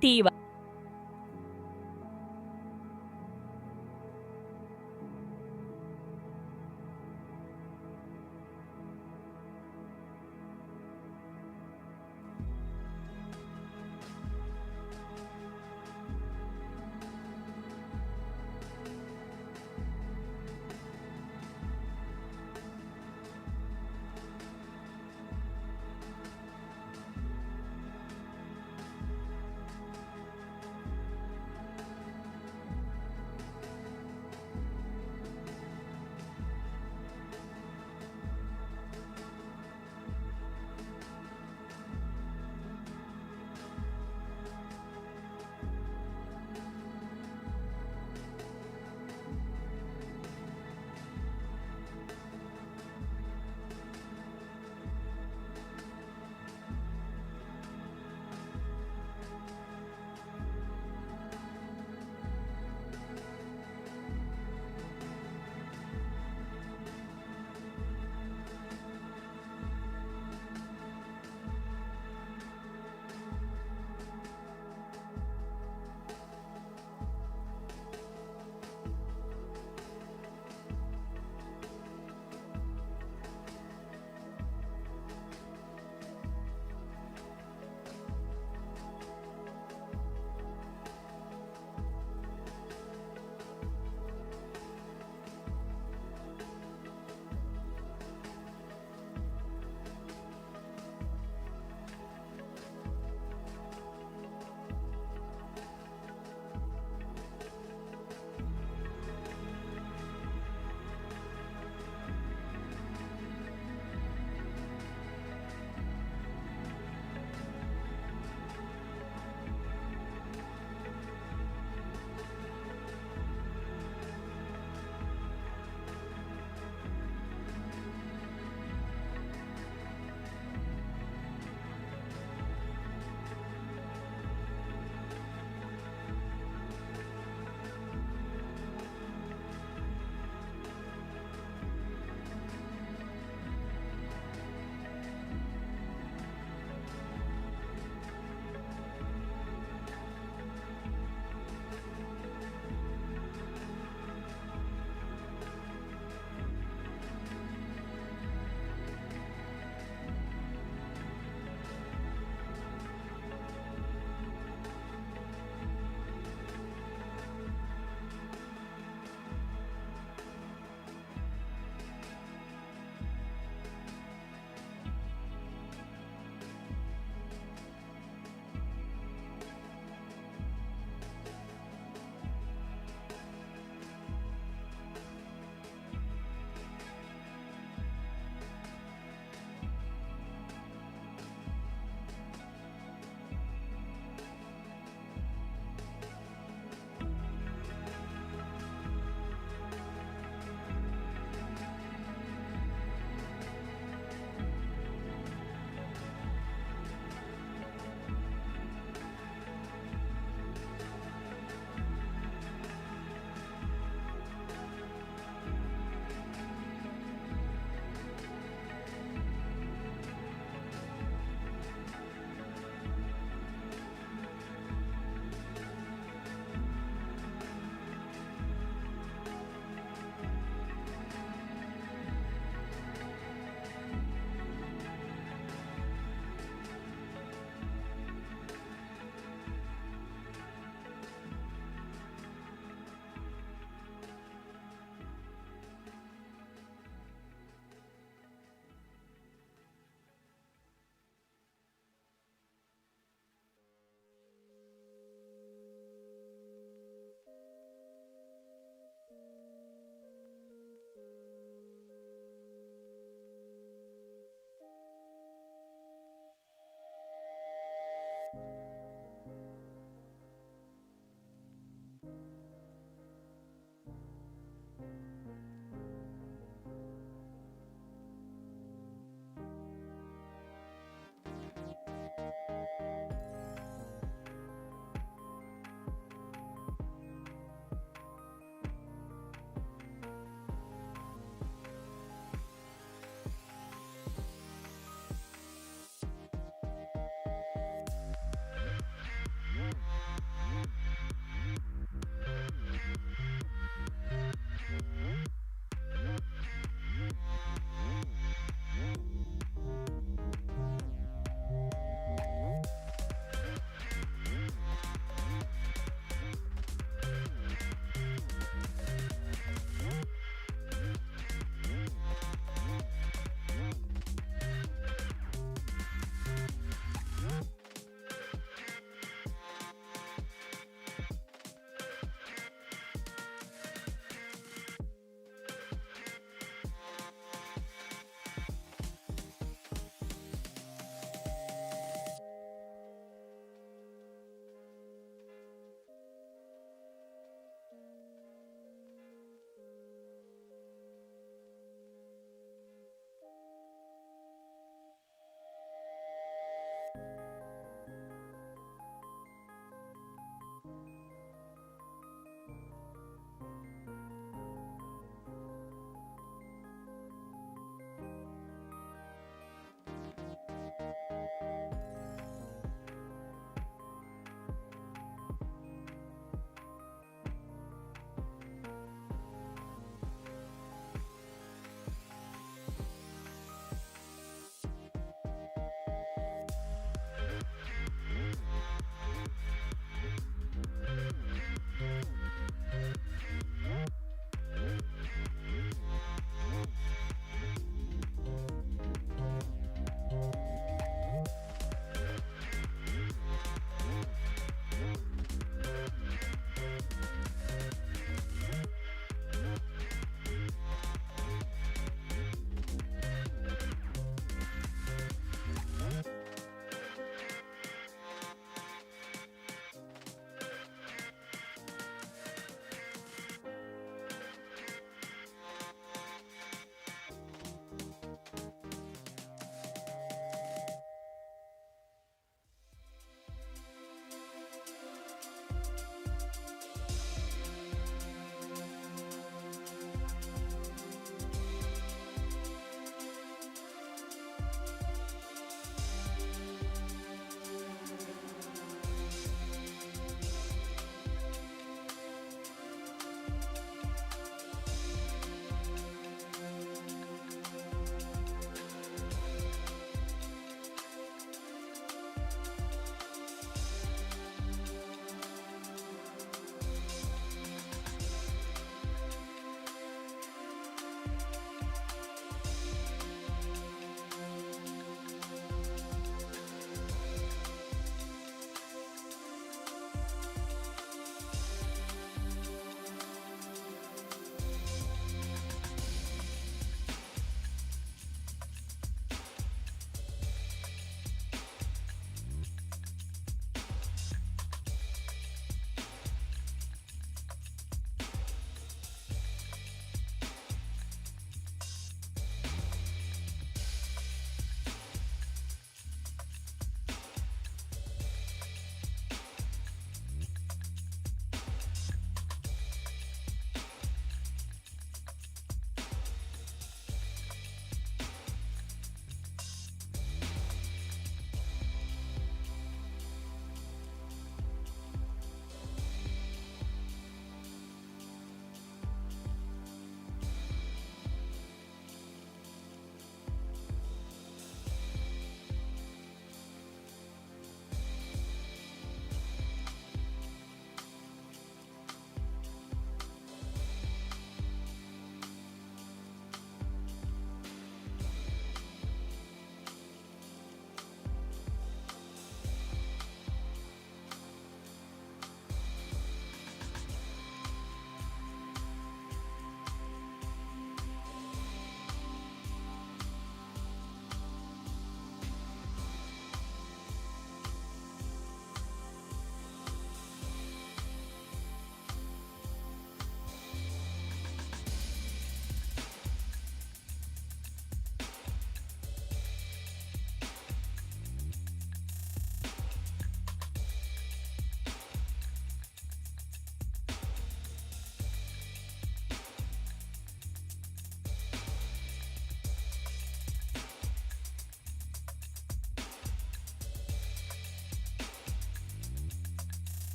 T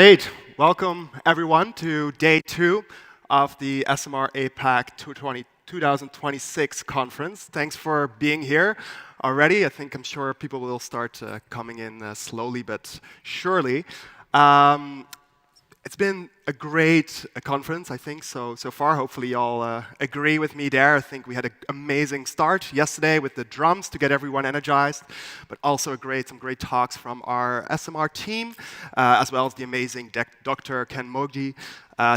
Great. Welcome, everyone, to day 2 of the SMR APAC 2026 conference. Thanks for being here already. I'm sure people will start coming in slowly but surely. It's been a great conference, I think, so far. Hopefully, you all agree with me there. I think we had an amazing start yesterday with the drums to get everyone energized, but also some great talks from our SMR team, as well as the amazing Dr. Ken Mogi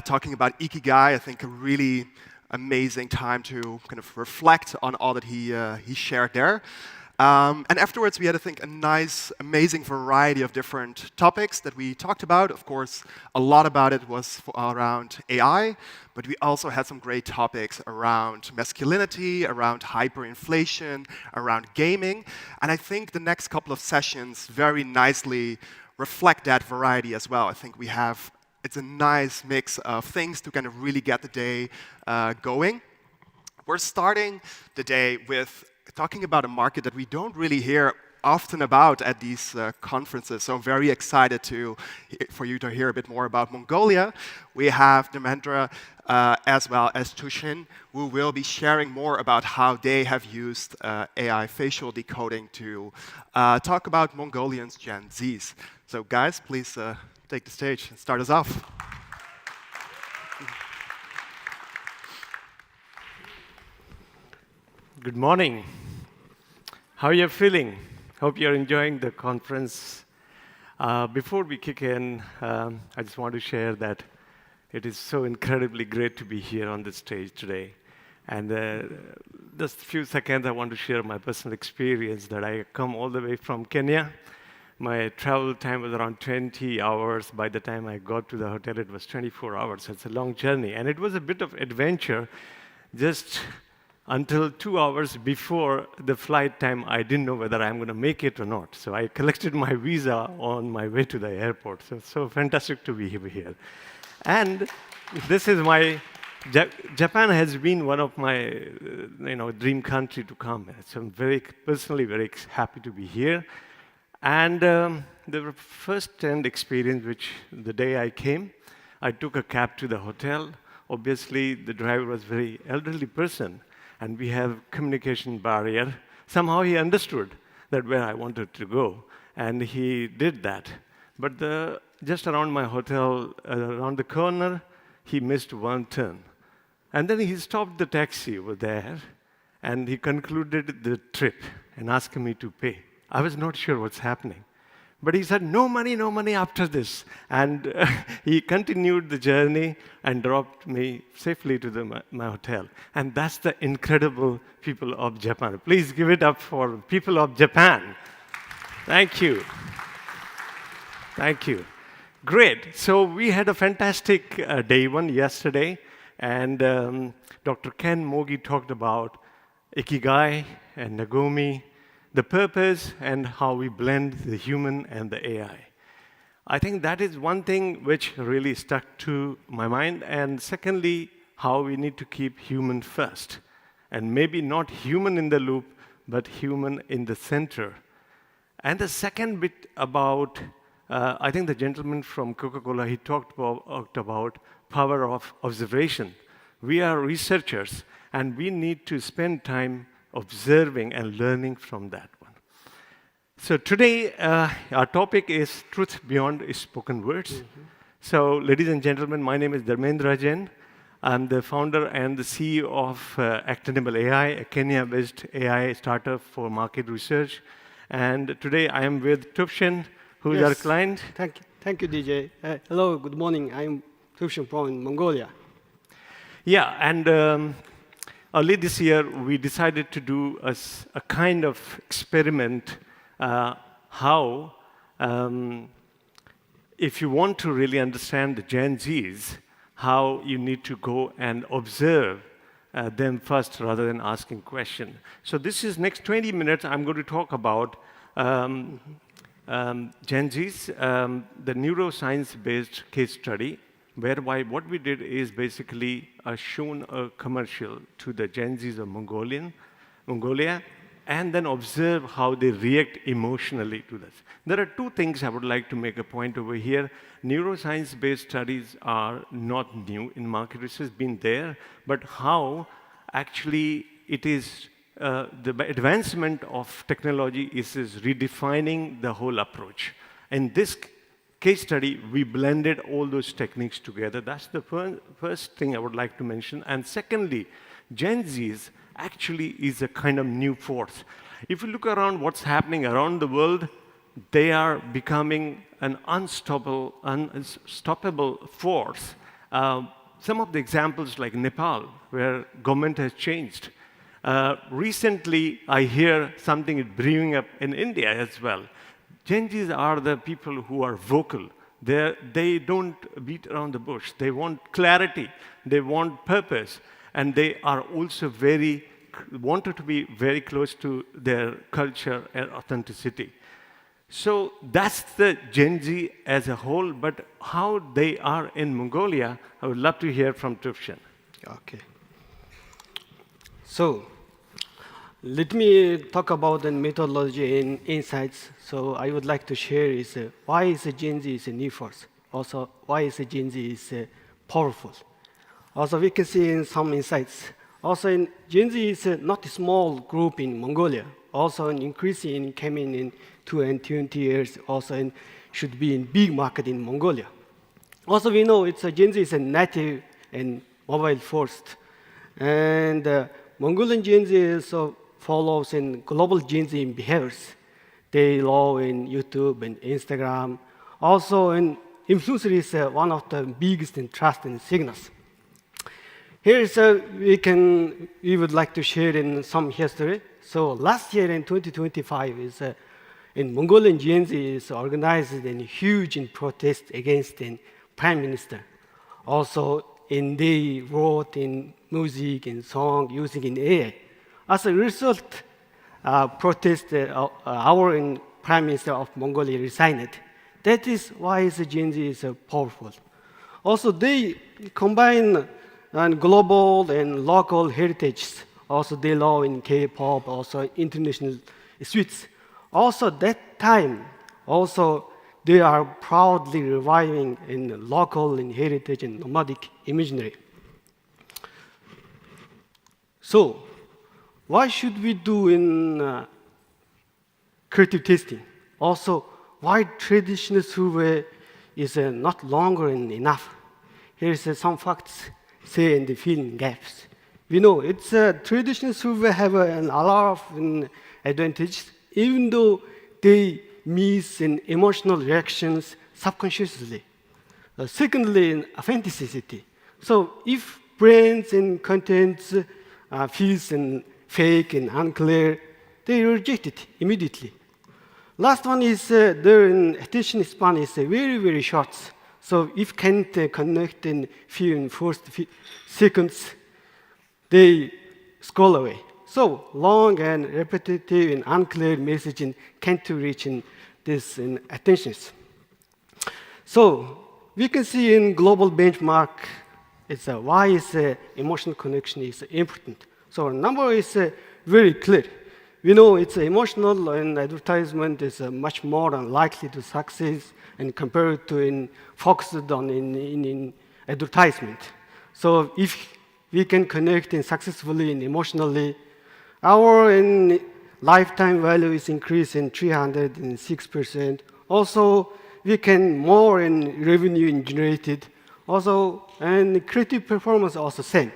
talking about Ikigai. I think a really amazing time to kind of reflect on all that he shared there. And afterwards, we had, I think, a nice, amazing variety of different topics that we talked about. Of course, a lot about it was around AI, but we also had some great topics around masculinity, around hyperinflation, around gaming. And I think the next couple of sessions very nicely reflect that variety as well. I think it's a nice mix of things to kind of really get the day going. We're starting the day with talking about a market that we don't really hear often about at these conferences. So I'm very excited for you to hear a bit more about Mongolia. We have Dharmendra as well as Tushin, who will be sharing more about how they have used AI facial decoding to talk about Mongolians Gen Zs. So guys, please take the stage and start us off. Good morning. How are you feeling? Hope you're enjoying the conference. Before we kick in, I just want to share that it is so incredibly great to be here on the stage today. And just a few seconds, I want to share my personal experience that I come all the way from Kenya. My travel time was around 20 hours. By the time I got to the hotel, it was 24 hours. It's a long journey. And it was a bit of adventure. Just until 2 hours before the flight time, I didn't know whether I'm going to make it or not. So I collected my visa on my way to the airport. So fantastic to be here. And this is Japan has been one of my dream country to come. So I'm personally very happy to be here. And the first-hand experience, which the day I came, I took a cab to the hotel. Obviously, the driver was a very elderly person. And we have communication barrier. Somehow he understood that where I wanted to go, and he did that. But just around my hotel, around the corner, he missed one turn. And then he stopped the taxi over there, and he concluded the trip and asked me to pay. I was not sure what's happening. But he said, no money after this. And he continued the journey and dropped me safely to my hotel. And that's the incredible people of Japan. Please give it up for people of Japan. Thank you. Thank you. Great. So we had a fantastic day one yesterday. And Dr. Ken Mogi talked about Ikigai and Nagomi, the purpose and how we blend the human and the AI. I think that is one thing which really stuck to my mind. And secondly, how we need to keep human first. And maybe not human in the loop, but human in the center. And the second bit about, I think the gentleman from Coca-Cola, he talked about power of observation. We are researchers, and we need to spend time observing and learning from that one. So today, our topic is Truth Beyond Spoken Words. Mm-hmm. So ladies and gentlemen, my name is Dharmendra Jain. I'm the founder and the CEO of Actionable AI, a Kenya-based AI startup for market research. And today I am with Tushin, who is our client. Thank you, DJ. Hello, good morning. I'm Tushin from Mongolia. Yeah, and early this year, we decided to do a kind of experiment how, if you want to really understand the Gen Zs, how you need to go and observe them first rather than asking questions. So this is next 20 minutes, I'm going to talk about Gen Zs, the neuroscience-based case study, whereby what we did is basically shown a commercial to the Gen Zs of Mongolia, and then observe how they react emotionally to this. There are two things I would like to make a point over here. Neuroscience-based studies are not new in market research, been there, but how actually it is the advancement of technology is redefining the whole approach. In this case study, we blended all those techniques together. That's the first thing I would like to mention. And secondly, Gen Zs actually is a kind of new force. If you look around what's happening around the world, they are becoming an unstoppable force. Some of the examples like Nepal, where government has changed. Recently, I hear something is brewing up in India as well. Gen Zs are the people who are vocal. They don't beat around the bush. They want clarity. They want purpose. And they are also wanted to be very close to their culture and authenticity. So that's the Gen Z as a whole, but how they are in Mongolia, I would love to hear from Tufshan. Okay. So let me talk about the methodology and insights. So I would like to share is why is Gen Z is a new force? Also, why is Gen Z is powerful? Also, we can see in some insights. Also, Gen Z is not a small group in Mongolia. Also, an increasing coming in 2 and 20 years. Also, should be in big market in Mongolia. Also, we know Gen Z is a native and mobile first, and Mongolian Gen Z also follows in global Gen Z behaviors. They love in YouTube and Instagram. Also, influencer is one of the biggest and trusted signals. Here we would like to share in some history. So last year in 2025 in Mongolian Gen Z is organized a huge protest against the prime minister. Also, they wrote in music and song using in AI. As a result, protest our prime minister of Mongolia resigned. That is why Gen Z is powerful. Also, they combine global and local heritage. Also, they love in K-pop, also international sweets. Also, that time, also they are proudly reviving in local and heritage and nomadic imagery. So, why should we do in creative testing? Also, why traditional survey is not longer enough? Here is some facts say in the filling gaps. We know traditional survey have a lot of advantages, even though they miss emotional reactions subconsciously. Secondly, authenticity. So if brands and contents feels fake and unclear, they reject it immediately. Last one is their attention span is very, very short. So if can't connect in first seconds, they scroll away. So long and repetitive and unclear messaging can't reach this attentions. So we can see in global benchmark, why emotional connection is important. So number is very clear. We know emotional and advertisement is much more unlikely to succeed and compared to focused on in advertisement. So if we can connect successfully and emotionally, our lifetime value is increased 306%. Also, we can more revenue generated. Also, and creative performance also same.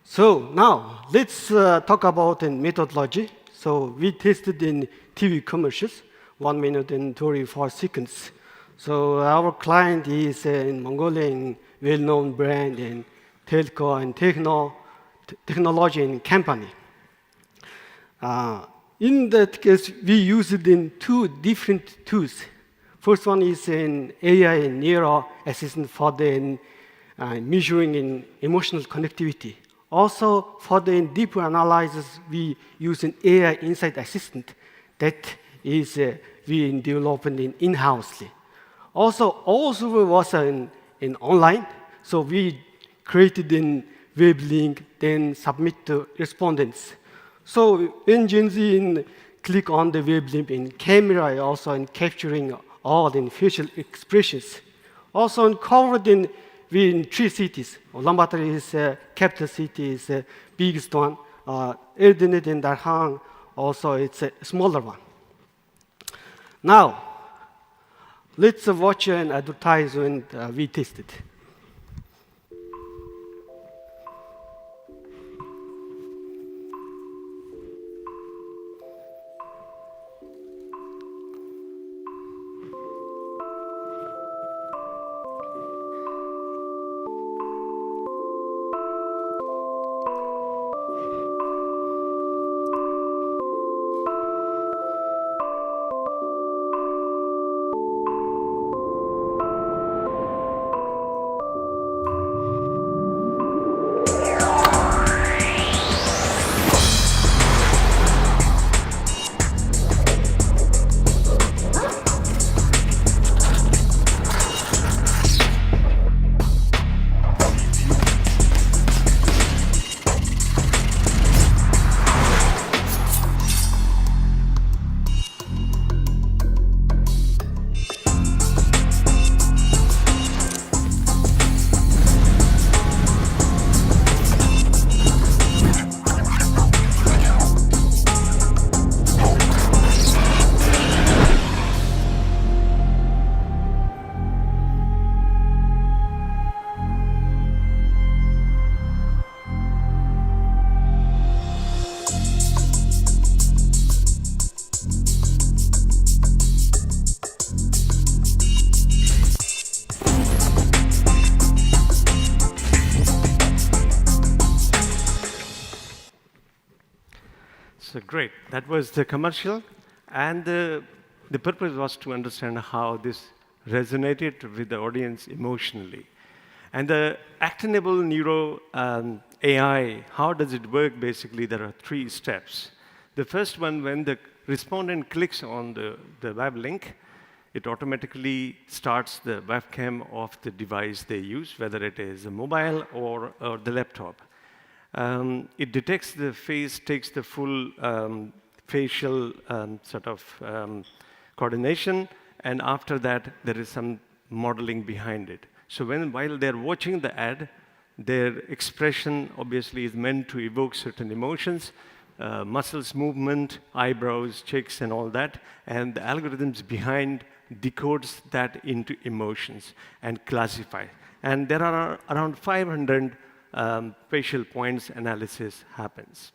So now let's talk about methodology. So we tested in TV commercials, 1 minute and 34 seconds. So our client is in Mongolian well-known brand in telco and technology and company. In that case, we use it in 2 different tools. First one is an AI and neuro assistant for the measuring in emotional connectivity. Also, for the deeper analysis, we use an AI insight assistant that is we developed in-housely. Also was in online, so we created in web link, then submit to respondents. So when Gen Z click on the web link in camera, also in capturing all the facial expressions. Also covered in 3 cities. Ulaanbaatar is capital city, is biggest one. Erdenet and Dar Hang, also it's a smaller one. Now, let's watch an advertisement we tested. So great. That was the commercial. And the purpose was to understand how this resonated with the audience emotionally. And the actionable neuro AI, how does it work? Basically, there are 3 steps. The first one, when the respondent clicks on the web link, it automatically starts the webcam of the device they use, whether it is a mobile or the laptop. It detects the face, takes the full facial sort of coordination, and after that, there is some modeling behind it. So while they're watching the ad, their expression obviously is meant to evoke certain emotions, muscles movement, eyebrows, cheeks, and all that, and the algorithms behind decodes that into emotions and classify. And there are around 500 facial points analysis happens.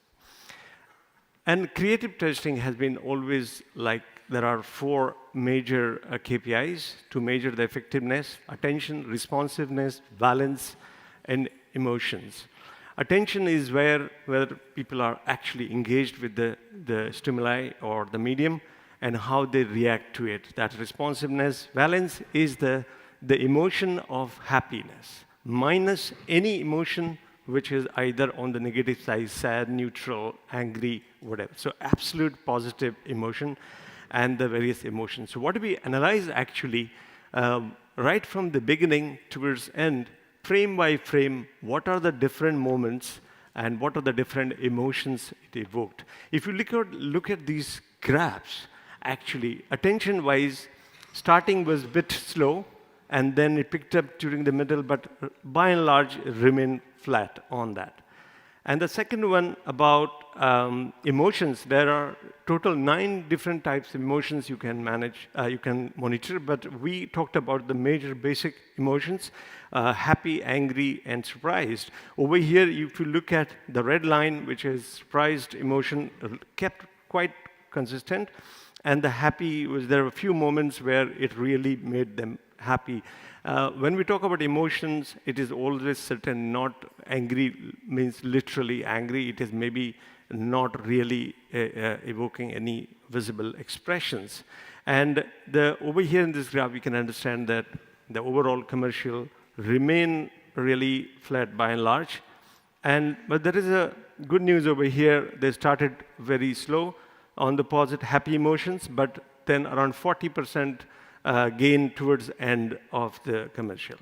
And creative testing has been always like there are 4 major KPIs to measure the effectiveness: attention, responsiveness, balance, and emotions. Attention is where people are actually engaged with the stimuli or the medium and how they react to it. That responsiveness. Balance is the emotion of happiness, minus any emotion which is either on the negative side, sad, neutral, angry, whatever. So absolute positive emotion and the various emotions. So what do we analyze actually, right from the beginning towards end, frame by frame, what are the different moments and what are the different emotions it evoked. If you look at these graphs, actually, attention-wise, starting was a bit slow, and then it picked up during the middle, but by and large, remained flat on that. And the second one about emotions, there are total 9 different types of emotions you can manage, you can monitor, but we talked about the major basic emotions, happy, angry, and surprised. Over here, if you look at the red line, which is surprised emotion, kept quite consistent, and the happy was there were a few moments where it really made them happy. When we talk about emotions, it is always certain, not angry means literally angry. It is maybe not really evoking any visible expressions. And over here in this graph, we can understand that the overall commercial remain really flat by and large. But there is a good news over here. They started very slow on the positive, happy emotions, but then around 40% gain towards the end of the commercial.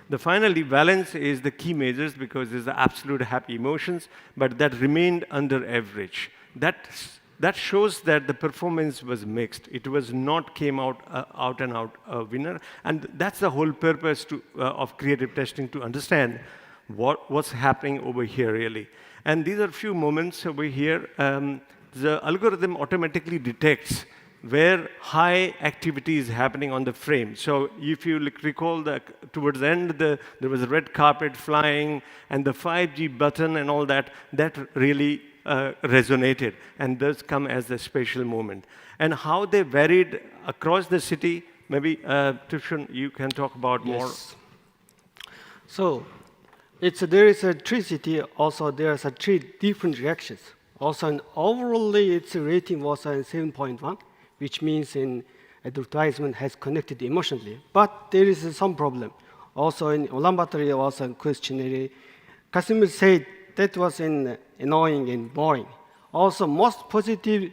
the finally balance is the key measures because there's the absolute happy emotions, but that remained under average. That shows that the performance was mixed. It was not came out and out a winner, and that's the whole purpose of creative testing, to understand what's happening over here really. And these are few moments over here. The algorithm automatically detects where high activity is happening on the frame. So if you recall that towards the end, there was a red carpet flying, and the 5G button and all that really resonated, and does come as a special moment. And how they varied across the city, maybe Tushan, you can talk about more. So there is a three city, also there are three different reactions. Also, overall, its rating was 7.1, which means in advertisement has connected emotionally. But there is some problem. Also in Ulaanbaatar, there was a questionnaire. Customers said that was annoying and boring. Also, most positive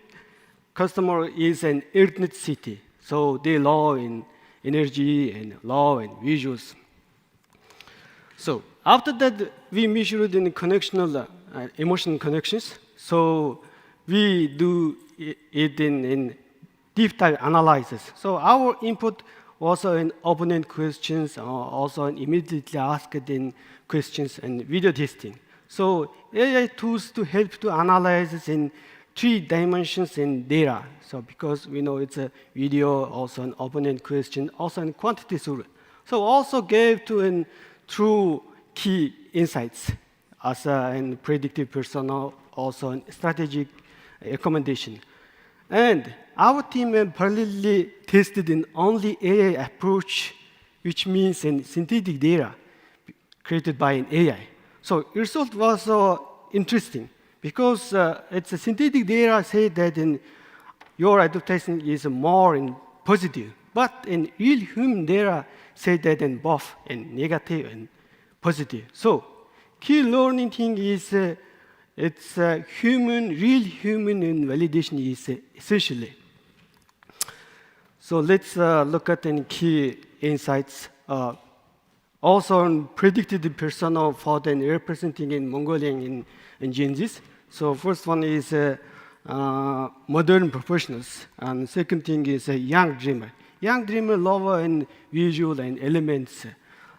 customer is an internet city. So they love in energy and love and visuals. So after that, we measured in connectional emotional connections. So we do it in deep dive analysis. So our input was in open-end questions, also immediately asked in questions and video testing. So AI tools to help to analyze in 3 dimensions in data. So because we know it's a video, also an open-end question, also in quantity survey. So also gave to in true key insights as in predictive persona, also in strategic recommendation. And our team parallelly tested in only AI approach, which means in synthetic data created by an AI. So result was interesting because it's a synthetic data say that in your advertising is more in positive, but in real human data say that in both in negative and positive. So key learning thing is it's real human in validation is essentially. So let's look at any key insights. Also on predicted persona for the representing in Mongolian in Gen Zs. So first one is modern professionals, and second thing is a young dreamer. Young dreamer lover in visual and elements.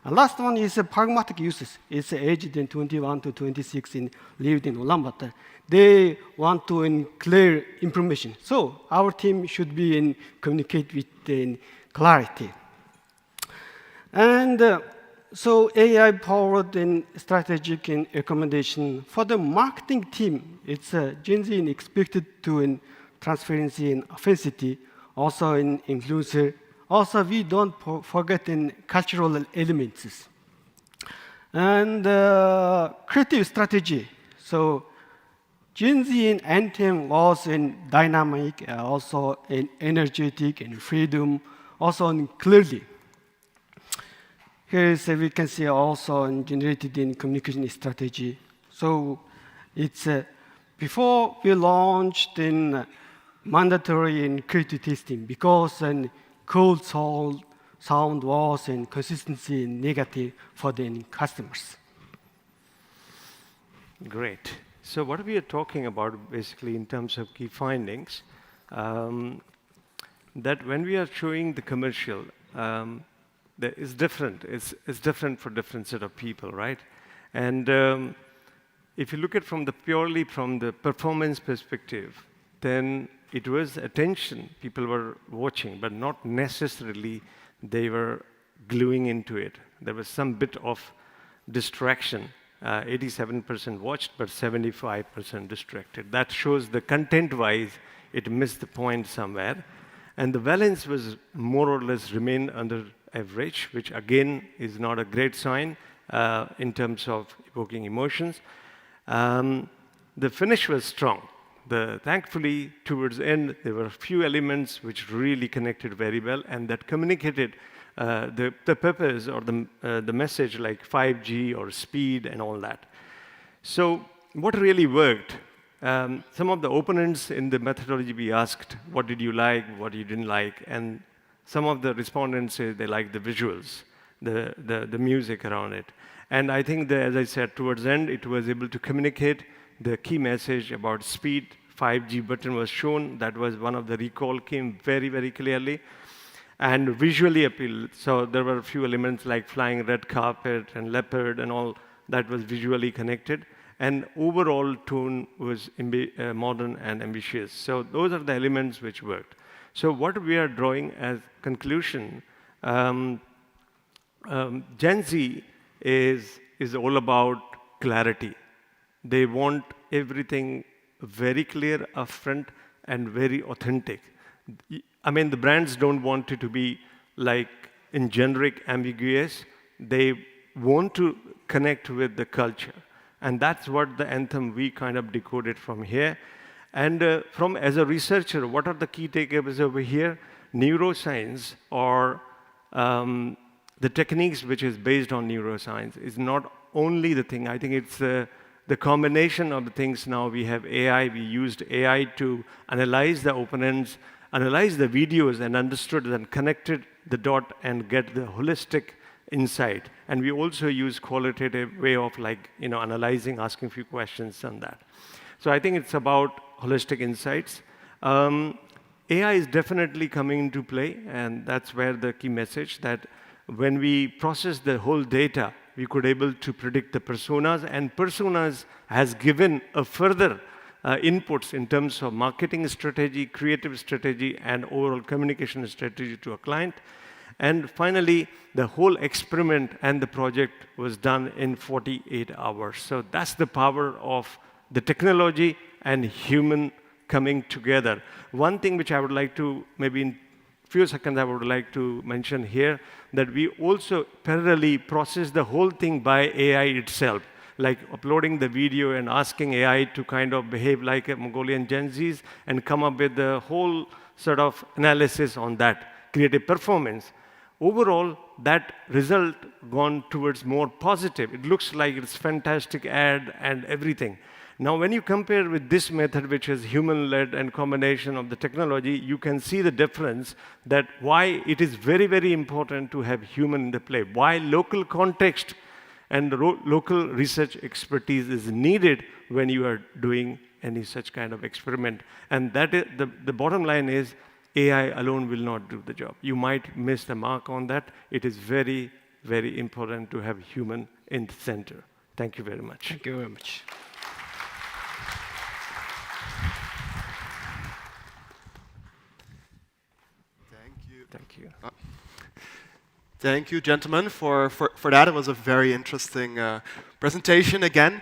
And last one is pragmatic users. It's aged in 21 to 26 in lived in Ulaanbaatar. They want to in clear information. So our team should be in communicate with in clarity. And so AI powered in strategic and recommendation for the marketing team. It's Gen Z expected to in transparency and authenticity, also in inclusive. Also, we don't forget in cultural elements. And creative strategy. So Gen Z in Anthem was in dynamic, also in energetic and freedom, also in clearly. Here is we can see also in generated in communication strategy. So it's before we launched in mandatory in creative testing because in cold sound was and consistency negative for the customers. Great. So what we are talking about basically in terms of key findings, that when we are showing the commercial, that is different. It's different for different set of people, right? And if you look at purely from the performance perspective, then it was attention people were watching, but not necessarily they were gluing into it. There was some bit of distraction. 87% watched, but 75% distracted. That shows the content-wise, it missed the point somewhere. And the balance was more or less remained under average, which again is not a great sign in terms of evoking emotions. The finish was strong. Thankfully, towards the end, there were a few elements which really connected very well and that communicated the purpose or the message like 5G or speed and all that. So what really worked? Some of the opponents in the methodology we asked, what did you like, what you didn't like? And some of the respondents said they liked the visuals, the music around it. And I think that, as I said, towards the end, it was able to communicate the key message about speed. 5G button was shown. That was one of the recall came very, very clearly. And visually appeal. So there were a few elements like flying red carpet and leopard and all that was visually connected. And overall tone was modern and ambitious. So those are the elements which worked. So what we are drawing as conclusion, Gen Z is all about clarity. They want everything very clear upfront and very authentic. I mean, the brands don't want it to be like in generic, ambiguous. They want to connect with the culture. And that's what the anthem we kind of decoded from here. And as a researcher, what are the key takeaways over here? Neuroscience or the techniques which is based on neuroscience is not only the thing. I think it's the combination of the things. Now we have AI. We used AI to analyze the opponents, analyze the videos, and understood and connected the dot and get the holistic insight. And we also use qualitative way of analyzing, asking a few questions on that. So I think it's about holistic insights. AI is definitely coming into play, and that's where the key message that when we process the whole data, we could able to predict the personas, and personas has given a further inputs in terms of marketing strategy, creative strategy, and overall communication strategy to a client. And finally, the whole experiment and the project was done in 48 hours. So that's the power of the technology and human coming together. One thing which I would like to, maybe in few seconds I would like to mention here, that we also parallelly process the whole thing by AI itself, like uploading the video and asking AI to kind of behave like a Mongolian Gen Zs and come up with the whole sort of analysis on that, creative performance. Overall, that result gone towards more positive. It looks like it's fantastic ad and everything. Now, when you compare with this method, which is human-led and combination of the technology, you can see the difference that why it is very, very important to have human in the play, why local context and local research expertise is needed when you are doing any such kind of experiment. And that is, the bottom line is AI alone will not do the job. You might miss the mark on that. It is very, very important to have human in the center. Thank you very much. Thank you very much. Thank you. Thank you, gentlemen, for that. It was a very interesting presentation again.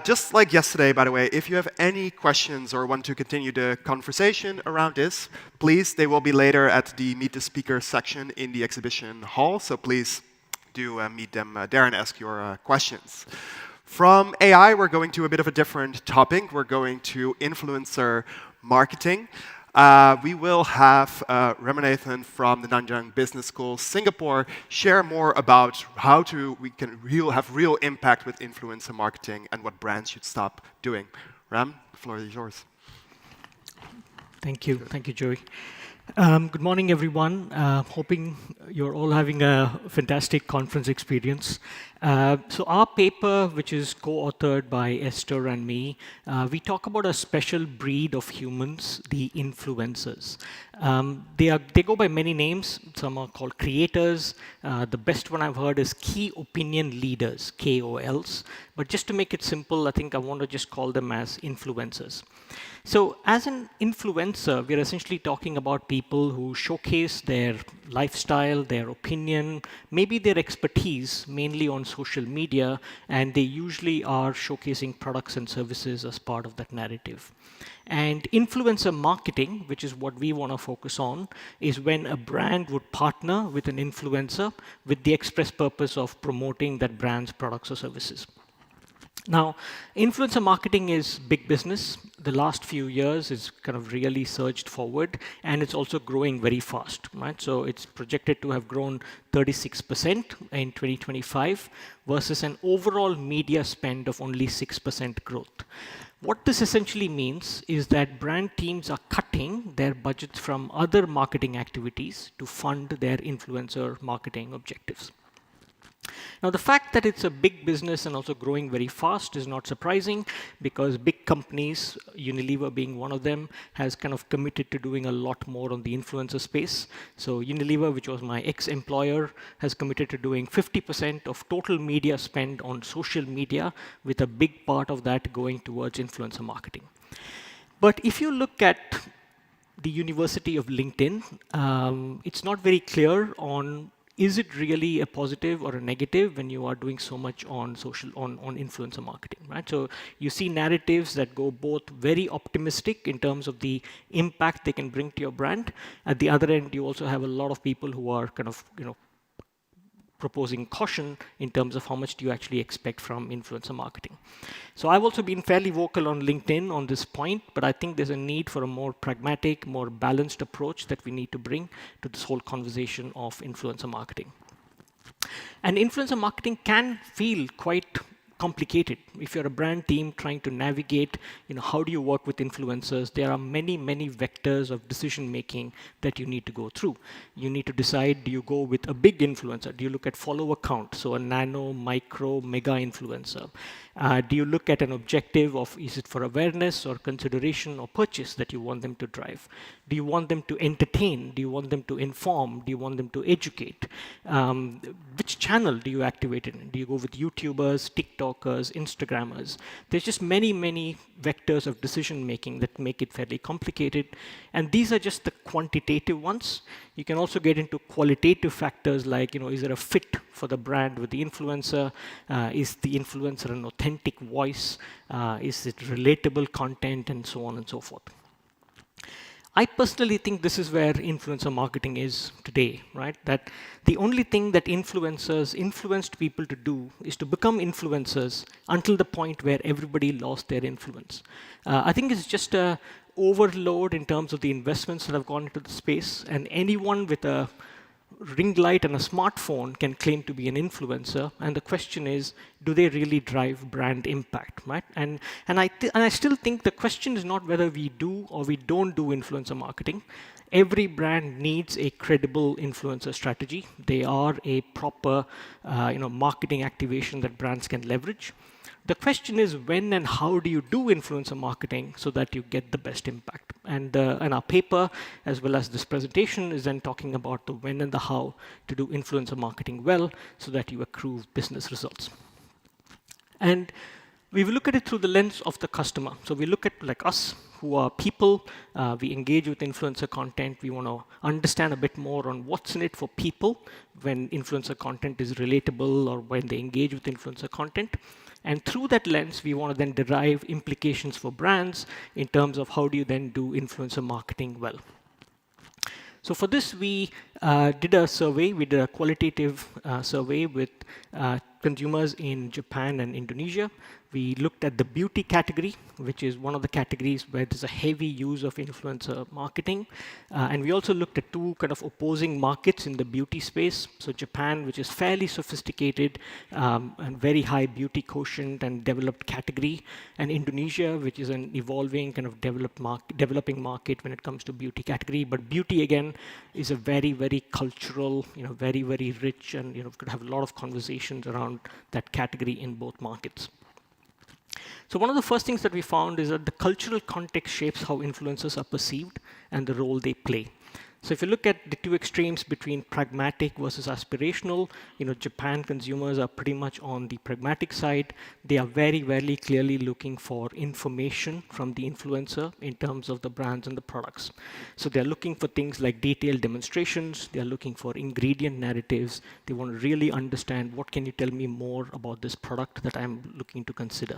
Just like yesterday, by the way, if you have any questions or want to continue the conversation around this, please, they will be later at the Meet the Speaker section in the exhibition hall. So please do meet them there and ask your questions. From AI, we're going to a bit of a different topic. We're going to influencer marketing. We will have Ramanathan from the Nanyang Business School, Singapore, share more about how we can have real impact with influencer marketing and what brands should stop doing. Ram, the floor is yours. Thank you. Thank you, Joey. Good morning, everyone. Hoping you're all having a fantastic conference experience. So our paper, which is co-authored by Esther and me, we talk about a special breed of humans, the influencers. They go by many names. Some are called creators. The best one I've heard is key opinion leaders, KOLs. But just to make it simple, I think I want to just call them as influencers. So as an influencer, we're essentially talking about people who showcase their lifestyle, their opinion, maybe their expertise, mainly on social media, and they usually are showcasing products and services as part of that narrative. And influencer marketing, which is what we want to focus on, is when a brand would partner with an influencer with the express purpose of promoting that brand's products or services. Now, influencer marketing is big business. The last few years it's kind of really surged forward, and it's also growing very fast, right? So it's projected to have grown 36% in 2025 versus an overall media spend of only 6% growth. What this essentially means is that brand teams are cutting their budgets from other marketing activities to fund their influencer marketing objectives. Now, the fact that it's a big business and also growing very fast is not surprising because big companies, Unilever being one of them, has kind of committed to doing a lot more on the influencer space. So Unilever, which was my ex-employer, has committed to doing 50% of total media spend on social media, with a big part of that going towards influencer marketing. But if you look at the University of LinkedIn, it's not very clear on is it really a positive or a negative when you are doing so much on influencer marketing, right? So you see narratives that go both very optimistic in terms of the impact they can bring to your brand. At the other end, you also have a lot of people who are kind of, proposing caution in terms of how much do you actually expect from influencer marketing. So I've also been fairly vocal on LinkedIn on this point, but I think there's a need for a more pragmatic, more balanced approach that we need to bring to this whole conversation of influencer marketing. And influencer marketing can feel quite complicated. If you're a brand team trying to navigate, how do you work with influencers? There are many, many vectors of decision making that you need to go through. You need to decide, do you go with a big influencer? Do you look at follower count? So a nano, micro, mega influencer. Do you look at an objective of is it for awareness or consideration or purchase that you want them to drive? Do you want them to entertain? Do you want them to inform? Do you want them to educate? Which channel do you activate it in? Do you go with YouTubers, TikTokers, Instagrammers? There's just many, many vectors of decision making that make it fairly complicated. And these are just the quantitative ones. You can also get into qualitative factors like, is there a fit for the brand with the influencer? Is the influencer an authentic voice? Is it relatable content? And so on and so forth. I personally think this is where influencer marketing is today, right? That the only thing that influencers influenced people to do is to become influencers until the point where everybody lost their influence. I think it's just a overload in terms of the investments that have gone into the space, and anyone with a ring light and a smartphone can claim to be an influencer, and the question is, do they really drive brand impact, right? And I still think the question is not whether we do or we don't do influencer marketing. Every brand needs a credible influencer strategy. They are a proper, marketing activation that brands can leverage. The question is when and how do you do influencer marketing so that you get the best impact? And our paper, as well as this presentation, is then talking about the when and the how to do influencer marketing well so that you accrue business results. And we will look at it through the lens of the customer. So we look at like us, who are people, we engage with influencer content. We want to understand a bit more on what's in it for people when influencer content is relatable or when they engage with influencer content. And through that lens, we want to then derive implications for brands in terms of how do you then do influencer marketing well. So for this, we did a survey. We did a qualitative survey with consumers in Japan and Indonesia. We looked at the beauty category, which is one of the categories where there's a heavy use of influencer marketing. And we also looked at two kind of opposing markets in the beauty space. So Japan, which is fairly sophisticated and very high beauty quotient and developed category. And Indonesia, which is an evolving kind of developing market when it comes to beauty category. But beauty, again, is a very, very cultural, very, very rich, and we could have a lot of conversations around that category in both markets. So one of the first things that we found is that the cultural context shapes how influencers are perceived and the role they play. So if you look at the two extremes between pragmatic versus aspirational, Japan consumers are pretty much on the pragmatic side. They are very, very clearly looking for information from the influencer in terms of the brands and the products. So they're looking for things like detailed demonstrations. They're looking for ingredient narratives. They want to really understand, what can you tell me more about this product that I'm looking to consider?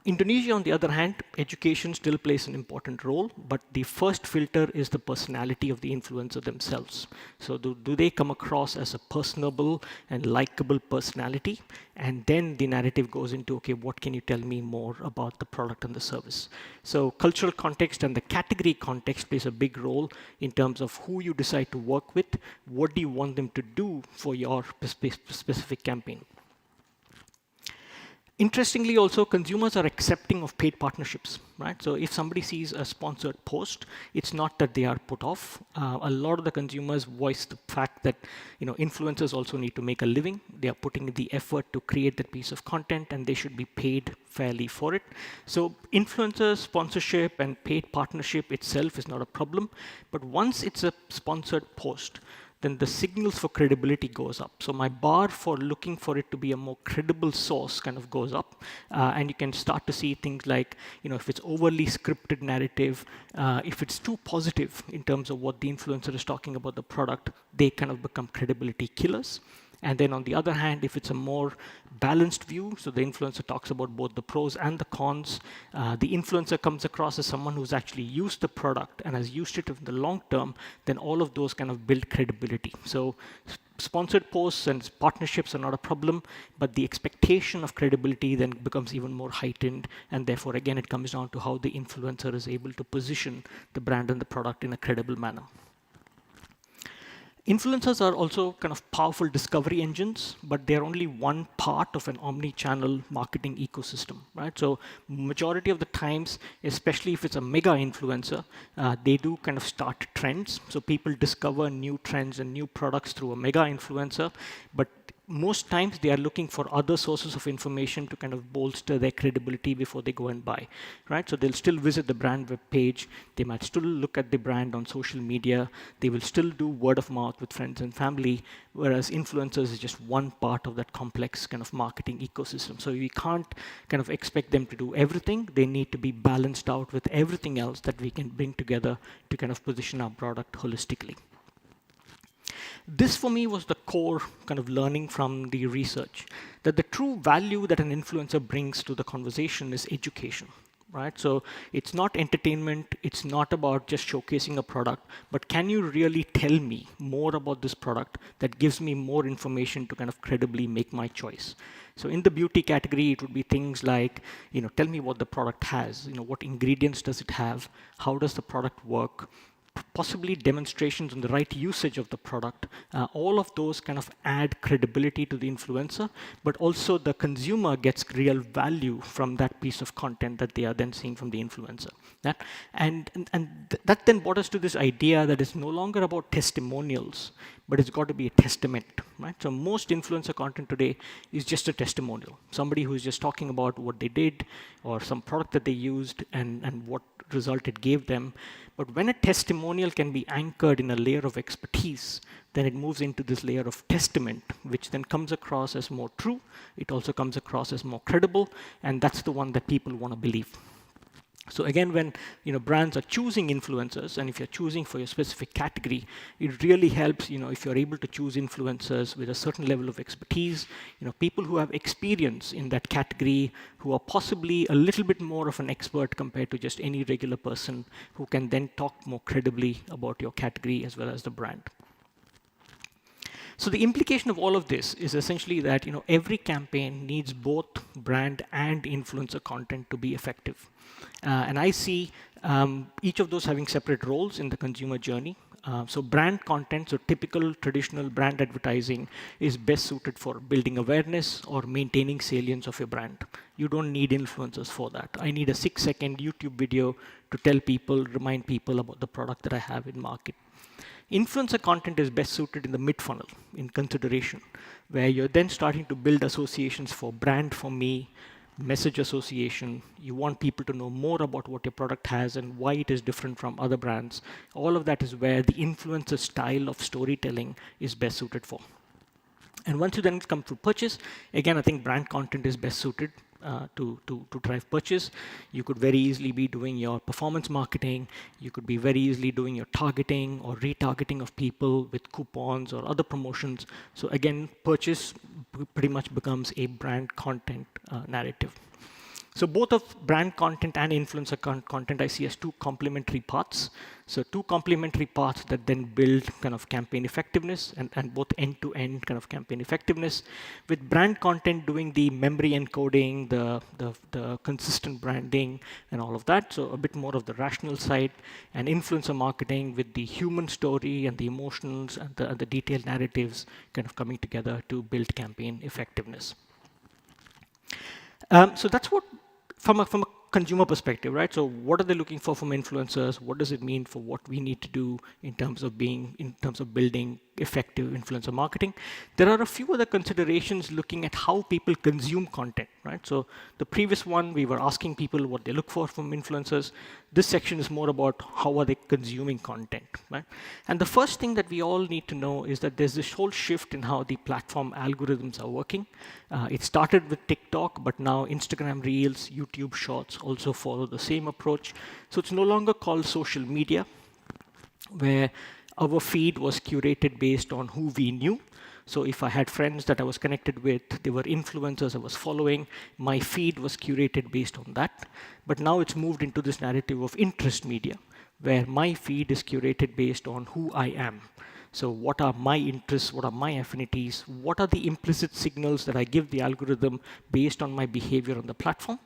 Indonesia, on the other hand, education still plays an important role, but the first filter is the personality of the influencer themselves. So do they come across as a personable and likable personality? And then the narrative goes into, okay, what can you tell me more about the product and the service? So cultural context and the category context plays a big role in terms of who you decide to work with. What do you want them to do for your specific campaign? Interestingly, also, consumers are accepting of paid partnerships, right? So if somebody sees a sponsored post, it's not that they are put off. A lot of the consumers voice the fact that, influencers also need to make a living. They are putting in the effort to create that piece of content, and they should be paid fairly for it. So influencer sponsorship and paid partnership itself is not a problem. But once it's a sponsored post, then the signals for credibility goes up. So my bar for looking for it to be a more credible source kind of goes up. And you can start to see things like, if it's overly scripted narrative, if it's too positive in terms of what the influencer is talking about the product, they kind of become credibility killers. And then on the other hand, if it's a more balanced view, so the influencer talks about both the pros and the cons, the influencer comes across as someone who's actually used the product and has used it in the long term, then all of those kind of build credibility. So sponsored posts and partnerships are not a problem, but the expectation of credibility then becomes even more heightened. And therefore, again, it comes down to how the influencer is able to position the brand and the product in a credible manner. Influencers are also kind of powerful discovery engines, but they're only one part of an omni-channel marketing ecosystem, right? So majority of the times, especially if it's a mega influencer, they do kind of start trends. So people discover new trends and new products through a mega influencer, but most times they are looking for other sources of information to kind of bolster their credibility before they go and buy, right? So they'll still visit the brand web page. They might still look at the brand on social media. They will still do word of mouth with friends and family, whereas influencers is just one part of that complex kind of marketing ecosystem. So we can't kind of expect them to do everything. They need to be balanced out with everything else that we can bring together to kind of position our product holistically. This, for me, was the core kind of learning from the research, that the true value that an influencer brings to the conversation is education, right? So it's not entertainment. It's not about just showcasing a product, but can you really tell me more about this product that gives me more information to kind of credibly make my choice? So in the beauty category, it would be things like, tell me what the product has, what ingredients does it have, how does the product work, possibly demonstrations on the right usage of the product. All of those kind of add credibility to the influencer, but also the consumer gets real value from that piece of content that they are then seeing from the influencer. That then brought us to this idea that it's no longer about testimonials, but it's got to be a testament, right? So most influencer content today is just a testimonial. Somebody who's just talking about what they did or some product that they used and what result it gave them. But when a testimonial can be anchored in a layer of expertise, then it moves into this layer of testament, which then comes across as more true. It also comes across as more credible, and that's the one that people want to believe. So again, when brands are choosing influencers, and if you're choosing for your specific category, it really helps. If you're able to choose influencers with a certain level of expertise, people who have experience in that category, who are possibly a little bit more of an expert compared to just any regular person, who can then talk more credibly about your category as well as the brand. So the implication of all of this is essentially that every campaign needs both brand and influencer content to be effective. And I see each of those having separate roles in the consumer journey. So brand content, so typical traditional brand advertising, is best suited for building awareness or maintaining salience of your brand. You don't need influencers for that. I need a 6-second YouTube video to tell people, remind people about the product that I have in market. Influencer content is best suited in the mid-funnel, in consideration, where you're then starting to build associations for brand for me, message association. You want people to know more about what your product has and why it is different from other brands. All of that is where the influencer style of storytelling is best suited for. And once you then come to purchase, again, I think brand content is best suited to drive purchase. You could very easily be doing your performance marketing. You could be very easily doing your targeting or retargeting of people with coupons or other promotions. So again, purchase pretty much becomes a brand content narrative. So both of brand content and influencer content I see as two complementary paths. So two complementary paths that then build kind of campaign effectiveness and both end-to-end kind of campaign effectiveness, with brand content doing the memory encoding, the consistent branding and all of that. So a bit more of the rational side, and influencer marketing with the human story and the emotions and the detailed narratives kind of coming together to build campaign effectiveness. So that's what, from a consumer perspective, right? So what are they looking for from influencers? What does it mean for what we need to do in terms of building effective influencer marketing? There are a few other considerations looking at how people consume content, right? So the previous one, we were asking people what they look for from influencers. This section is more about how are they consuming content, right? And the first thing that we all need to know is that there's this whole shift in how the platform algorithms are working. It started with TikTok, but now Instagram Reels, YouTube Shorts also follow the same approach. So it's no longer called social media, where our feed was curated based on who we knew. So if I had friends that I was connected with, they were influencers I was following, my feed was curated based on that. But now it's moved into this narrative of interest media, where my feed is curated based on who I am. So what are my interests? What are my affinities? What are the implicit signals that I give the algorithm based on my behavior on the platform?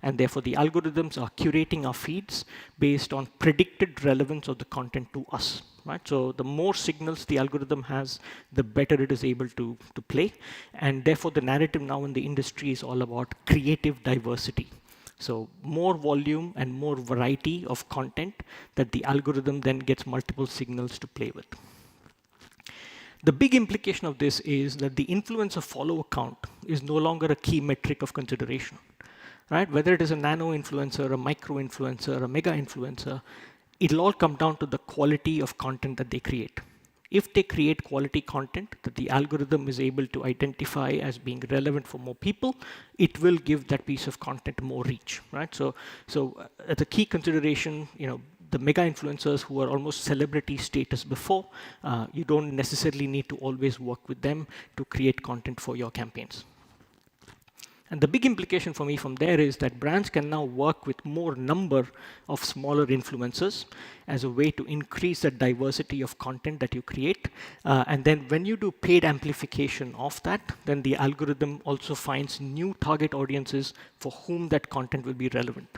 And therefore, the algorithms are curating our feeds based on predicted relevance of the content to us. Right? So the more signals the algorithm has, the better it is able to play. And therefore, the narrative now in the industry is all about creative diversity. So more volume and more variety of content that the algorithm then gets multiple signals to play with. The big implication of this is that the influencer follower count is no longer a key metric of consideration, right? Whether it is a nano influencer, a micro influencer, a mega influencer, it'll all come down to the quality of content that they create. If they create quality content that the algorithm is able to identify as being relevant for more people, it will give that piece of content more reach, right? So as a key consideration, the mega influencers who are almost celebrity status before, you don't necessarily need to always work with them to create content for your campaigns. And the big implication for me from there is that brands can now work with more number of smaller influencers as a way to increase the diversity of content that you create. And then when you do paid amplification of that, then the algorithm also finds new target audiences for whom that content will be relevant.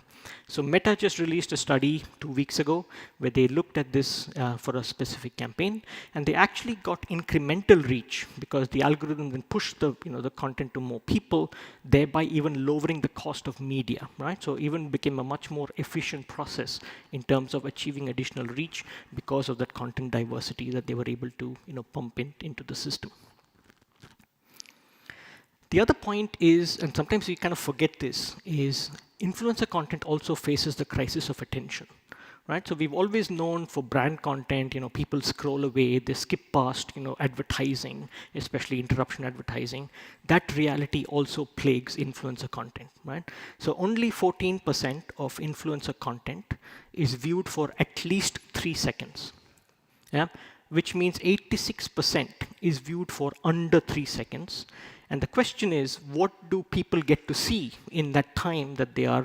So Meta just released a study 2 weeks ago where they looked at this for a specific campaign, and they actually got incremental reach because the algorithm then pushed the content to more people, thereby even lowering the cost of media, right? So even became a much more efficient process in terms of achieving additional reach because of that content diversity that they were able to pump into the system. The other point is, and sometimes we kind of forget this, is influencer content also faces the crisis of attention, right? So we've always known for brand content, people scroll away, they skip past, advertising, especially interruption advertising. That reality also plagues influencer content, right? So only 14% of influencer content is viewed for at least 3 seconds, yeah? Which means 86% is viewed for under 3 seconds. And the question is, what do people get to see in that time that they are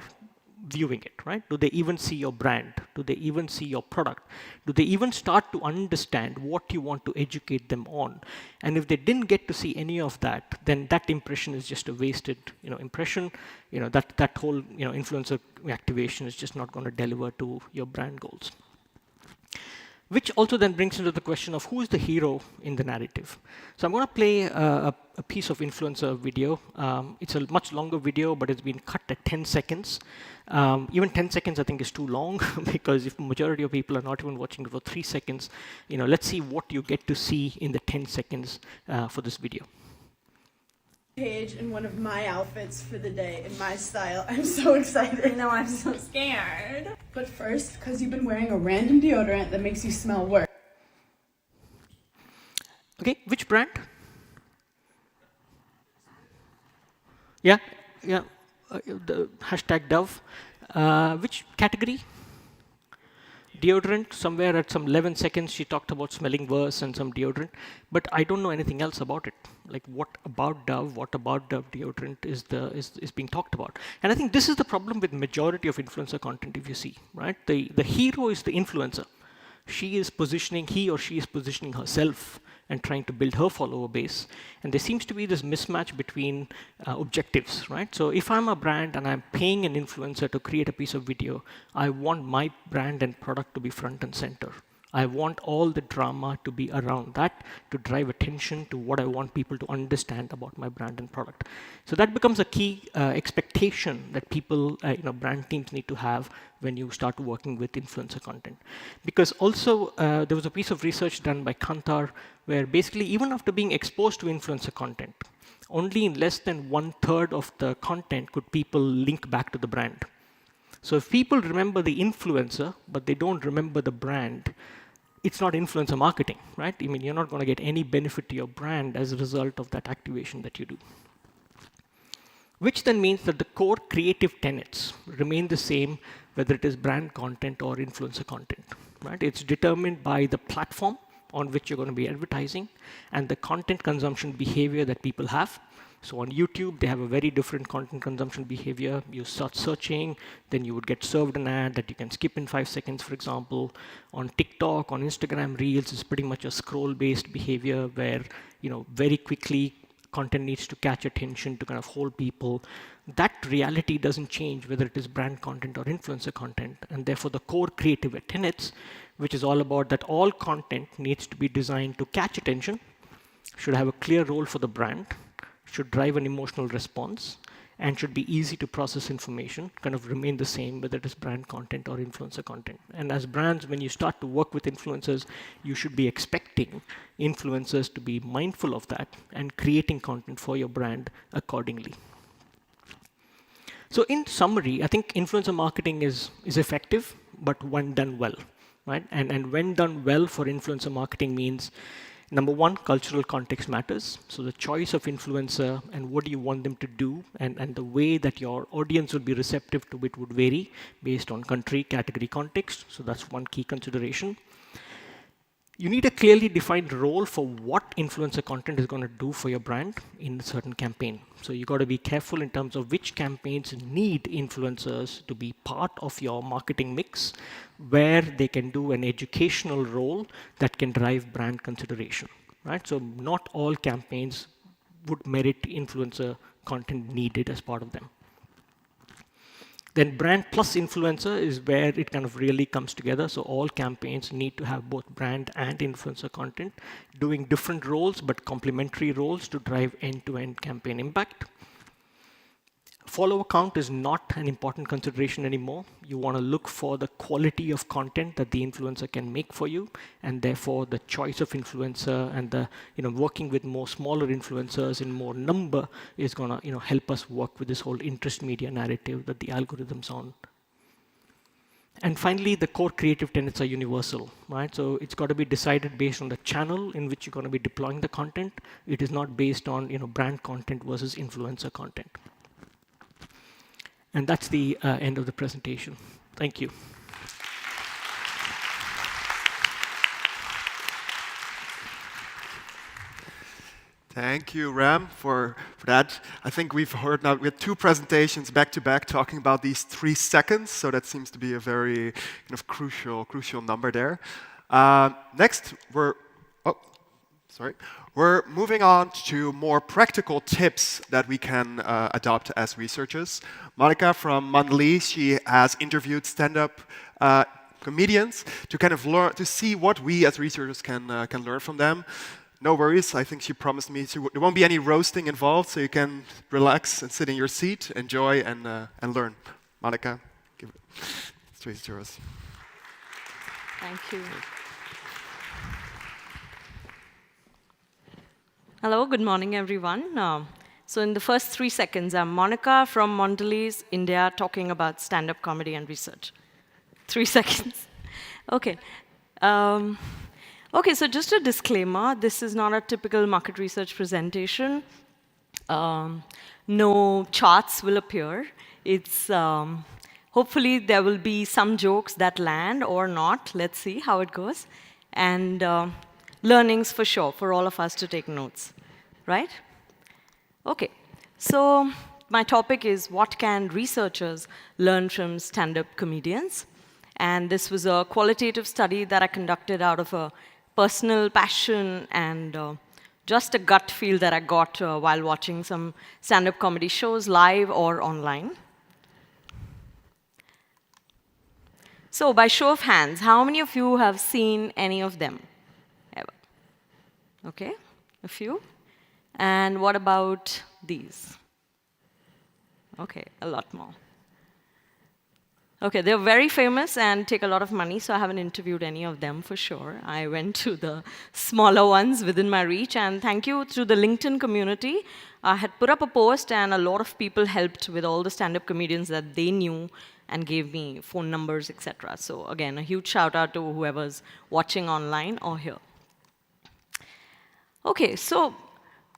viewing it, right? Do they even see your brand? Do they even see your product? Do they even start to understand what you want to educate them on? And if they didn't get to see any of that, then that impression is just a wasted, impression. That whole, influencer activation is just not going to deliver to your brand goals. Which also then brings into the question of who is the hero in the narrative. So I'm going to play a piece of influencer video. It's a much longer video, but it's been cut at 10 seconds. Even 10 seconds, I think, is too long because if the majority of people are not even watching it for 3 seconds, let's see what you get to see in the 10 seconds for this video. Page in one of my outfits for the day in my style. I'm so excited. No, I'm so scared. But first, because you've been wearing a random deodorant that makes you smell worse. Okay, which brand? Yeah, the hashtag Dove. Which category? Deodorant. Somewhere at some 11 seconds, she talked about smelling worse and some deodorant. But I don't know anything else about it. Like, what about Dove? What about Dove deodorant is being talked about? And I think this is the problem with majority of influencer content, if you see, right? The hero is the influencer. He or she is positioning herself and trying to build her follower base. And there seems to be this mismatch between objectives, right? So if I'm a brand and I'm paying an influencer to create a piece of video, I want my brand and product to be front and center. I want all the drama to be around that to drive attention to what I want people to understand about my brand and product. So that becomes a key expectation that people, brand teams need to have when you start working with influencer content. Because also, there was a piece of research done by Kantar where basically even after being exposed to influencer content, only in less than 1/3 of the content could people link back to the brand. So if people remember the influencer, but they don't remember the brand, it's not influencer marketing, right? I mean, you're not going to get any benefit to your brand as a result of that activation that you do. Which then means that the core creative tenets remain the same, whether it is brand content or influencer content, right? It's determined by the platform on which you're going to be advertising and the content consumption behavior that people have. So on YouTube, they have a very different content consumption behavior. You start searching, then you would get served an ad that you can skip in 5 seconds, for example. On TikTok, on Instagram Reels, it's pretty much a scroll-based behavior where, very quickly content needs to catch attention to kind of hold people. That reality doesn't change whether it is brand content or influencer content. And therefore, the core creative tenets, which is all about that all content needs to be designed to catch attention, should have a clear role for the brand, should drive an emotional response, and should be easy to process information, kind of remain the same whether it is brand content or influencer content. And as brands, when you start to work with influencers, you should be expecting influencers to be mindful of that and creating content for your brand accordingly. So in summary, I think influencer marketing is effective, but when done well, right? And when done well for influencer marketing means, number one, cultural context matters. So the choice of influencer and what do you want them to do and the way that your audience will be receptive to it would vary based on country, category, context. So that's one key consideration. You need a clearly defined role for what influencer content is going to do for your brand in a certain campaign. So you got to be careful in terms of which campaigns need influencers to be part of your marketing mix, where they can do an educational role that can drive brand consideration, right? So not all campaigns would merit influencer content needed as part of them. Then brand plus influencer is where it kind of really comes together. So all campaigns need to have both brand and influencer content doing different roles, but complementary roles to drive end-to-end campaign impact. Follower count is not an important consideration anymore. You want to look for the quality of content that the influencer can make for you, and therefore the choice of influencer and the working with more smaller influencers in more number is going to help us work with this whole interest media narrative that the algorithms on. And finally, the core creative tenets are universal, right? So it's got to be decided based on the channel in which you're going to be deploying the content. It is not based on brand content versus influencer content. And that's the end of the presentation. Thank you. Thank you, Ram, for that. I think we've heard now, we had 2 presentations back to back talking about these 3 seconds, so that seems to be a very kind of crucial number there. Next, we're moving on to more practical tips that we can adopt as researchers. Monica from Mondelez, she has interviewed stand-up comedians to kind of learn, to see what we as researchers can learn from them. No worries, I think she promised me there won't be any roasting involved, so you can relax and sit in your seat, enjoy, and learn. Monica, give it. It's yours. Thank you. Hello, good morning, everyone. So in the first 3 seconds, I'm Monica from Mondelez, India, talking about stand-up comedy and research. 3 seconds. Okay. Okay, so just a disclaimer. This is not a typical market research presentation. No charts will appear. It's hopefully there will be some jokes that land or not. Let's see how it goes. And learnings for sure, for all of us to take notes, right? Okay, so my topic is what can researchers learn from stand-up comedians? And this was a qualitative study that I conducted out of a personal passion and just a gut feel that I got while watching some stand-up comedy shows live or online. So by show of hands, how many of you have seen any of them ever? Okay, a few. And what about these? Okay, a lot more. Okay, they're very famous and take a lot of money, so I haven't interviewed any of them for sure. I went to the smaller ones within my reach, and thank you to the LinkedIn community. I had put up a post, and a lot of people helped with all the stand-up comedians that they knew and gave me phone numbers, etc. So again, a huge shout out to whoever's watching online or here. Okay, so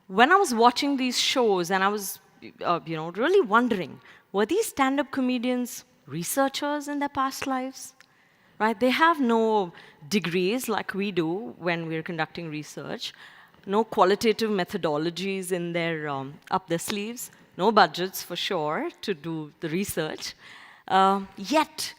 when I was watching these shows, and I was really wondering, were these stand-up comedians researchers in their past lives? Right? They have no degrees like we do when we're conducting research, no qualitative methodologies in their up their sleeves, no budgets for sure to do the research. Yet,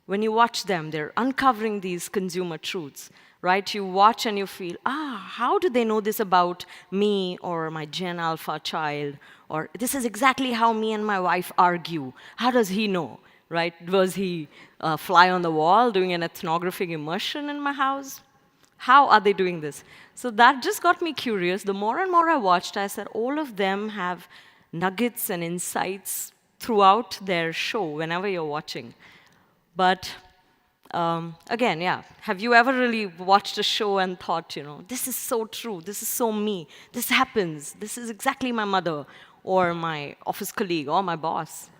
when you watch them, they're uncovering these consumer truths. Right? You watch and you feel, how do they know this about me or my Gen Alpha child? Or this is exactly how me and my wife argue. How does he know? Right? Was he fly on the wall doing an ethnographic immersion in my house? How are they doing this? So that just got me curious. The more and more I watched, I said all of them have nuggets and insights throughout their show whenever you're watching. But again, yeah, have you ever really watched a show and thought, this is so true, this is so me, this happens, this is exactly my mother or my office colleague or my boss?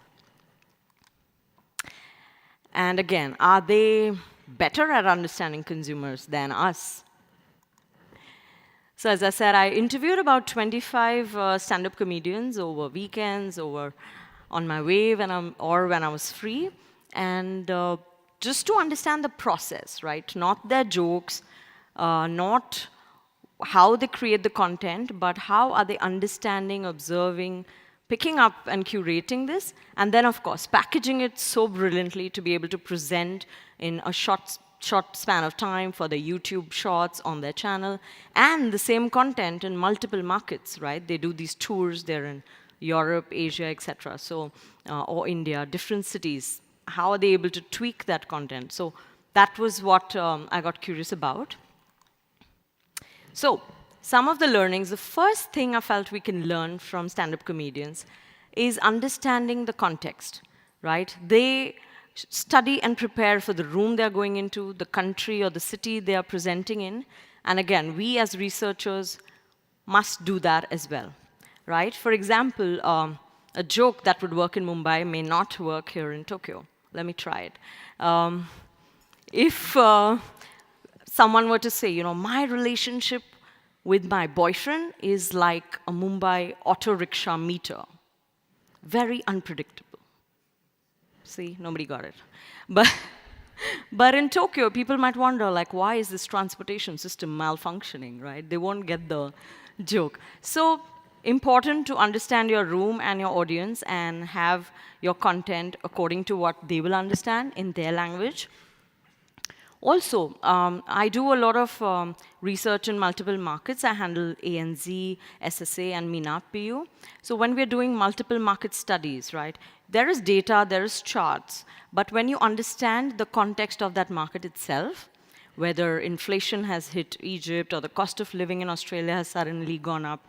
And again, are they better at understanding consumers than us? So as I said, I interviewed about 25 stand-up comedians over weekends, on my way or when I was free, and just to understand the process, right? Not their jokes, not how they create the content, but how are they understanding, observing, picking up and curating this, and then, of course, packaging it so brilliantly to be able to present in a short span of time for the YouTube shorts on their channel, and the same content in multiple markets, right? They do these tours, they're in Europe, Asia, etc., so, or India, different cities. How are they able to tweak that content? So that was what I got curious about. So some of the learnings, the first thing I felt we can learn from stand-up comedians is understanding the context, right? They study and prepare for the room they're going into, the country or the city they are presenting in. And again, we as researchers must do that as well, right? For example, a joke that would work in Mumbai may not work here in Tokyo. Let me try it. If someone were to say, my relationship with my boyfriend is like a Mumbai auto rickshaw meter. Very unpredictable. See, nobody got it. But in Tokyo, people might wonder, why is this transportation system malfunctioning, right? They won't get the joke. So important to understand your room and your audience and have your content according to what they will understand in their language. Also, I do a lot of research in multiple markets. I handle ANZ, SSA, and MENAP PU. So when we're doing multiple market studies, right, there is data, there is charts. But when you understand the context of that market itself, whether inflation has hit Egypt or the cost of living in Australia has suddenly gone up,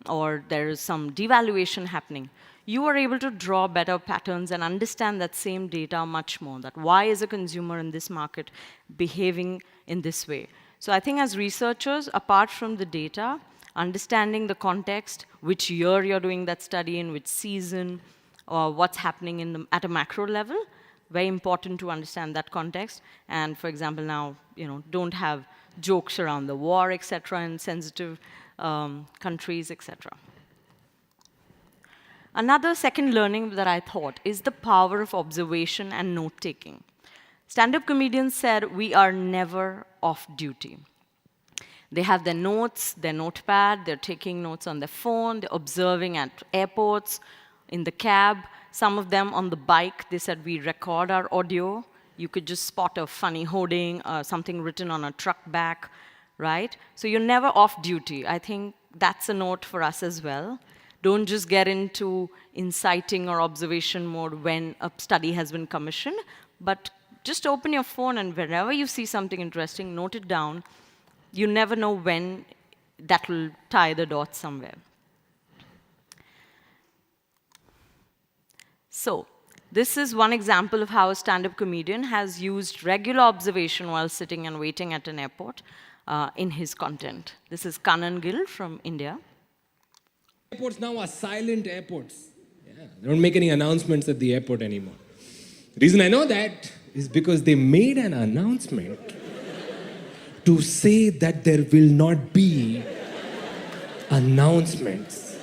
or there is some devaluation happening, you are able to draw better patterns and understand that same data much more, that why is a consumer in this market behaving in this way. So I think as researchers, apart from the data, understanding the context, which year you're doing that study in, which season, or what's happening at a macro level, very important to understand that context. And for example, now, don't have jokes around the war, etc., in sensitive countries, etc. Another second learning that I thought is the power of observation and note-taking. Stand-up comedians said, we are never off duty. They have their notes, their notepad, they're taking notes on their phone, they're observing at airports, in the cab, some of them on the bike. They said, we record our audio. You could just spot a funny hoarding, something written on a truck back, right? So you're never off duty. I think that's a note for us as well. Don't just get into inciting or observation mode when a study has been commissioned, but just open your phone and whenever you see something interesting, note it down. You never know when that will tie the dots somewhere. So this is one example of how a stand-up comedian has used regular observation while sitting and waiting at an airport in his content. This is Kanan Gill from India. Airports now are silent airports. Yeah, they don't make any announcements at the airport anymore. The reason I know that is because they made an announcement to say that there will not be announcements.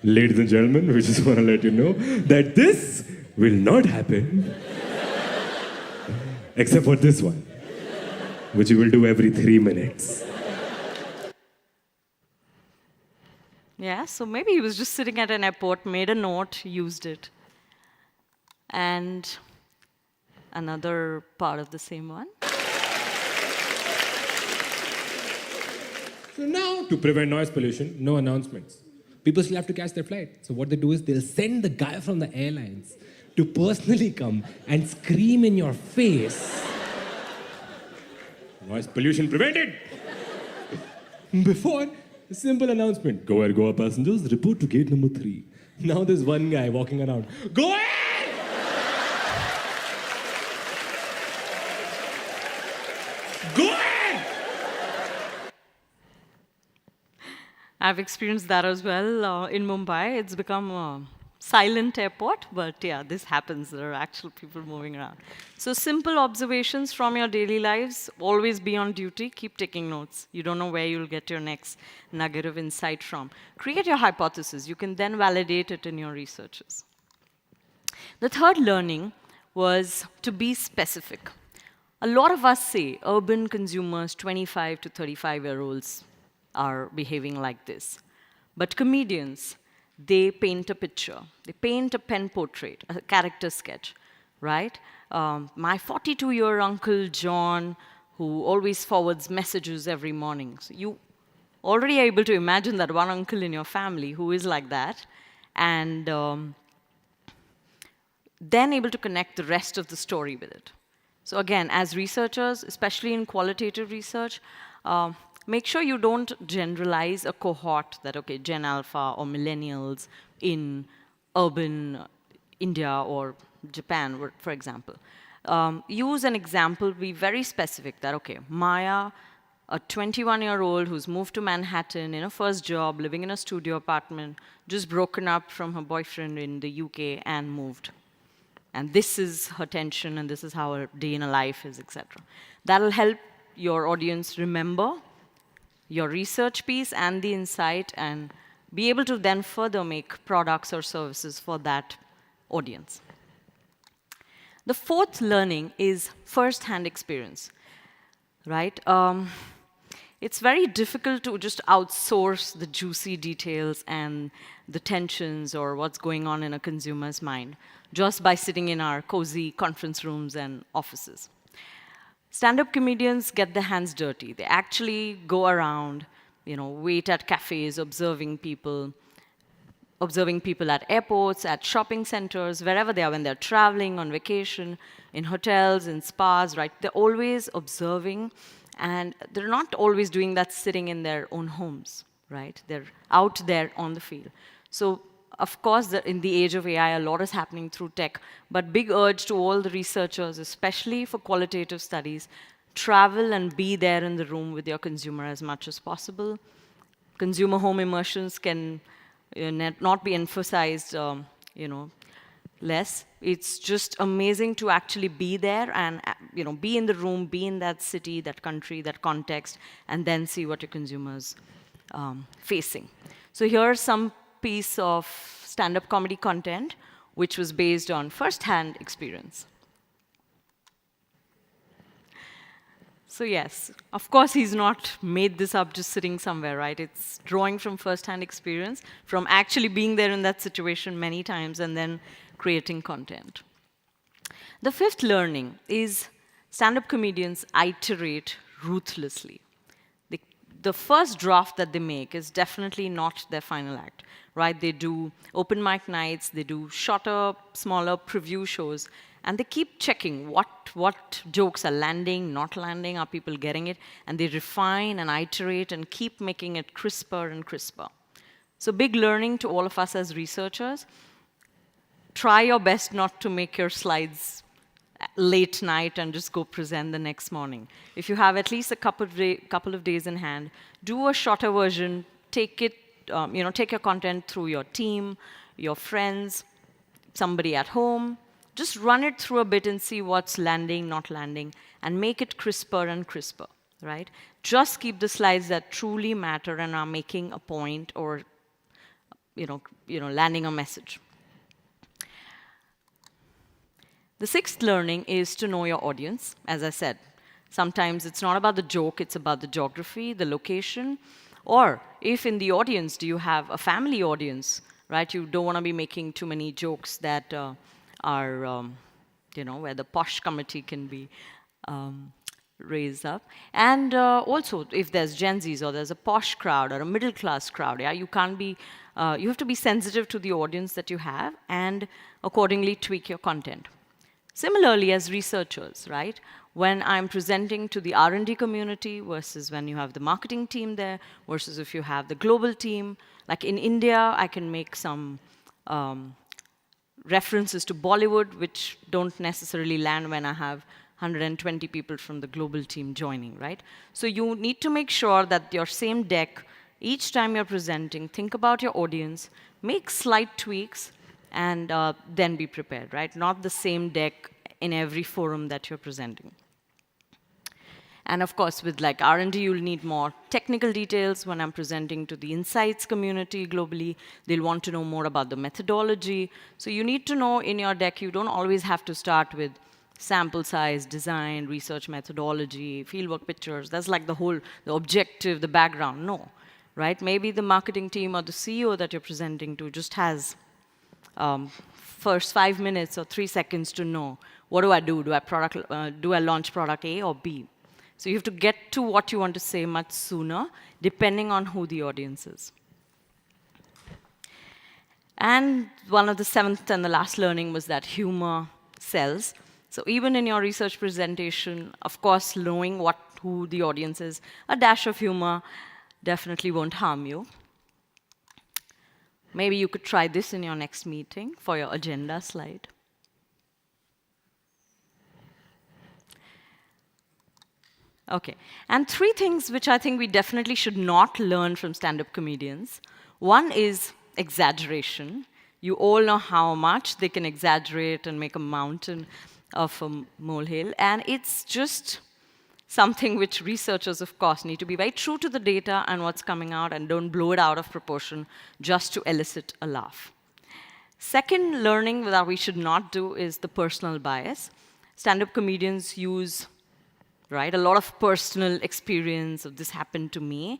Ladies and gentlemen, we just want to let you know that this will not happen except for this one, which you will do every 3 minutes. Yeah, so maybe he was just sitting at an airport, made a note, used it. And another part of the same one. So now, to prevent noise pollution, no announcements. People still have to catch their flight. So what they do is they'll send the guy from the airlines to personally come and scream in your face. Noise pollution prevented. Before, a simple announcement. Go ahead, Goa passengers, report to gate number 3. Now there's one guy walking around. Go ahead! Go ahead! I've experienced that as well in Mumbai. It's become a silent airport, but yeah, this happens. There are actual people moving around. So simple observations from your daily lives. Always be on duty. Keep taking notes. You don't know where you'll get your next nugget of insight from. Create your hypothesis. You can then validate it in your researches. The third learning was to be specific. A lot of us say urban consumers, 25 to 35-year-olds, are behaving like this. But comedians, they paint a picture. They paint a pen portrait, a character sketch, right? My 42-year uncle John, who always forwards messages every morning. So you already are able to imagine that one uncle in your family who is like that, and then able to connect the rest of the story with it. So again, as researchers, especially in qualitative research, make sure you don't generalize a cohort that, okay, Gen Alpha or millennials in urban India or Japan, for example. Use an example, be very specific that, okay, Maya, a 21-year-old who's moved to Manhattan in a first job, living in a studio apartment, just broken up from her boyfriend in the UK and moved. And this is her tension, and this is how her day in a life is, etc. That'll help your audience remember your research piece and the insight, and be able to then further make products or services for that audience. The fourth learning is first-hand experience, right? It's very difficult to just outsource the juicy details and the tensions or what's going on in a consumer's mind just by sitting in our cozy conference rooms and offices. Stand-up comedians get their hands dirty. They actually go around, wait at cafes, observing people at airports, at shopping centers, wherever they are, when they're traveling, on vacation, in hotels, in spas, right? They're always observing, and they're not always doing that sitting in their own homes, right? They're out there on the field. So, of course, in the age of AI, a lot is happening through tech, but big urge to all the researchers, especially for qualitative studies, travel and be there in the room with your consumer as much as possible. Consumer home immersions can not be emphasized, less. It's just amazing to actually be there and, be in the room, be in that city, that country, that context, and then see what your consumer's facing. So here's some piece of stand-up comedy content, which was based on first-hand experience. So yes, of course, he's not made this up just sitting somewhere, right? It's drawing from first-hand experience, from actually being there in that situation many times, and then creating content. The fifth learning is stand-up comedians iterate ruthlessly. the first draft that they make is definitely not their final act, right? They do open mic nights, they do shorter, smaller preview shows, and they keep checking what jokes are landing, not landing, are people getting it, and they refine and iterate and keep making it crisper and crisper. So big learning to all of us as researchers. Try your best not to make your slides late night and just go present the next morning. If you have at least a couple of days in hand, do a shorter version, take it, take your content through your team, your friends, somebody at home. Just run it through a bit and see what's landing, not landing, and make it crisper and crisper, right? Just keep the slides that truly matter and are making a point or, landing a message. The sixth learning is to know your audience, as I said. Sometimes it's not about the joke, it's about the geography, the location, or if in the audience, do you have a family audience, right? You don't want to be making too many jokes that are, where the posh committee can be raised up. And also, if there's Gen Zs or there's a posh crowd or a middle class crowd, yeah, you have to be sensitive to the audience that you have and accordingly tweak your content. Similarly, as researchers, right? When I'm presenting to the R&D community versus when you have the marketing team there versus if you have the global team, like in India, I can make some references to Bollywood, which don't necessarily land when I have 120 people from the global team joining, right? So you need to make sure that your same deck, each time you're presenting, think about your audience, make slight tweaks, and then be prepared, right? Not the same deck in every forum that you're presenting. And of course, with like R&D, you'll need more technical details. When I'm presenting to the insights community globally, they'll want to know more about the methodology. So you need to know in your deck, you don't always have to start with sample size, design, research methodology, fieldwork pictures. That's like the objective, the background. No, right? Maybe the marketing team or the CEO that you're presenting to just has first 5 minutes or 3 seconds to know, what do I do? Do I launch product A or B? So you have to get to what you want to say much sooner, depending on who the audience is. And one of the seventh and the last learning was that humor sells. So even in your research presentation, of course, knowing who the audience is, a dash of humor definitely won't harm you. Maybe you could try this in your next meeting for your agenda slide. Okay, and 3 things which I think we definitely should not learn from stand-up comedians. One is exaggeration. You all know how much they can exaggerate and make a mountain of a molehill, and it's just something which researchers, of course, need to be very true to the data and what's coming out and don't blow it out of proportion just to elicit a laugh. Second learning that we should not do is the personal bias. Stand-up comedians use a lot of personal experience of this happened to me.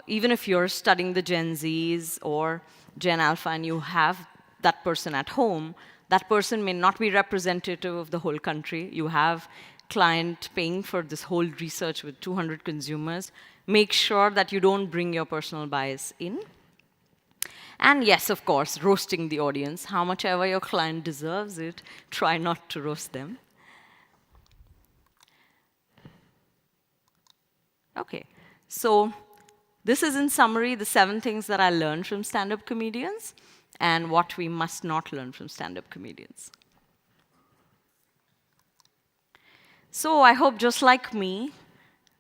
Even if you're studying the Gen Zs or Gen Alpha and you have that person at home, that person may not be representative of the whole country. You have client paying for this whole research with 200 consumers. Make sure that you don't bring your personal bias in. And yes, of course, roasting the audience. How much ever your client deserves it, try not to roast them. Okay, so this is in summary the 7 things that I learned from stand-up comedians and what we must not learn from stand-up comedians. So I hope just like me,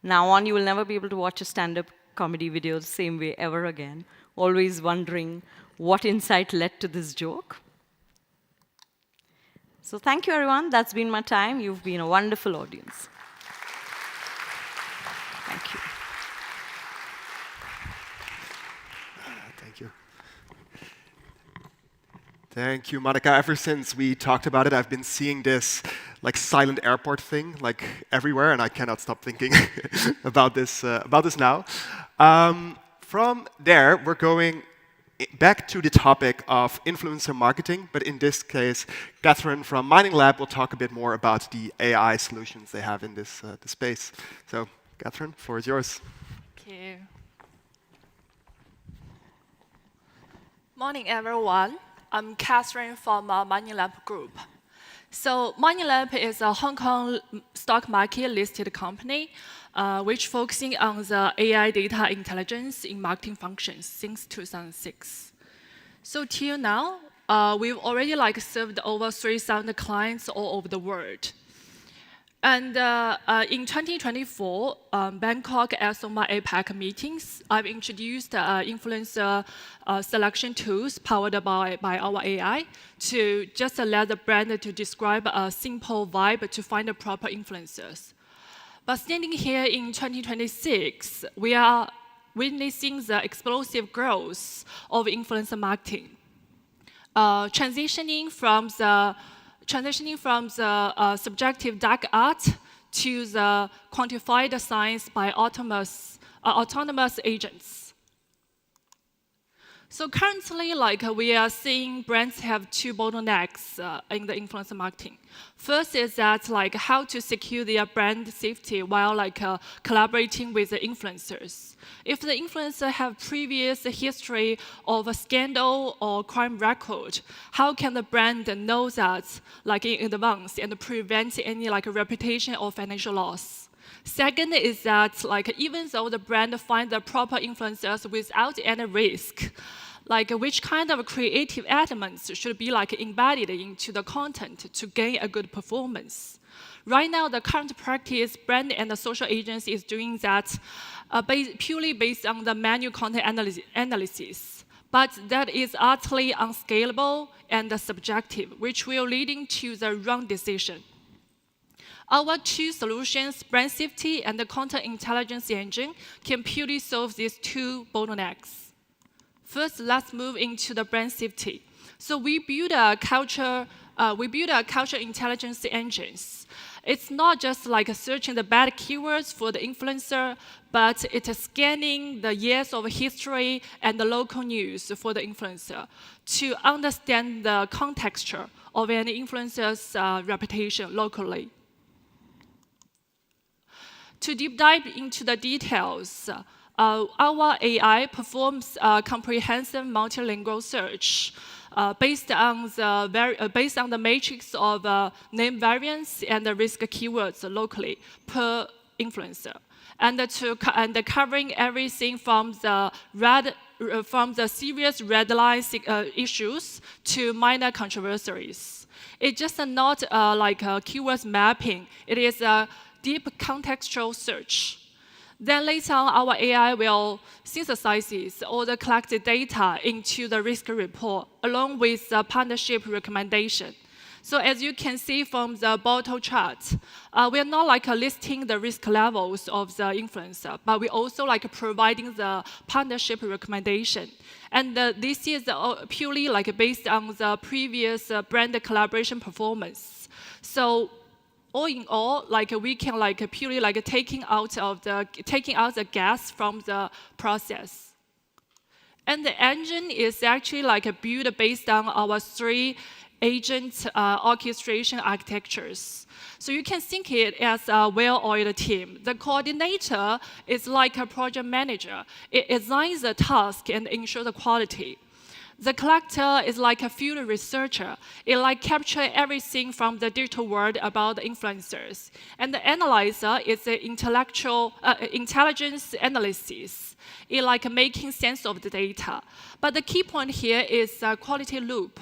now on you will never be able to watch a stand-up comedy video the same way ever again, always wondering what insight led to this joke. So thank you, everyone. That's been my time. You've been a wonderful audience. Thank you. Thank you. Thank you, Monica. Ever since we talked about it, I've been seeing this silent airport thing everywhere, and I cannot stop thinking about this now. From there, we're going back to the topic of influencer marketing, but in this case, Catherine from Mining Lab will talk a bit more about the AI solutions they have in this space. So, Catherine, floor is yours. you. Morning, everyone. I'm Catherine from MoneyLab Group. So MoneyLab is a Hong Kong stock market listed company which focusing on the AI data intelligence in marketing functions since 2006. So till now, we've already served over 3,000 clients all over the world. And in 2024, Bangkok at SOMA APAC meetings, I've introduced influencer selection tools powered by our AI to just let the brand to describe a simple vibe to find the proper influencers. But standing here in 2026, we are witnessing the explosive growth of influencer marketing, transitioning from the subjective dark art to the quantified science by autonomous agents. So currently, we are seeing brands have two bottlenecks in the influencer marketing. First is that how to secure their brand safety while collaborating with the influencers. If the influencer have previous history of a scandal or crime record, how can the brand know that in advance and prevent any reputation or financial loss? Second is that even though the brand find the proper influencers without any risk, which kind of creative elements should be embedded into the content to gain a good performance. Right now, the current practice, brand and the social agency is doing that purely based on the manual content analysis. But that is utterly unscalable and subjective, which will leading to the wrong decision. Our two solutions, brand safety and the content intelligence engine, can purely solve these two bottlenecks. First, let's move into the brand safety. So we build a culture intelligence engines. It's not just searching the bad keywords for the influencer, but it's scanning the years of history and the local news for the influencer to understand the context of an influencer's reputation locally. To deep dive into the details, our AI performs a comprehensive multilingual search based on the matrix of name variants and the risk keywords locally per influencer, and covering everything from the serious red line issues to minor controversies. It's just not keywords mapping. It is a deep contextual search. Then later on, our AI will synthesize all the collected data into the risk report, along with the partnership recommendation. So as you can see from the bottom chart, we are not listing the risk levels of the influencer, but we also providing the partnership recommendation. And this is purely based on the previous brand collaboration performance. So all in all, we can purely taking out the gas from the process. And the engine is actually built based on our three agent orchestration architectures. So you can think it as a well-oiled team. The coordinator is like a project manager. It assigns the task and ensures the quality. The collector is like a field researcher. It captures everything from the digital world about the influencers. And the analyzer is the intelligence analysis. It making sense of the data. But the key point here is quality loop.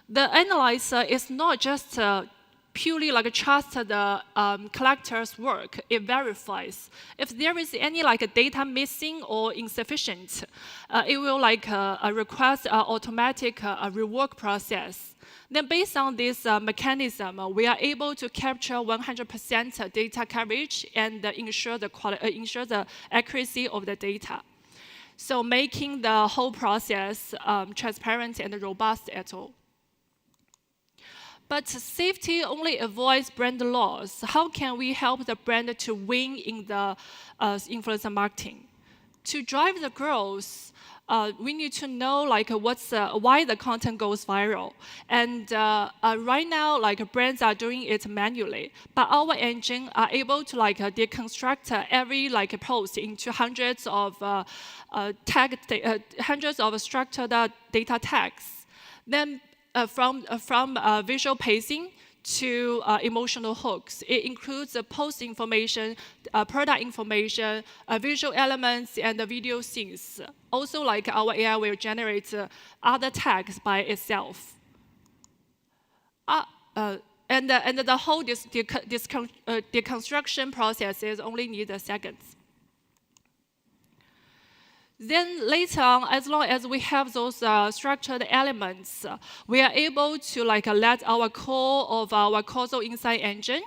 The analyzer is not just purely trust the collector's work. It verifies. If there is any data missing or insufficient, it will request an automatic rework process. Then based on this mechanism, we are able to capture 100% data coverage and ensure the accuracy of the data. So making the whole process transparent and robust at all. But safety only avoids brand loss. How can we help the brand to win in the influencer marketing? To drive the growth, we need to know like why the content goes viral. And right now, like brands are doing it manually, but our engine are able to like deconstruct every like post into hundreds of structured data tags. Then from visual pacing to emotional hooks. It includes post information, product information, visual elements, and the video scenes. Also, like our AI will generate other tags by itself. And the whole deconstruction process is only need seconds. Then later on, as long as we have those structured elements, we are able to like let our core of our causal insight engine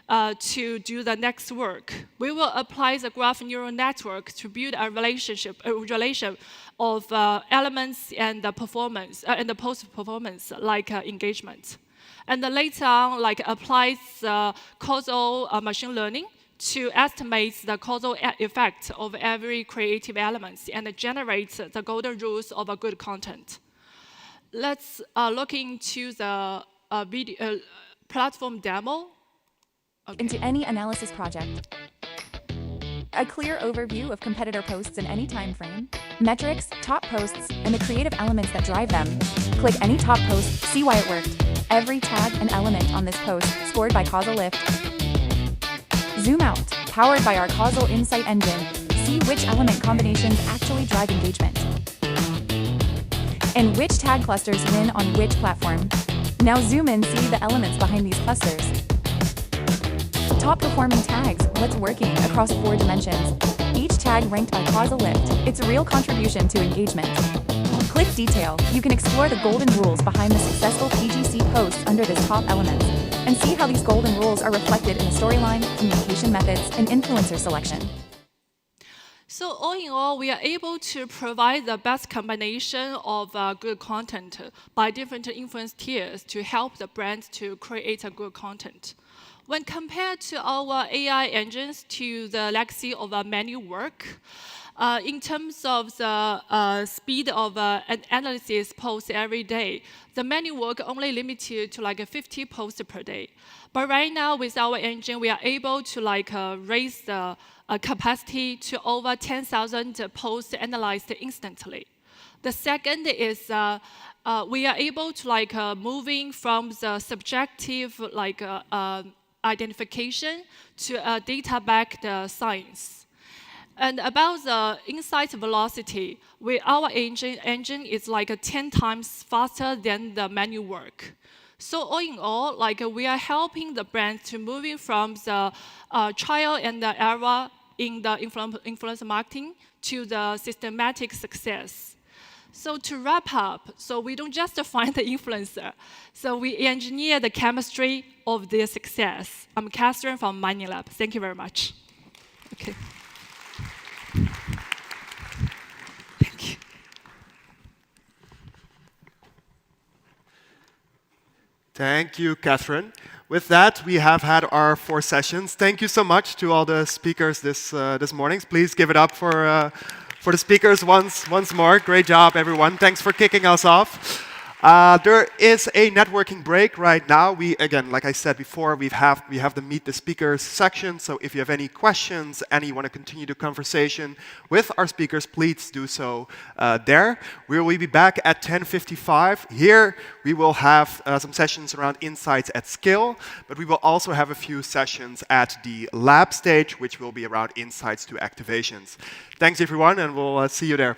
to do the next work. We will apply the graph neural network to build a relation of elements and the performance and the post-performance, like engagement. And then later on, like applies causal machine learning to estimate the causal effect of every creative element and generate the golden rules of a good content. Let's look into the video platform demo. Okay. Into any analysis project. A clear overview of competitor posts in any time frame, metrics, top posts, and the creative elements that drive them. Click any top post, see why it worked. Every tag and element on this post scored by Causal Lift. Zoom out, powered by our Causal Insight engine. See which element combinations actually drive engagement. And which tag clusters win on which platform. Now zoom in, see the elements behind these clusters. Top performing tags, what's working across 4 dimensions. Each tag ranked by Causal Lift, its a real contribution to engagement. Click detail, you can explore the golden rules behind the successful PGC posts under this top elements, and see how these golden rules are reflected in the storyline, communication methods, and influencer selection. So all in all, we are able to provide the best combination of good content by different influence tiers to help the brand to create a good content. When compared to our AI engines to the legacy of manual work, in terms of the speed of an analysis post every day, the manual work only limited to like 50 posts per day. But right now, with our engine, we are able to like raise the capacity to over 10,000 posts analyzed instantly. The second is we are able to like moving from the subjective like identification to data-backed science. And about the insight velocity, our engine is like 10 times faster than the manual work. So all in all, like we are helping the brand to moving from the trial and the error in the influencer marketing to the systematic success. So to wrap up, so we don't just find the influencer. So we engineer the chemistry of their success. I'm Catherine from Mining Lab. Thank you very much. Okay. Thank you. Thank you, Catherine. With that, we have had our 4 sessions. Thank you so much to all the speakers this morning. Please give it up for the speakers once more. Great job, everyone. Thanks for kicking us off. There is a networking break right now. We, again, like I said before, we have the Meet the Speakers section. So if you have any questions and you want to continue the conversation with our speakers, please do so there. We will be back at 10:55. Here we will have some sessions around insights at scale, but we will also have a few sessions at the lab stage, which will be around insights to activations. Thanks, everyone, and we'll see you there.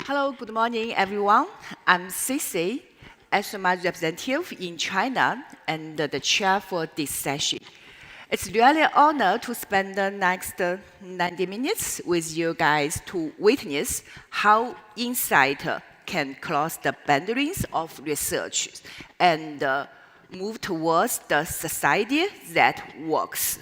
Hello, good morning, everyone. I'm Cici, SMA representative in China and the chair for this session. It's really an honor to spend the next 90 minutes with you guys to witness how insight can cross the boundaries of research and move towards the society that works.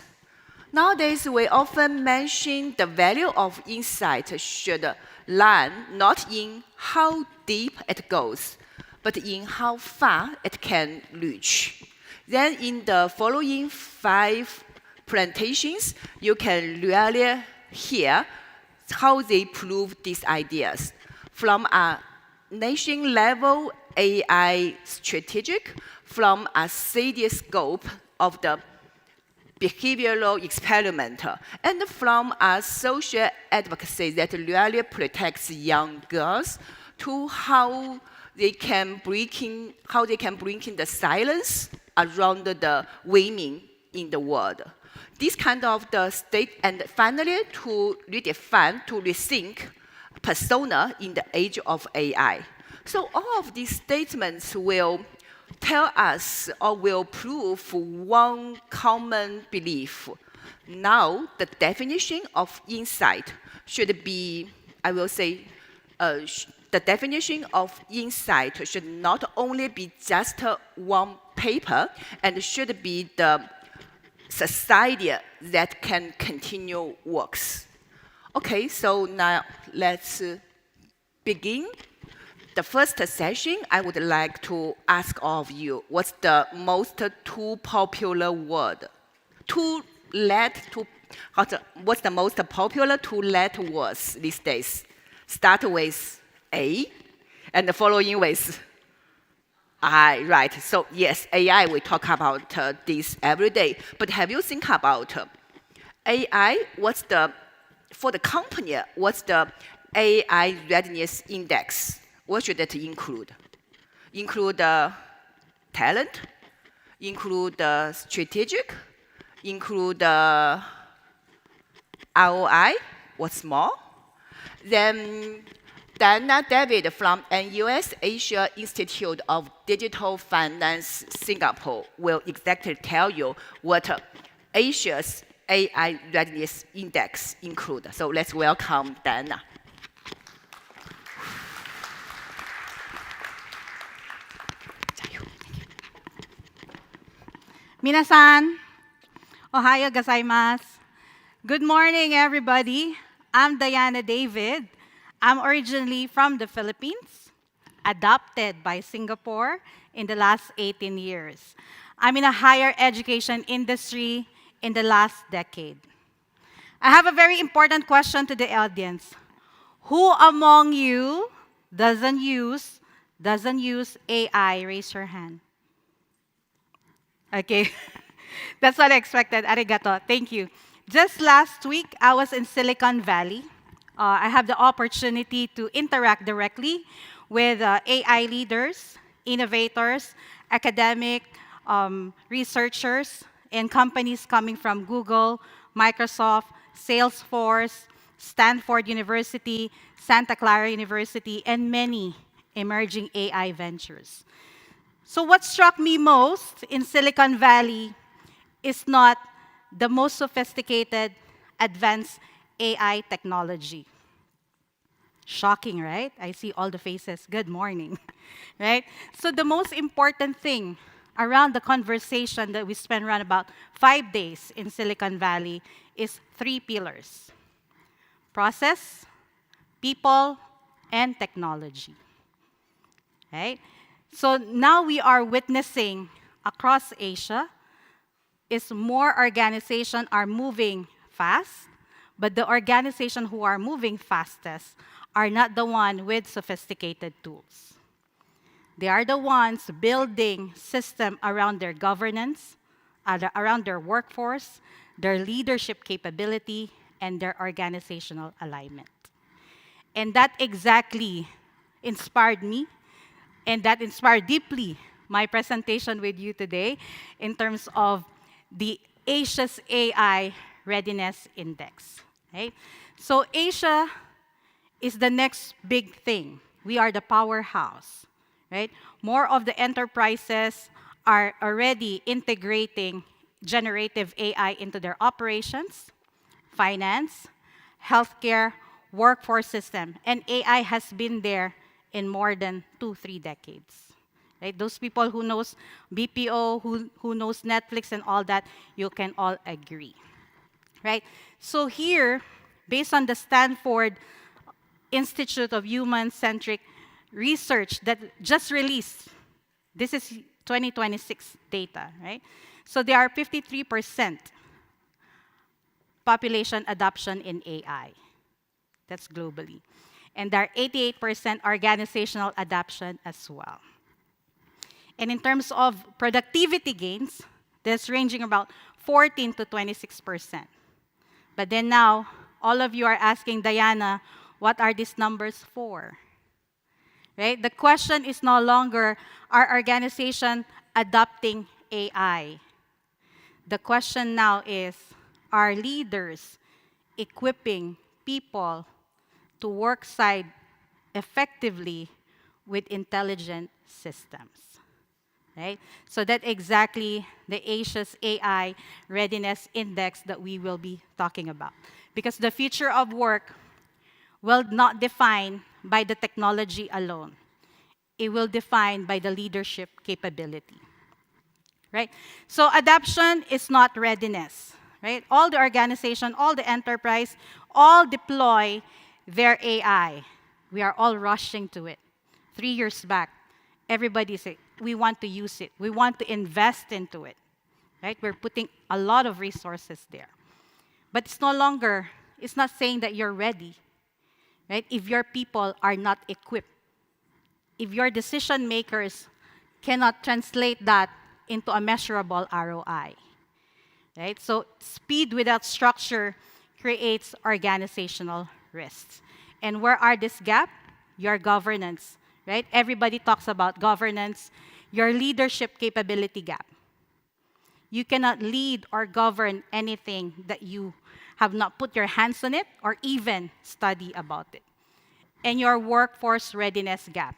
Nowadays, we often mention the value of insight should lie not in how deep it goes, but in how far it can reach. Then in the following 5 presentations, you can really hear how they prove these ideas. From a nation-level AI strategic, from a city scope of the behavioral experiment, and from a social advocacy that really protects young girls to how they can bring in the silence around the women in the world. This kind of the state, and finally to redefine, to rethink persona in the age of AI. So all of these statements will tell us or will prove one common belief. Now, the definition of insight should be, I will say, the definition of insight should not only be just one paper, and should be the society that can continue works. Okay, so now let's begin. The first session, I would like to ask all of you, what's the most popular word? What's the most popular two-letter words these days? Start with A, and following with I, right? So yes, AI, we talk about this every day. But have you think about AI, for the company, what's the AI readiness index? What should it include? Include talent, include strategic, include ROI, what's more? Then Dana David from NUS Asia Institute of Digital Finance Singapore will exactly tell you what Asia's AI readiness index include. So let's welcome Dana. 皆さん、おはようございます。Good morning, everybody. I'm Diana David. I'm originally from the Philippines, adopted by Singapore in the last 18 years. I'm in a higher education industry in the last decade. I have a very important question to the audience. Who among you doesn't use AI? Raise your hand. Okay, that's what I expected. Arigato, thank you. Just last week, I was in Silicon Valley. I have the opportunity to interact directly with AI leaders, innovators, academic researchers, and companies coming from Google, Microsoft, Salesforce, Stanford University, Santa Clara University, and many emerging AI ventures. So what struck me most in Silicon Valley is not the most sophisticated, advanced AI technology. Shocking, right? I see all the faces. Good morning, right? So the most important thing around the conversation that we spent around about 5 days in Silicon Valley is 3 pillars: process, people, and technology, right? So now we are witnessing across Asia is more organizations are moving fast, but the organizations who are moving fastest are not the one with sophisticated tools. They are the ones building system around their governance, around their workforce, their leadership capability, and their organizational alignment. And that exactly inspired me, and that inspired deeply my presentation with you today in terms of the Asia's AI Readiness Index. Right? So Asia is the next big thing. We are the powerhouse, right? More of the enterprises are already integrating generative AI into their operations, finance, healthcare, workforce system, and AI has been there in more than 2, 3 decades. Right? Those people who knows BPO, who knows Netflix and all that, you can all agree. Right? So here, based on the Stanford Institute of Human-Centric Research that just released, this is 2026 data, right? So there are 53% population adoption in AI. That's globally. And there are 88% organizational adoption as well. And in terms of productivity gains, that's ranging about 14 to 26%. But then now, all of you are asking, Diana, what are these numbers for? Right? The question is no longer, are organization adopting AI? The question now is, are leaders equipping people to work side effectively with intelligent systems? Right? So that's exactly the Asia's AI Readiness Index that we will be talking about. Because the future of work will not define by the technology alone. It will define by the leadership capability. Right? So adoption is not readiness. Right? All the organization, all the enterprise, all deploy their AI. We are all rushing to it. 3 years back, everybody said, we want to use it. We want to invest into it. Right? We're putting a lot of resources there. But it's no longer, it's not saying that you're ready. Right? If your people are not equipped, if your decision makers cannot translate that into a measurable ROI. Right? So speed without structure creates organizational risks. And where are this gap? Your governance. Right? Everybody talks about governance, your leadership capability gap. You cannot lead or govern anything that you have not put your hands on it or even study about it. And your workforce readiness gap.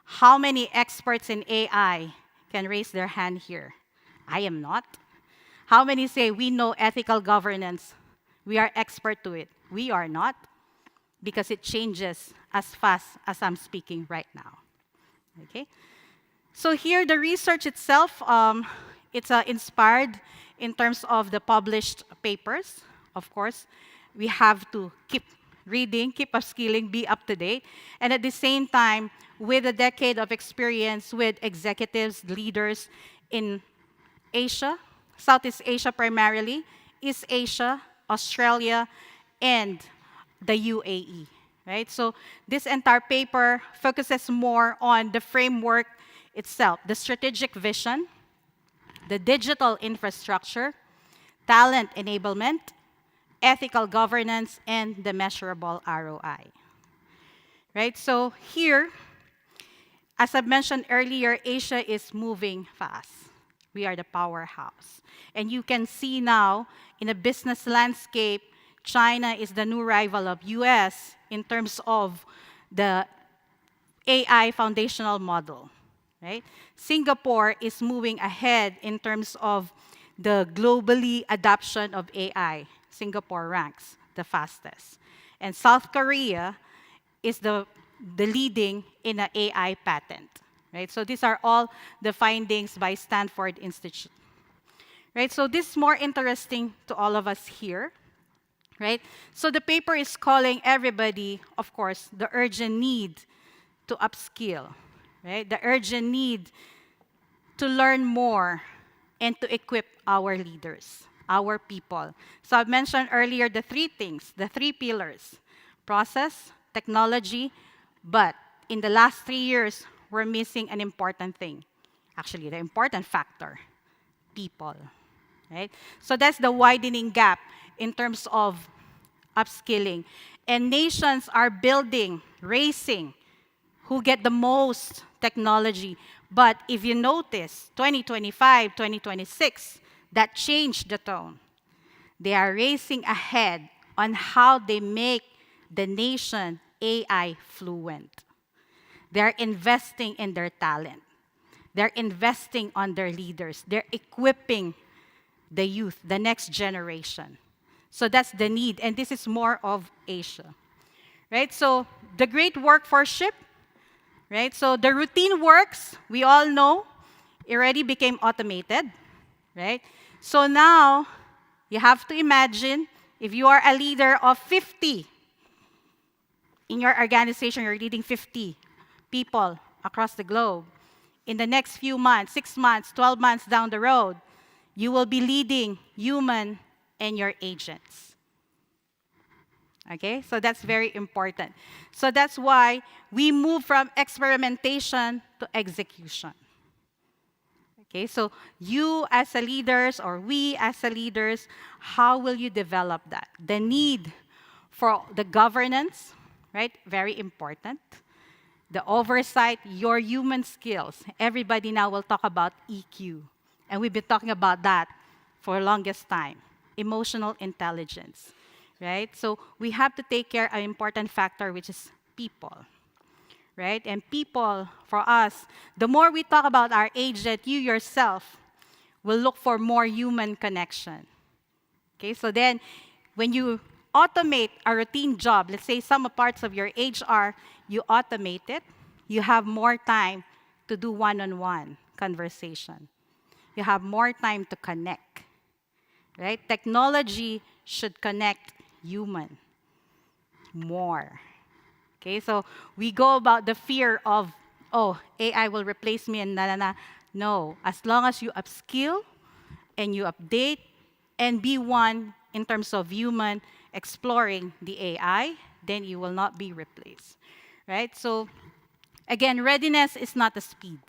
How many experts in AI can raise their hand here? I am not. How many say we know ethical governance? We are expert to it. We are not, because it changes as fast as I'm speaking right now. Okay? So here, the research itself, it's inspired in terms of the published papers. Of course, we have to keep reading, keep upskilling, be up to date. And at the same time, with a decade of experience with executives, leaders in Asia, Southeast Asia primarily, East Asia, Australia, and the UAE. Right? So this entire paper focuses more on the framework itself, the strategic vision, the digital infrastructure, talent enablement, ethical governance, and the measurable ROI. Right? So here, as I mentioned earlier, Asia is moving fast. We are the powerhouse. And you can see now in a business landscape, China is the new rival of US in terms of the AI foundational model. Right? Singapore is moving ahead in terms of the globally adoption of AI. Singapore ranks the fastest. And South Korea is the leading in an AI patent. Right? So these are all the findings by Stanford Institute. Right? So this is more interesting to all of us here. Right? So the paper is calling everybody, of course, the urgent need to upskill. Right? The urgent need to learn more and to equip our leaders, our people. So I've mentioned earlier the 3 things, the 3 pillars: process, technology, but in the last 3 years, we're missing an important thing. Actually, the important factor, people. Right? So that's the widening gap in terms of upskilling. And nations are building, racing, who get the most technology. But if you notice, 2025, 2026, that changed the tone. They are racing ahead on how they make the nation AI fluent. They're investing in their talent. They're investing on their leaders. They're equipping the youth, the next generation. So that's the need, and this is more of Asia. Right? So the great workforce, right? So the routine works, we all know, it already became automated, right? So now, you have to imagine, if you are a leader of 50, in your organization, you're leading 50 people across the globe. In the next few months, 6 months, 12 months down the road, you will be leading human and your agents. Okay, so that's very important. So that's why we move from experimentation to execution. Okay, so you as a leaders, or we as a leaders, how will you develop that? The need for the governance, right? Very important. The oversight, your human skills. Everybody now will talk about EQ. And we've been talking about that for the longest time. Emotional intelligence, right? So we have to take care of an important factor, which is people, right? And people, for us, the more we talk about our agent, you yourself will look for more human connection. Okay, so then when you automate a routine job, let's say some parts of your HR, you automate it, you have more time to do one-on-one conversation. You have more time to connect, right? Technology should connect human more. Okay, so we go about the fear of, oh, AI will replace me and na. No, as long as you upskill and you update and be one in terms of human exploring the AI, then you will not be replaced, right? So again, readiness is not a speed,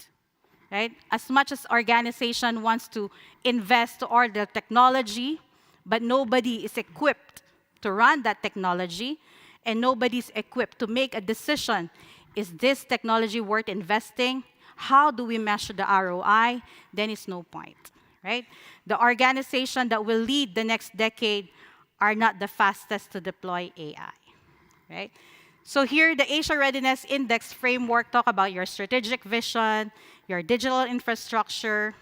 right? As much as organization wants to invest toward the technology, but nobody is equipped to run that technology, and nobody's equipped to make a decision, is this technology worth investing? How do we measure the ROI? Then it's no point, right? The organization that will lead the next decade are not the fastest to deploy AI, right? So here, the Asia Readiness Index framework talk about your strategic vision, your digital infrastructure,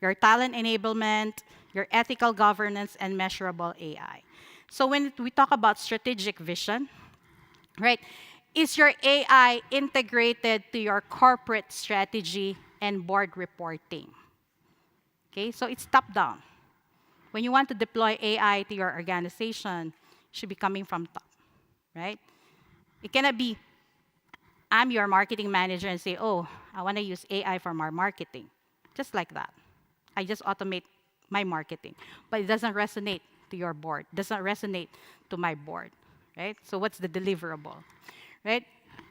your talent enablement, your ethical governance, and measurable AI. So when we talk about strategic vision, right, is your AI integrated to your corporate strategy and board reporting? Okay, so it's top-down. When you want to deploy AI to your organization, it should be coming from top, right? It cannot be, I'm your marketing manager and say, oh, I want to use AI for my marketing. Just like that. I just automate my marketing. But it doesn't resonate to your board, doesn't resonate to my board, right? So what's the deliverable, right?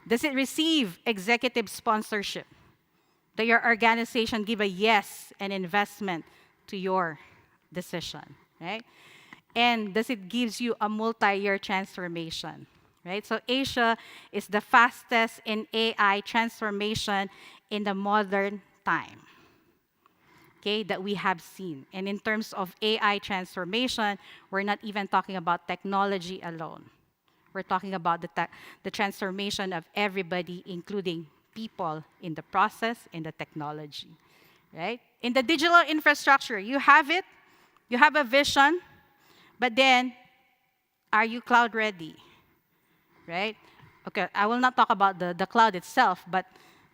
Does it receive executive sponsorship? Does your organization give a yes and investment to your decision, right? And does it gives you a multi-year transformation, right? So Asia is the fastest in AI transformation in the modern time, okay, that we have seen. And in terms of AI transformation, we're not even talking about technology alone. We're talking about the transformation of everybody, including people in the process, in the technology, right? In the digital infrastructure, you have it, you have a vision, but then, are you cloud ready, right? Okay, I will not talk about the cloud itself, but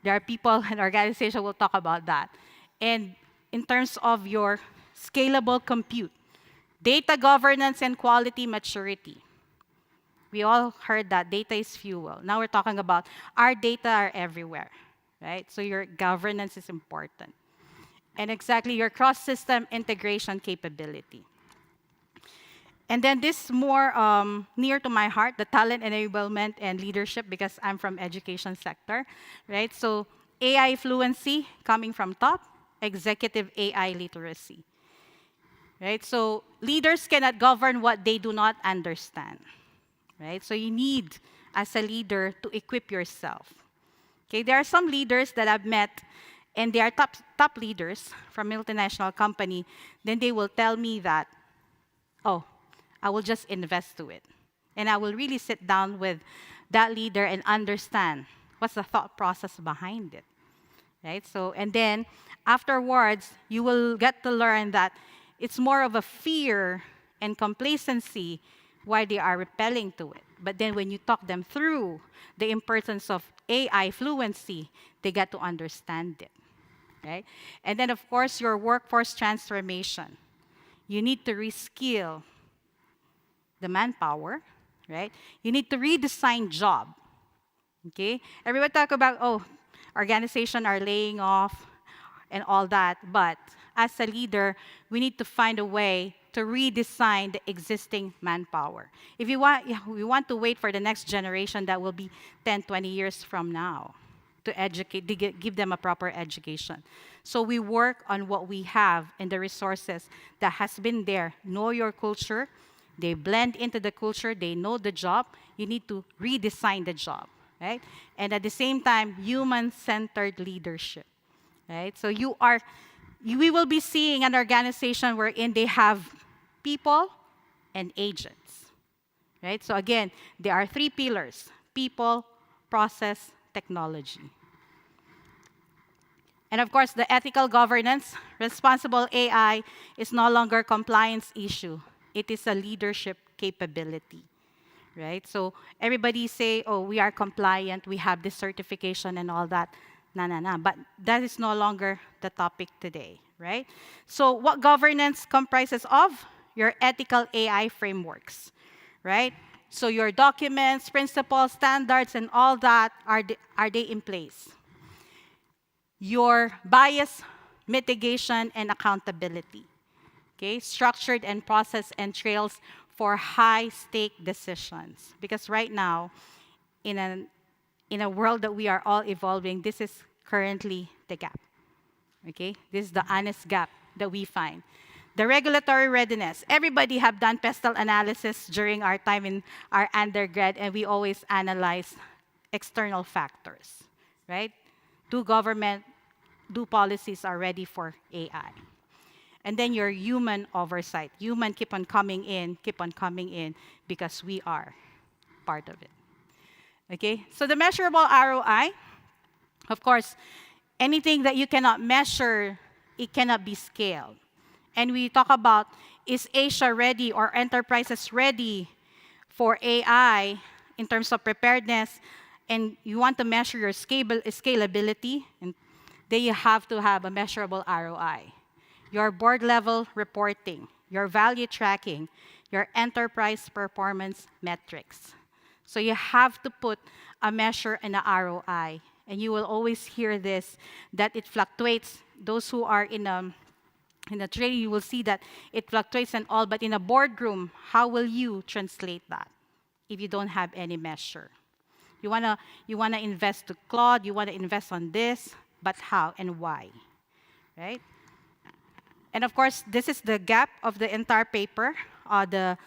there are people and organizations who will talk about that. And in terms of your scalable compute, data governance and quality maturity. We all heard that data is fuel. Now we're talking about our data are everywhere, right? So your governance is important. And exactly your cross-system integration capability. And then this more near to my heart, the talent enablement and leadership, because I'm from education sector, right? So AI fluency coming from top, executive AI literacy, right? So leaders cannot govern what they do not understand. Right? So you need, as a leader, to equip yourself. Okay, there are some leaders that I've met, and they are top leaders from multinational company. Then they will tell me that, oh, I will just invest to it. And I will really sit down with that leader and understand what's the thought process behind it, right? So, and then afterwards, you will get to learn that it's more of a fear and complacency why they are repelling to it. But then when you talk them through the importance of AI fluency, they get to understand it, right? And then, of course, your workforce transformation. You need to reskill the manpower, right? You need to redesign job, okay? Everyone talk about, oh, organization are laying off and all that, but as a leader, we need to find a way to redesign the existing manpower. If we want to wait for the next generation that will be 10, 20 years from now to educate, to give them a proper education. So we work on what we have and the resources that has been there. Know your culture. They blend into the culture. They know the job. You need to redesign the job, right? And at the same time, human-centered leadership, right? So we will be seeing an organization wherein they have people and agents, right? So again, there are 3 pillars: people, process, technology. And of course, the ethical governance. Responsible AI is no longer a compliance issue. It is a leadership capability, right? So everybody say, oh, we are compliant, we have this certification and all that. No. But that is no longer the topic today, right? So what governance comprises of? Your ethical AI frameworks, right? So your documents, principles, standards, and all that, are they in place? Your bias mitigation and accountability, okay? Structured and process and trails for high-stake decisions. Because right now, in a world that we are all evolving, this is currently the gap, okay? This is the honest gap that we find. The regulatory readiness. Everybody have done pestle analysis during our time in our undergrad, and we always analyze external factors, right? Do policies are ready for AI? And then your human oversight. Human keep on coming in, because we are part of it. Okay? So the measurable ROI, of course, anything that you cannot measure, it cannot be scaled. And we talk about, is Asia ready or enterprises ready for AI in terms of preparedness? And you want to measure your scalability, and then you have to have a measurable ROI. Your board level reporting, your value tracking, your enterprise performance metrics. So you have to put a measure and a ROI. And you will always hear this, that it fluctuates. Those who are in a training, you will see that it fluctuates and all, but in a boardroom, how will you translate that if you don't have any measure? You wanna invest to Claude, you wanna invest on this, but how and why, right? And of course, this is the gap of the entire paper, the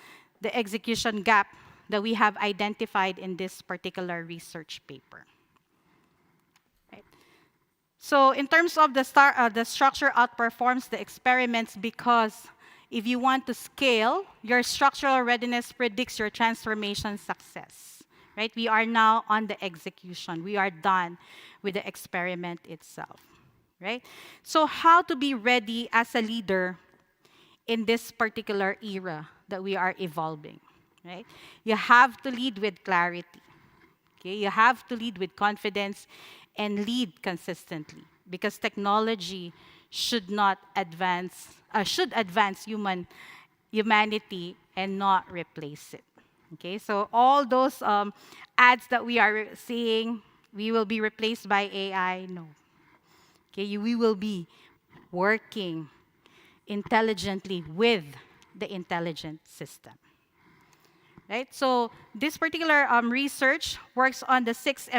execution gap that we have identified in this particular research paper. So in terms of the structure outperforms the experiments, because if you want to scale, your structural readiness predicts your transformation success, right? We are now on the execution. We are done with the experiment itself, right? So how to be ready as a leader in this particular era that we are evolving, right? You have to lead with clarity, okay? You have to lead with confidence and lead consistently, because technology should advance humanity and not replace it. Okay, so all those ads that we are seeing, we will be replaced by AI. No. Okay, we will be working intelligently with the intelligent system. Right? So this particular research works on the 6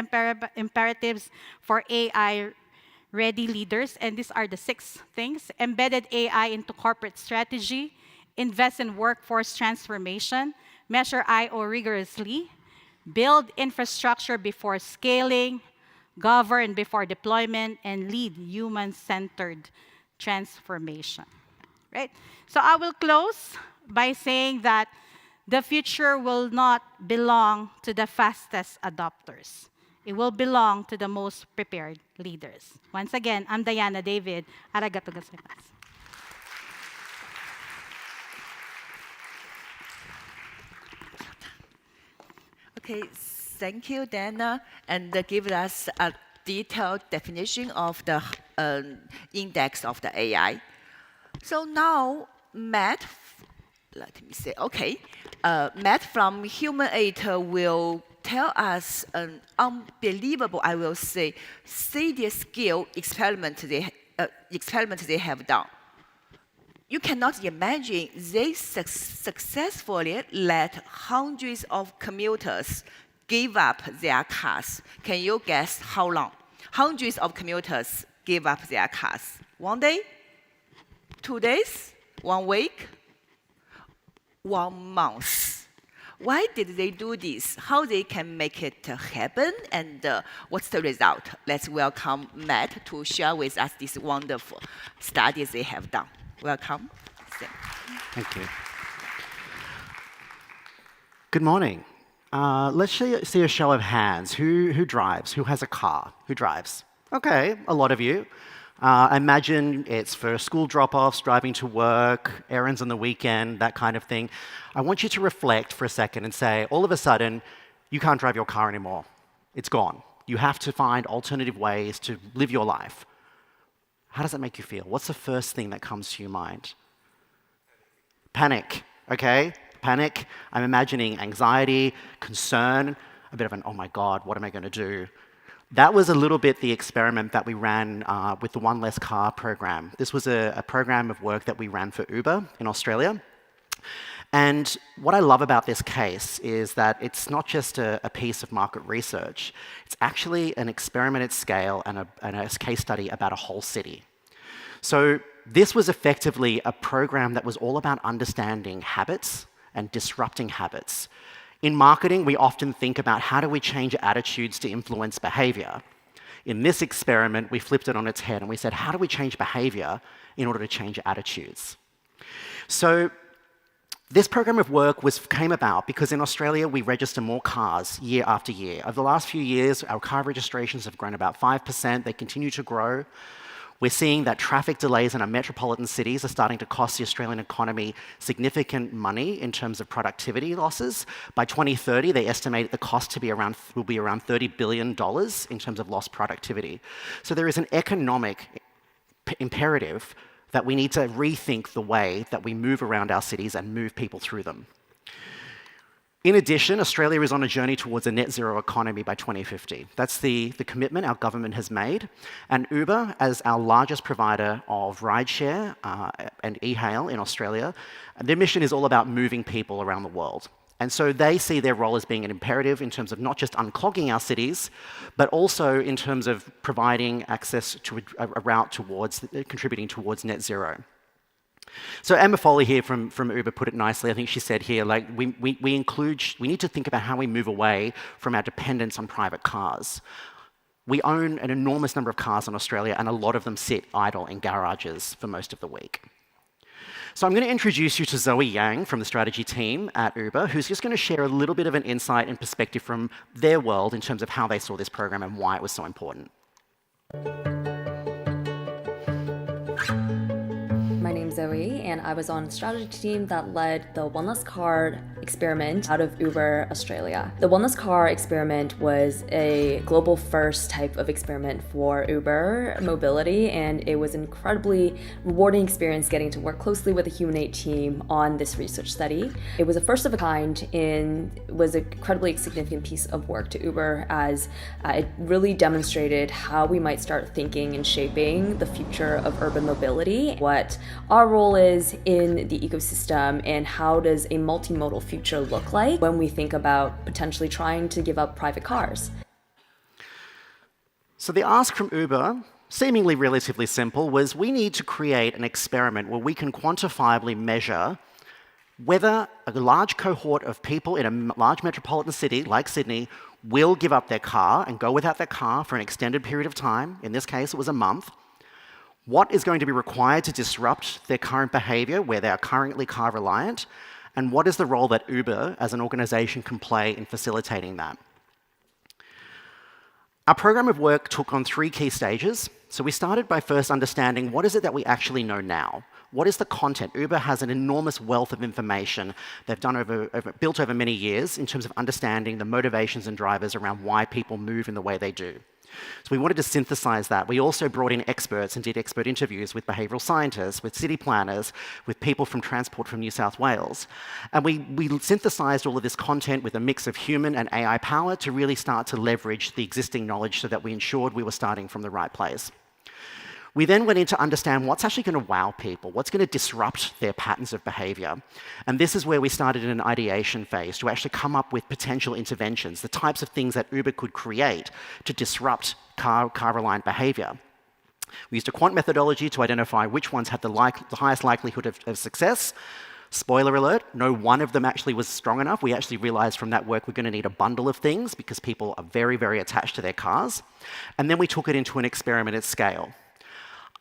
imperatives for AI-ready leaders, and these are the 6 things. Embedded AI into corporate strategy, invest in workforce transformation, measure I/O rigorously, build infrastructure before scaling, govern before deployment, and lead human-centered transformation. Right? So I will close by saying that The future will not belong to the fastest adopters. It will belong to the most prepared leaders. Once again, I'm Diana David. Arigatou gozaimasu. Okay, thank you, Dana, and give us a detailed definition of the index of the AI. So now, Matt, let me say, okay, Matt from Human Aid will tell us an unbelievable, I will say, city-scale experiment they have done. You cannot imagine they successfully let hundreds of commuters give up their cars. Can you guess how long? Hundreds of commuters give up their cars. 1 day? 2 days? 1 week? 1 month. Why did they do this? How they can make it happen? And what's the result? Let's welcome Matt to share with us this wonderful studies they have done. Welcome. Thank you. Good morning. Let's see a show of hands. Who drives? Who has a car? Who drives? Okay, a lot of you. Imagine it's for school drop-offs, driving to work, errands on the weekend, that kind of thing. I want you to reflect for a second and say, all of a sudden, you can't drive your car anymore. It's gone. You have to find alternative ways to live your life. How does that make you feel? What's the first thing that comes to your mind? Panic, okay? Panic. I'm imagining anxiety, concern, a bit of an, oh my God, what am I going to do? That was a little bit the experiment that we ran with the One Less Car program. This was a program of work that we ran for Uber in Australia. And what I love about this case is that it's not just a piece of market research. It's actually an experiment at scale and a case study about a whole city. So this was effectively a program that was all about understanding habits and disrupting habits. In marketing, we often think about how do we change attitudes to influence behavior. In this experiment, we flipped it on its head and we said, how do we change behavior in order to change attitudes? So this program of work came about because in Australia, we register more cars year after year. Over the last few years, our car registrations have grown about 5%. They continue to grow. We're seeing that traffic delays in our metropolitan cities are starting to cost the Australian economy significant money in terms of productivity losses. By 2030, they estimate the cost will be around $30 billion in terms of lost productivity. So there is an economic imperative that we need to rethink the way that we move around our cities and move people through them. In addition, Australia is on a journey towards a net zero economy by 2050. That's the commitment our government has made. And Uber, as our largest provider of rideshare and e-hail in Australia, their mission is all about moving people around the world. And so they see their role as being an imperative in terms of not just unclogging our cities, but also in terms of providing access to a route towards contributing towards net zero. So Emma Foley here from Uber put it nicely. I think she said here, like, we need to think about how we move away from our dependence on private cars. We own an enormous number of cars in Australia, and a lot of them sit idle in garages for most of the week. So I'm going to introduce you to Zoe Yang from the strategy team at Uber, who's just going to share a little bit of an insight and perspective from their world in terms of how they saw this program and why it was so important. My name's Zoe, and I was on a strategy team that led the One Less Car experiment out of Uber Australia. The One Less Car experiment was a global first type of experiment for Uber mobility, and it was an incredibly rewarding experience getting to work closely with the Human Aid team on this research study. It was a first of a kind and was an incredibly significant piece of work to Uber, as it really demonstrated how we might start thinking and shaping the future of urban mobility, what our role is in the ecosystem, and how does a multimodal future look like when we think about potentially trying to give up private cars. So the ask from Uber, seemingly relatively simple, was we need to create an experiment where we can quantifiably measure whether a large cohort of people in a large metropolitan city like Sydney will give up their car and go without their car for an extended period of time. In this case, it was a month. What is going to be required to disrupt their current behavior where they are currently car reliant, And what is the role that Uber as an organization can play in facilitating that? Our program of work took on 3 key stages. So we started by first understanding what is it that we actually know now? What is the content? Uber has an enormous wealth of information they've done built over many years in terms of understanding the motivations and drivers around why people move in the way they do. So we wanted to synthesize that. We also brought in experts and did expert interviews with behavioral scientists, with city planners, with people from Transport from New South Wales. And we synthesized all of this content with a mix of human and AI power to really start to leverage the existing knowledge so that we ensured we were starting from the right place. We then went in to understand what's actually going to wow people, what's going to disrupt their patterns of behavior. And this is where we started in an ideation phase to actually come up with potential interventions, the types of things that Uber could create to disrupt car-reliant behavior. We used a quant methodology to identify which ones had the highest likelihood of success. Spoiler alert, no one of them actually was strong enough. We actually realized from that work we're going to need a bundle of things because people are very, very attached to their cars. And then we took it into an experiment at scale.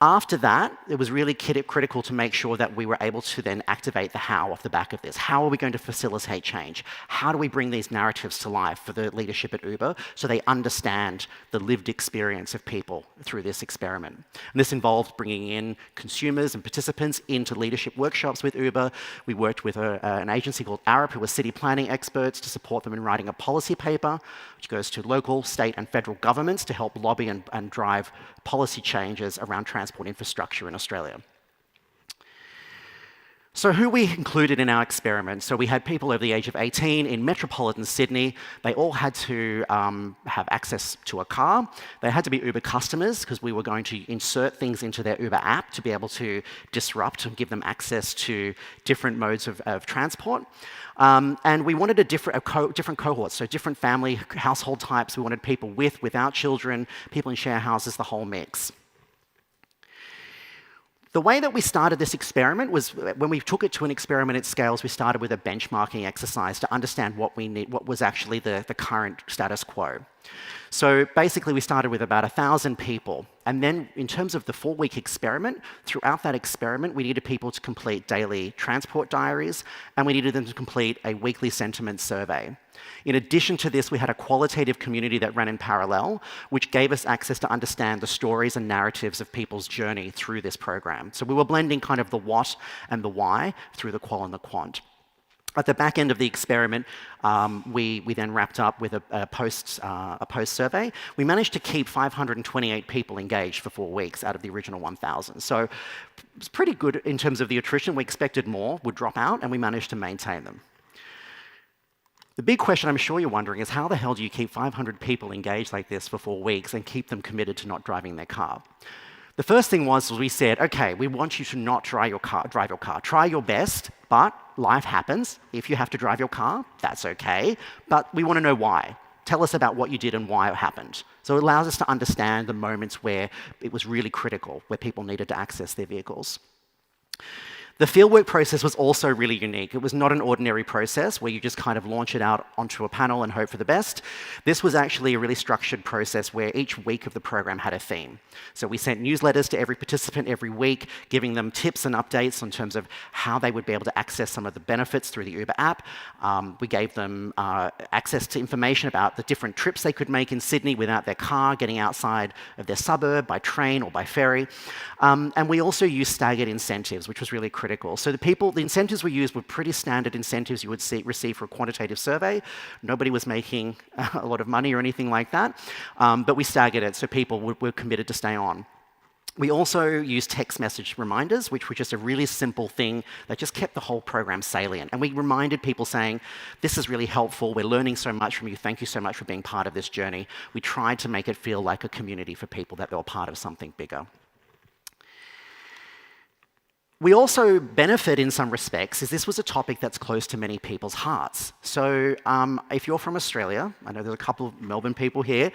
After that, it was really critical to make sure that we were able to then activate the how off the back of this. How are we going to facilitate change? How do we bring these narratives to life for the leadership at Uber so they understand the lived experience of people through this experiment? And this involved bringing in consumers and participants into leadership workshops with Uber. We worked with an agency called Arup, who were city planning experts, to support them in writing a policy paper, which goes to local, state, and federal governments to help lobby and drive policy changes around transport infrastructure in Australia. So who we included in our experiment? So we had people over the age of 18 in metropolitan Sydney. They all had to have access to a car. They had to be Uber customers because we were going to insert things into their Uber app to be able to disrupt and give them access to different modes of transport. And we wanted different cohorts, so different family household types. We wanted people with, without children, people in share houses, the whole mix. The way that we started this experiment was when we took it to an experiment at scales, we started with a benchmarking exercise to understand what was actually the current status quo. So basically, we started with about 1,000 people. And then in terms of the 4-week experiment, throughout that experiment, we needed people to complete daily transport diaries, and we needed them to complete a weekly sentiment survey. In addition to this, we had a qualitative community that ran in parallel, which gave us access to understand the stories and narratives of people's journey through this program. So we were blending kind of the what and the why through the qual and the quant. At the back end of the experiment, we then wrapped up with a post survey. We managed to keep 528 people engaged for 4 weeks out of the original 1,000. So it's pretty good in terms of the attrition. We expected more would drop out, and we managed to maintain them. The big question I'm sure you're wondering is how the hell do you keep 500 people engaged like this for 4 weeks and keep them committed to not driving their car? The first thing was we said, okay, we want you to not drive your car. Try your best, but life happens. If you have to drive your car, that's okay. But we want to know why. Tell us about what you did and why it happened. So it allows us to understand the moments where it was really critical, where people needed to access their vehicles. The fieldwork process was also really unique. It was not an ordinary process where you just kind of launch it out onto a panel and hope for the best. This was actually a really structured process where each week of the program had a theme. So we sent newsletters to every participant every week, giving them tips and updates in terms of how they would be able to access some of the benefits through the Uber app. We gave them access to information about the different trips they could make in Sydney without their car, getting outside of their suburb by train or by ferry. And we also used staggered incentives, which was really critical. So the incentives we used were pretty standard incentives you would receive for a quantitative survey. Nobody was making a lot of money or anything like that, but we staggered it so people were committed to stay on. We also used text message reminders, which were just a really simple thing that just kept the whole program salient. And we reminded people saying, this is really helpful, we're learning so much from you, thank you so much for being part of this journey. We tried to make it feel like a community for people, that they were part of something bigger. We also benefit in some respects, as this was a topic that's close to many people's hearts. So if you're from Australia, I know there's a couple of Melbourne people here,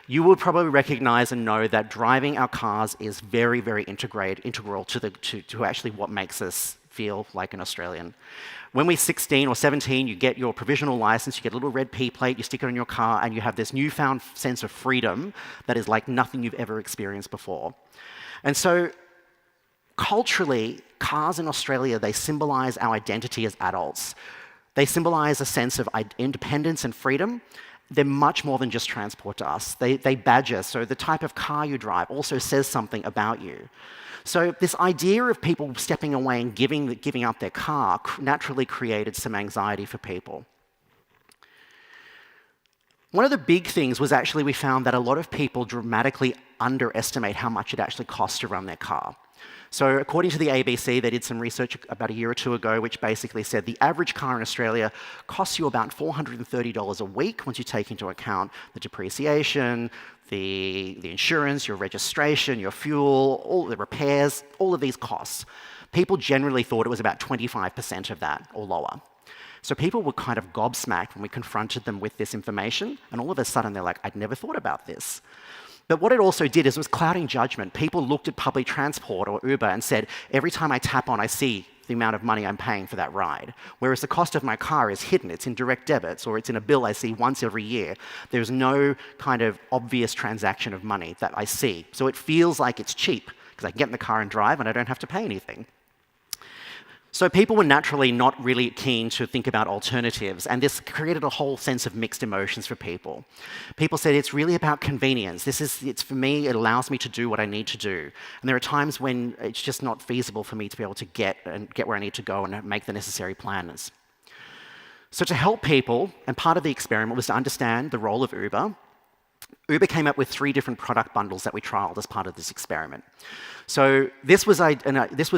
you will probably recognize and know that driving our cars is very, very integral to actually what makes us feel like an Australian. When we're 16 or 17, you get your provisional license, you get a little red P plate, you stick it on your car, and you have this newfound sense of freedom that is like nothing you've ever experienced before. And so culturally, cars in Australia, they symbolize our identity as adults. They symbolize a sense of independence and freedom. They're much more than just transport to us. They badge us. So the type of car you drive also says something about you. So this idea of people stepping away and giving up their car naturally created some anxiety for people. One of the big things was actually we found that a lot of people dramatically underestimate how much it actually costs to run their car. So according to the ABC, they did some research about a year or two ago, which basically said the average car in Australia costs you about $430 a week once you take into account the depreciation, the insurance, your registration, your fuel, all the repairs, all of these costs. People generally thought it was about 25% of that or lower. So people were kind of gobsmacked when we confronted them with this information, and all of a sudden they're like, I'd never thought about this. But what it also did is it was clouding judgment. People looked at public transport or Uber and said, every time I tap on, I see the amount of money I'm paying for that ride. Whereas the cost of my car is hidden. It's in direct debits, or it's in a bill I see once every year. There's no kind of obvious transaction of money that I see. So it feels like it's cheap, because I can get in the car and drive and I don't have to pay anything. So people were naturally not really keen to think about alternatives, and this created a whole sense of mixed emotions for people. People said, it's really about convenience. It's for me, it allows me to do what I need to do. And there are times when it's just not feasible for me to be able to get where I need to go and make the necessary plans. So to help people, and part of the experiment was to understand the role of Uber, Uber came up with 3 different product bundles that we trialed as part of this experiment. So this was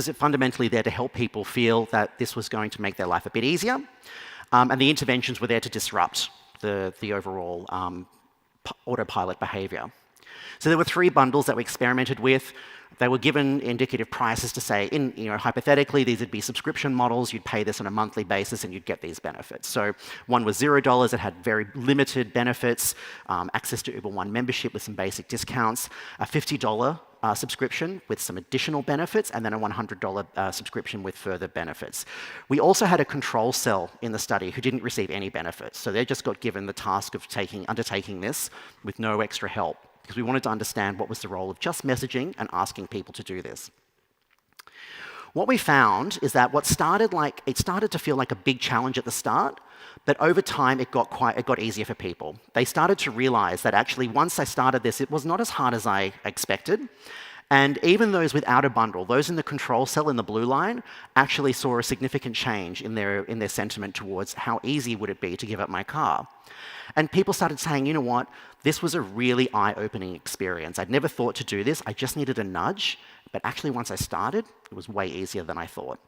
fundamentally there to help people feel that this was going to make their life a bit easier, and the interventions were there to disrupt the overall autopilot behavior. So there were 3 bundles that we experimented with. They were given indicative prices to say, hypothetically, these would be subscription models. You'd pay this on a monthly basis and you'd get these benefits. So one was $0. It had very limited benefits, access to Uber One membership with some basic discounts, a $50 subscription with some additional benefits, and then a $100 subscription with further benefits. We also had a control cell in the study who didn't receive any benefits. So they just got given the task of undertaking this with no extra help, because we wanted to understand what was the role of just messaging and asking people to do this. What we found is that it started to feel like a big challenge at the start, but over time it got easier for people. They started to realize that actually once I started this, it was not as hard as I expected. And even those without a bundle, those in the control cell in the blue line, actually saw a significant change in their sentiment towards how easy would it be to give up my car. And people started saying, you know what, this was a really eye-opening experience. I'd never thought to do this. I just needed a nudge. But actually, once I started, it was way easier than I thought.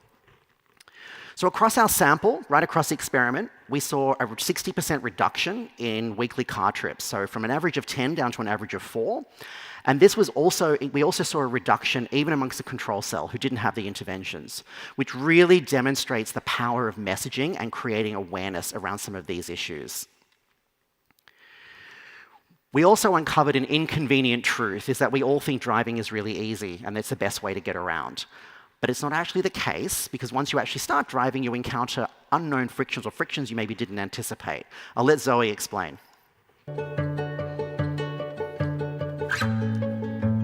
So across our sample, right across the experiment, we saw a 60% reduction in weekly car trips. So from an average of 10 down to an average of 4. And this was we also saw a reduction even amongst the control cell who didn't have the interventions, which really demonstrates the power of messaging and creating awareness around some of these issues. We also uncovered an inconvenient truth, is that we all think driving is really easy and it's the best way to get around. But it's not actually the case, because once you actually start driving, you encounter unknown frictions or frictions you maybe didn't anticipate. I'll let Zoe explain.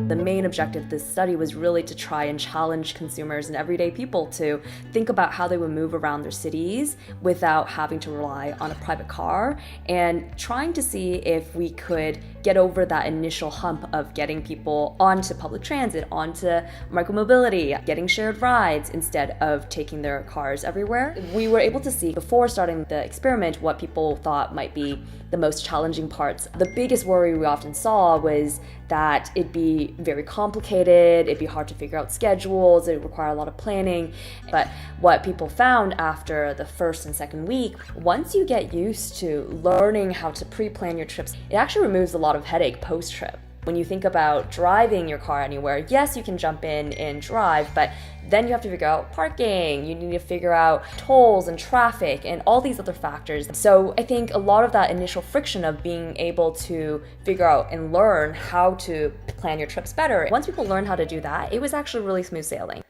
The main objective of this study was really to try and challenge consumers and everyday people to think about how they would move around their cities without having to rely on a private car, and trying to see if we could get over that initial hump of getting people onto public transit, onto micromobility, getting shared rides instead of taking their cars everywhere. We were able to see before starting the experiment what people thought might be the most challenging parts. The biggest worry we often saw was that it'd be very complicated, it'd be hard to figure out schedules, it'd require a lot of planning. But what people found after the first and second week, once you get used to learning how to pre-plan your trips, it actually removes a lot of headache post-trip. When you think about driving your car anywhere, yes, you can jump in and drive, but then you have to figure out parking, you need to figure out tolls and traffic and all these other factors. So I think a lot of that initial friction of being able to figure out and learn how to plan your trips better, once people learn how to do that, it was actually really smooth sailing.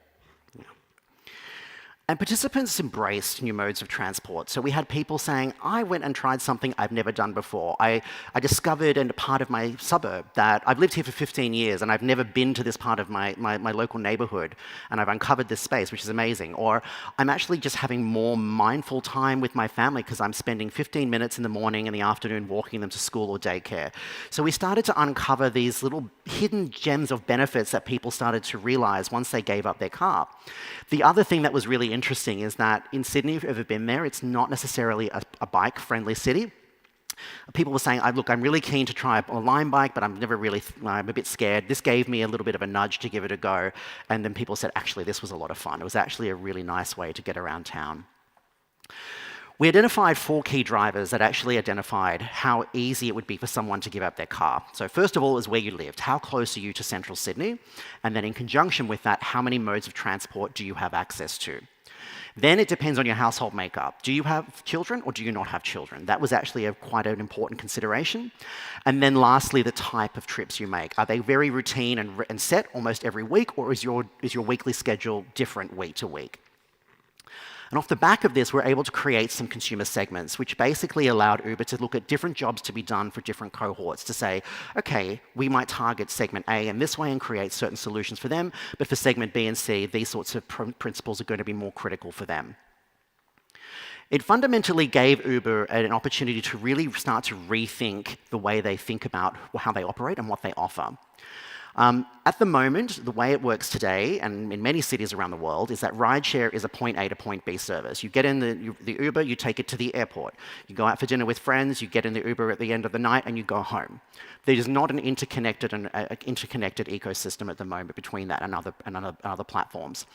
And participants embraced new modes of transport. So we had people saying, I went and tried something I've never done before. I discovered in a part of my suburb that I've lived here for 15 years and I've never been to this part of my local neighborhood, and I've uncovered this space, which is amazing. Or I'm actually just having more mindful time with my family because I'm spending 15 minutes in the morning and the afternoon walking them to school or daycare. So we started to uncover these little hidden gems of benefits that people started to realize once they gave up their car. The other thing that was really interesting is that in Sydney, if you've ever been there, it's not necessarily a bike-friendly city. People were saying, look, I'm really keen to try a Lime bike, but I'm a bit scared. This gave me a little bit of a nudge to give it a go. And then people said, actually, this was a lot of fun. It was actually a really nice way to get around town. We identified 4 key drivers that actually identified how easy it would be for someone to give up their car. So first of all is where you lived. How close are you to central Sydney? And then in conjunction with that, how many modes of transport do you have access to? Then it depends on your household makeup. Do you have children or do you not have children? That was actually quite an important consideration. And then lastly, the type of trips you make. Are they very routine and set almost every week, or is your weekly schedule different week to week? And off the back of this, we're able to create some consumer segments, which basically allowed Uber to look at different jobs to be done for different cohorts, to say, okay, we might target segment A in this way and create certain solutions for them, but for segment B and C, these sorts of principles are going to be more critical for them. It fundamentally gave Uber an opportunity to really start to rethink the way they think about how they operate and what they offer. At the moment, the way it works today, and in many cities around the world, is that rideshare is a point A to point B service. You get in the Uber, you take it to the airport. You go out for dinner with friends, you get in the Uber at the end of the night, and you go home. There is not an interconnected ecosystem at the moment between that and other platforms.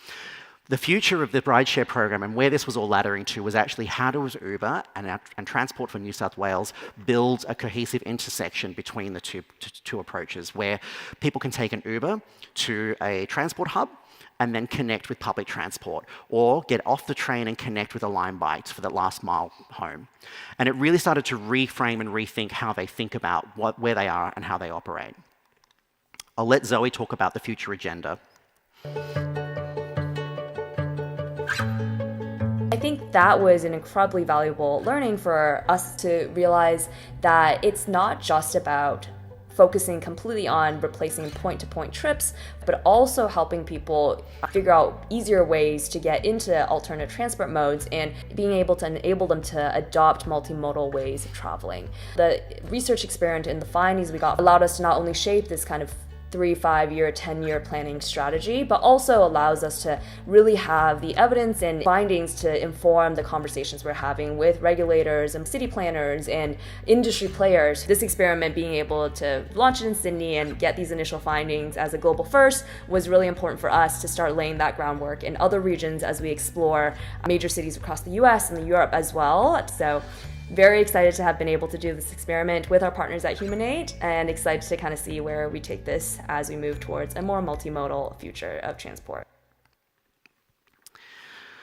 The future of the rideshare program and where this was all laddering to was actually how does Uber and Transport for New South Wales build a cohesive intersection between the two approaches, where people can take an Uber to a transport hub and then connect with public transport, or get off the train and connect with a Lime bike for that last mile home. And it really started to reframe and rethink how they think about where they are and how they operate. I'll let Zoe talk about the future agenda. I think that was an incredibly valuable learning for us to realize that it's not just about focusing completely on replacing point-to-point trips, but also helping people figure out easier ways to get into alternative transport modes and being able to enable them to adopt multimodal ways of traveling. The research experiment and the findings we got allowed us to not only shape this kind of 3, 5-year, 10-year planning strategy, but also allows us to really have the evidence and findings to inform the conversations we're having with regulators and city planners and industry players. This experiment, being able to launch it in Sydney and get these initial findings as a global first, was really important for us to start laying that groundwork in other regions as we explore major cities across the US and Europe as well. So very excited to have been able to do this experiment with our partners at Humanate, and excited to kind of see where we take this as we move towards a more multimodal future of transport.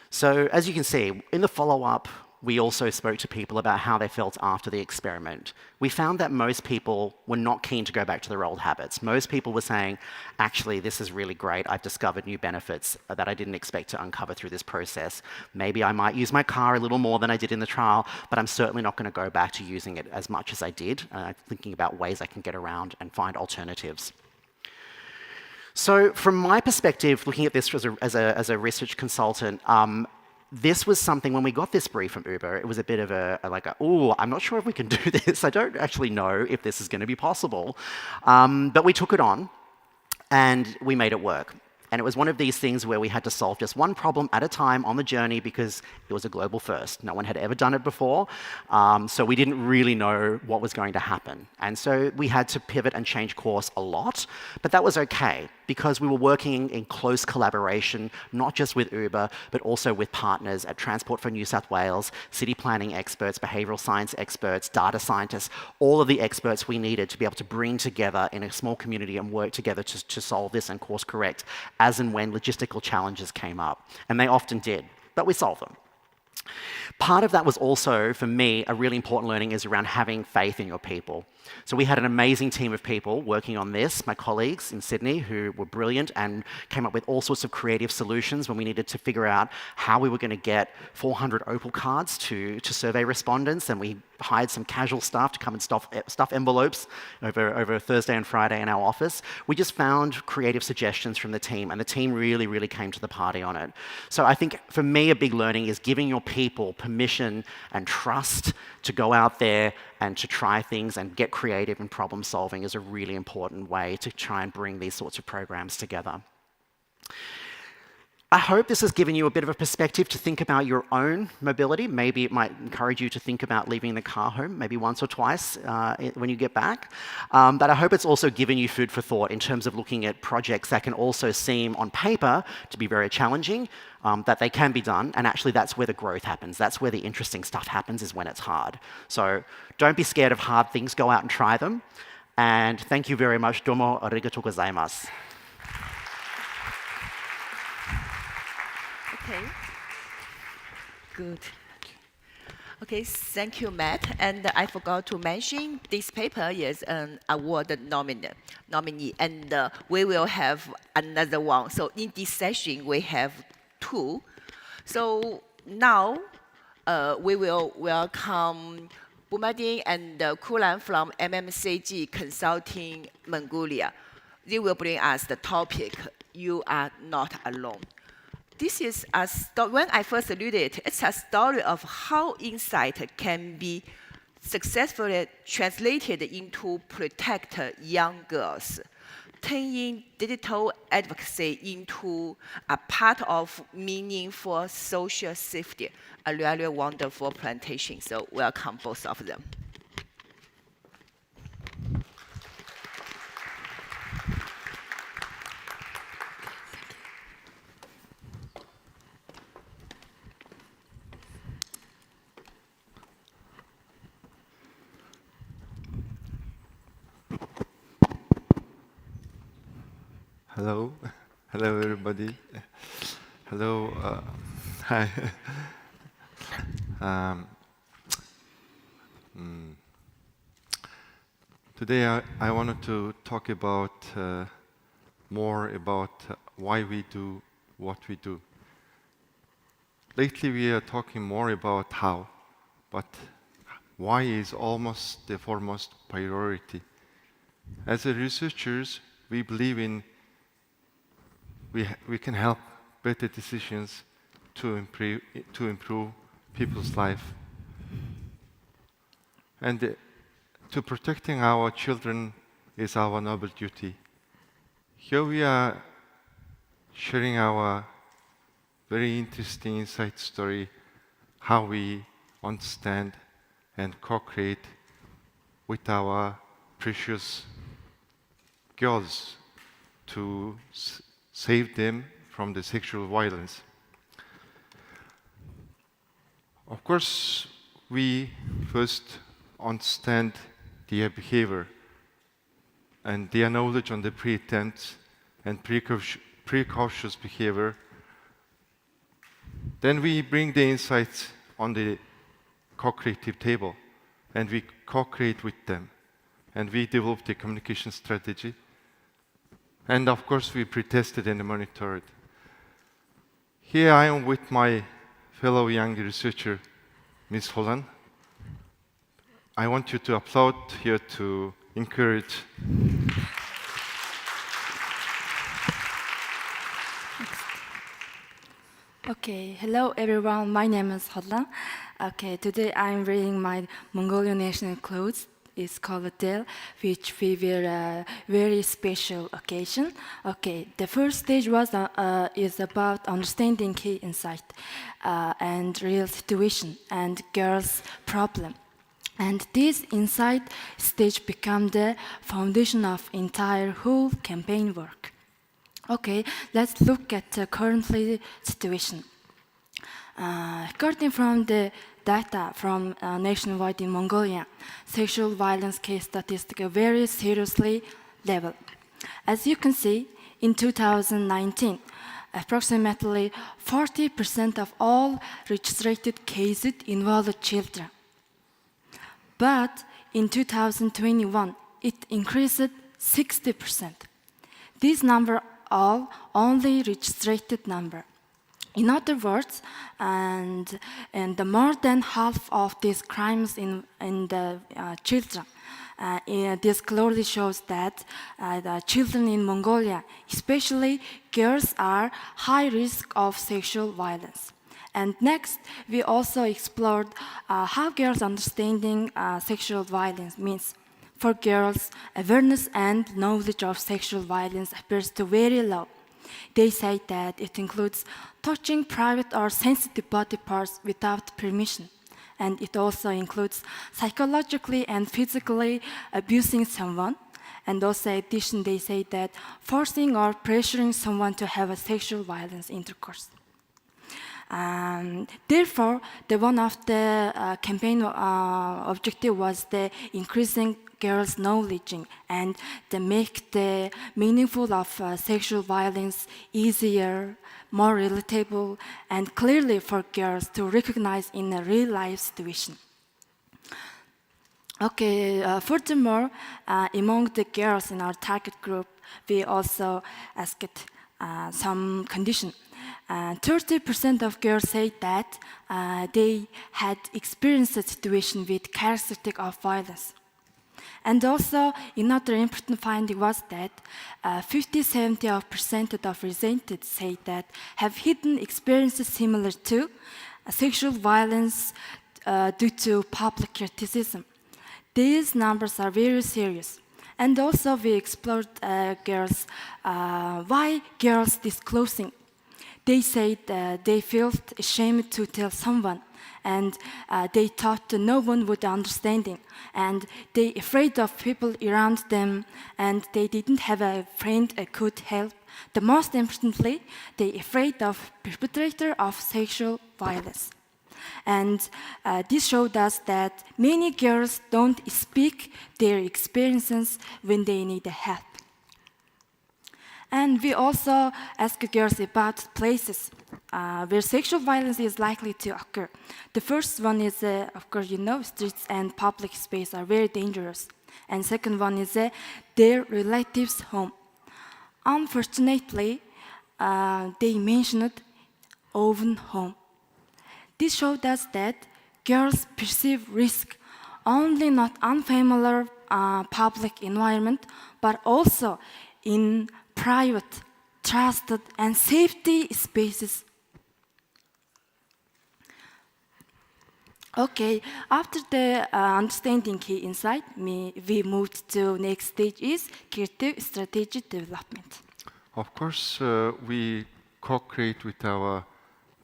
So as you can see, in the follow-up, we also spoke to people about how they felt after the experiment. We found that most people were not keen to go back to their old habits. Most people were saying, actually, this is really great. I've discovered new benefits that I didn't expect to uncover through this process. Maybe I might use my car a little more than I did in the trial, but I'm certainly not going to go back to using it as much as I did, thinking about ways I can get around and find alternatives. So from my perspective, looking at this as a research consultant, this was something, when we got this brief from Uber, it was a bit of oh, I'm not sure if we can do this. I don't actually know if this is going to be possible. But we took it on, and we made it work. And it was one of these things where we had to solve just one problem at a time on the journey, because it was a global first. No one had ever done it before, so we didn't really know what was going to happen. And so we had to pivot and change course a lot, but that was okay, because we were working in close collaboration, not just with Uber, but also with partners at Transport for New South Wales, city planning experts, behavioural science experts, data scientists, all of the experts we needed to be able to bring together in a small community and work together to solve this and course correct as and when logistical challenges came up. And they often did, but we solved them. Part of that was also, for me, a really important learning is around having faith in your people. So we had an amazing team of people working on this, my colleagues in Sydney, who were brilliant and came up with all sorts of creative solutions when we needed to figure out how we were going to get 400 Opal cards to survey respondents, and we hired some casual staff to come and stuff envelopes over Thursday and Friday in our office. We just found creative suggestions from the team, and the team really, really came to the party on it. So I think, for me, a big learning is giving your people permission and trust to go out there and to try things and get creative and problem solving is a really important way to try and bring these sorts of programs together. I hope this has given you a bit of a perspective to think about your own mobility. Maybe it might encourage you to think about leaving the car home, maybe once or twice when you get back. But I hope it's also given you food for thought in terms of looking at projects that can also seem on paper to be very challenging, that they can be done, and actually that's where the growth happens. That's where the interesting stuff happens, is when it's hard. So don't be scared of hard things, go out and try them. And thank you very much. Domo arigatou gozaimasu. Okay. Good. Okay, thank you, Matt. And I forgot to mention, this paper is an award nominee, and we will have another one. So in this session, we have 2. So now we will welcome Bumadin and Kulan from MMCG Consulting Mongolia. They will bring us the topic, "You Are Not Alone." This is when I first read it, it's a story of how insight can be successfully translated into protect young girls, turning digital advocacy into a part of meaningful social safety. A really wonderful presentation, so welcome both of them. Hello, hello everybody. Hello, hi. Today I wanted to talk about more about why we do what we do. Lately we are talking more about how, but why is almost the foremost priority. As a researchers, we believe in we can help better decisions to improve people's life. And to protecting our children is our noble duty. Here we are sharing our very interesting insight story, how we understand and co-create with our precious girls to save them from the sexual violence. Of course, we first understand their behavior and their knowledge on the pre-attempt and precautious behavior. Then we bring the insights on the co-creative table, and we co-create with them, and we develop the communication strategy. And of course, we pre-tested and monitored. Here I am with my fellow young researcher, Ms. Holland. I want you to applaud here to encourage. Okay, hello everyone. My name is Holland. Okay, today I'm wearing my Mongolian national clothes. It's called a Del, which we wear a very special occasion. Okay, the first stage is about understanding key insight and real situation and girls' problem. And this insight stage become the foundation of entire whole campaign work. Okay, let's look at the current situation. According from the data from nationwide in Mongolia, sexual violence case statistics are very seriously level. As you can see, in 2019, approximately 40% of all registered cases involved children. But in 2021, it increased 60%. This number all only registered number. In other words, and the more than half of these crimes in the children. This clearly shows that the children in Mongolia, especially girls, are high risk of sexual violence. And next, we also explored how girls understanding sexual violence means. For girls, awareness and knowledge of sexual violence appears to very low. They say that it includes touching private or sensitive body parts without permission. And it also includes psychologically and physically abusing someone. And also, in addition, they say that forcing or pressuring someone to have a sexual violence intercourse. Therefore, one of the campaign objective was the increasing girls' knowledge and to make the meaningful of sexual violence easier, more relatable, and clearly for girls to recognize in a real life situation. Okay, furthermore, among the girls in our target group, we also asked some condition. 30% of girls say that they had experienced a situation with characteristic of violence. And also, another important finding was that 50-70% of respondents say that have hidden experiences similar to sexual violence due to public criticism. These numbers are very serious. And also, we explored girls, why girls disclosing. They said they felt ashamed to tell someone, and they thought no one would understand, and they afraid of people around them, and they didn't have a friend who could help. The most importantly, they afraid of perpetrator of sexual violence. And this showed us that many girls don't speak their experiences when they need help. And we also ask girls about places where sexual violence is likely to occur. The first one is, of course, streets and public space are very dangerous. And second one is their relatives' home. Unfortunately, they mentioned own home. This showed us that girls perceive risk only not unfamiliar public environment, but also in private, trusted, and safety spaces. Okay, after the understanding key insight, we moved to next stage is creative strategy development. Of course, we co-create with our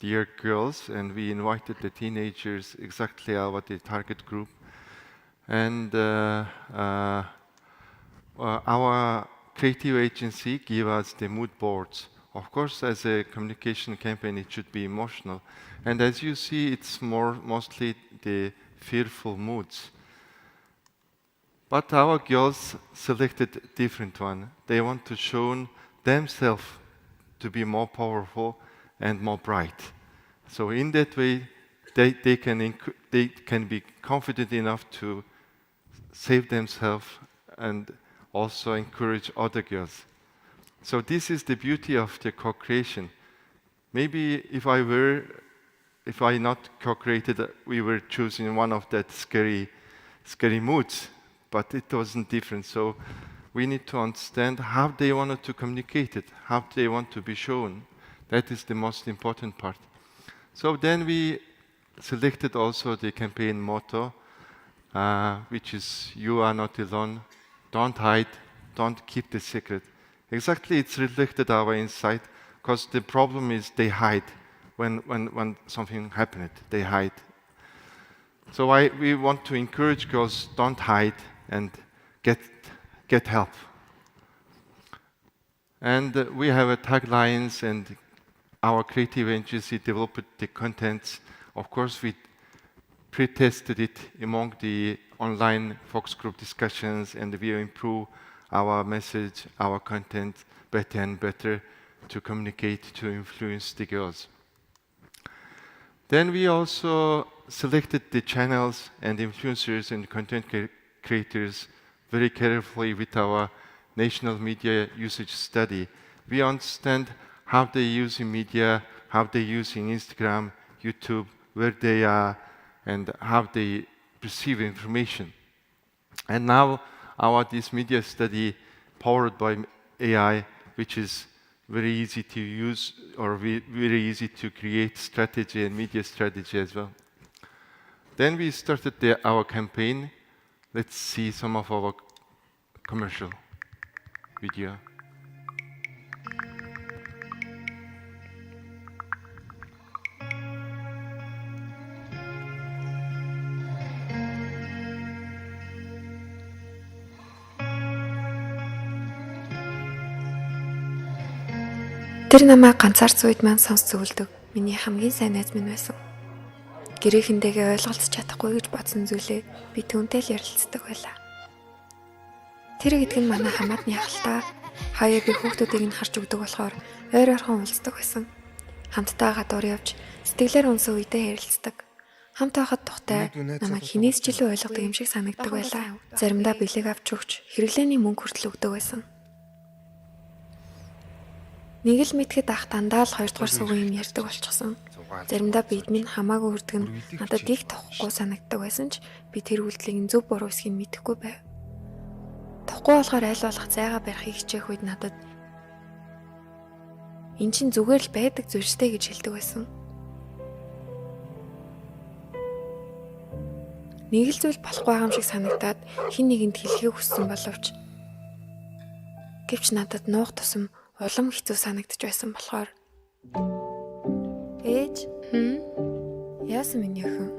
dear girls, and we invited the teenagers, exactly our the target group, and our creative agency give us the mood boards. Of course, as a communication campaign, it should be emotional. And as you see, it's mostly the fearful moods. But our girls selected a different one. They want to show themselves to be more powerful and more bright. So in that way, they can be confident enough to save themselves and also encourage other girls. So this is the beauty of the co-creation. Maybe if I not co-created, we were choosing one of that scary moods, but it wasn't different. So we need to understand how they wanted to communicate it, how they want to be shown. That is the most important part. So then we selected also the campaign motto, which is "You are not alone. Don't hide, don't keep the secret." Exactly, it's reflected our insight, because the problem is they hide. When something happened, they hide. So we want to encourage girls, don't hide and get help. And we have a taglines, and our creative agency developed the contents. Of course, we pre-tested it among the online focus group discussions, and we improve our message, our content better and better. to communicate, to influence the girls. Then we also selected the channels and influencers and content creators very carefully with our national media usage study. We understand how they use in media, how they use in Instagram, YouTube, where they are, and how they perceive information. And now this media study powered by AI, which is very easy to use or very easy to create strategy and media strategy as well. Then we started our campaign. Let's see some of our commercial video. Тэр намайг ганцаарч үед маань сонсч зөвлөдөг. Миний хамгийн сайн найз минь байсан. Гэрээхэндээгээ ойлголцож чадахгүй гэж бодсон зүйлээ би түүнтэй л ярилцдаг байлаа. Тэр гэдэг нь манай хамаатны ахалтай. Хаяа би хүүхдүүдийг нь харж өгдөг болохоор ойр ойрхон уулздаг байсан. Хамтдаа гадуур явж сэтгэлээр унсан үедээ ярилцдаг. Хамт байхад тухтай намайг хинээс ч илүү ойлгодог юм шиг санагддаг байлаа. Заримдаа бэлэг авч өгч хэрэглээний мөнгө хүртэл өгдөг байсан. Нэг л мэдхэд ах дандаа л 2 дугаар сувгийн юм ярьдаг болчихсон. Заримдаа бид минь хамаагүй хүрдэг нь надад их тохгүй санагддаг байсан ч би тэр үйлдэлийг зөв буруу эсхийг мэдэхгүй байв. Тохгүй болохоор аль болох зайгаа барихыг хичээх үед надад эн чинь зүгээр л байдаг зүйлстэй гэж хэлдэг байсан. Нэг л зүйл болохгүй байгаа юм шиг санагдаад хин нэгэнд хэлхийг хүссэн боловч гэвч надад нуух тусам улам хэцүү санагдаж байсан болохоор ээж яасан миний охин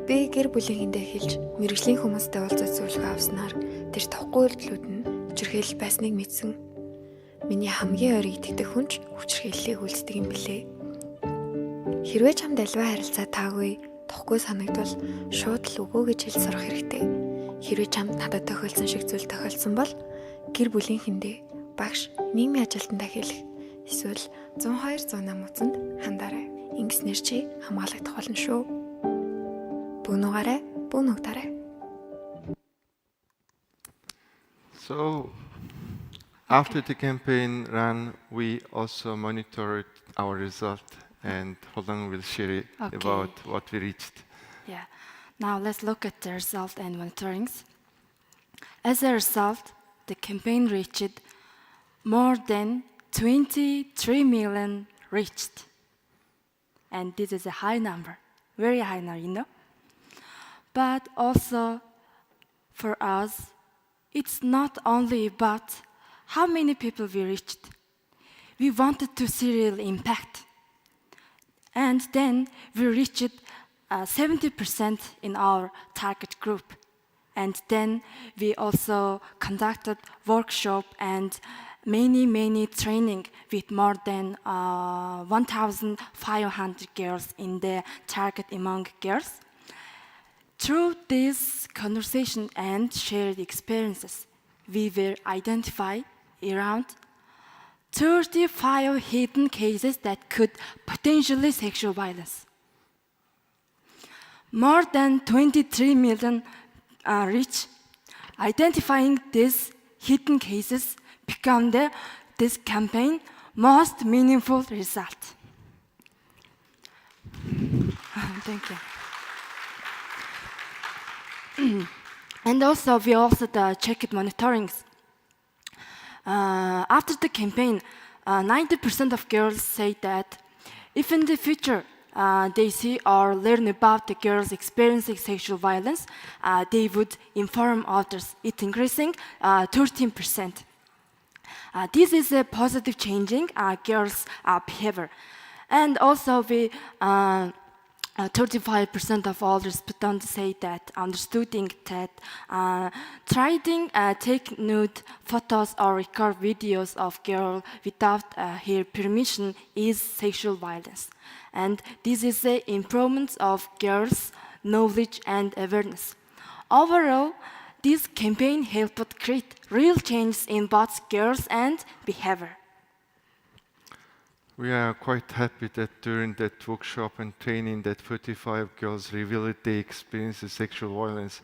би гэр бүлийнхэндээ хэлж мэрэгжлийн хүмүүстэй уулзаж зөвлөгөө авснаар тэр тохгүй үйлдэлүүд нь хүчирхийлэл байсныг мэдсэн. Миний хамгийн ойр итгэдэг хүн ч хүчирхийллийг үйлддэг юм билээ. Хэрвээ чамд альва харилцаа таагүй тохгүй санагдвал шууд л үгүй гэж хэл сурах хэрэгтэй. Хэрвээ чамд надад тохиолдсон шиг зүйл тохиолдсон бол гэр бүлийнхэндээ багш нийгмийн ажилтнаа хэлэх эсвэл 102 108 утсанд хандаарай. Ингэснээр чи хамгаалагдах болно шүү. Бүүнугаарай, бүүнугтаарай. So after the campaign ran, we also monitored our result, and Holang will share about what we reached. Yeah. Now let's look at the result and monitorings. As a result, the campaign reached more than 23 million reached. And this is a high number, very high number, you know. But also for us, it's not only about how many people we reached. We wanted to see real impact. And then we reached 70% in our target group. And then we also conducted workshop and many training with more than 1,500 girls in the target among girls. Through this conversation and shared experiences, we will identify around 35 hidden cases that could potentially sexual violence. More than 23 million reach. Identifying these hidden cases become this campaign most meaningful result. Thank you. And also, we also checked monitorings. After the campaign, 90% of girls say that if in the future they see or learn about the girls experiencing sexual violence, they would inform others. It's increasing 13%. This is a positive changing girls' behavior. And also, 35% of all respondents say that understanding that trying take nude photos or record videos of girl without her permission is sexual violence. And this is the improvement of girls' knowledge and awareness. Overall, this campaign helped create real change in both girls and behavior. We are quite happy that during that workshop and training that 35 girls revealed they experienced sexual violence.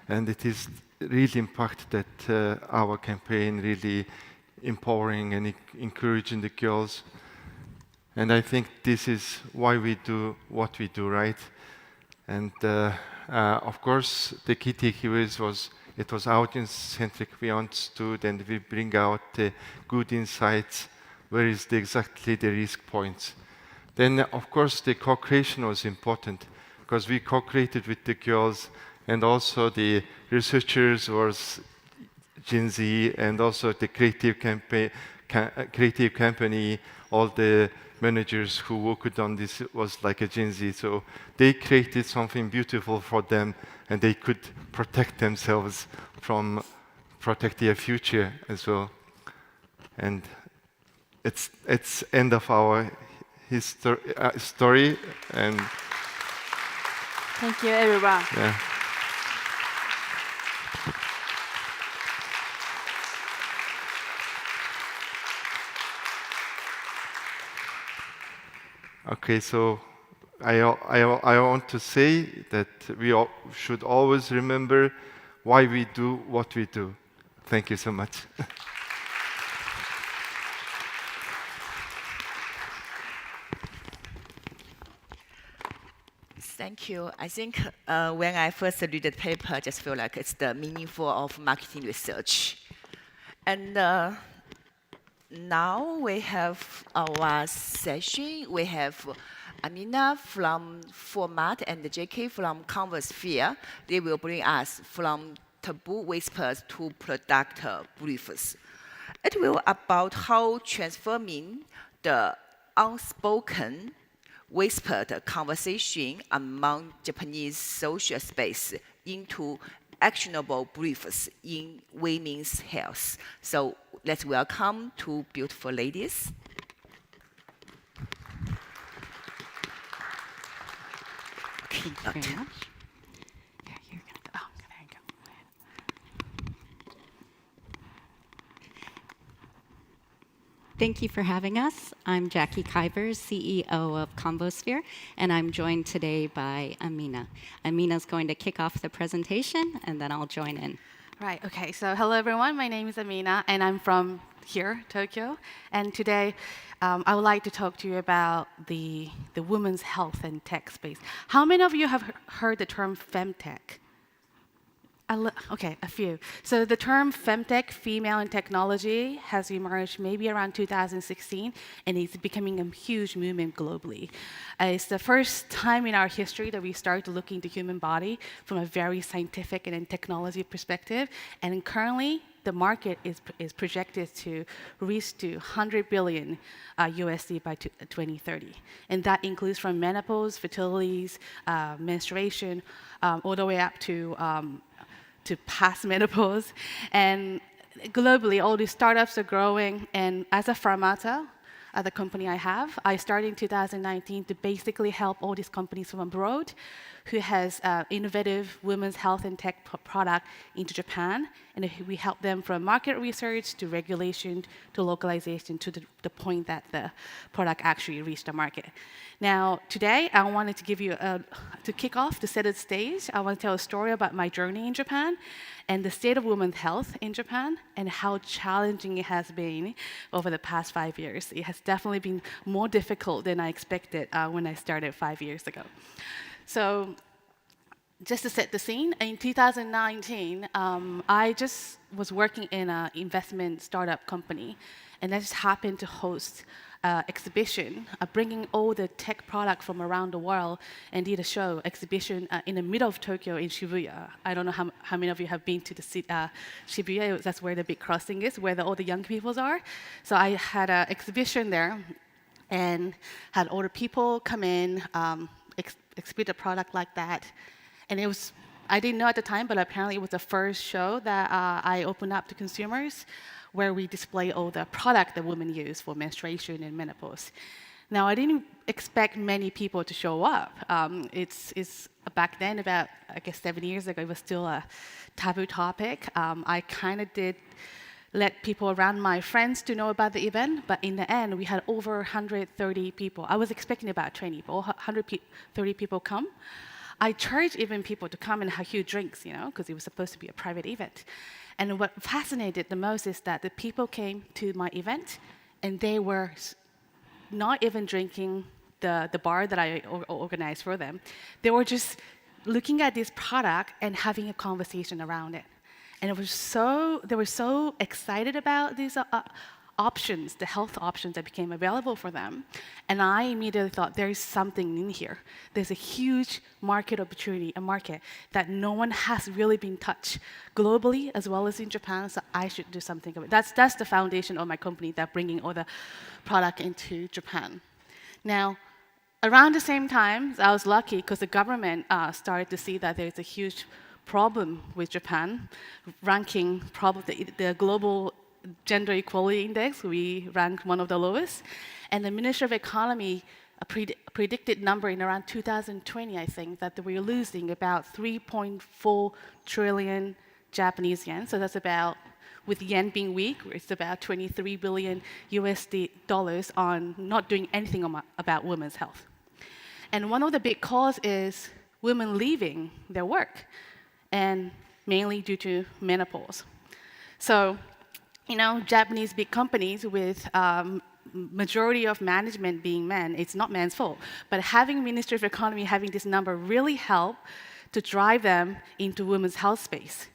And it is really impact that our campaign really empowering and encouraging the girls. And I think this is why we do what we do, right? And of course, the key takeaways was it was audience-centric. We understood and we bring out the good insights. Where is exactly the risk points? Then, of course, the co-creation was important because we co-created with the girls, and also the researchers was Gen Z, and also the creative company, all the managers who worked on this was like a Gen Z. So they created something beautiful for them, and they could protect themselves from protect their future as well. And it's end of our story. And thank you, everyone. Yeah. Okay, so I want to say that we should always remember why we do what we do. Thank you so much. Thank you. I think when I first read the paper, I just feel like it's the meaningful of marketing research. And now we have our session. We have Amina from Format and JK from Conversphere. They will bring us from taboo whispers to product briefs. It will about how transforming the unspoken whispered conversation among Japanese social space into actionable briefs in women's health. So let's welcome two beautiful ladies. Thank you very much. Yeah, you're gonna go. Oh, there you go. Thank you for having us. I'm Jackie Kivers, CEO of Convosphere, and I'm joined today by Amina. Amina's going to kick off the presentation, and then I'll join in. Right, okay, so hello everyone, my name is Amina, and I'm from here, Tokyo, and today I would like to talk to you about the women's health and tech space. How many of you have heard the term femtech? Okay, a few. So the term femtech, female in technology, has emerged maybe around 2016, and it's becoming a huge movement globally. It's the first time in our history that we start to look into human body from a very scientific and technology perspective, and currently the market is projected to reach to 100 billion USD by 2030. And that includes from menopause, fertilities, menstruation, all the way up to past menopause. And globally, all these startups are growing. And as a Pharmata, the company I have, I started in 2019 to basically help all these companies from abroad who has innovative women's health and tech product into Japan. And we help them from market research to regulation to localization to the point that the product actually reached the market. Now, today, I wanted to give you, to kick off, to set the stage, I want to tell a story about my journey in Japan and the state of women's health in Japan and how challenging it has been over the past 5 years. It has definitely been more difficult than I expected when I started 5 years ago. So just to set the scene, in 2019, I just was working in an investment startup company, and I just happened to host an exhibition, bringing all the tech product from around the world and did a show exhibition in the middle of Tokyo in Shibuya. I don't know how many of you have been to the Shibuya. That's where the big crossing is, where all the young people are. So I had an exhibition there and had all the people come in, exhibit a product like that. And it was, I didn't know at the time, but apparently it was the first show that I opened up to consumers where we display all the product that women use for menstruation and menopause. Now, I didn't expect many people to show up. It's back then, about, I guess, 7 years ago, it was still a taboo topic. I kind of did let people around my friends to know about the event, but in the end, we had over 130 people. I was expecting about 20 people, 130 people come. I charged even people to come and have huge drinks, because it was supposed to be a private event. And what fascinated the most is that the people came to my event, and they were not even drinking the bar that I organized for them. They were just looking at this product and having a conversation around it. And they were so excited about these options, the health options that became available for them. And I immediately thought, there is something in here. There's a huge market opportunity, a market that no one has really been touched globally as well as in Japan, so I should do something of it. That's the foundation of my company, that bringing all the product into Japan. Now, around the same time, I was lucky because the government started to see that there's a huge problem with Japan, ranking probably the global gender equality index. We ranked one of the lowest. And the Ministry of Economy predicted number in around 2020, I think, that we were losing about 3.4 trillion Japanese yen. So that's about, with yen being weak, it's about 23 billion USD dollars on not doing anything about women's health. And one of the big causes is women leaving their work, and mainly due to menopause. So, Japanese big companies with majority of management being men, it's not men's fault, but having Ministry of Economy having this number really helped to drive them into women's health space.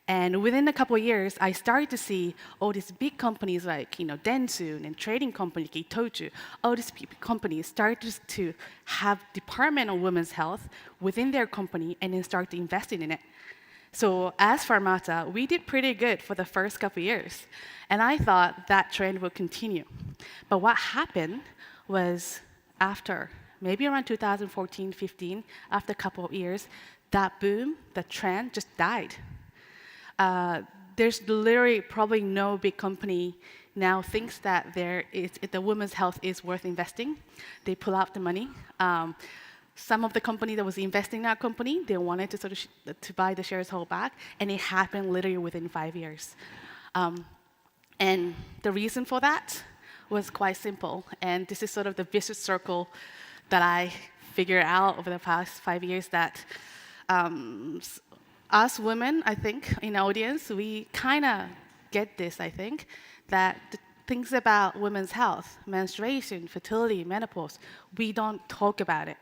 And within a couple of years, I started to see all these big companies like, Dentsu and trading company, Itochu, all these companies started to have department of women's health within their company and then start investing in it. So as Pharmata, we did pretty good for the first couple of years. And I thought that trend would continue. But what happened was after, maybe around 2014, 15, after a couple of years, that boom, the trend just died. There's literally probably no big company now thinks that the women's health is worth investing. They pull out the money. Some of the company that was investing in that company, they wanted to to buy the shares whole back, and it happened literally within 5 years. And the reason for that was quite simple, and this is sort of the vicious circle that I figured out over the past 5 years, that us women, I think, in the audience, we kind of get this, I think, that the things about women's health, menstruation, fertility, menopause, we don't talk about it.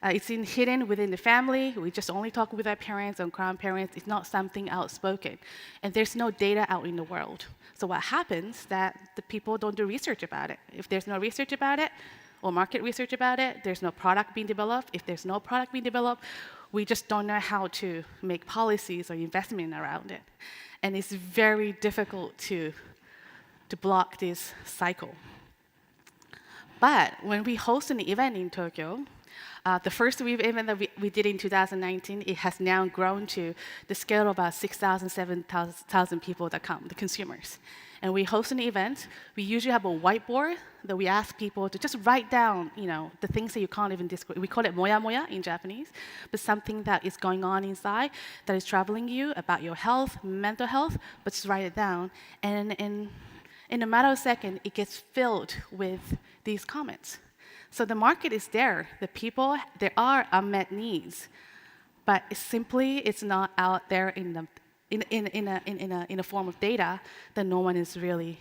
It's hidden within the family. We just only talk with our parents and grandparents. It's not something outspoken. And there's no data out in the world. So what happens is that the people don't do research about it. If there's no research about it, or market research about it, there's no product being developed. If there's no product being developed, we just don't know how to make policies or investment around it. And it's very difficult to block this cycle. But when we host an event in Tokyo, the first event that we did in 2019, it has now grown to the scale of about 6,000, 7,000 people that come, the consumers. And we host an event. We usually have a whiteboard that we ask people to just write down, the things that you can't even describe. We call it moya moya in Japanese, but something that is going on inside that is troubling you about your health, mental health, but just write it down. And in a matter of seconds, it gets filled with these comments. So the market is there. The people, there are unmet needs, but it's not out there in a form of data that no one is really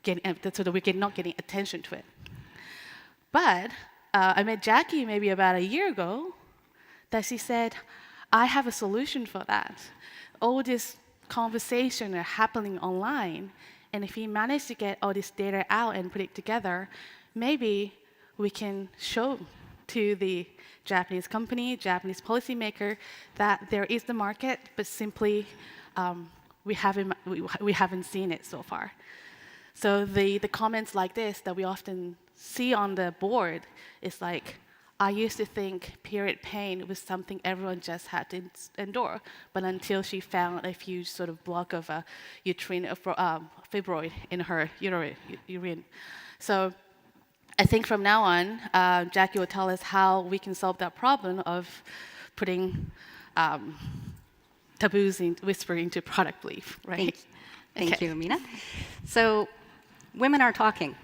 getting, so that we're not getting attention to it. But I met Jackie maybe about a year ago, that she said, I have a solution for that. All this conversation are happening online, and if we manage to get all this data out and put it together, maybe we can show to the Japanese company, Japanese policymaker, that there is the market, but simply we haven't seen it so far. So the comments like this that we often see on the board is like, I used to think period pain was something everyone just had to endure, but until she found a huge sort of block of a uterine fibroid in her urine. So I think from now on, Jackie will tell us how we can solve that problem of putting taboos in whispering to product belief, right? Thank you, Amina. So women are talking.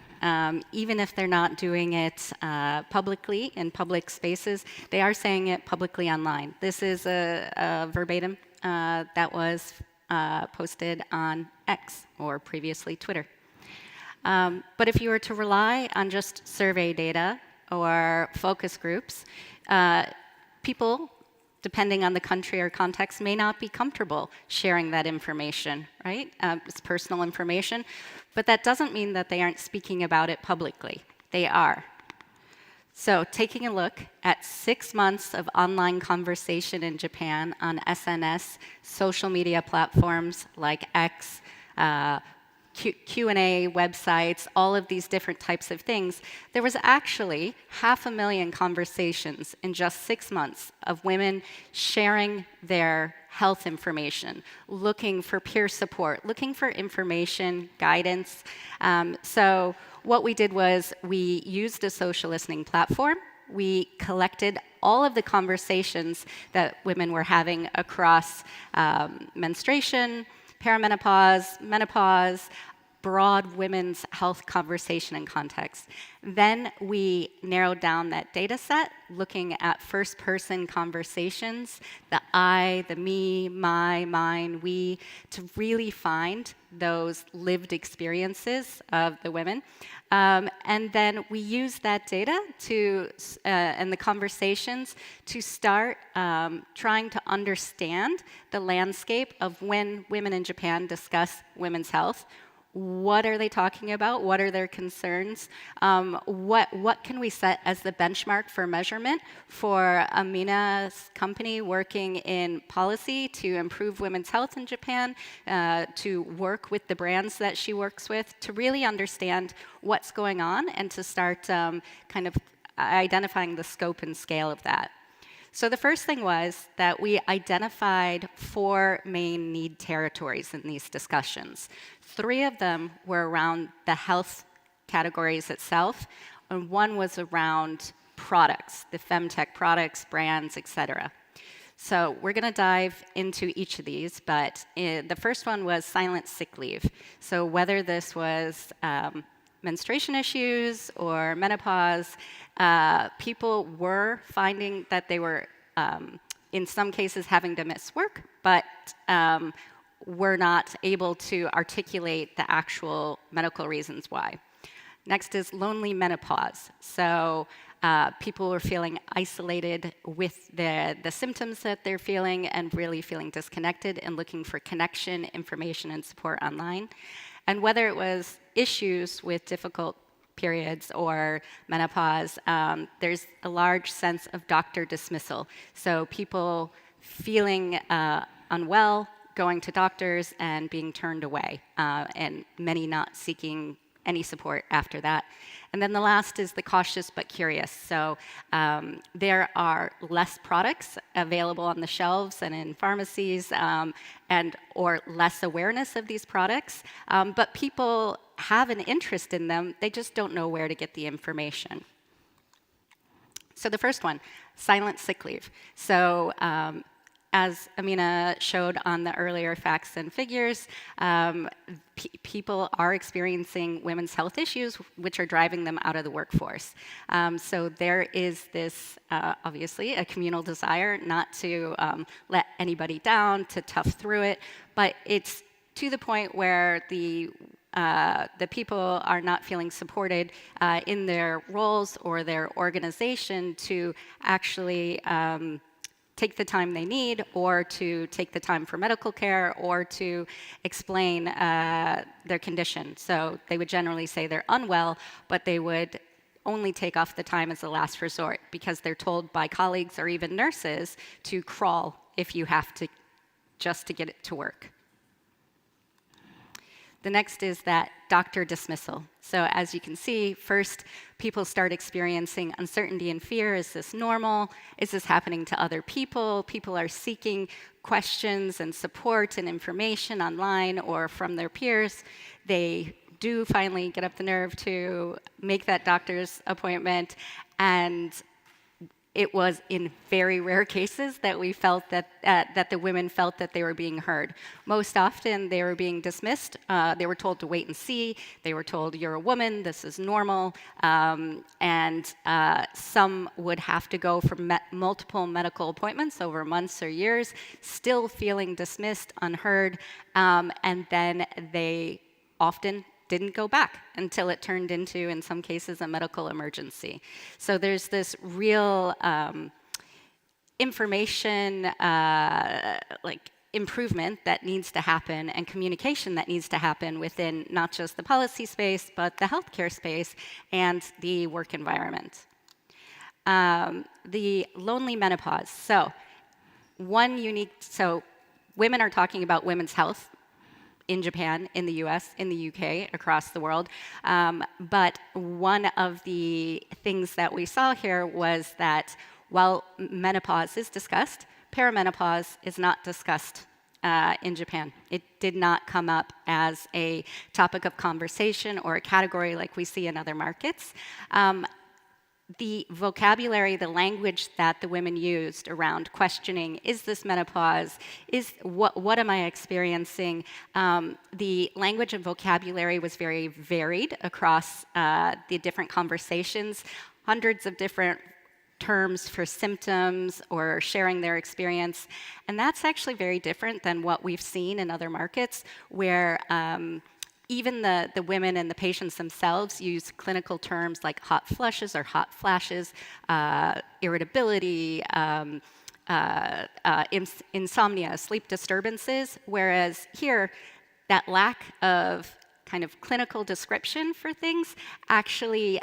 Even if they're not doing it publicly in public spaces, they are saying it publicly online. This is a verbatim that was posted on X, or previously Twitter. But if you were to rely on just survey data or focus groups, people, depending on the country or context, may not be comfortable sharing that information, right? It's personal information, but that doesn't mean that they aren't speaking about it publicly. They are. So taking a look at 6 months of online conversation in Japan on SNS, social media platforms like X, Q&A websites, all of these different types of things, there was actually 500,000 conversations in just 6 months of women sharing their health information, looking for peer support, looking for information, guidance. So what we did was we used a social listening platform. We collected all of the conversations that women were having across menstruation, perimenopause, menopause, broad women's health conversation and context. Then we narrowed down that data set, looking at first-person conversations, the I, the me, my, mine, we, to really find those lived experiences of the women. And then we used that data to, and the conversations to start trying to understand the landscape of when women in Japan discuss women's health. What are they talking about? What are their concerns? What can we set as the benchmark for measurement for Amina's company working in policy to improve women's health in Japan, to work with the brands that she works with, to really understand what's going on and to start kind of identifying the scope and scale of that. So the first thing was that we identified 4 main need territories in these discussions. 3 of them were around the health categories itself, and 1 was around products, the femtech products, brands, etc. So we're going to dive into each of these, but the first one was silent sick leave. So whether this was menstruation issues or menopause, people were finding that they were, in some cases, having to miss work, but were not able to articulate the actual medical reasons why. Next is lonely menopause. So people were feeling isolated with the symptoms that they're feeling and really feeling disconnected and looking for connection, information, and support online. And whether it was issues with difficult periods or menopause, there's a large sense of doctor dismissal. So people feeling unwell, going to doctors and being turned away, and many not seeking any support after that. And then the last is the cautious but curious. So there are less products available on the shelves and in pharmacies, or less awareness of these products, but people have an interest in them, they just don't know where to get the information. So the first one, silent sick leave. So as Amina showed on the earlier facts and figures, people are experiencing women's health issues which are driving them out of the workforce. So there is this, obviously, a communal desire not to let anybody down, to tough through it, but it's to the point where the people are not feeling supported in their roles or their organization to actually take the time they need, or to take the time for medical care, or to explain their condition. So they would generally say they're unwell, but they would only take off the time as a last resort because they're told by colleagues or even nurses to crawl if you have to, just to get it to work. The next is that doctor dismissal. So as you can see, first, people start experiencing uncertainty and fear. Is this normal? Is this happening to other people? People are seeking questions and support and information online or from their peers. They do finally get up the nerve to make that doctor's appointment, and it was in very rare cases that we felt that the women felt that they were being heard. Most often, they were being dismissed. They were told to wait and see. They were told, "You're a woman. This is normal." And some would have to go for multiple medical appointments over months or years, still feeling dismissed, unheard, and then they often didn't go back until it turned into, in some cases, a medical emergency. So there's this real information improvement that needs to happen and communication that needs to happen within not just the policy space, but the healthcare space and the work environment. The lonely menopause. So women are talking about women's health in Japan, in the US, in the UK, across the world. But one of the things that we saw here was that while menopause is discussed, perimenopause is not discussed in Japan. It did not come up as a topic of conversation or a category like we see in other markets. The vocabulary, the language that the women used around questioning, is this menopause? What am I experiencing? The language and vocabulary was very varied across the different conversations, hundreds of different terms for symptoms or sharing their experience. And that's actually very different than what we've seen in other markets where even the women and the patients themselves use clinical terms like hot flushes or hot flashes, irritability, insomnia, sleep disturbances, whereas here, that lack of kind of clinical description for things actually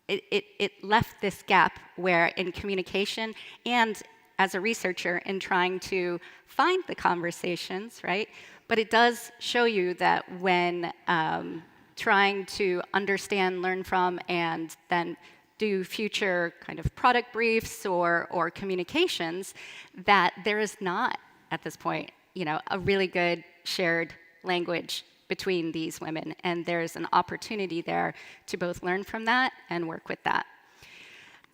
it left this gap where in communication and as a researcher in trying to find the conversations, right? But it does show you that when trying to understand, learn from, and then do future kind of product briefs or communications, that there is not, at this point, a really good shared language between these women. And there's an opportunity there to both learn from that and work with that.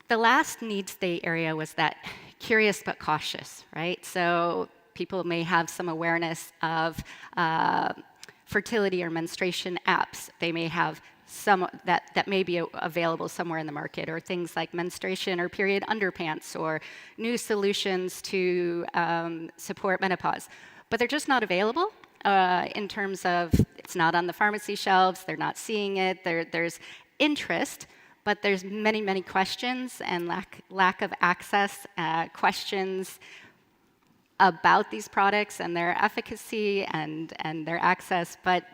The last need state area was that curious but cautious, right? So people may have some awareness of fertility or menstruation apps. They may have some that may be available somewhere in the market, or things like menstruation or period underpants, or new solutions to support menopause. But they're just not available in terms of it's not on the pharmacy shelves, they're not seeing it, there's interest, but there's many, many questions and lack of access, questions about these products and their efficacy and their access, but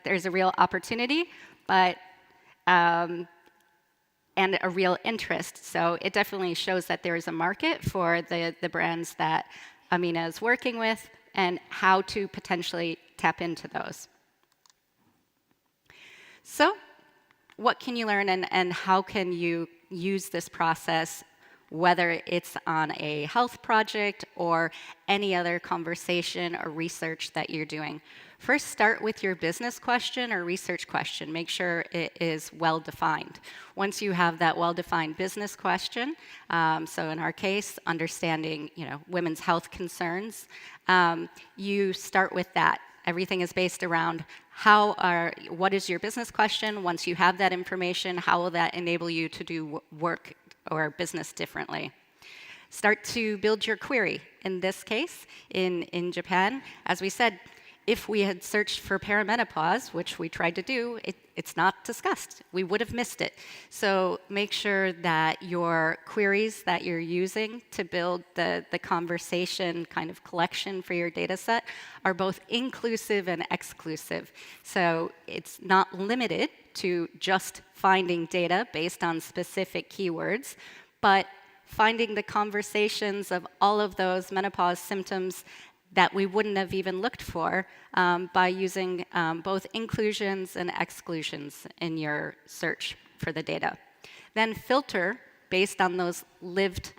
there's a real opportunity, and a real interest. So it definitely shows that there is a market for the brands that Amina is working with and how to potentially tap into those. So what can you learn and how can you use this process, whether it's on a health project or any other conversation or research that you're doing? First, start with your business question or research question. Make sure it is well-defined. Once you have that well-defined business question, so in our case, understanding women's health concerns, you start with that. Everything is based around what is your business question? Once you have that information, how will that enable you to do work or business differently? Start to build your query. In this case, in Japan, as we said, if we had searched for perimenopause, which we tried to do, it's not discussed. We would have missed it. So make sure that your queries that you're using to build the conversation kind of collection for your data set are both inclusive and exclusive. So it's not limited to just finding data based on specific keywords, but finding the conversations of all of those menopause symptoms that we wouldn't have even looked for by using both inclusions and exclusions in your search for the data. Then filter based on those lived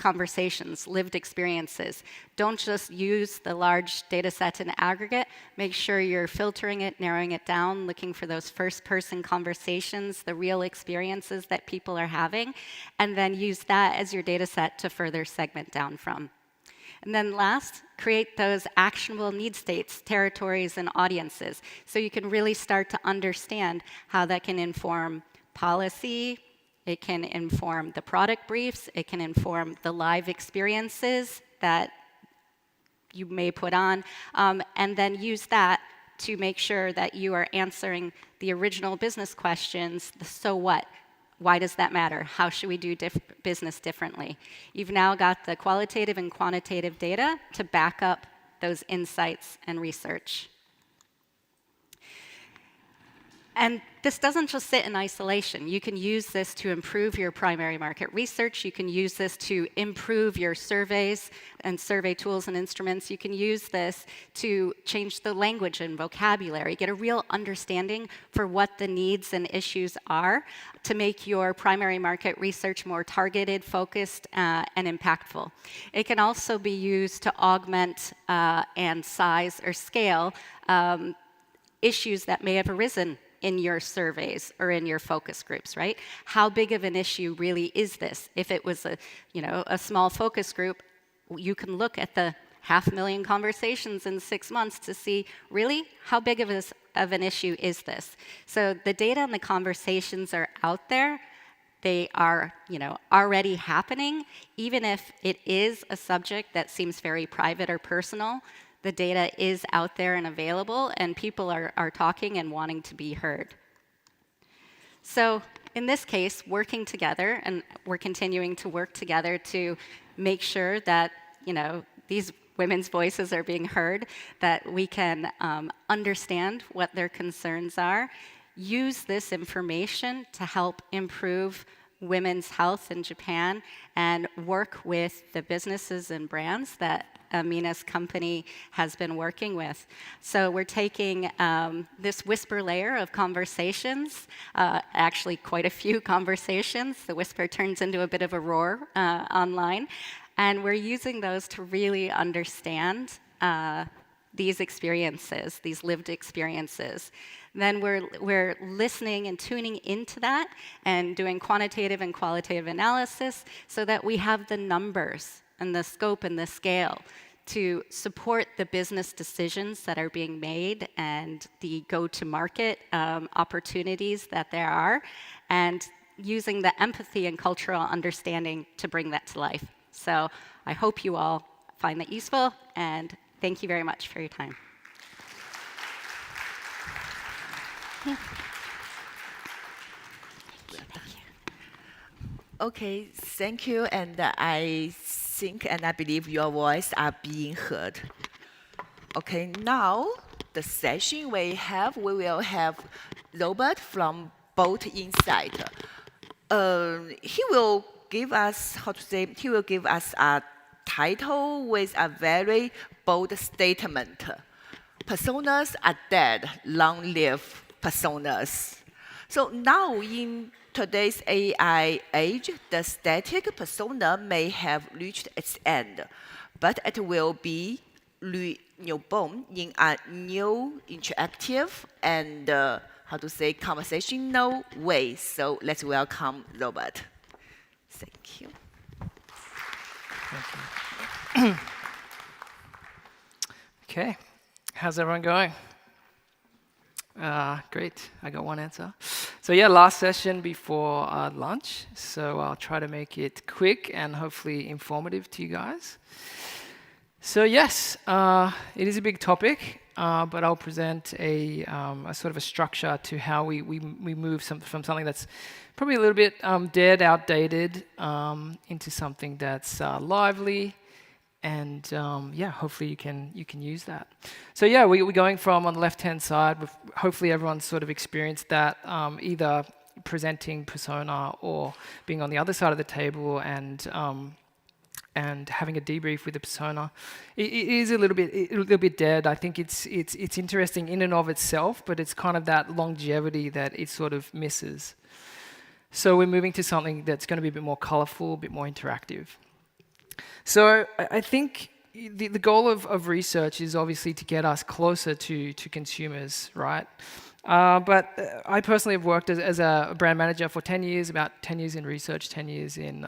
conversations, lived experiences. Don't just use the large data set in aggregate. Make sure you're filtering it, narrowing it down, looking for those first-person conversations, the real experiences that people are having, and then use that as your data set to further segment down from. And then last, create those actionable need states, territories, and audiences, so you can really start to understand how that can inform policy, it can inform the product briefs, it can inform the live experiences that you may put on, and then use that to make sure that you are answering the original business questions, the so what. Why does that matter? How should we do business differently? You've now got the qualitative and quantitative data to back up those insights and research. And this doesn't just sit in isolation. You can use this to improve your primary market research. You can use this to improve your surveys and survey tools and instruments. You can use this to change the language and vocabulary, get a real understanding for what the needs and issues are to make your primary market research more targeted, focused, and impactful. It can also be used to augment and size or scale issues that may have arisen in your surveys or in your focus groups, right? How big of an issue really is this? If it was a small focus group, you can look at the 500,000 conversations in 6 months to see, really, how big of an issue is this? So the data and the conversations are out there. They are, already happening. Even if it is a subject that seems very private or personal, the data is out there and available, and people are talking and wanting to be heard. So in this case, working together, and we're continuing to work together to make sure that these women's voices are being heard, that we can understand what their concerns are, use this information to help improve women's health in Japan, and work with the businesses and brands that Amina's company has been working with. So we're taking this whisper layer of conversations, actually quite a few conversations. The whisper turns into a bit of a roar online. And we're using those to really understand these experiences, these lived experiences. Then we're listening and tuning into that and doing quantitative and qualitative analysis so that we have the numbers and the scope and the scale to support the business decisions that are being made and the go-to-market opportunities that there are, and using the empathy and cultural understanding to bring that to life. So I hope you all find that useful, and thank you very much for your time. Okay, thank you, and I think and I believe your voice are being heard. Okay, now the session we will have Robert from Bolt Insight. He will give us, he will give us a title with a very bold statement. Personas are dead, long live personas. So now in today's AI age, the static persona may have reached its end, but it will be reborn in a new interactive and conversational way. So let's welcome Robert. Thank you. Thank you. Okay, how's everyone going? Great, I got one answer. So yeah, last session before lunch, so I'll try to make it quick and hopefully informative to you guys. So yes, it is a big topic, but I'll present a sort of a structure to how we move from something that's probably a little bit dead, outdated, into something that's lively, and yeah, hopefully you can use that. So yeah, we're going from, on the left-hand side, hopefully everyone's sort of experienced that, either presenting persona or being on the other side of the table and having a debrief with the persona. It is a little bit dead. I think it's interesting in and of itself, but it's kind of that longevity that it sort of misses. So we're moving to something that's going to be a bit more colorful, a bit more interactive. So I think the goal of research is obviously to get us closer to consumers, right? But I personally have worked as a brand manager for 10 years, about 10 years in research, 10 years in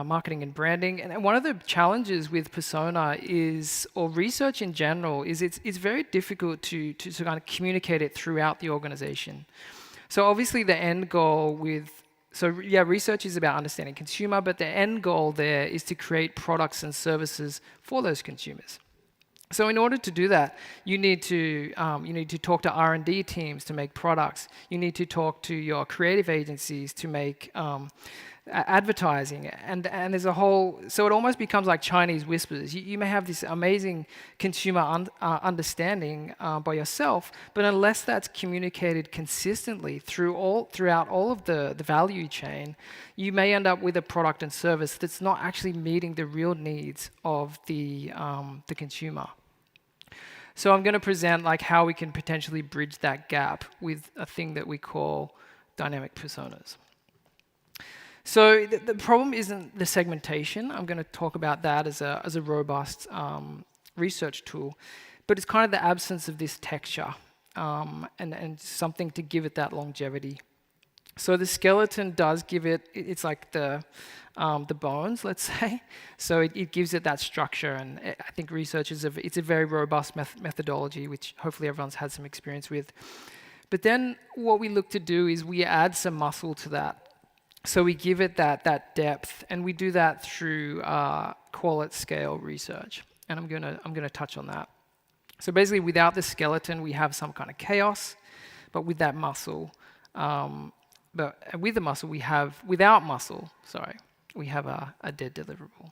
marketing and branding. And one of the challenges with persona is, or research in general, is it's very difficult to kind of communicate it throughout the organization. So obviously the end goal research is about understanding consumer, but the end goal there is to create products and services for those consumers. So in order to do that, you need to talk to R&D teams to make products. You need to talk to your creative agencies to make advertising, and there's a whole, so it almost becomes like Chinese whispers. You may have this amazing consumer understanding by yourself, but unless that's communicated consistently throughout all of the value chain, you may end up with a product and service that's not actually meeting the real needs of the consumer. So I'm going to present like how we can potentially bridge that gap with a thing that we call dynamic personas. So the problem isn't the segmentation. I'm going to talk about that as a robust research tool, but it's kind of the absence of this texture and something to give it that longevity. So the skeleton does give it's like the bones, let's say. So it gives it that structure, and I think researchers it's a very robust methodology, which hopefully everyone's had some experience with. But then what we look to do is we add some muscle to that. So we give it that depth, and we do that through quality scale research. And I'm gonna touch on that. So basically, without the skeleton, we have some kind of chaos, but with that muscle, with the muscle, without muscle, we have a dead deliverable.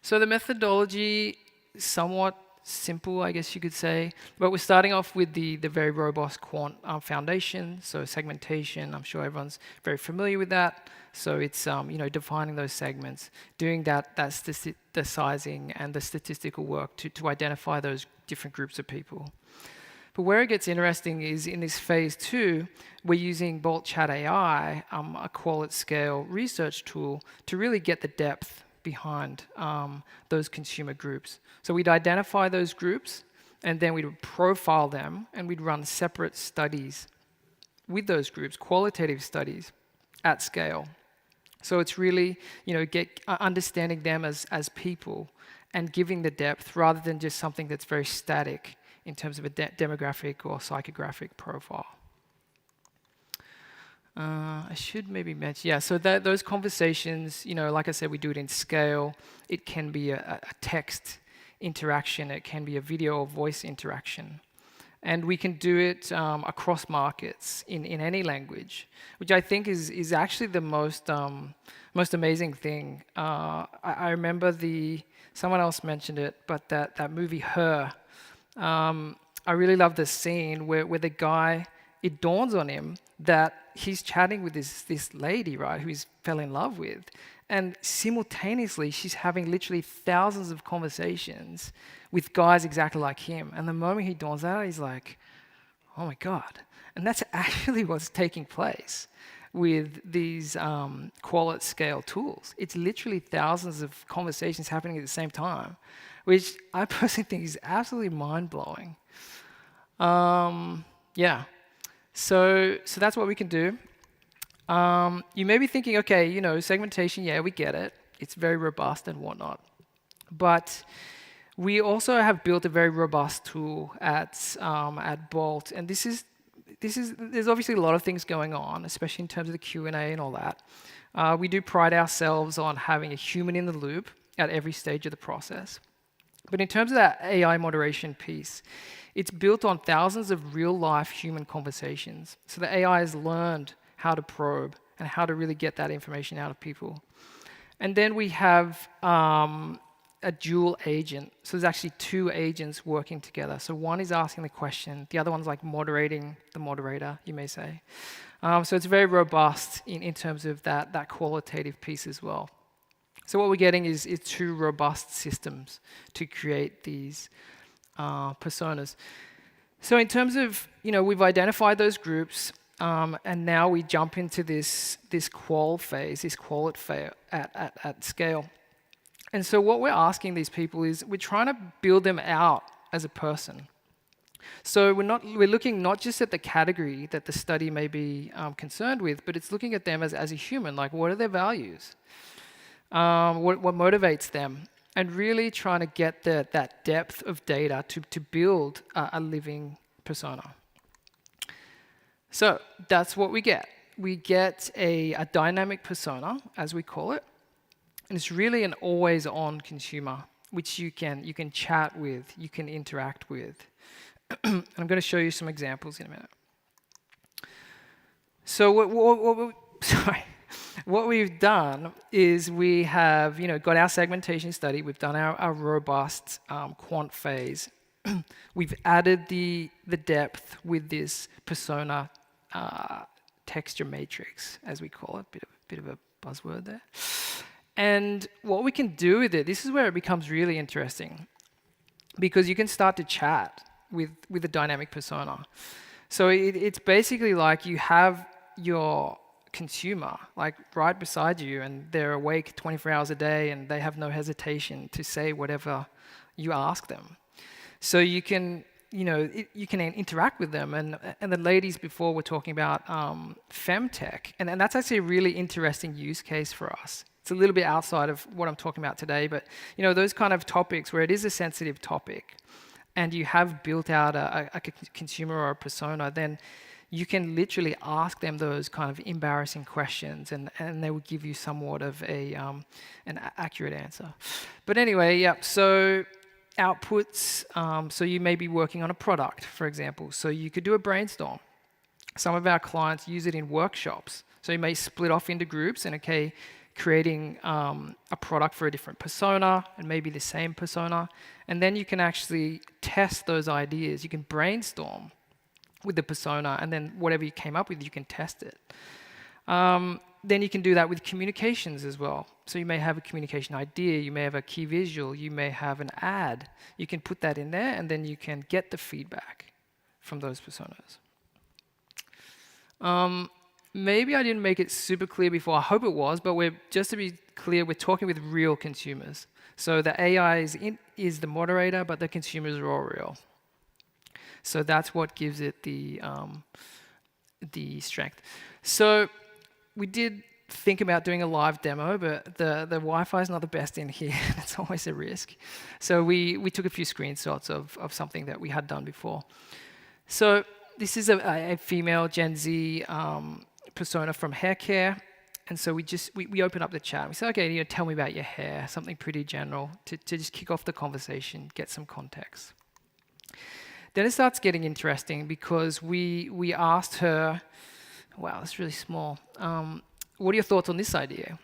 So the methodology is somewhat simple, I guess you could say, but we're starting off with the very robust quant foundation. So segmentation, I'm sure everyone's very familiar with that. So it's defining those segments, doing the sizing and the statistical work to identify those different groups of people. But where it gets interesting is in this phase 2, we're using Bolt Chat AI, a quality scale research tool, to really get the depth behind those consumer groups. So we'd identify those groups, and then we'd profile them, and we'd run separate studies with those groups, qualitative studies at scale. So it's really, understanding them as people and giving the depth rather than just something that's very static in terms of a demographic or psychographic profile. I should maybe mention, so those conversations, like I said, we do it in scale. It can be a text interaction. It can be a video or voice interaction. And we can do it across markets in any language, which I think is actually the most amazing thing. I remember someone else mentioned it, but that movie Her, I really love the scene where the guy, it dawns on him that he's chatting with this lady, right, who he fell in love with. And simultaneously, she's having literally thousands of conversations with guys exactly like him. And the moment he dawns out, he's like, oh my God. And that's actually what's taking place with these quality scale tools. It's literally thousands of conversations happening at the same time, which I personally think is absolutely mind-blowing. So that's what we can do. You may be thinking, okay, segmentation, we get it. It's very robust and whatnot. But we also have built a very robust tool at Bolt, and there's obviously a lot of things going on, especially in terms of the Q&A and all that. We do pride ourselves on having a human in the loop at every stage of the process. But in terms of that AI moderation piece, it's built on thousands of real-life human conversations. So the AI has learned how to probe and how to really get that information out of people. And then we have a dual agent. So there's actually 2 agents working together. So one is asking the question, the other one's like moderating the moderator, you may say. So it's very robust in terms of that qualitative piece as well. So what we're getting is 2 robust systems to create these personas. So in terms of, we've identified those groups, and now we jump into this qual phase, this qual at scale. And so what we're asking these people is we're trying to build them out as a person. So we're looking not just at the category that the study may be concerned with, but it's looking at them as a human. Like, what are their values? What motivates them? And really trying to get that depth of data to build a living persona. So that's what we get. We get a dynamic persona, as we call it. And it's really an always-on consumer, which you can chat with, you can interact with. And I'm going to show you some examples in a minute. So what we've done is we have got our segmentation study. We've done our robust quant phase. We've added the depth with this persona texture matrix, as we call it. Bit of a buzzword there. And what we can do with it, this is where it becomes really interesting, because you can start to chat with a dynamic persona. So it's basically like you have your consumer like right beside you, and they're awake 24 hours a day, and they have no hesitation to say whatever you ask them. So you can you can interact with them, and the ladies before were talking about femtech, and that's actually a really interesting use case for us. It's a little bit outside of what I'm talking about today, but those kind of topics where it is a sensitive topic, and you have built out a consumer or a persona, then you can literally ask them those kind of embarrassing questions, and they will give you somewhat of an accurate answer. But anyway, yeah, so outputs, so you may be working on a product, for example, so you could do a brainstorm. Some of our clients use it in workshops, so you may split off into groups and, okay, creating a product for a different persona and maybe the same persona, and then you can actually test those ideas. You can brainstorm with the persona, and then whatever you came up with, you can test it. Then you can do that with communications as well. So you may have a communication idea, you may have a key visual, you may have an ad. You can put that in there, and then you can get the feedback from those personas. Maybe I didn't make it super clear before. I hope it was, but just to be clear, we're talking with real consumers. So the AI is the moderator, but the consumers are all real. So that's what gives it the strength. So we did think about doing a live demo, but the Wi-Fi is not the best in here. It's always a risk. So we took a few screenshots of something that we had done before. So this is a female Gen Z persona from hair care. And so we open up the chat. And we say, okay, tell me about your hair, something pretty general to just kick off the conversation, get some context. Then it starts getting interesting because we asked her, wow, that's really small. What are your thoughts on this idea?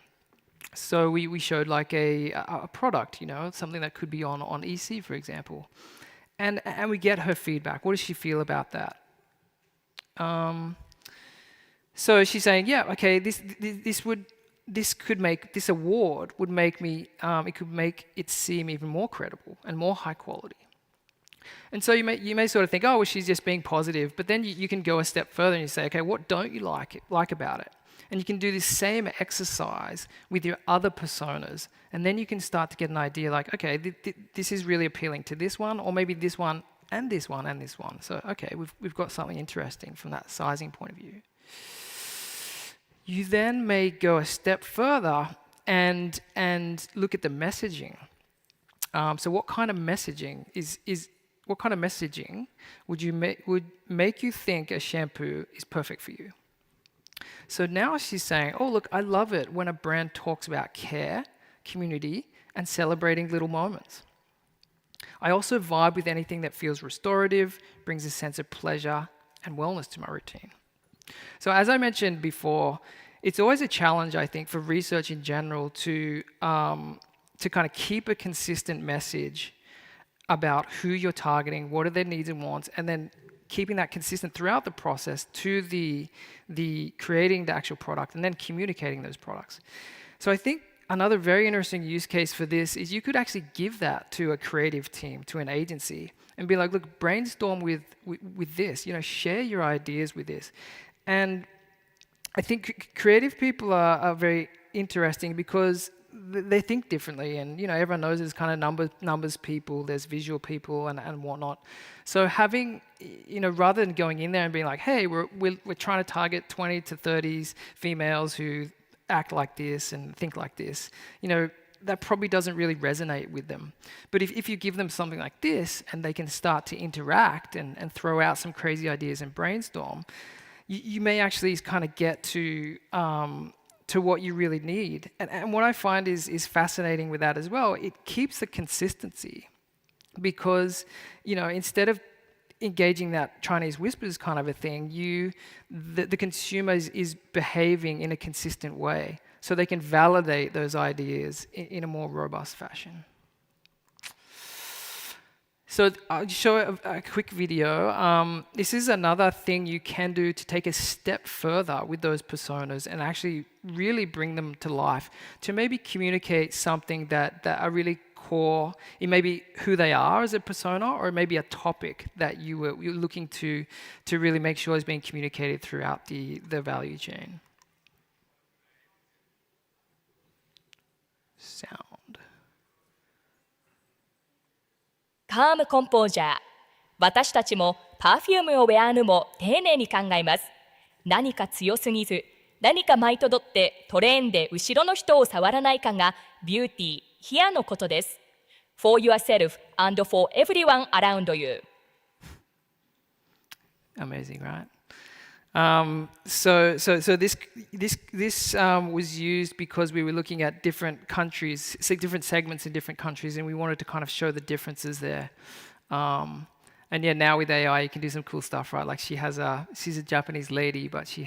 So we showed like a product, something that could be on EC, for example. And we get her feedback. What does she feel about that? So she's saying, yeah, okay, this award would make me, it could make it seem even more credible and more high quality. And so you may sort of think, oh, well, she's just being positive, but then you can go a step further and you say, okay, what don't you like about it? And you can do this same exercise with your other personas, and then you can start to get an idea like, okay, this is really appealing to this one, or maybe this one and this one and this one. So okay, we've got something interesting from that sizing point of view. You then may go a step further and look at the messaging. So what kind of messaging what kind of messaging would make you think a shampoo is perfect for you? So now she's saying, oh, look, I love it when a brand talks about care, community, and celebrating little moments. I also vibe with anything that feels restorative, brings a sense of pleasure and wellness to my routine. So as I mentioned before, it's always a challenge, I think, for research in general to kind of keep a consistent message about who you're targeting, what are their needs and wants, and then keeping that consistent throughout the process to the creating the actual product and then communicating those products. So I think another very interesting use case for this is you could actually give that to a creative team, to an agency, and be like, look, brainstorm with this, share your ideas with this. And I think creative people are very interesting because they think differently, and everyone knows there's kind of numbers people, there's visual people, and whatnot. So having, rather than going in there and being like, hey, we're trying to target 20 to 30s females who act like this and think like this, that probably doesn't really resonate with them. But if you give them something like this and they can start to interact and throw out some crazy ideas and brainstorm, you may actually kind of get to what you really need. And what I find is fascinating with that as well, it keeps the consistency. Because, instead of engaging that Chinese whispers kind of a thing, the consumer is behaving in a consistent way. So they can validate those ideas in a more robust fashion. So I'll show a quick video. This is another thing you can do to take a step further with those personas and actually really bring them to life, to maybe communicate something that are really core. It may be who they are as a persona, or maybe a topic that you're looking to really make sure is being communicated throughout the value chain. Sound. カームコンポージャー。私たちもパフュームをウェアヌも丁寧に考えます。何か強すぎず、何か舞いとどってトレーンで後ろの人を触らないかがビューティー、ヒアのことです。For yourself and for everyone around you. Amazing, right? So this was used because we were looking at different countries, different segments in different countries, and we wanted to kind of show the differences there. And yeah, now with AI, you can do some cool stuff, right? Like she's a Japanese lady, but she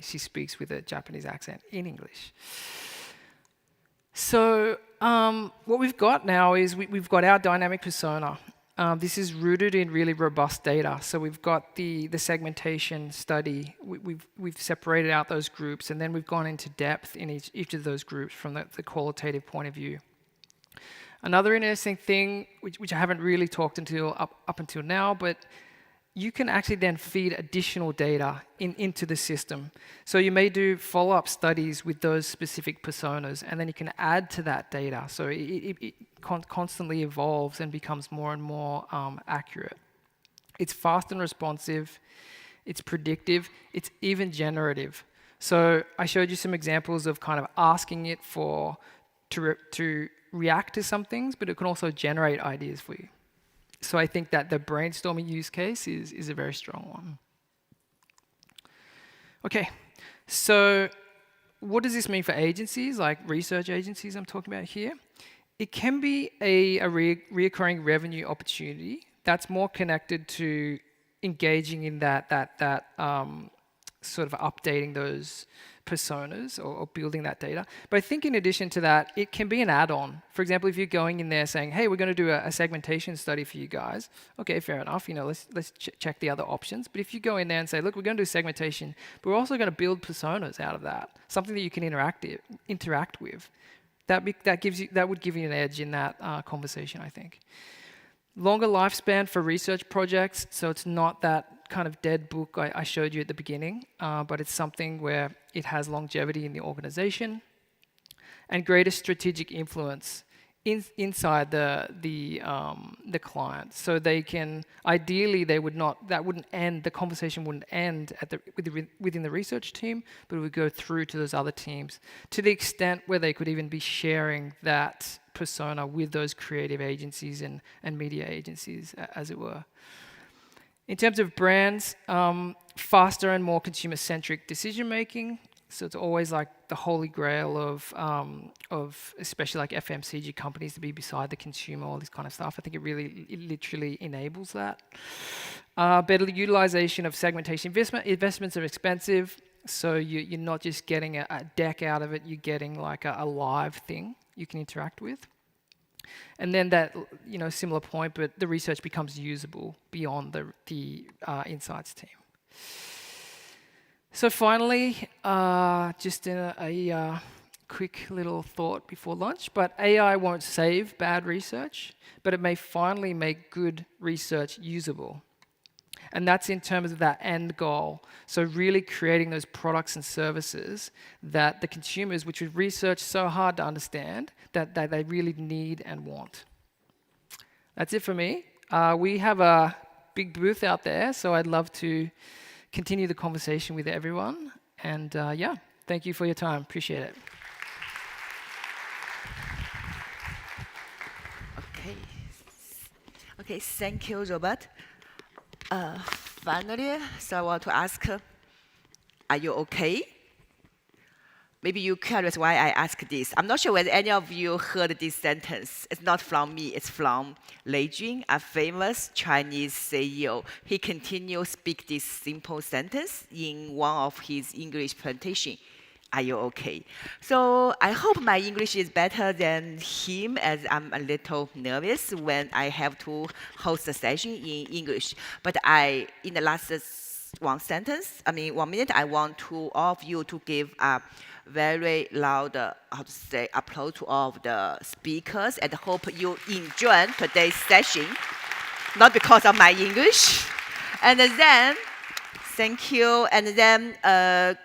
speaks with a Japanese accent in English. So what we've got now is we've got our dynamic persona. This is rooted in really robust data. So we've got the segmentation study. We've separated out those groups, and then we've gone into depth in each of those groups from the qualitative point of view. Another interesting thing, which I haven't really talked up until now, but you can actually then feed additional data into the system. So you may do follow-up studies with those specific personas, and then you can add to that data. So it constantly evolves and becomes more and more accurate. It's fast and responsive. It's predictive. It's even generative. So I showed you some examples of kind of asking it to react to some things, but it can also generate ideas for you. So I think that the brainstorming use case is a very strong one. Okay, so what does this mean for agencies, like research agencies I'm talking about here? It can be a reoccurring revenue opportunity that's more connected to engaging in that sort of updating those personas or building that data. But I think in addition to that, it can be an add-on. For example, if you're going in there saying, hey, we're going to do a segmentation study for you guys, okay, fair enough, let's check the other options. But if you go in there and say, look, we're going to do segmentation, but we're also going to build personas out of that, something that you can interact with, that would give you an edge in that conversation, I think. Longer lifespan for research projects, so it's not that kind of dead book I showed you at the beginning, but it's something where it has longevity in the organization and greater strategic influence inside the client. So they can, ideally, the conversation wouldn't end within the research team, but it would go through to those other teams to the extent where they could even be sharing that persona with those creative agencies and media agencies, as it were. In terms of brands, faster and more consumer-centric decision-making. So it's always like the holy grail of especially like FMCG companies to be beside the consumer, all this kind of stuff. I think it literally enables that. Better utilization of segmentation investments are expensive, so you're not just getting a deck out of it, you're getting like a live thing you can interact with. And then that, similar point, but the research becomes usable beyond the insights team. So finally, just a quick little thought before lunch, but AI won't save bad research, but it may finally make good research usable. And that's in terms of that end goal. So really creating those products and services that the consumers, which we've researched so hard to understand, that they really need and want. That's it for me. We have a big booth out there, so I'd love to continue the conversation with everyone. And yeah, thank you for your time. Appreciate it. Okay, thank you, Robert. Finally, so I want to ask, are you okay? Maybe you're curious why I ask this. I'm not sure whether any of you heard this sentence. It's not from me, it's from Lei Jun, a famous Chinese CEO. He continued to speak this simple sentence in one of his English presentations. Are you okay? So I hope my English is better than him, as I'm a little nervous when I have to host a session in English. But in the last 1 minute, I want all of you to give a very loud, applause to all of the speakers, and hope you enjoy today's session, not because of my English. And then, thank you. And then,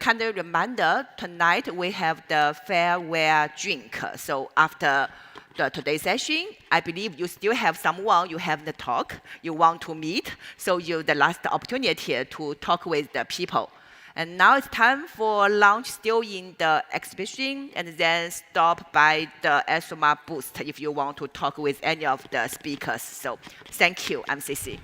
kind of reminder, tonight we have the farewell drink. So after today's session, I believe you still have someone you have the talk, you want to meet. So you the last opportunity to talk with the people. And now it's time for lunch, still in the exhibition, and then stop by the ESOMA booth if you want to talk with any of the speakers. So thank you, I'm Cici.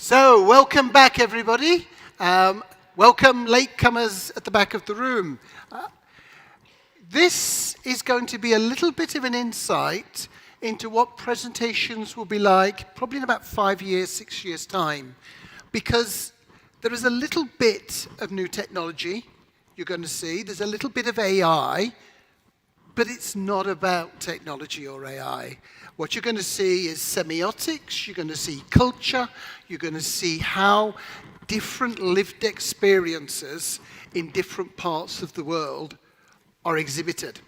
So, welcome back, everybody. Welcome, latecomers at the back of the room. This is going to be a little bit of an insight into what presentations will be like probably in about 5 years, 6 years' time, because there is a little bit of new technology you're going to see. There's a little bit of AI, but it's not about technology or AI. What you're going to see is semiotics, you're going to see culture, you're going to see how different lived experiences in different parts of the world are exhibited.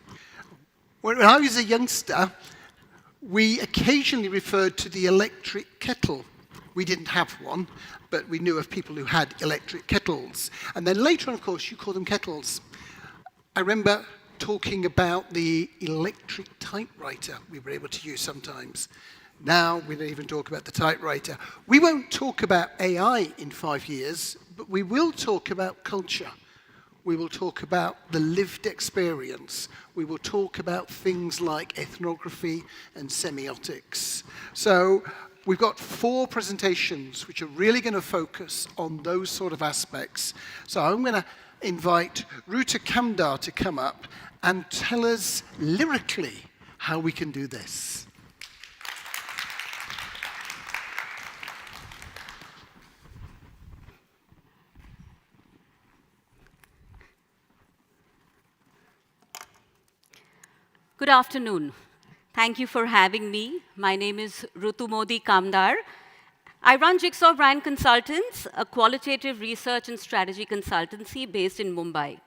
When I was a youngster, we occasionally referred to the electric kettle. We didn't have one, but we knew of people who had electric kettles. And then later on, of course, you call them kettles. I remember talking about the electric typewriter we were able to use sometimes. Now we don't even talk about the typewriter. We won't talk about AI in 5 years, but we will talk about culture. We will talk about the lived experience. We will talk about things like ethnography and semiotics. So we've got 4 presentations which are really going to focus on those sort of aspects. So I'm going to invite Ruta Kamdar to come up and tell us lyrically how we can do this. Good afternoon. Thank you for having me. My name is Rutumodi Kamdar. I run Jigsaw Brand Consultants, a qualitative research and strategy consultancy based in Mumbai.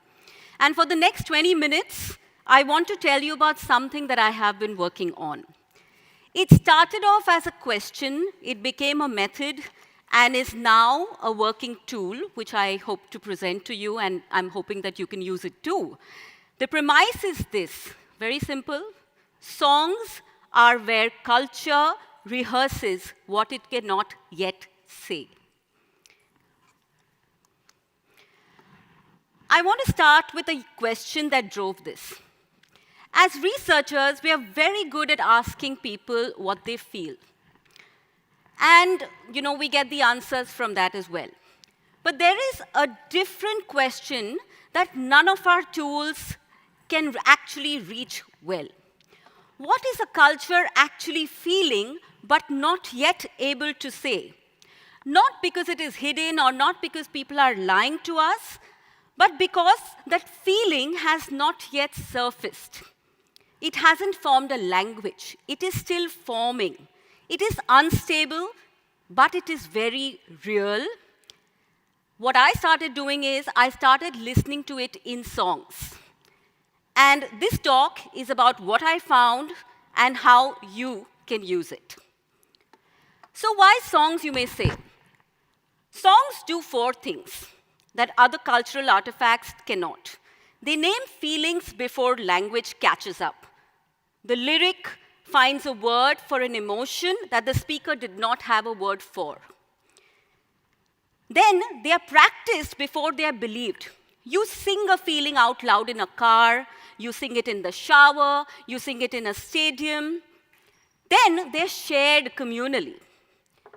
And for the next 20 minutes, I want to tell you about something that I have been working on. It started off as a question, it became a method, and is now a working tool, which I hope to present to you, and I'm hoping that you can use it too. The premise is this, very simple. Songs are where culture rehearses what it cannot yet say. I want to start with a question that drove this. As researchers, we are very good at asking people what they feel. And, we get the answers from that as well. But there is a different question that none of our tools can actually reach well. What is a culture actually feeling but not yet able to say? Not because it is hidden or not because people are lying to us, but because that feeling has not yet surfaced. It hasn't formed a language. It is still forming. It is unstable, but it is very real. What I started doing is I started listening to it in songs. And this talk is about what I found and how you can use it. So why songs, you may say? Songs do 4 things that other cultural artifacts cannot. They name feelings before language catches up. The lyric finds a word for an emotion that the speaker did not have a word for. Then they are practiced before they are believed. You sing a feeling out loud in a car, you sing it in the shower, you sing it in a stadium. Then they're shared communally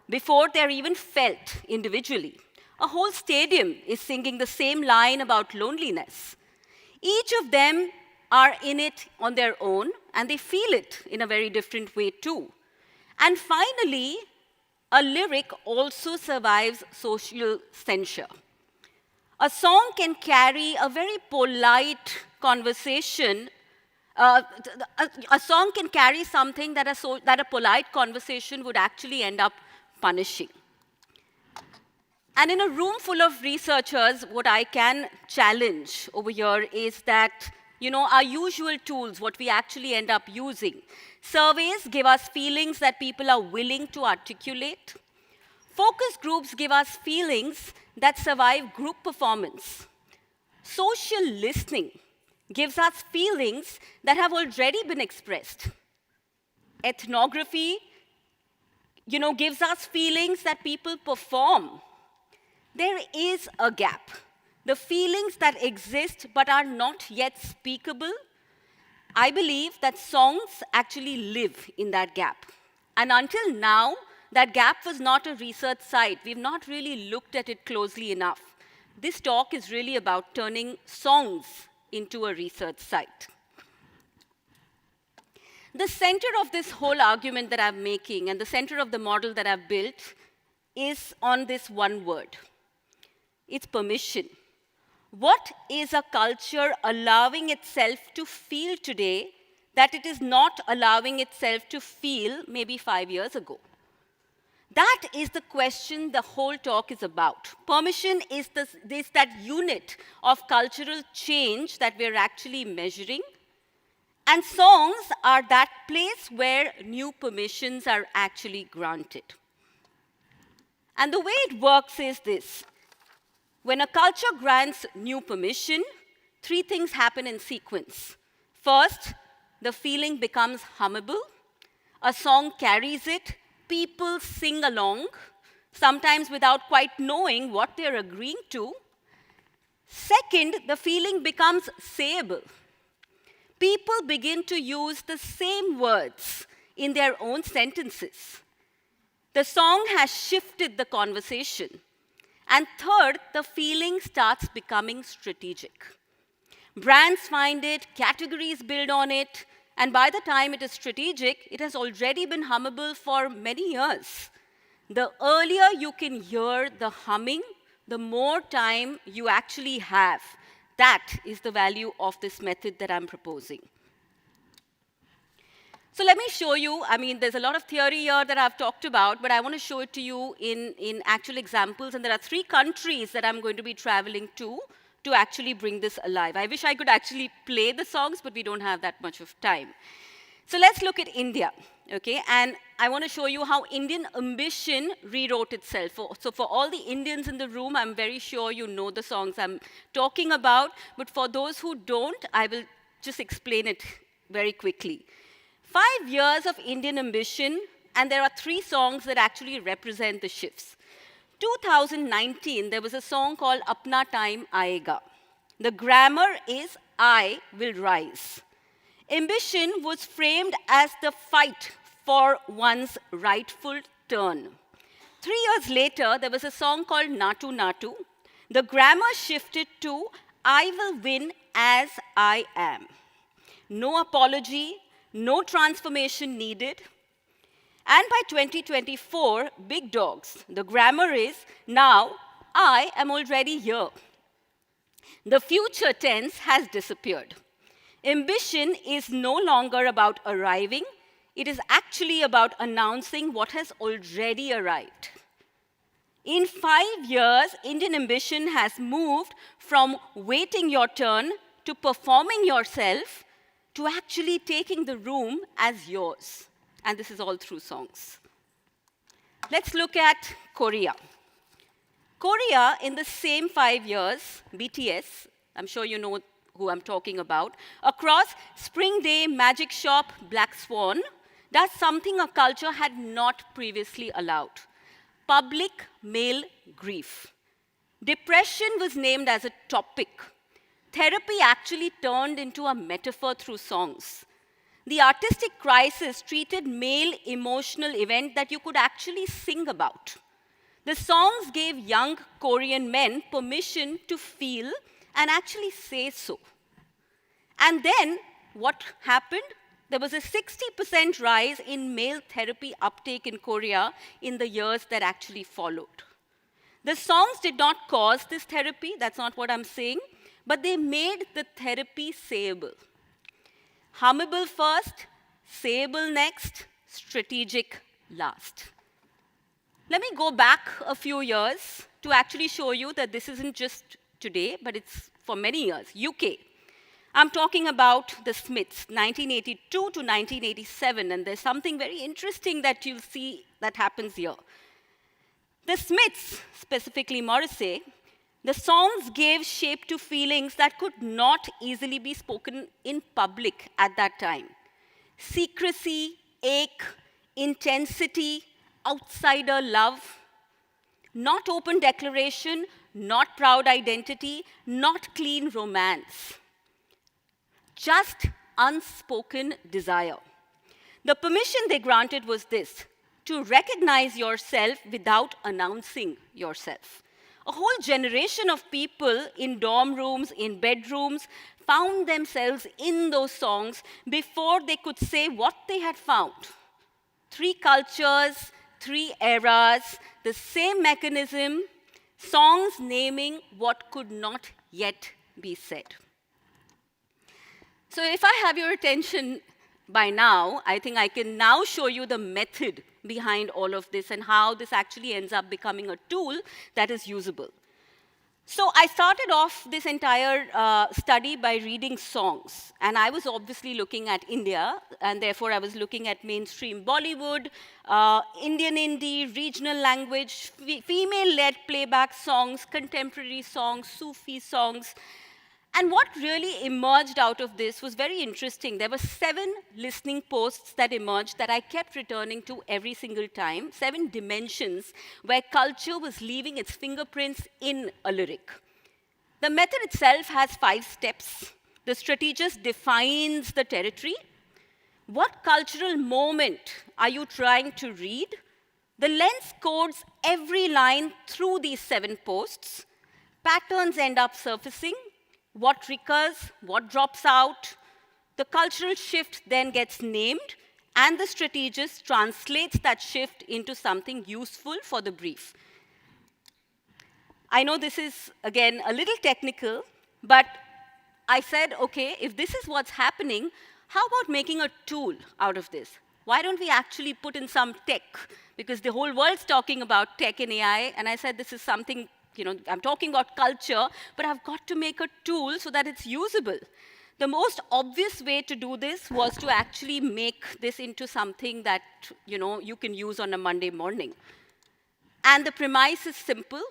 before they're even felt individually. A whole stadium is singing the same line about loneliness. Each of them are in it on their own, and they feel it in a very different way too. And finally, a lyric also survives social censure. A song can carry a very polite conversation. A song can carry something that a polite conversation would actually end up punishing. And in a room full of researchers, what I can challenge over here is that, our usual tools, what we actually end up using. Surveys give us feelings that people are willing to articulate. Focus groups give us feelings that survive group performance. Social listening gives us feelings that have already been expressed. Ethnography, gives us feelings that people perform. There is a gap. The feelings that exist but are not yet speakable, I believe that songs actually live in that gap. And until now, that GAP was not a research site. We've not really looked at it closely enough. This talk is really about turning songs into a research site. The center of this whole argument that I'm making and the center of the model that I've built is on this one word. It's permission. What is a culture allowing itself to feel today that it is not allowing itself to feel maybe 5 years ago? That is the question the whole talk is about. Permission is that unit of cultural change that we're actually measuring. And songs are that place where new permissions are actually granted. And the way it works is this. When a culture grants new permission, 3 things happen in sequence. First, the feeling becomes hummable. A song carries it. People sing along, sometimes without quite knowing what they're agreeing to. Second, the feeling becomes sayable. People begin to use the same words in their own sentences. The song has shifted the conversation. And third, the feeling starts becoming strategic. Brands find it, categories build on it, and by the time it is strategic, it has already been hummable for many years. The earlier you can hear the humming, the more time you actually have. That is the value of this method that I'm proposing. So let me show you, I mean, there's a lot of theory here that I've talked about, but I want to show it to you in actual examples. And there are 3 countries that I'm going to be traveling to actually bring this alive. I wish I could actually play the songs, but we don't have that much of time. So let's look at India, okay? And I want to show you how Indian ambition rewrote itself. So for all the Indians in the room, I'm very sure you know the songs I'm talking about, but for those who don't, I will just explain it very quickly. 5 years of Indian ambition, and there are 3 songs that actually represent the shifts. 2019, there was a song called Apna Time Aayega. The grammar is I will rise. Ambition was framed as the fight for one's rightful turn. 3 years later, there was a song called Natu Natu. The grammar shifted to I will win as I am. No apology, no transformation needed. And by 2024, big dogs, the grammar is, now I am already here. The future tense has disappeared. Ambition is no longer about arriving. It is actually about announcing what has already arrived. In 5 years, Indian ambition has moved from waiting your turn to performing yourself to actually taking the room as yours. And this is all through songs. Let's look at Korea. Korea, in the same 5 years, BTS, I'm sure you know who I'm talking about, across Spring Day, Magic Shop, Black Swan, does something a culture had not previously allowed. Public male grief. Depression was named as a topic. Therapy actually turned into a metaphor through songs. The artistic crisis treated male emotional event that you could actually sing about. The songs gave young Korean men permission to feel and actually say so. And then what happened? There was a 60% rise in male therapy uptake in Korea in the years that actually followed. The songs did not cause this therapy, that's not what I'm saying, but they made the therapy sayable. Hummable first, sayable next, strategic last. Let me go back a few years to actually show you that this isn't just today, but it's for many years. UK. I'm talking about the Smiths, 1982 to 1987, and there's something very interesting that you'll see that happens here. The Smiths, specifically Morrissey, the songs gave shape to feelings that could not easily be spoken in public at that time. Secrecy, ache, intensity, outsider love, not open declaration, not proud identity, not clean romance. Just unspoken desire. The permission they granted was this: to recognize yourself without announcing yourself. A whole generation of people in dorm rooms, in bedrooms, found themselves in those songs before they could say what they had found. 3 cultures, 3 eras, the same mechanism, songs naming what could not yet be said. So if I have your attention by now, I think I can now show you the method behind all of this and how this actually ends up becoming a tool that is usable. So I started off this entire study by reading songs. And I was obviously looking at India, and therefore I was looking at mainstream Bollywood, Indian indie, regional language, female-led playback songs, contemporary songs, Sufi songs. And what really emerged out of this was very interesting. There were 7 listening posts that emerged that I kept returning to every single time, 7 dimensions where culture was leaving its fingerprints in a lyric. The method itself has 5 steps. The strategist defines the territory. What cultural moment are you trying to read? The lens codes every line through these 7 posts. Patterns end up surfacing. What recurs, what drops out. The cultural shift then gets named, and the strategist translates that shift into something useful for the brief. I know this is, again, a little technical, but I said, okay, if this is what's happening, how about making a tool out of this? Why don't we actually put in some tech? Because the whole world's talking about tech and AI, and I said this is something, I'm talking about culture, but I've got to make a tool so that it's usable. The most obvious way to do this was to actually make this into something that, you can use on a Monday morning. And the premise is simple.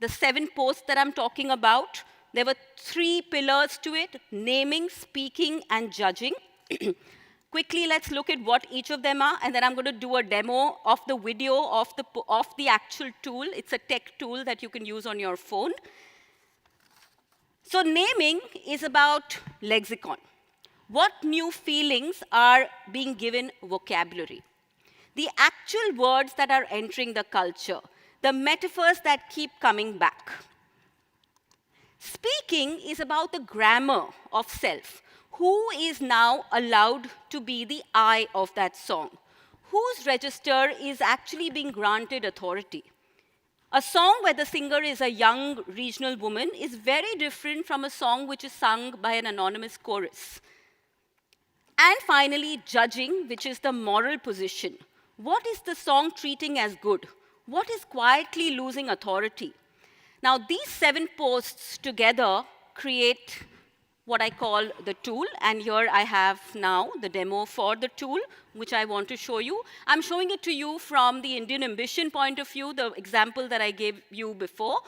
The 7 posts that I'm talking about, there were 3 pillars to it: naming, speaking, and judging. Quickly, let's look at what each of them are, and then I'm going to do a demo of the video of the actual tool. It's a tech tool that you can use on your phone. So naming is about lexicon. What new feelings are being given vocabulary? The actual words that are entering the culture, the metaphors that keep coming back. Speaking is about the grammar of self. Who is now allowed to be the I of that song? Whose register is actually being granted authority? A song where the singer is a young regional woman is very different from a song which is sung by an anonymous chorus. And finally, judging, which is the moral position. What is the song treating as good? What is quietly losing authority? Now, these 7 posts together create what I call the tool, and here I have now the demo for the tool, which I want to show you. I'm showing it to you from the Indian ambition point of view, the example that I gave you before,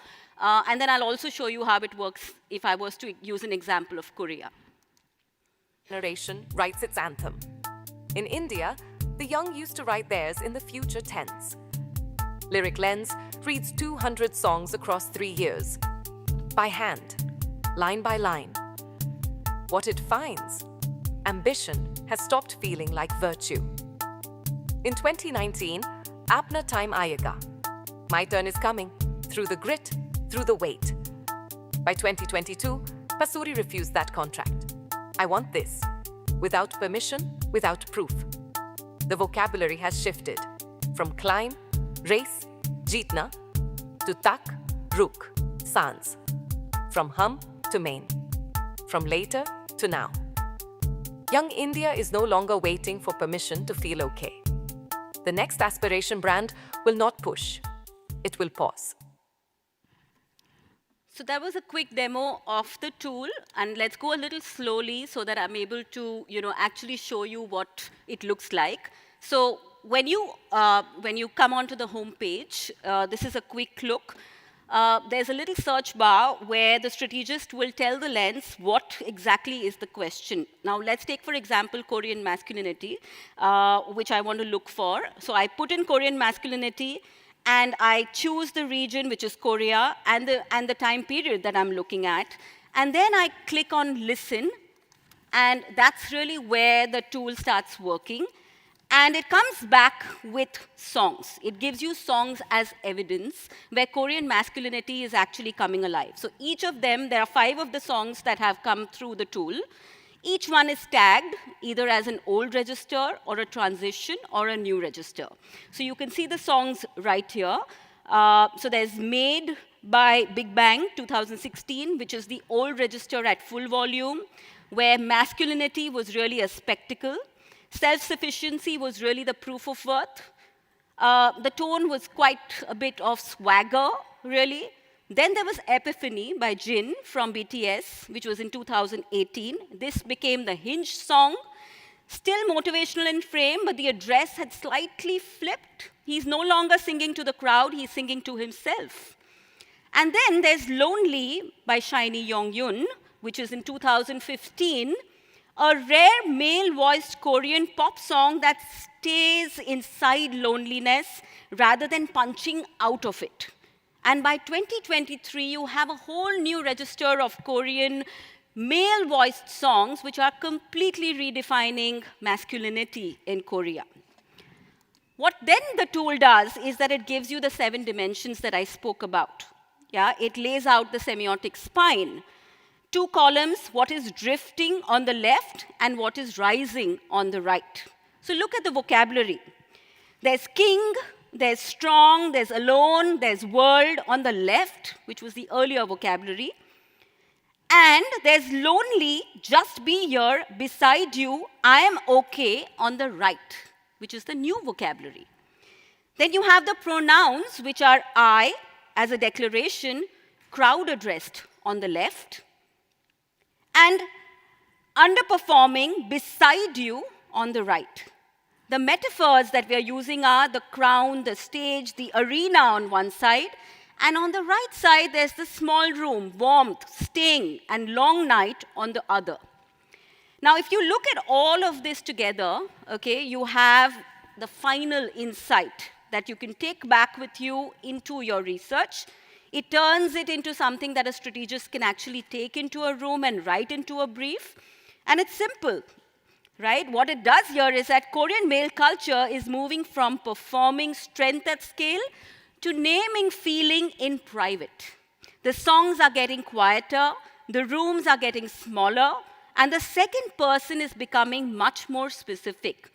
and then I'll also show you how it works if I was to use an example of Korea. Generation writes its anthem. In India, the young used to write theirs in the future tense. Lyric Lens reads 200 songs across 3 years, by hand, line by line. What it finds, ambition has stopped feeling like virtue. In 2019, Apna time aayega. My turn is coming, through the grit, through the weight. By 2022, Pasuri refused that contract. I want this, without permission, without proof. The vocabulary has shifted from climb, race, jeetna, to tak, ruk, sans. From hum to main. From later to now. Young India is no longer waiting for permission to feel okay. The next aspiration brand will not push. It will pause. So that was a quick demo of the tool, and let's go a little slowly so that I'm able to, actually show you what it looks like. So when you come onto the home page, this is a quick look. There's a little search bar where the strategist will tell the lens what exactly is the question. Now, let's take, for example, Korean masculinity, which I want to look for. So I put in Korean masculinity, and I choose the region, which is Korea, and the time period that I'm looking at. And then I click on listen, and that's really where the tool starts working. And it comes back with songs. It gives you songs as evidence where Korean masculinity is actually coming alive. So each of them, there are 5 of the songs that have come through the tool. Each one is tagged either as an old register or a transition or a new register. So you can see the songs right here. So there's Made by Big Bang 2016, which is the old register at full volume, where masculinity was really a spectacle. Self-sufficiency was really the proof of worth. The tone was quite a bit of swagger, really. Then there was Epiphany by Jin from BTS, which was in 2018. This became the Hinge song. Still motivational in frame, but the address had slightly flipped. He's no longer singing to the crowd, he's singing to himself. And then there's Lonely by Shiny Yong-yoon, which is in 2015, a rare male-voiced Korean pop song that stays inside loneliness rather than punching out of it. And by 2023, you have a whole new register of Korean male-voiced songs which are completely redefining masculinity in Korea. What then the tool does is that it gives you the 7 dimensions that I spoke about. Yeah, it lays out the semiotic spine. 2 columns, what is drifting on the left and what is rising on the right. So look at the vocabulary. There's king, there's strong, there's alone, there's world on the left, which was the earlier vocabulary. And there's lonely, just be here, beside you, I am okay on the right, which is the new vocabulary. Then you have the pronouns, which are I, as a declaration, crowd addressed on the left, and underperforming beside you on the right. The metaphors that we are using are the crown, the stage, the arena on one side, and on the right side, there's the small room, warmth, sting, and long night on the other. Now, if you look at all of this together, okay, you have the final insight that you can take back with you into your research. It turns it into something that a strategist can actually take into a room and write into a brief. And it's simple, right? What it does here is that Korean male culture is moving from performing strength at scale to naming feeling in private. The songs are getting quieter, the rooms are getting smaller, and the second person is becoming much more specific.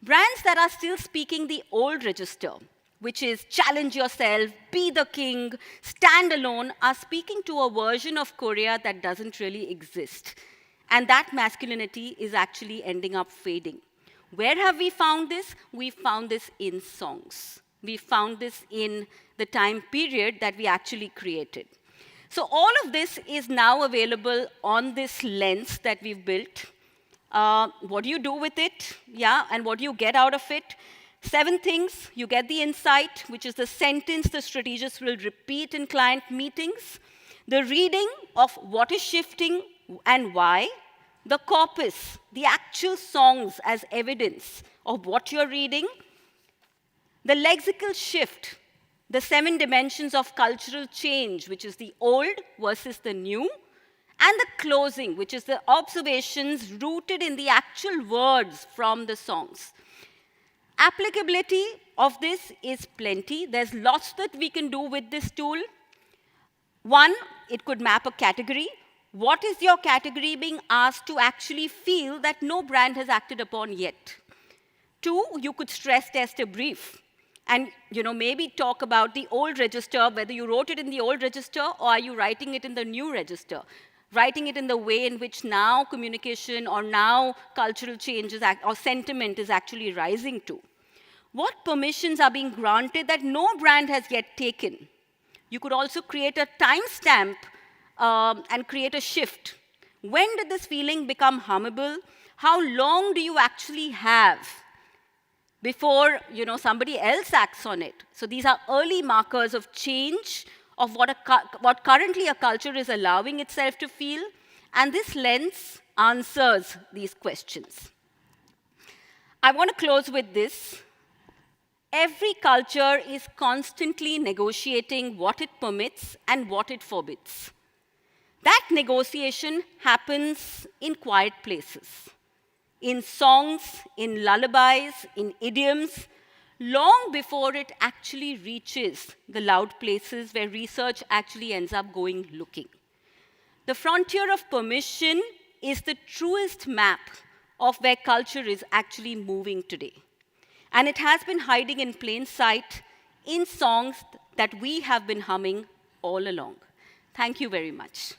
Brands that are still speaking the old register, which is challenge yourself, be the king, stand alone, are speaking to a version of Korea that doesn't really exist. And that masculinity is actually ending up fading. Where have we found this? We found this in songs. We found this in the time period that we actually created. So all of this is now available on this lens that we've built. What do you do with it? Yeah, and what do you get out of it? 7 things. You get the insight, which is the sentence the strategist will repeat in client meetings. The reading of what is shifting and why. The corpus, the actual songs as evidence of what you're reading. The lexical shift, the 7 dimensions of cultural change, which is the old versus the new. And the closing, which is the observations rooted in the actual words from the songs. Applicability of this is plenty. There's lots that we can do with this tool. 1, it could map a category. What is your category being asked to actually feel that no brand has acted upon yet? 2, you could stress test a brief. And maybe talk about the old register, whether you wrote it in the old register or are you writing it in the new register? Writing it in the way in which now communication or now cultural change or sentiment is actually rising to. What permissions are being granted that no brand has yet taken? You could also create a timestamp and create a shift. When did this feeling become hummable? How long do you actually have before somebody else acts on it? So these are early markers of change of what currently a culture is allowing itself to feel, and this lens answers these questions. I want to close with this. Every culture is constantly negotiating what it permits and what it forbids. That negotiation happens in quiet places. in songs, in lullabies, in idioms, long before it actually reaches the loud places where research actually ends up going looking. The frontier of permission is the truest map of where culture is actually moving today. And it has been hiding in plain sight in songs that we have been humming all along. Thank you very much.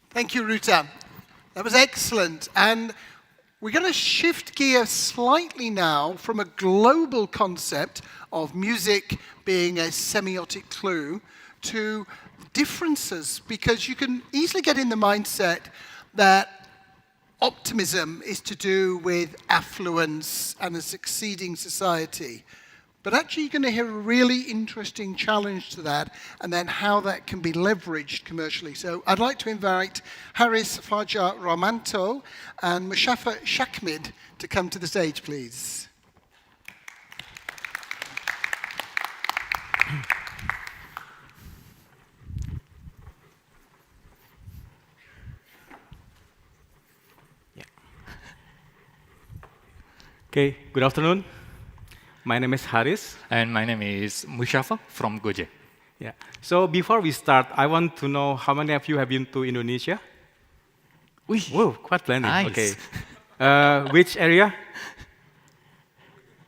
Thank you, Ruta. That was excellent. And we're going to shift gear slightly now from a global concept of music being a semiotic clue to differences, because you can easily get in the mindset that optimism is to do with affluence and a succeeding society. But actually, you're going to hear a really interesting challenge to that, and then how that can be leveraged commercially. So I'd like to invite Haris Fajar Romanto and Mushafa Shakmid to come to the stage, please. Okay, good afternoon. My name is Haris. And my name is Mushafa from Gojek. Yeah. So before we start, I want to know how many of you have been to Indonesia? Whoa, quite plenty. Nice. Okay. Which area?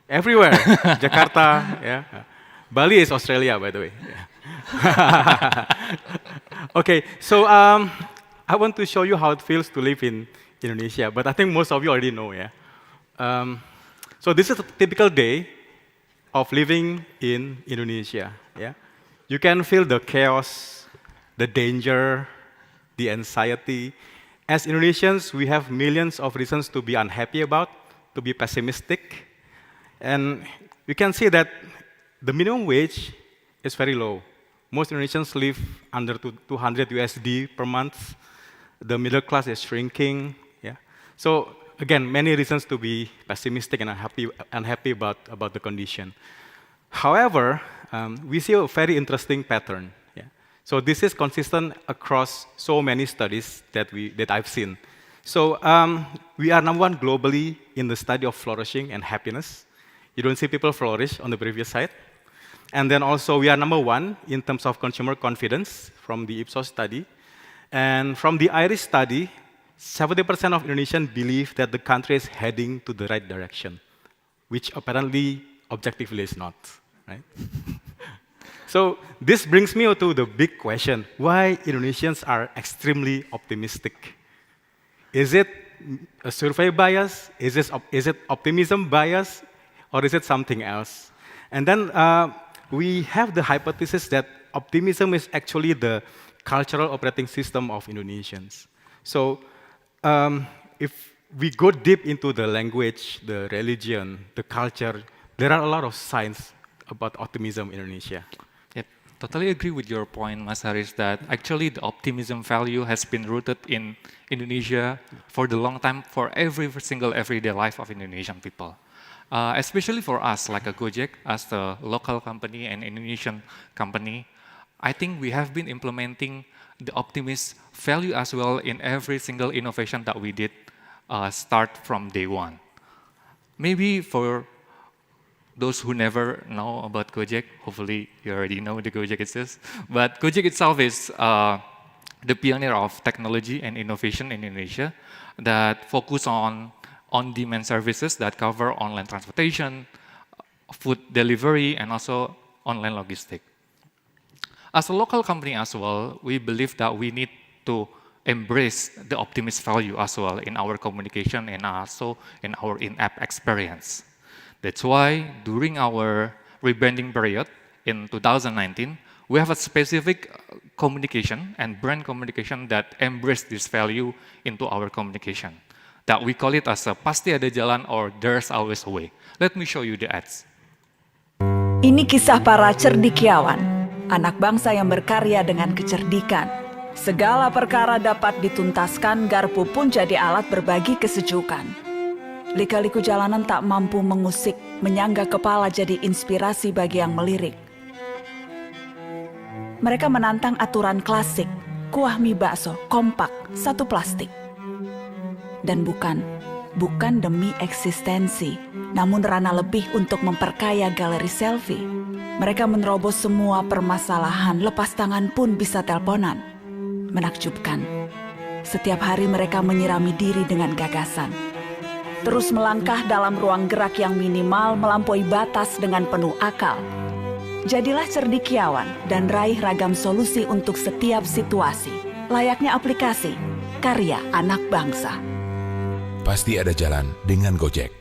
Everywhere. Jakarta, yeah. Bali is Australia, by the way. Yeah. Okay, so I want to show you how it feels to live in Indonesia, but I think most of you already know, yeah. So this is a typical day of living in Indonesia. Yeah, you can feel the chaos, the danger, the anxiety. As Indonesians, we have millions of reasons to be unhappy about, to be pessimistic, and you can see that the minimum wage is very low. Most Indonesians live under 200 USD per month. The middle class is shrinking. Yeah, so. Again, many reasons to be pessimistic and unhappy about the condition. However, we see a very interesting pattern. Yeah. So this is consistent across so many studies that I've seen. So we are number one globally in the study of flourishing and happiness. You don't see people flourish on the previous slide. And then also we are number one in terms of consumer confidence from the Ipsos study. And from the Irish study, 70% of Indonesians believe that the country is heading to the right direction, which apparently, objectively, is not. Right? So this brings me to the big question: why Indonesians are extremely optimistic? Is it a survey bias? Is it optimism bias? Or is it something else? And then we have the hypothesis that optimism is actually the cultural operating system of Indonesians. So if we go deep into the language, the religion, the culture, there are a lot of signs about optimism in Indonesia. Yep, totally agree with your point, Mas Haris, that actually the optimism value has been rooted in Indonesia for the long time, for every single everyday life of Indonesian people. Especially for us, like a Gojek, as the local company and Indonesian company, I think we have been implementing the optimist value as well in every single innovation that we did start from day one. Maybe for those who never know about Gojek, hopefully you already know the Gojek is, but Gojek itself is the pioneer of technology and innovation in Indonesia that focus on on-demand services that cover online transportation, food delivery, and also online logistics. As a local company as well, we believe that we need to embrace the optimist value as well in our communication and also in our in-app experience. That's why during our rebranding period in 2019, we have a specific communication and brand communication that embrace this value into our communication. That we call it as a pasti ada jalan or there's always a way. Let me show you the ads. Ini kisah para cendekiawan, anak bangsa yang berkarya dengan kecerdikan. Segala perkara dapat dituntaskan, garpu pun jadi alat berbagi kesejukan. Lika-liku jalanan tak mampu mengusik, menyangga kepala jadi inspirasi bagi yang melirik. Mereka menantang aturan klasik, kuah mie bakso, kompak, satu plastik. Dan bukan demi eksistensi, namun ranah lebih untuk memperkaya galeri selfie. Mereka menerobos semua permasalahan, lepas tangan pun bisa teleponan. Menakjubkan. Setiap hari mereka menyirami diri dengan gagasan. Terus melangkah dalam ruang gerak yang minimal melampaui batas dengan penuh akal. Jadilah cerdikiawan dan raih ragam solusi untuk setiap situasi. Layaknya aplikasi, karya anak bangsa. Pasti ada jalan dengan Gojek.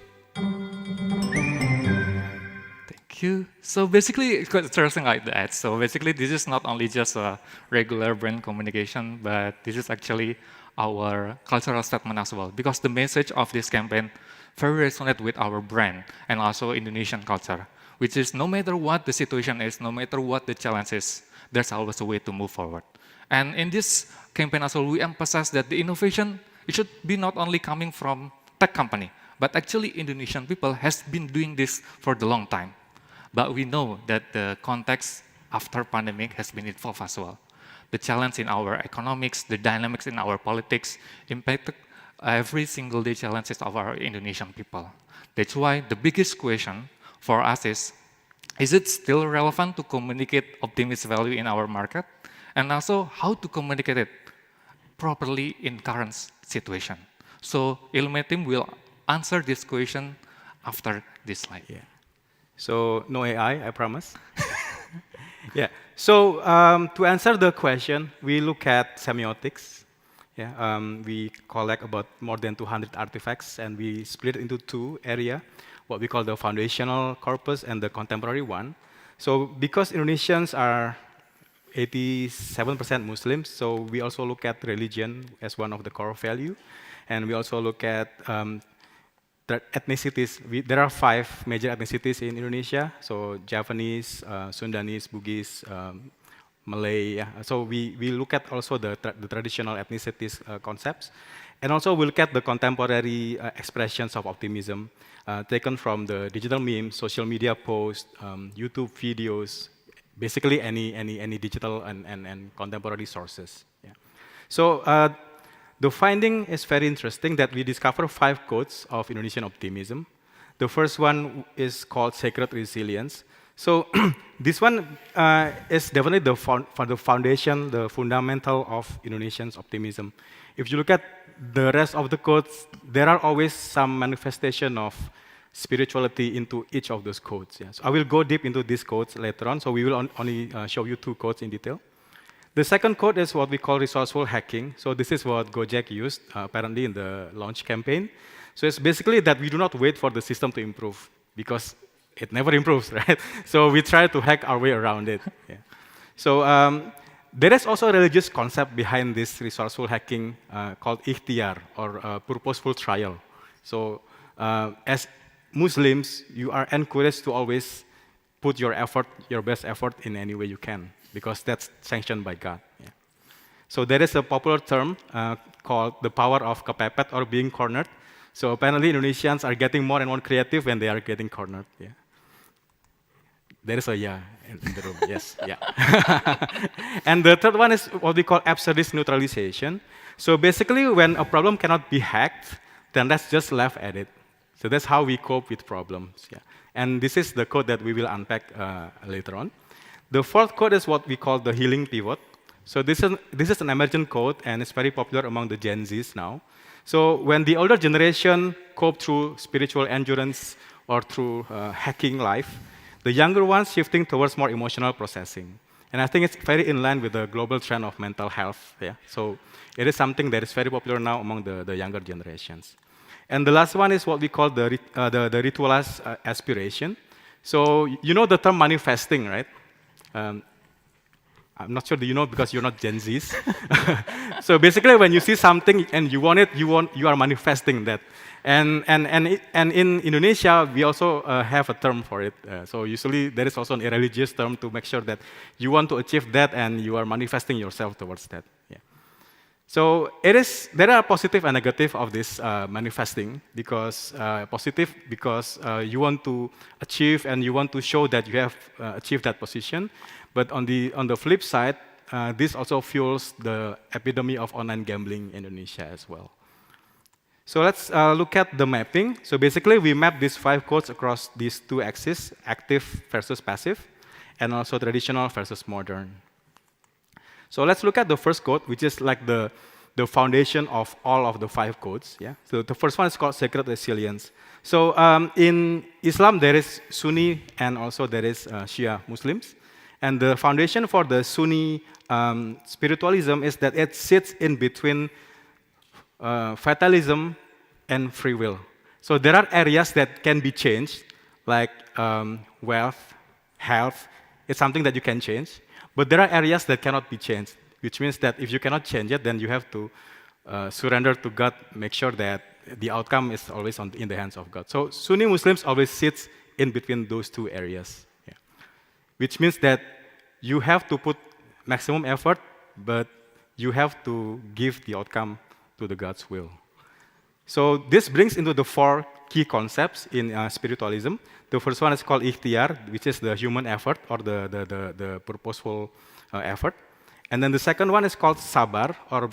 Thank you. So basically, it's quite interesting like that. So basically, this is not only just a regular brand communication, but this is actually our cultural statement as well. Because the message of this campaign very resonate with our brand and also Indonesian culture, which is no matter what the situation is, no matter what the challenge is, there's always a way to move forward. And in this campaign as well, we emphasize that the innovation, it should be not only coming from tech company, but actually Indonesian people has been doing this for the long time. But we know that the context after pandemic has been evolved as well. The challenge in our economics, the dynamics in our politics impact every single day challenges of our Indonesian people. That's why the biggest question for us is it still relevant to communicate optimist value in our market? And also, how to communicate it properly in current situation? So, Ilme team will answer this question after this slide. Yeah. So, no AI, I promise. Yeah. So, to answer the question, we look at semiotics. Yeah. We collect about more than 200 artifacts, and we split it into two areas, what we call the foundational corpus and the contemporary one. So because Indonesians are 87% Muslims, so we also look at religion as one of the core value, and we also look at the ethnicities. There are 5 major ethnicities in Indonesia, so Javanese, Sundanese, Bugis, Malay. Yeah. So we look at also the traditional ethnicities concepts, and also we look at the contemporary expressions of optimism taken from the digital memes, social media posts, YouTube videos, basically any digital and contemporary sources. Yeah. So the finding is very interesting that we discover 5 codes of Indonesian optimism. The first one is called sacred resilience. So this one is definitely the foundation, the fundamental of Indonesian optimism. If you look at the rest of the codes, there are always some manifestation of spirituality into each of those codes. Yeah. So I will go deep into these codes later on, so we will only show you 2 codes in detail. The second code is what we call resourceful hacking. So this is what Gojek used apparently in the launch campaign. So it's basically that we do not wait for the system to improve, because it never improves, right? So we try to hack our way around it. Yeah. So there is also a religious concept behind this resourceful hacking called ikhtiar, or purposeful trial. So as Muslims, you are encouraged to always put your effort, your best effort in any way you can, because that's sanctioned by God. Yeah. So there is a popular term called the power of kepepet, or being cornered. So apparently Indonesians are getting more and more creative when they are getting cornered. Yeah. There is a yeah in the room, yes, yeah. And the third one is what we call absurdist neutralization. So basically when a problem cannot be hacked, then let's just laugh at it. So that's how we cope with problems. Yeah. And this is the code that we will unpack later on. The fourth code is what we call the healing pivot. So this is an emergent code, and it's very popular among the Gen Zs now. So when the older generation cope through spiritual endurance or through hacking life, the younger ones shifting towards more emotional processing. And I think it's very in line with the global trend of mental health. Yeah? So it is something that is very popular now among the younger generations. And the last one is what we call the ritualized aspiration. So you know the term manifesting, right? I'm not sure, do you know, because you're not Gen Zs. So basically when you see something and you want it, you are manifesting that. And in Indonesia, we also have a term for it. So usually there is also an irreligious term to make sure that you want to achieve that and you are manifesting yourself towards that. Yeah. So there are positive and negative of this manifesting, because positive because you want to achieve and you want to show that you have achieved that position. But on the flip side, this also fuels the epidemic of online gambling in Indonesia as well. So let's look at the mapping. So basically, we map these 5 codes across these 2 axes, active versus passive, and also traditional versus modern. So let's look at the first code, which is like the foundation of all of the 5 codes. Yeah. So the first one is called sacred resilience. So in Islam, there is Sunni and also there is Shia Muslims. And the foundation for the Sunni spiritualism is that it sits in between fatalism and free will. So there are areas that can be changed, like wealth, health. It's something that you can change. But there are areas that cannot be changed, which means that if you cannot change it, then you have to surrender to God, make sure that the outcome is always in the hands of God. So Sunni Muslims always sit in between those 2 areas, yeah. Which means that you have to put maximum effort, but you have to give the outcome to the God's will. So this brings into the 4 key concepts in spiritualism. The first one is called ikhtiar, which is the human effort or the purposeful effort. And then the second one is called sabar, or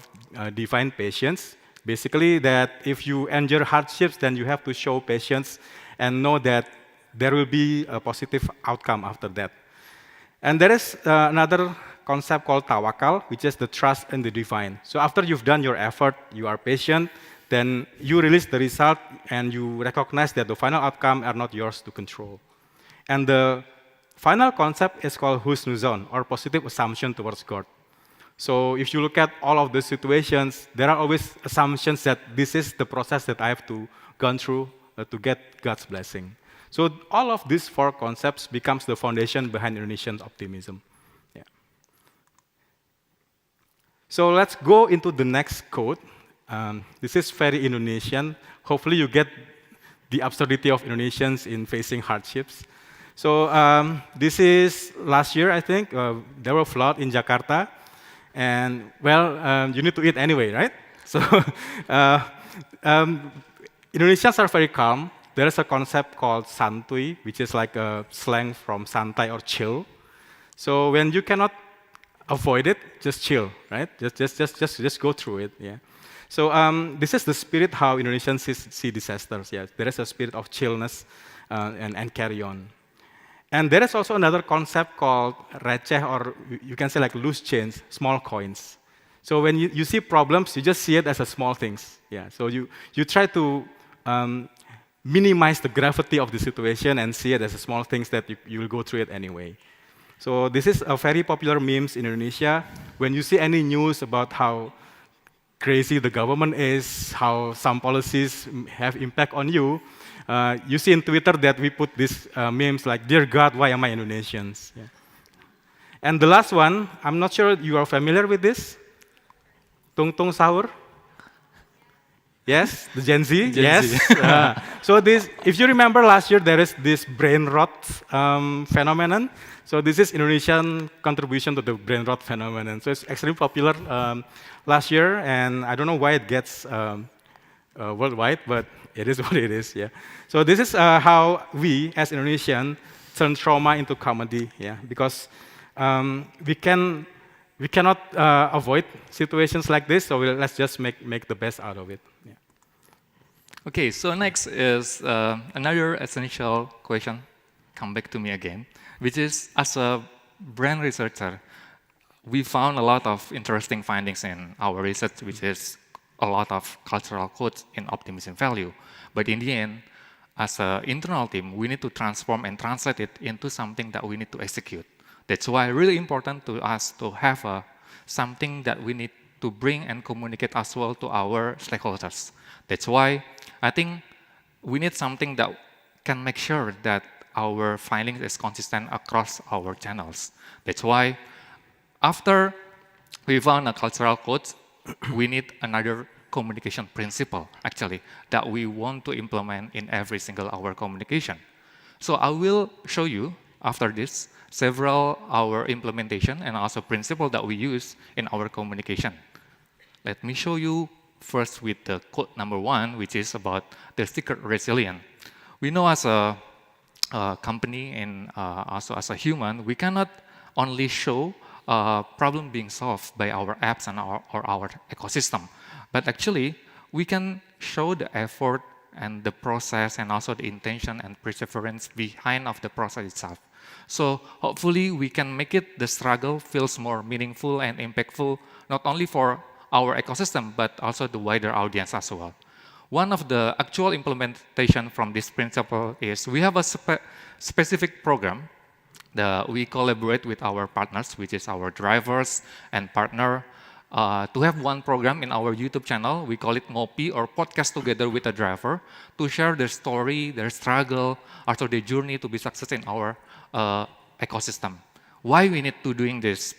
divine patience. Basically that if you endure hardships, then you have to show patience and know that there will be a positive outcome after that. And there is another concept called tawakal, which is the trust in the divine. So after you've done your effort, you are patient, then you release the result and you recognize that the final outcome are not yours to control. And the final concept is called husnuzon, or positive assumption towards God. So if you look at all of the situations, there are always assumptions that this is the process that I have to go through to get God's blessing. So all of these 4 concepts becomes the foundation behind Indonesian optimism. Yeah. So let's go into the next code. This is very Indonesian. Hopefully you get the absurdity of Indonesians in facing hardships. So this is last year, I think. There were floods in Jakarta. And, well, you need to eat anyway, right? So Indonesians are very calm. There is a concept called santuy, which is like a slang from santai or chill. So when you cannot avoid it, just chill, right? Just go through it, yeah. So this is the spirit how Indonesians see disasters. Yeah, there is a spirit of chillness and carry on. And there is also another concept called receh, or you can say like loose change, small coins. So when you see problems, you just see it as a small things. Yeah. So you try to minimize the gravity of the situation and see it as a small things that you will go through it anyway. So this is a very popular memes in Indonesia. When you see any news about how crazy the government is, how some policies have impact on you, you see in Twitter that we put these memes like, "Dear God, why am I Indonesians?" Yeah. And the last one, I'm not sure you are familiar with this. Tung tung sahur. Yes, the Gen Z. Yes. So this, if you remember last year, there is this brain rot phenomenon. So this is Indonesian contribution to the brain rot phenomenon. So it's extremely popular last year, and I don't know why it gets worldwide, but it is what it is. Yeah. So this is how we, as Indonesians, turn trauma into comedy. Yeah, because we cannot avoid situations like this. So let's just make the best out of it. Yeah. Okay, so next is another essential question, come back to me again, which is, as a brand researcher, we found a lot of interesting findings in our research, which is a lot of cultural codes in optimism value. But in the end, as an internal team, we need to transform and translate it into something that we need to execute. That's why it's really important to us to have something that we need to bring and communicate as well to our stakeholders. That's why I think we need something that can make sure that our findings is consistent across our channels. That's why after we found a cultural code, we need another communication principle, actually, that we want to implement in every single our communication. So I will show you, after this, several our implementation and also principle that we use in our communication. Let me show you first with the quote number 1, which is about the secret resilience. We know as a company and also as a human, we cannot only show problem being solved by our apps and our ecosystem, but actually we can show the effort and the process and also the intention and perseverance behind of the process itself. So hopefully we can make it the struggle feels more meaningful and impactful, not only for our ecosystem, but also the wider audience as well. One of the actual implementation from this principle is we have a specific program that we collaborate with our partners, which is our drivers and partner, to have one program in our YouTube channel. We call it Ngopi, or Podcast Together with a Driver, to share their story, their struggle, also their journey to be success in our ecosystem. Why we need to doing this?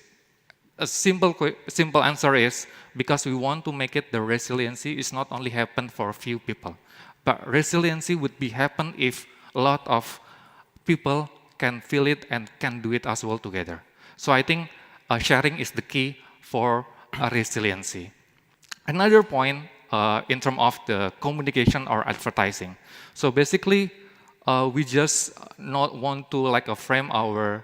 A simple answer is because we want to make it the resiliency is not only happen for a few people, but resiliency would be happen if a lot of people can feel it and can do it as well together. So I think sharing is the key for resiliency. Another point in terms of the communication or advertising. So basically, we just not want to frame our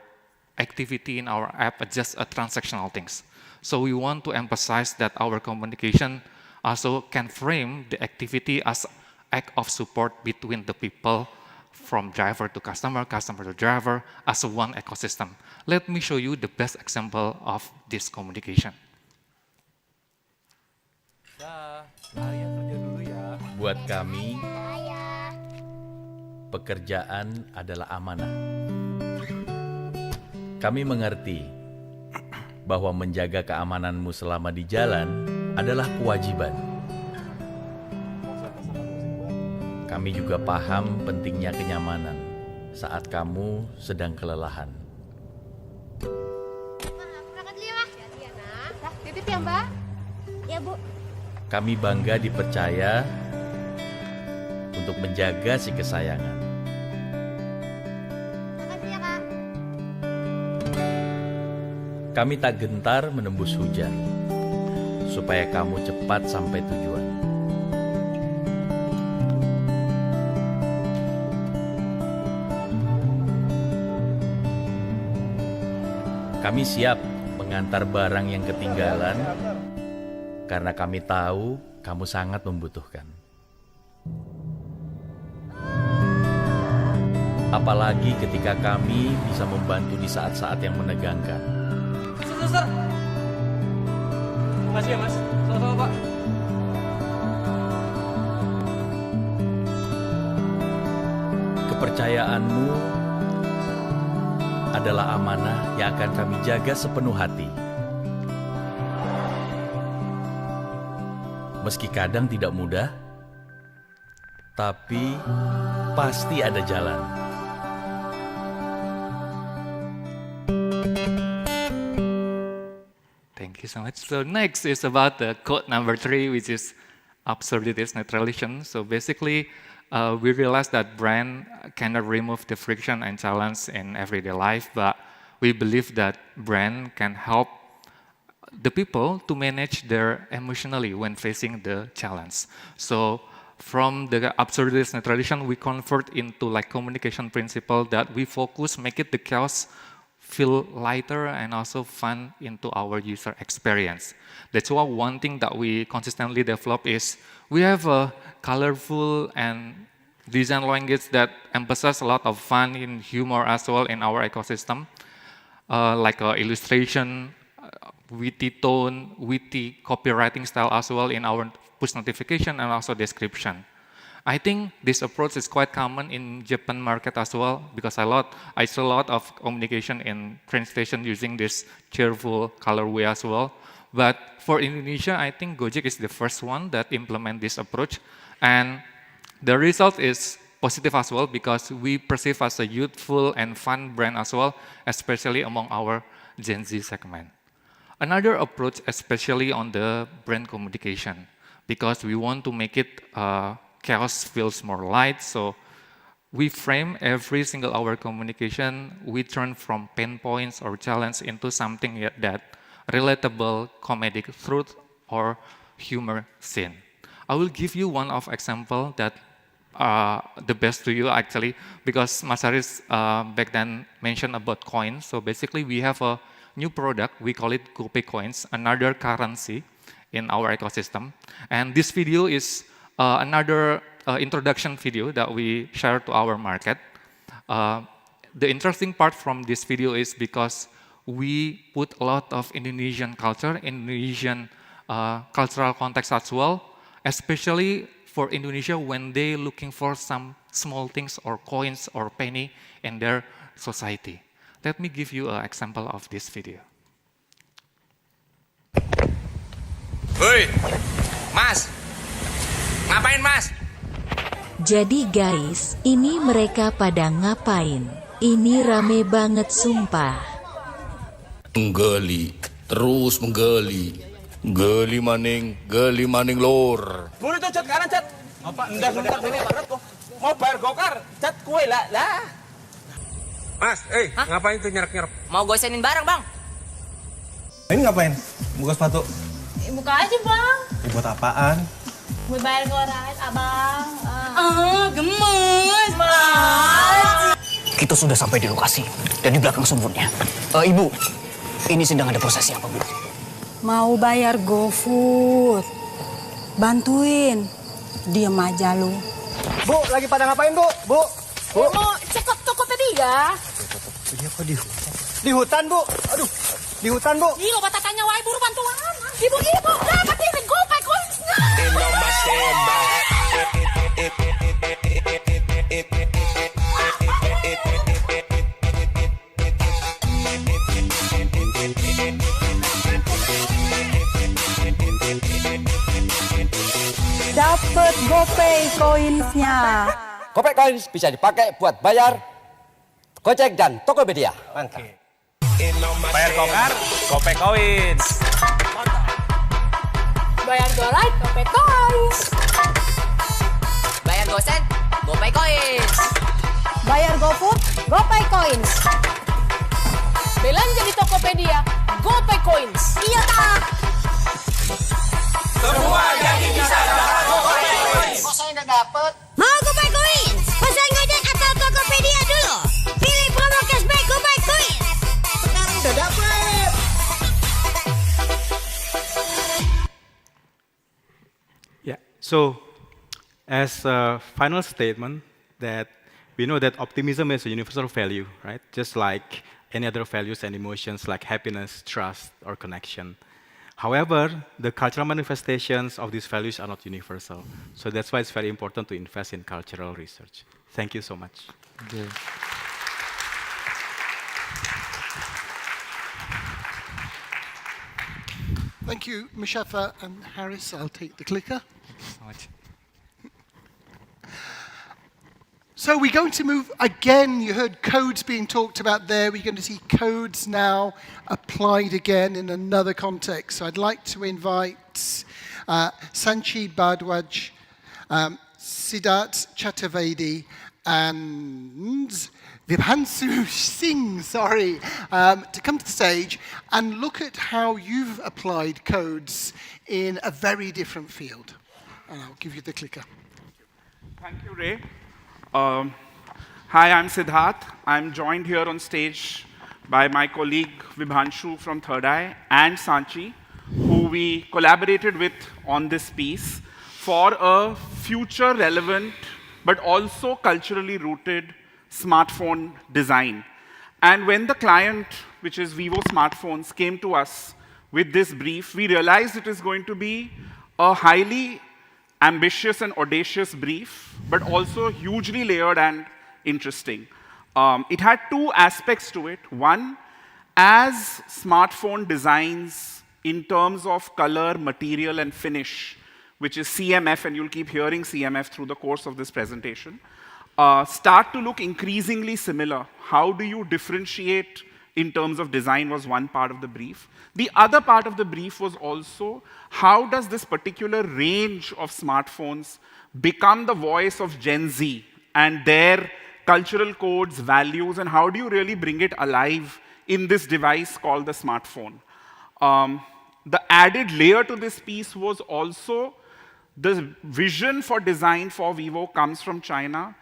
activity in our app as just a transactional things. So we want to emphasize that our communication also can frame the activity as act of support between the people from driver to customer, customer to driver, as a one ecosystem. Let me show you the best example of this communication. Buat kami, pekerjaan adalah amanah. Kami mengerti bahwa menjaga keamananmu selama di jalan adalah kewajiban. Kami juga paham pentingnya kenyamanan saat kamu sedang kelelahan. Berangkat dulu ya, Mbak. Hati-hati ya, Nak. Titip ya, Mbak. Ya, Bu. Kami bangga dipercaya untuk menjaga si kesayangan. Makasih ya, Kak. Kami tak gentar menembus hujan, supaya kamu cepat sampai tujuan. Kami siap mengantar barang yang ketinggalan, karena kami tahu kamu sangat membutuhkan. Apalagi ketika kami bisa membantu di saat-saat yang menegangkan. Suster. Makasih ya, Mas. Sama-sama, Pak. Kepercayaanmu adalah amanah yang akan kami jaga sepenuh hati. Meski kadang tidak mudah, tapi pasti ada jalan. Thank you so much. So next is about the quote number 3, which is absurdities neutralization. So basically, we realize that brand cannot remove the friction and challenge in everyday life, but we believe that brand can help the people to manage their emotionally when facing the challenge. So from the absurdities neutralization, we convert into communication principle that we focus, make it the chaos feel lighter and also fun into our user experience. That's why one thing that we consistently develop is we have a colorful and design language that emphasizes a lot of fun in humor as well in our ecosystem, like illustration, witty tone, witty copywriting style as well in our push notification and also description. I think this approach is quite common in Japan market as well, because I saw a lot of communication in train station using this cheerful colorway as well. But for Indonesia, I think Gojek is the first one that implement this approach, and the result is positive as well because we perceive as a youthful and fun brand as well, especially among our Gen Z segment. Another approach, especially on the brand communication, because we want to make it chaos feels more light. So we frame every single hour communication. We turn from pain points or challenge into something that relatable comedic truth or humor scene. I will give you one of example that the best to you actually, because Mas Haris back then mentioned about coins. So basically we have a new product, we call it GoPay coins, another currency in our ecosystem. And this video is another introduction video that we share to our market. The interesting part from this video is because we put a lot of Indonesian culture, Indonesian cultural context as well, especially for Indonesia when they looking for some small things or coins or penny in their society. Let me give you an example of this video. Hoi, Mas, ngapain Mas? Jadi guys, ini mereka pada ngapain? Ini rame banget sumpah. Menggeli, terus menggeli. Geli maning lor. Buru itu cat kanan cat. Apa enggak ini banget kok. Mau bayar gokar, cat kue lah. Mas, ngapain tuh nyerap-nyerap? Mau gosenin barang, Bang. Ini ngapain? Buka sepatu. Buka aja, Bang. Buat apaan? Buat bayar goret, Abang. Gemes. Mas. Kita sudah sampai di lokasi dan di belakang sumurnya. Ibu, ini sedang ada prosesi apa, Bu? Mau bayar GoFood. Bantuin. Diam aja lu. Bu, lagi pada ngapain, Bu? Bu. Mau cekop toko tadi ya? Ini apa di hutan? Di hutan, Bu. Aduh, di hutan, Bu. Ih, lo tanya wae buru bantuan. Ibu-ibu, dapat ini GoPay coins-nya. Dapat GoPay coins-nya. GoPay coins bisa dipakai buat bayar Gojek dan Tokopedia. Mantap. Bayar gokar, GoPay coins. Bayar GoRide, GoPay coins. Bayar gosen, GoPay coins. Bayar GoFood, GoPay coins. Belanja di Tokopedia, GoPay coins. Iya tak? Semua jadi bisa dapat GoPay coins. Kok saya nggak dapet? Mau GoPay coins? Pesan Gojek atau Tokopedia dulu. Pilih promo cashback GoPay coins. Sekarang udah dapet. Yeah, so as a final statement that we know that optimism is a universal value, right? Just like any other values and emotions like happiness, trust, or connection. However, the cultural manifestations of these values are not universal. So that's why it's very important to invest in cultural research. Thank you so much. Thank you. Thank you, Mushafa and Harris. I'll take the clicker. Thank you so much. So we're going to move, again, you heard codes being talked about there. We're going to see codes now applied again in another context. So I'd like to invite Sanchi Bhardwaj, Siddharth Chaturvedi, and Vibhansu Singh, to come to the stage and look at how you've applied codes in a very different field. And I'll give you the clicker. Thank you, Ray. Hi, I'm Siddharth. I'm joined here on stage by my colleague Vibhanshu from Third Eye and Sanchi, who we collaborated with on this piece for a future relevant but also culturally rooted smartphone design. And when the client, which is Vivo Smartphones, came to us with this brief, we realized it is going to be a highly ambitious and audacious brief, but also hugely layered and interesting. It had two aspects to it. One, as smartphone designs in terms of color, material, and finish, which is CMF, and you'll keep hearing CMF through the course of this presentation, start to look increasingly similar. How do you differentiate in terms of design was one part of the brief. The other part of the brief was also, how does this particular range of smartphones become the voice of Gen Z and their cultural codes, values, and how do you really bring it alive in this device called the smartphone? The added layer to this piece was also the vision for design for Vivo comes from China,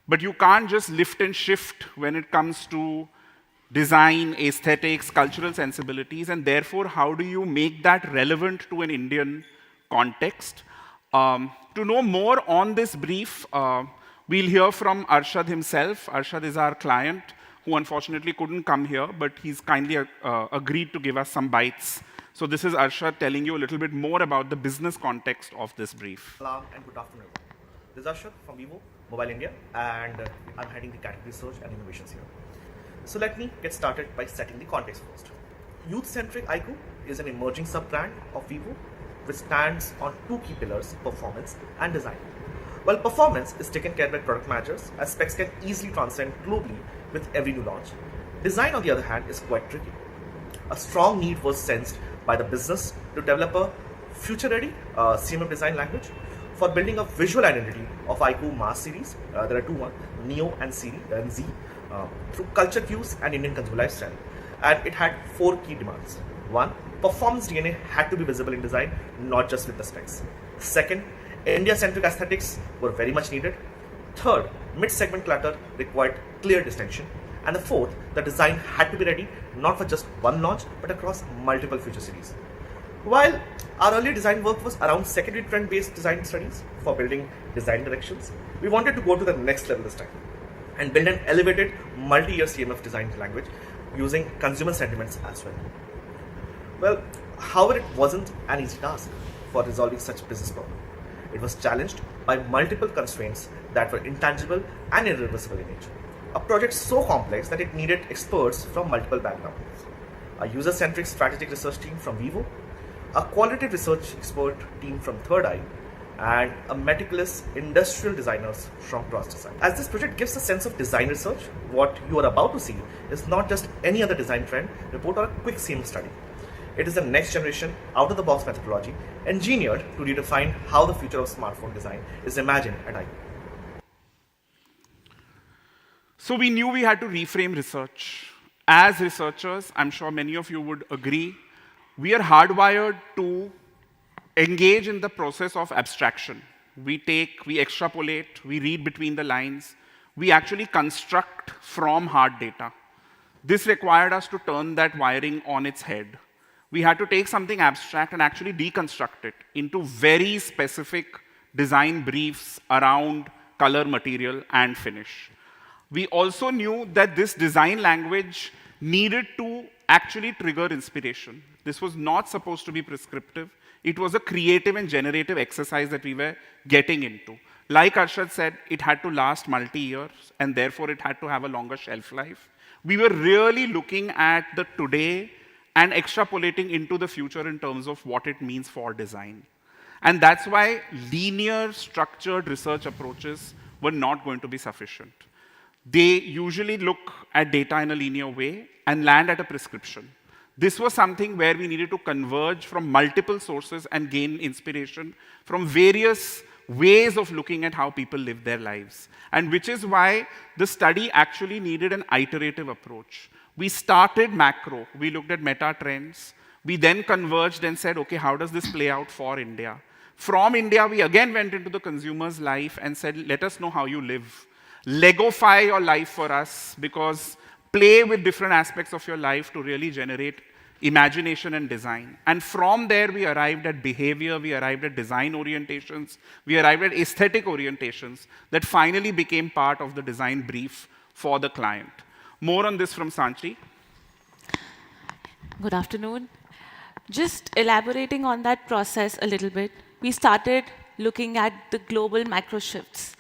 but you can't just lift and shift when it comes to design, aesthetics, cultural sensibilities, and therefore, how do you make that relevant to an Indian context? To know more on this brief, we'll hear from Arshad himself. Arshad is our client, who unfortunately couldn't come here, but he's kindly agreed to give us some bites. So this is Arshad telling you a little bit more about the business context of this brief. Hello and good afternoon. This is Arshad from Vivo Mobile India, and I'm heading the category research and innovations here. So let me get started by setting the context first. Youth-centric iQOO is an emerging sub-brand of Vivo, which stands on two key pillars, performance and design. While performance is taken care by product managers, as specs can easily transcend globally with every new launch, design on the other hand is quite tricky. A strong need was sensed by the business to develop a future-ready CMF design language for building a visual identity of iQOO Mass series. There are two ones, Neo and Z, through culture cues and Indian consumer lifestyle. And it had four key demands. One, performance DNA had to be visible in design, not just with the specs. Second, India-centric aesthetics were very much needed. Third, mid-segment clutter required clear distinction. And the fourth, the design had to be ready not for just one launch, but across multiple future series. While our earlier design work was around secondary trend-based design studies for building design directions, we wanted to go to the next level this time and build an elevated multi-year CMF design language using consumer sentiments as well. Well, however, it wasn't an easy task for resolving such business problem. It was challenged by multiple constraints that were intangible and irreversible in nature. A project so complex that it needed experts from multiple backgrounds. A user-centric strategic research team from Vivo, a qualitative research expert team from Third Eye, and a meticulous industrial designers from Cross Design. As this project gives a sense of design research, what you are about to see is not just any other design trend report or a quick CMF study. It is the next generation out-of-the-box methodology engineered to redefine how the future of smartphone design is imagined at iQOO. So we knew we had to reframe research. As researchers, I'm sure many of you would agree, we are hardwired to engage in the process of abstraction. We extrapolate, we read between the lines, we actually construct from hard data. This required us to turn that wiring on its head. We had to take something abstract and actually deconstruct it into very specific design briefs around color, material, and finish. We also knew that this design language needed to actually trigger inspiration. This was not supposed to be prescriptive. It was a creative and generative exercise that we were getting into. Like Arshad said, it had to last multi-years, and therefore it had to have a longer shelf life. We were really looking at the today and extrapolating into the future in terms of what it means for design. And that's why linear, structured research approaches were not going to be sufficient. They usually look at data in a linear way and land at a prescription. This was something where we needed to converge from multiple sources and gain inspiration from various ways of looking at how people live their lives. And which is why the study actually needed an iterative approach. We started macro. We looked at meta trends. We then converged and said, okay, how does this play out for India? From India, we again went into the consumer's life and said, let us know how you live. Legofy your life for us, because play with different aspects of your life to really generate imagination and design. And from there, we arrived at behavior, we arrived at design orientations, we arrived at aesthetic orientations that finally became part of the design brief for the client. More on this from Sanchi. Good afternoon. Just elaborating on that process a little bit, we started looking at the global macro shifts.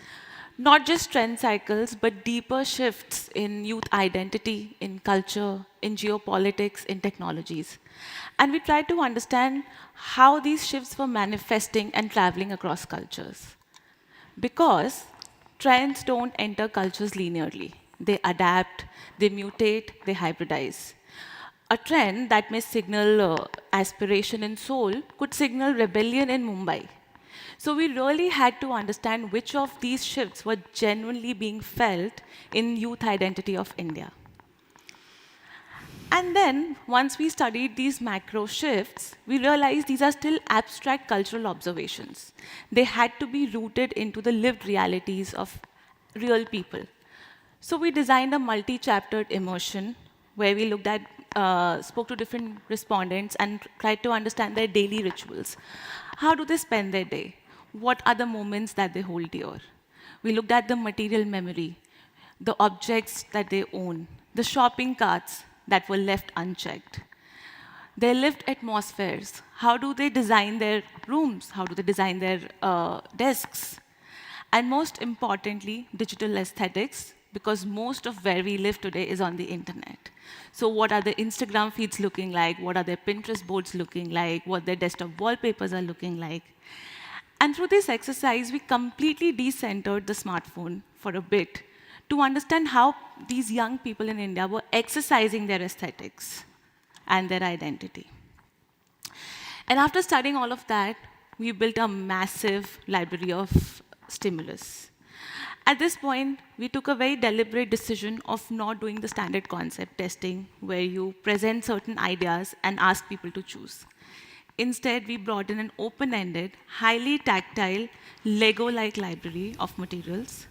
Not just trend cycles, but deeper shifts in youth identity, in culture, in geopolitics, in technologies. And we tried to understand how these shifts were manifesting and traveling across cultures. Because trends don't enter cultures linearly. They adapt, they mutate, they hybridize. A trend that may signal aspiration in Seoul could signal rebellion in Mumbai. So we really had to understand which of these shifts were genuinely being felt in youth identity of India. And then, once we studied these macro shifts, we realized these are still abstract cultural observations. They had to be rooted into the lived realities of real people. So we designed a multi-chaptered immersion where we spoke to different respondents and tried to understand their daily rituals. How do they spend their day? What are the moments that they hold dear? We looked at the material memory, the objects that they own, the shopping carts that were left unchecked, their lived atmospheres. How do they design their rooms? How do they design their desks? And most importantly, digital aesthetics, because most of where we live today is on the internet. So what are the Instagram feeds looking like? What are their Pinterest boards looking like? What their desktop wallpapers are looking like? And through this exercise, we completely decentered the smartphone for a bit to understand how these young people in India were exercising their aesthetics and their identity. And after studying all of that, we built a massive library of stimulus. At this point, we took a very deliberate decision of not doing the standard concept testing, where you present certain ideas and ask people to choose. Instead, we brought in an open-ended, highly tactile, Lego-like library of materials.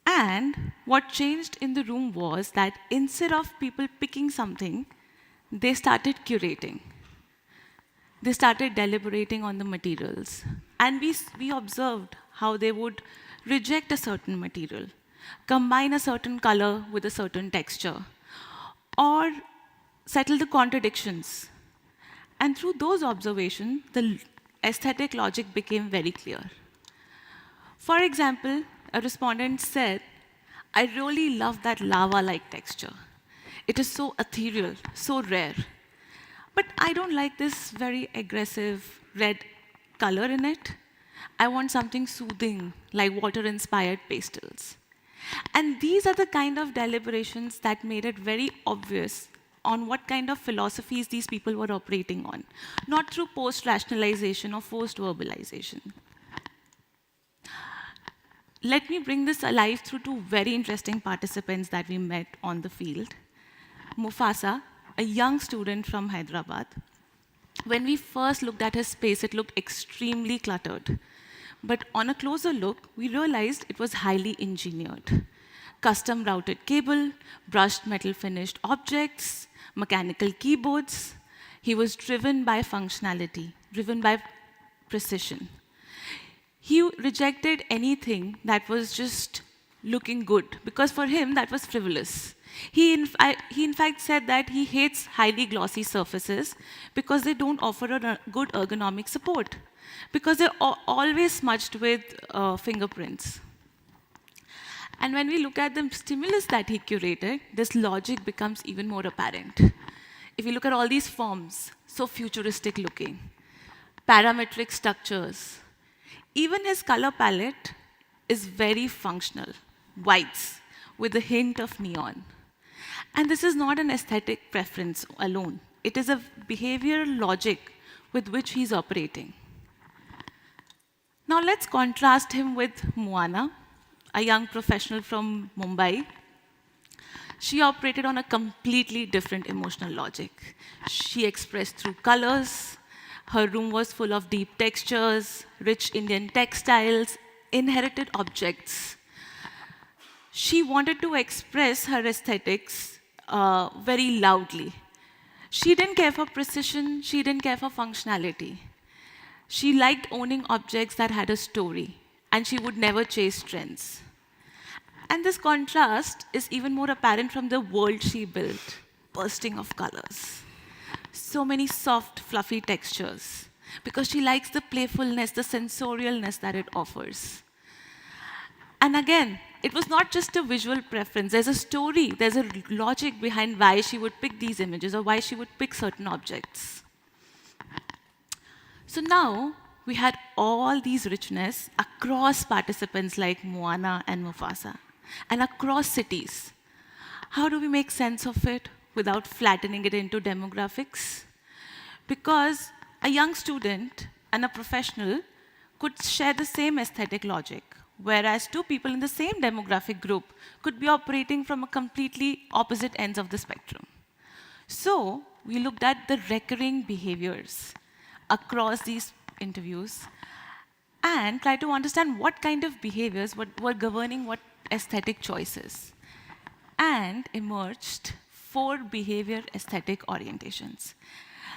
And what changed in the room was that instead of people picking something, they started curating. They started deliberating on the materials. And we observed how they would reject a certain material, combine a certain color with a certain texture, or settle the contradictions. And through those observations, the aesthetic logic became very clear. For example, a respondent said, "I really love that lava-like texture. It is so ethereal, so rare. But I don't like this very aggressive red color in it. I want something soothing, like water-inspired pastels." And these are the kind of deliberations that made it very obvious on what kind of philosophies these people were operating on, not through post-rationalization or forced verbalization. Let me bring this alive through two very interesting participants that we met on the field. Mufasa, a young student from Hyderabad. When we first looked at his space, it looked extremely cluttered. But on a closer look, we realized it was highly engineered. Custom routed cable, brushed metal finished objects, mechanical keyboards. He was driven by functionality, driven by precision. He rejected anything that was just looking good, because for him that was frivolous. He in fact said that he hates highly glossy surfaces because they don't offer a good ergonomic support, because they're always smudged with fingerprints. And when we look at the stimulus that he curated, this logic becomes even more apparent. If you look at all these forms, so futuristic looking, parametric structures, even his color palette is very functional, whites, with a hint of neon. And this is not an aesthetic preference alone. It is a behavioral logic with which he's operating. Now let's contrast him with Moana, a young professional from Mumbai. She operated on a completely different emotional logic. She expressed through colors. Her room was full of deep textures, rich Indian textiles, inherited objects. She wanted to express her aesthetics very loudly. She didn't care for precision, she didn't care for functionality. She liked owning objects that had a story, and she would never chase trends. And this contrast is even more apparent from the world she built, bursting of colors. So many soft, fluffy textures, because she likes the playfulness, the sensorialness that it offers. And again, it was not just a visual preference. There's a story, there's a logic behind why she would pick these images or why she would pick certain objects. So now, we had all these richness across participants like Moana and Mufasa, and across cities. How do we make sense of it without flattening it into demographics? Because a young student and a professional could share the same aesthetic logic, whereas two people in the same demographic group could be operating from a completely opposite ends of the spectrum. So we looked at the recurring behaviors across these interviews and tried to understand what kind of behaviors were governing what aesthetic choices, and emerged 4 behavior aesthetic orientations.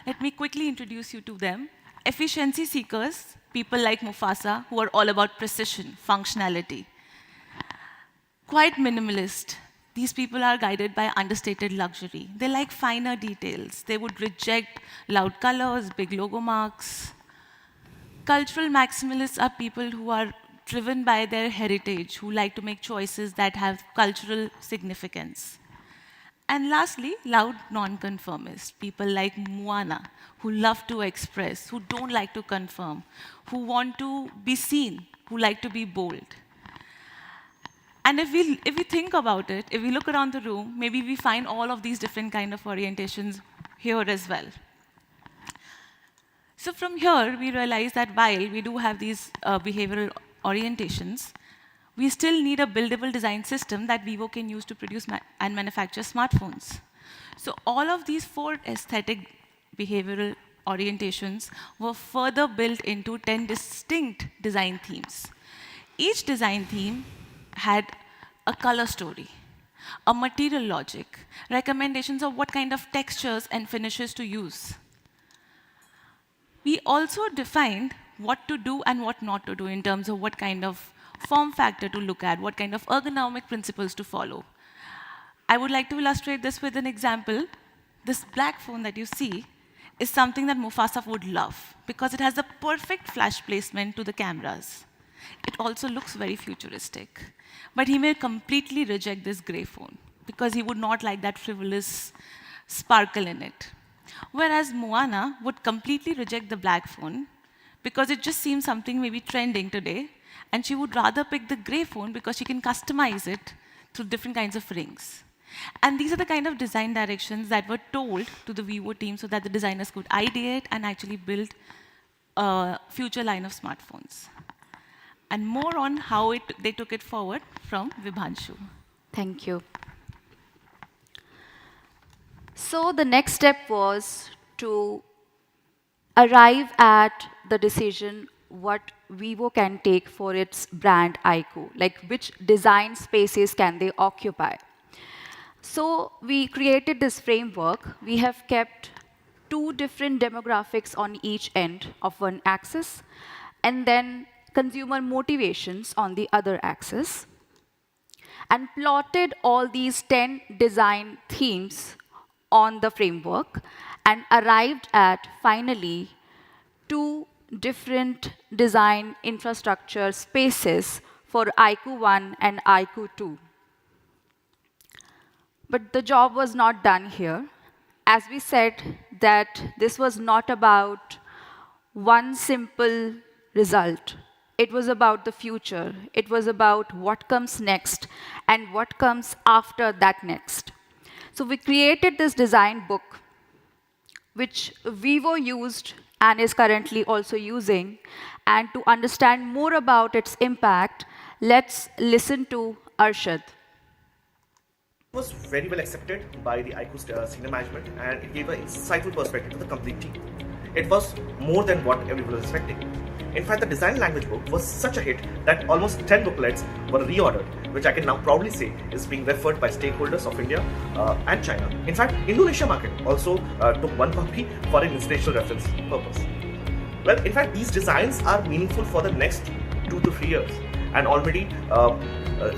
Let me quickly introduce you to them. Efficiency seekers, people like Mufasa, who are all about precision, functionality. Quite minimalist. These people are guided by understated luxury. They like finer details. They would reject loud colors, big logo marks. Cultural maximalists are people who are driven by their heritage, who like to make choices that have cultural significance. And lastly, loud nonconformists, people like Moana, who love to express, who don't like to conform, who want to be seen, who like to be bold. And if we think about it, if we look around the room, maybe we find all of these different kind of orientations here as well. So from here, we realize that while we do have these behavioral orientations, we still need a buildable design system that Vivo can use to produce and manufacture smartphones. So all of these 4 aesthetic behavioral orientations were further built into 10 distinct design themes. Each design theme had a color story, a material logic, recommendations of what kind of textures and finishes to use. We also defined what to do and what not to do in terms of what kind of form factor to look at, what kind of ergonomic principles to follow. I would like to illustrate this with an example. This black phone that you see is something that Mufasa would love because it has the perfect flash placement to the cameras. It also looks very futuristic. But he may completely reject this gray phone because he would not like that frivolous sparkle in it. Whereas Moana would completely reject the black phone because it just seems something maybe trending today, and she would rather pick the gray phone because she can customize it through different kinds of rings. And these are the kind of design directions that were told to the Vivo team so that the designers could ideate and actually build a future line of smartphones. And more on how they took it forward from Vibhanshu. Thank you. So the next step was to arrive at the decision what Vivo can take for its brand IQ, like which design spaces can they occupy. So we created this framework. We have kept 2 different demographics on each end of one axis, and then consumer motivations on the other axis, and plotted all these 10 design themes on the framework, and arrived at, finally, 2 different design infrastructure spaces for IQ 1 and IQ 2. But the job was not done here. As we said, that this was not about one simple result. It was about the future. It was about what comes next and what comes after that next. So we created this design book, which Vivo used and is currently also using. And to understand more about its impact, let's listen to Arshad. It was very well accepted by the IQ senior management, and it gave an insightful perspective to the complete team. It was more than what everyone was expecting. In fact, the design language book was such a hit that almost 10 booklets were reordered, which I can now proudly say is being referred by stakeholders of India and China. In fact, Indonesia market also took 1 copy for an inspirational reference purpose. Well, in fact, these designs are meaningful for the next 2 to 3 years, and already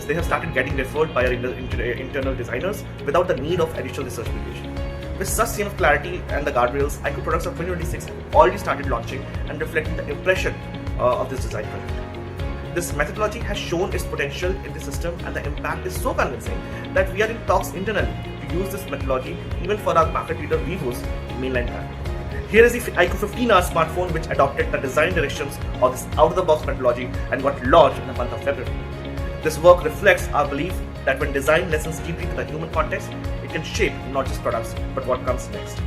they have started getting referred by our internal designers without the need of additional research publication. With such scene of clarity and the guardrails, IQ products of 2026 already started launching and reflecting the impression of this design project. This methodology has shown its potential in the system, and the impact is so convincing that we are in talks internally to use this methodology even for our market leader Vivo's mainline brand. Here is the IQ 15R smartphone, which adopted the design directions of this out-of-the-box methodology and got launched in the month of February. This work reflects our belief that when design listens deeply to the human context, it can shape not just products, but what comes next.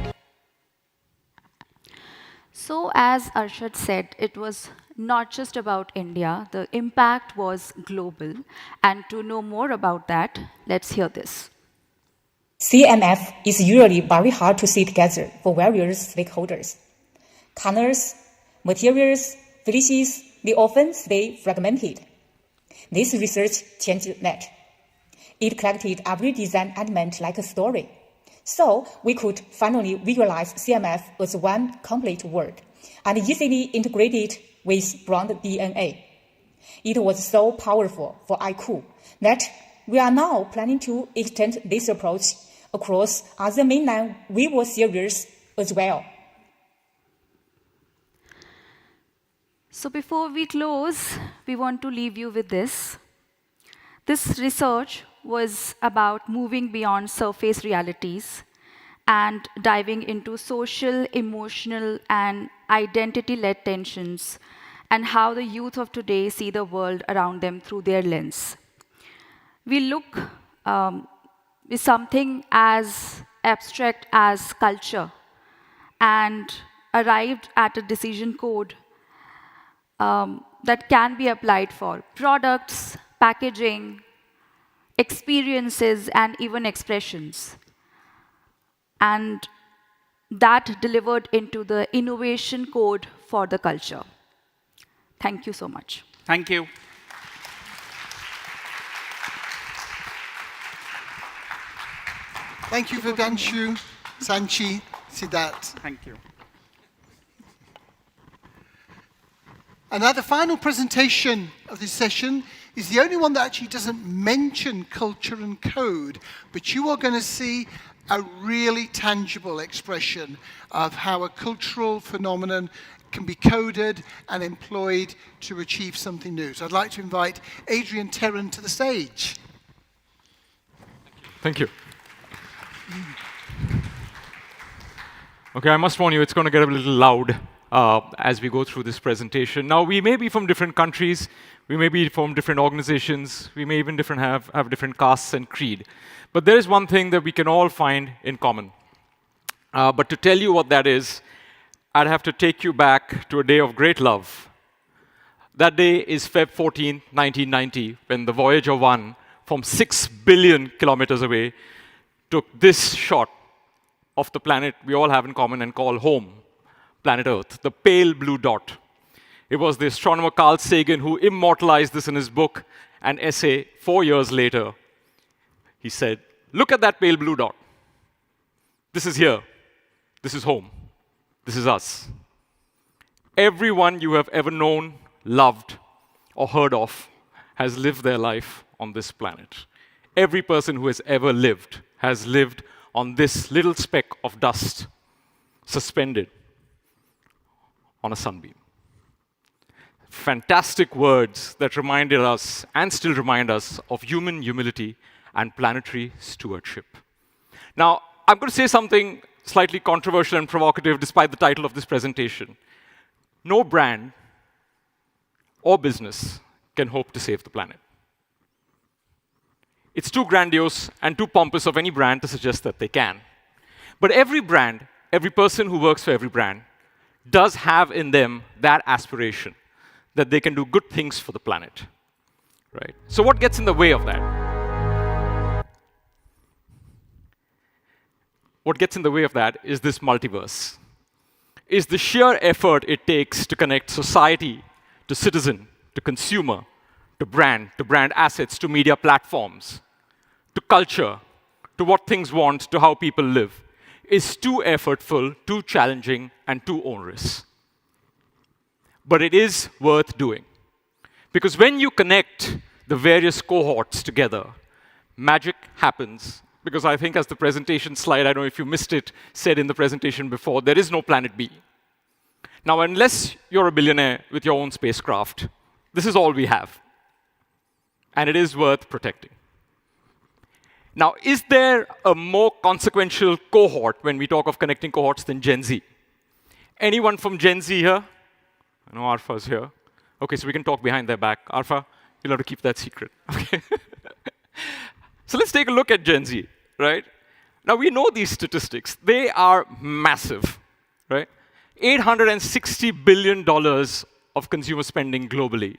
So as Arshad said, it was not just about India. The impact was global. And to know more about that, let's hear this. CMF is usually very hard to see together for various stakeholders. Colors, materials, finishes, they often stay fragmented. This research changed that. It collected every design element like a story. So we could finally visualize CMF as one complete word and easily integrate it with brand DNA. It was so powerful for iQOO that we are now planning to extend this approach across other mainline Vivo series as well. So before we close, we want to leave you with this. This research was about moving beyond surface realities and diving into social, emotional, and identity-led tensions and how the youth of today see the world around them through their lens. We look with something as abstract as culture and arrived at a decision code that can be applied for products, packaging, experiences, and even expressions. And that delivered into the innovation code for the culture. Thank you so much. Thank you. Thank you, Vivanshu, Sanchi, Siddharth. Thank you. And now the final presentation of this session is the only one that actually doesn't mention culture and code, but you are going to see a really tangible expression of how a cultural phenomenon can be coded and employed to achieve something new. So I'd like to invite Adrian Terran to the stage. Thank you. Okay, I must warn you, it's going to get a little loud as we go through this presentation. Now, we may be from different countries, we may be from different organizations, we may even have different castes and creed. But there is one thing that we can all find in common. But to tell you what that is, I'd have to take you back to a day of great love. That day is Feb 14, 1990, when the Voyager 1, from 6 billion kilometers away, took this shot of the planet we all have in common and call home, planet Earth, the pale blue dot. It was the astronomer Carl Sagan who immortalized this in his book and essay 4 years later. He said, look at that pale blue dot. This is here. This is home. This is us. Everyone you have ever known, loved, or heard of has lived their life on this planet. Every person who has ever lived has lived on this little speck of dust suspended on a sunbeam. Fantastic words that reminded us and still remind us of human humility and planetary stewardship. Now, I'm going to say something slightly controversial and provocative despite the title of this presentation. No brand or business can hope to save the planet. It's too grandiose and too pompous of any brand to suggest that they can. But every brand, every person who works for every brand, does have in them that aspiration that they can do good things for the planet. Right? So what gets in the way of that? What gets in the way of that is this multiverse, is the sheer effort it takes to connect society to citizen, to consumer, to brand assets, to media platforms, to culture, to what things want, to how people live, is too effortful, too challenging, and too onerous. But it is worth doing. Because when you connect the various cohorts together, magic happens. Because I think as the presentation slide, I don't know if you missed it, said in the presentation before, there is no planet B. Now, unless you're a billionaire with your own spacecraft, this is all we have. And it is worth protecting. Now, is there a more consequential cohort when we talk of connecting cohorts than Gen Z? Anyone from Gen Z here? I know Arfa's here. OK, so we can talk behind their back. Arfa, you'll have to keep that secret. Okay. So let's take a look at Gen Z, right? Now, we know these statistics. They are massive, right? $860 billion of consumer spending globally.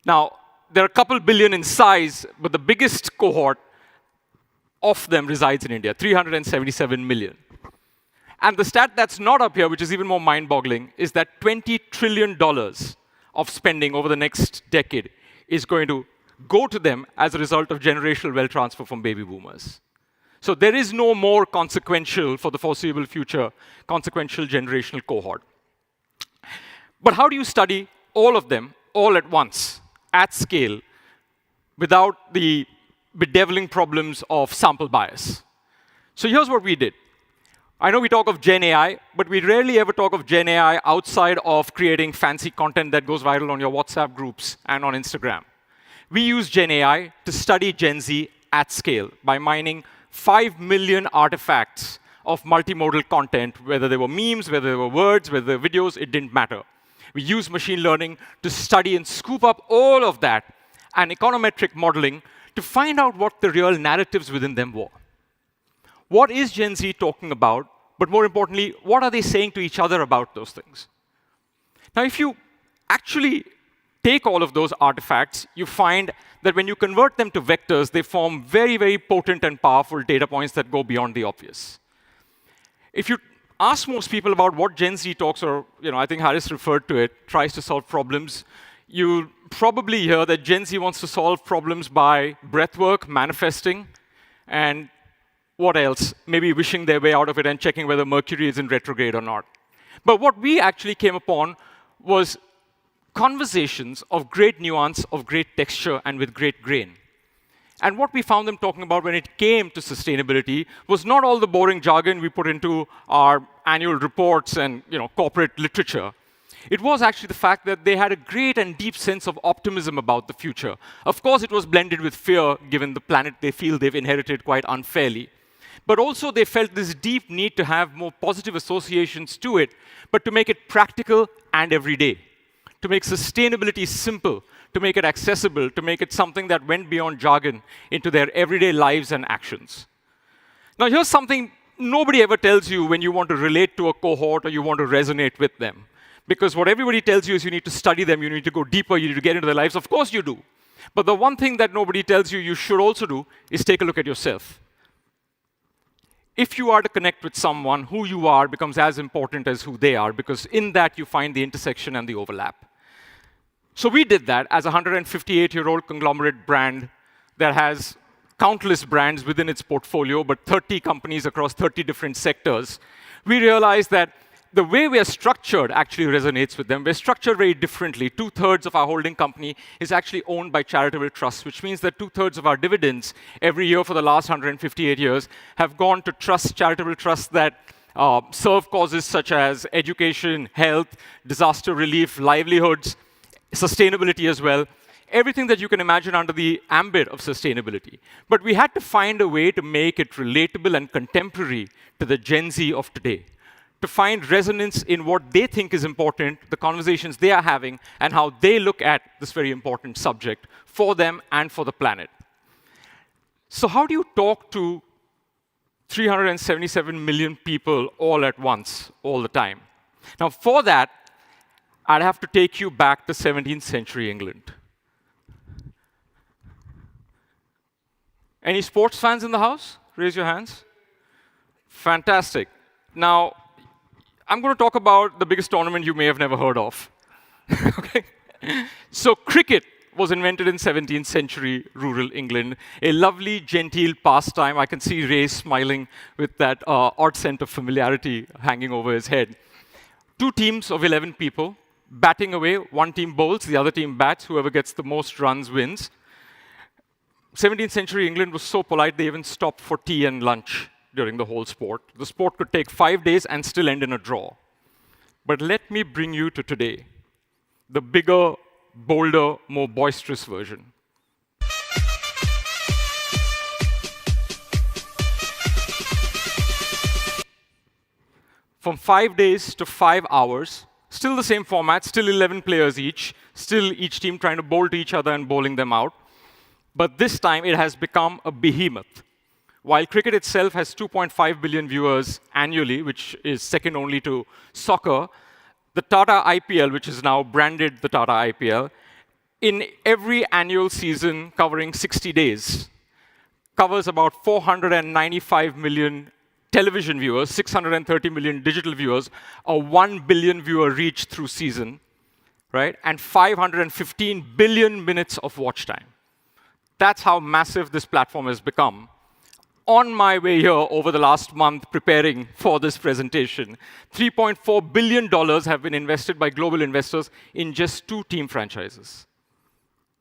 Now, there are a couple billion in size, but the biggest cohort of them resides in India, 377 million. And the stat that's not up here, which is even more mind-boggling, is that $20 trillion of spending over the next decade is going to go to them as a result of generational wealth transfer from baby boomers. So there is no more consequential, for the foreseeable future, consequential generational cohort. But how do you study all of them all at once, at scale, without the bedeviling problems of sample bias? So here's what we did. I know we talk of Gen AI, but we rarely ever talk of Gen AI outside of creating fancy content that goes viral on your WhatsApp groups and on Instagram. We use Gen AI to study Gen Z at scale by mining 5 million artifacts of multimodal content, whether they were memes, whether they were words, whether they were videos, it didn't matter. We use machine learning to study and scoop up all of that and econometric modeling to find out what the real narratives within them were. What is Gen Z talking about? But more importantly, what are they saying to each other about those things? Now, if you actually take all of those artifacts, you find that when you convert them to vectors, they form very, very potent and powerful data points that go beyond the obvious. If you ask most people about what Gen Z talks, or I think Harris referred to it, tries to solve problems, you'll probably hear that Gen Z wants to solve problems by breathwork, manifesting, and what else? Maybe wishing their way out of it and checking whether Mercury is in retrograde or not. But what we actually came upon was conversations of great nuance, of great texture, and with great grain. And what we found them talking about when it came to sustainability was not all the boring jargon we put into our annual reports and corporate literature. It was actually the fact that they had a great and deep sense of optimism about the future. Of course, it was blended with fear, given the planet they feel they've inherited quite unfairly. But also, they felt this deep need to have more positive associations to it, but to make it practical and everyday, to make sustainability simple, to make it accessible, to make it something that went beyond jargon into their everyday lives and actions. Now, here's something nobody ever tells you when you want to relate to a cohort or you want to resonate with them. Because what everybody tells you is you need to study them, you need to go deeper, you need to get into their lives. Of course you do. But the one thing that nobody tells you you should also do is take a look at yourself. If you are to connect with someone, who you are becomes as important as who they are, because in that you find the intersection and the overlap. So we did that as a 158-year-old conglomerate brand that has countless brands within its portfolio, but 30 companies across 30 different sectors. We realized that the way we are structured actually resonates with them. We're structured very differently. 2/3 of our holding company is actually owned by charitable trusts, which means that 2/3 of our dividends every year for the last 158 years have gone to charitable trusts that serve causes such as education, health, disaster relief, livelihoods, sustainability as well. Everything that you can imagine under the ambit of sustainability. But we had to find a way to make it relatable and contemporary to the Gen Z of today, to find resonance in what they think is important, the conversations they are having, and how they look at this very important subject for them and for the planet. So how do you talk to 377 million people all at once, all the time? Now, for that, I'd have to take you back to 17th century England. Any sports fans in the house? Raise your hands. Fantastic. Now, I'm going to talk about the biggest tournament you may have never heard of. Okay? So cricket was invented in 17th century rural England, a lovely, genteel pastime. I can see Ray smiling with that odd scent of familiarity hanging over his head. 2 teams of 11 people, batting away. One team bowls, the other team bats. Whoever gets the most runs wins. 17th century England was so polite, they even stopped for tea and lunch during the whole sport. The sport could take 5 days and still end in a draw. But let me bring you to today, the bigger, bolder, more boisterous version. From 5 days to 5 hours, still the same format, still 11 players each, still each team trying to bowl to each other and bowling them out. But this time it has become a behemoth. While cricket itself has 2.5 billion viewers annually, which is second only to soccer, the Tata IPL, which is now branded the Tata IPL, in every annual season covering 60 days, covers about 495 million television viewers, 630 million digital viewers, a 1 billion viewer reach through season, right? And 515 billion minutes of watch time. That's how massive this platform has become. On my way here over the last month preparing for this presentation, $3.4 billion have been invested by global investors in just 2 team franchises.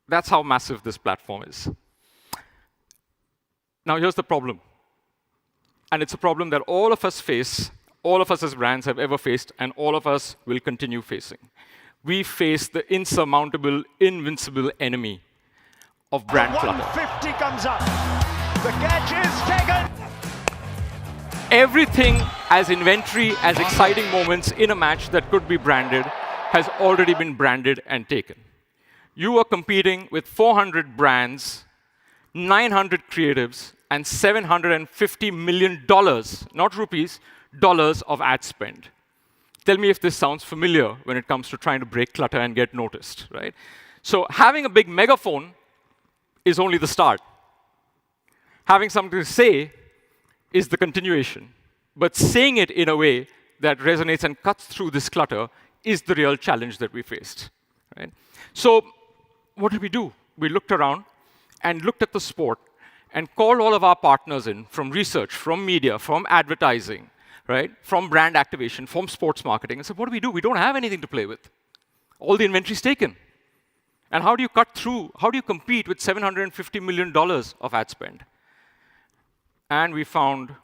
That's how massive this platform is. Now here's the problem. And it's a problem that all of us face, all of us as brands have ever faced, and all of us will continue facing. We face the insurmountable, invincible enemy of brand clutter. 150 comes up. The catch is taken. Everything as inventory, as exciting moments in a match that could be branded, has already been branded and taken. You are competing with 400 brands, 900 creatives, and $750 million, not rupees, dollars of ad spend. Tell me if this sounds familiar when it comes to trying to break clutter and get noticed, right? So having a big megaphone is only the start. Having something to say is the continuation. But saying it in a way that resonates and cuts through this clutter is the real challenge that we faced, right? So what did we do? We looked around and looked at the sport and called all of our partners in from research, from media, from advertising, right? From brand activation, from sports marketing, and said, what do? We don't have anything to play with. All the inventory's taken. And how do you cut through? How do you compete with $750 million of ad spend? And we found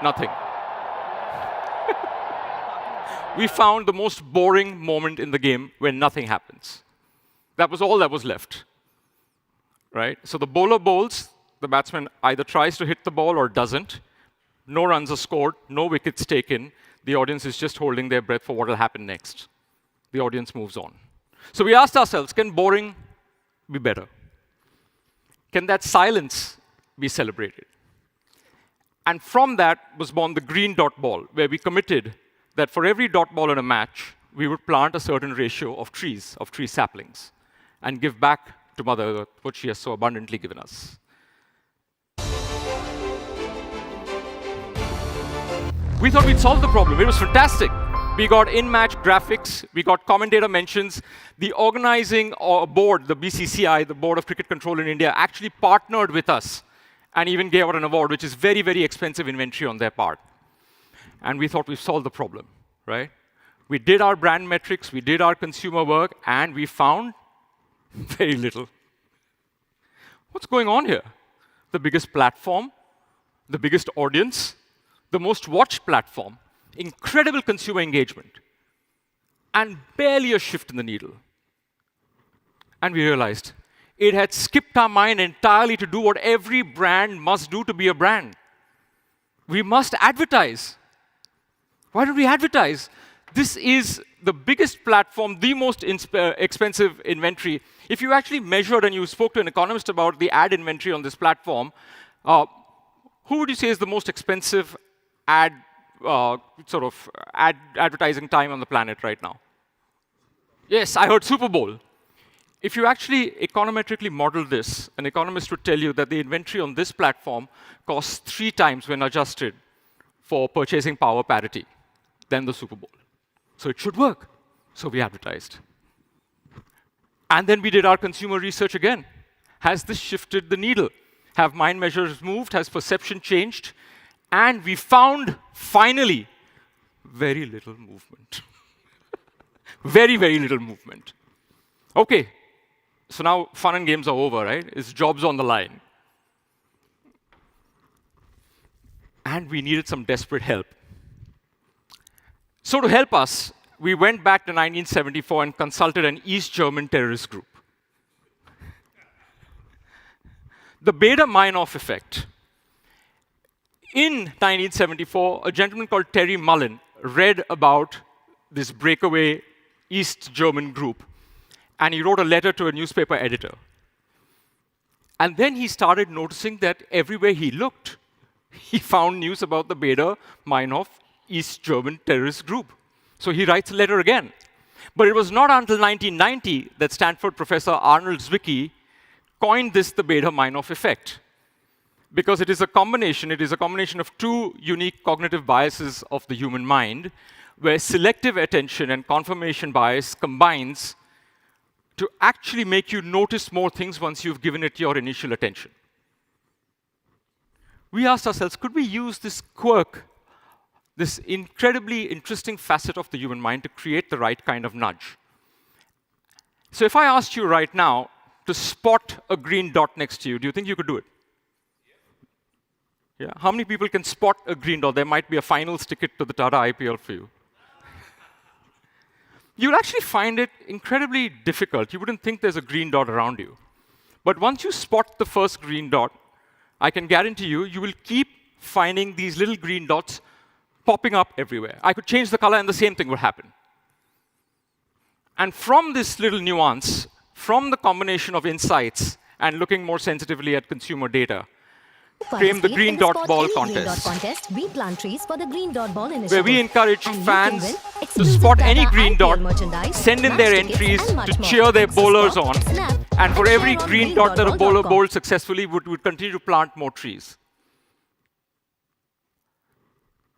nothing. We found the most boring moment in the game when nothing happens. That was all that was left, right? So the bowler bowls, the batsman either tries to hit the ball or doesn't. No runs are scored, no wickets taken. The audience is just holding their breath for what will happen next. The audience moves on. So we asked ourselves, can boring be better? Can that silence be celebrated? And from that was born the green dot ball, where we committed that for every dot ball in a match, we would plant a certain ratio of trees, of tree saplings, and give back to Mother Earth what she has so abundantly given us. We thought we'd solve the problem. It was fantastic. We got in-match graphics, we got commentator mentions. The organizing board, the BCCI, the Board of Cricket Control in India, actually partnered with us and even gave out an award, which is very, very expensive inventory on their part. And we thought we've solved the problem, right? We did our brand metrics, we did our consumer work, and we found very little. What's going on here? The biggest platform, the biggest audience, the most watched platform, incredible consumer engagement, and barely a shift in the needle. And we realized it had skipped our mind entirely to do what every brand must do to be a brand. We must advertise. Why don't we advertise? This is the biggest platform, the most expensive inventory. If you actually measured and you spoke to an economist about the ad inventory on this platform, who would you say is the most expensive advertising time on the planet right now? Yes, I heard Super Bowl. If you actually econometrically model this, an economist would tell you that the inventory on this platform costs 3 times when adjusted for purchasing power parity than the Super Bowl. So it should work. So we advertised. And then we did our consumer research again. Has this shifted the needle? Have mind measures moved? Has perception changed? And we found, finally, very little movement. Very, very little movement. OK, so now fun and games are over, right? It's jobs on the line. And we needed some desperate help. So to help us, we went back to 1974 and consulted an East German terrorist group. The Bader-Meinhof effect. In 1974, a gentleman called Terry Mullen read about this breakaway East German group, and he wrote a letter to a newspaper editor. And then he started noticing that everywhere he looked, he found news about the Bader-Meinhof East German terrorist group. So he writes a letter again. But it was not until 1990 that Stanford professor Arnold Zwicky coined this the Bader-Meinhof effect, because it is a combination of two unique cognitive biases of the human mind, where selective attention and confirmation bias combines to actually make you notice more things once you've given it your initial attention. We asked ourselves, could we use this quirk, this incredibly interesting facet of the human mind, to create the right kind of nudge? So if I asked you right now to spot a green dot next to you, do you think you could do it? Yeah. How many people can spot a green dot? There might be a finals ticket to the Tata IPL for you. You'll actually find it incredibly difficult. You wouldn't think there's a green dot around you. But once you spot the first green dot, I can guarantee you, you will keep finding these little green dots popping up everywhere. I could change the color and the same thing would happen. And from this little nuance, from the combination of insights and looking more sensitively at consumer data, came the Green Dot Ball contest, we plant trees for the Green Dot Ball initiative, where we encourage fans to spot any green dot, send in their entries to cheer their bowlers on, and for every green dot that a bowler bowled successfully, would continue to plant more trees.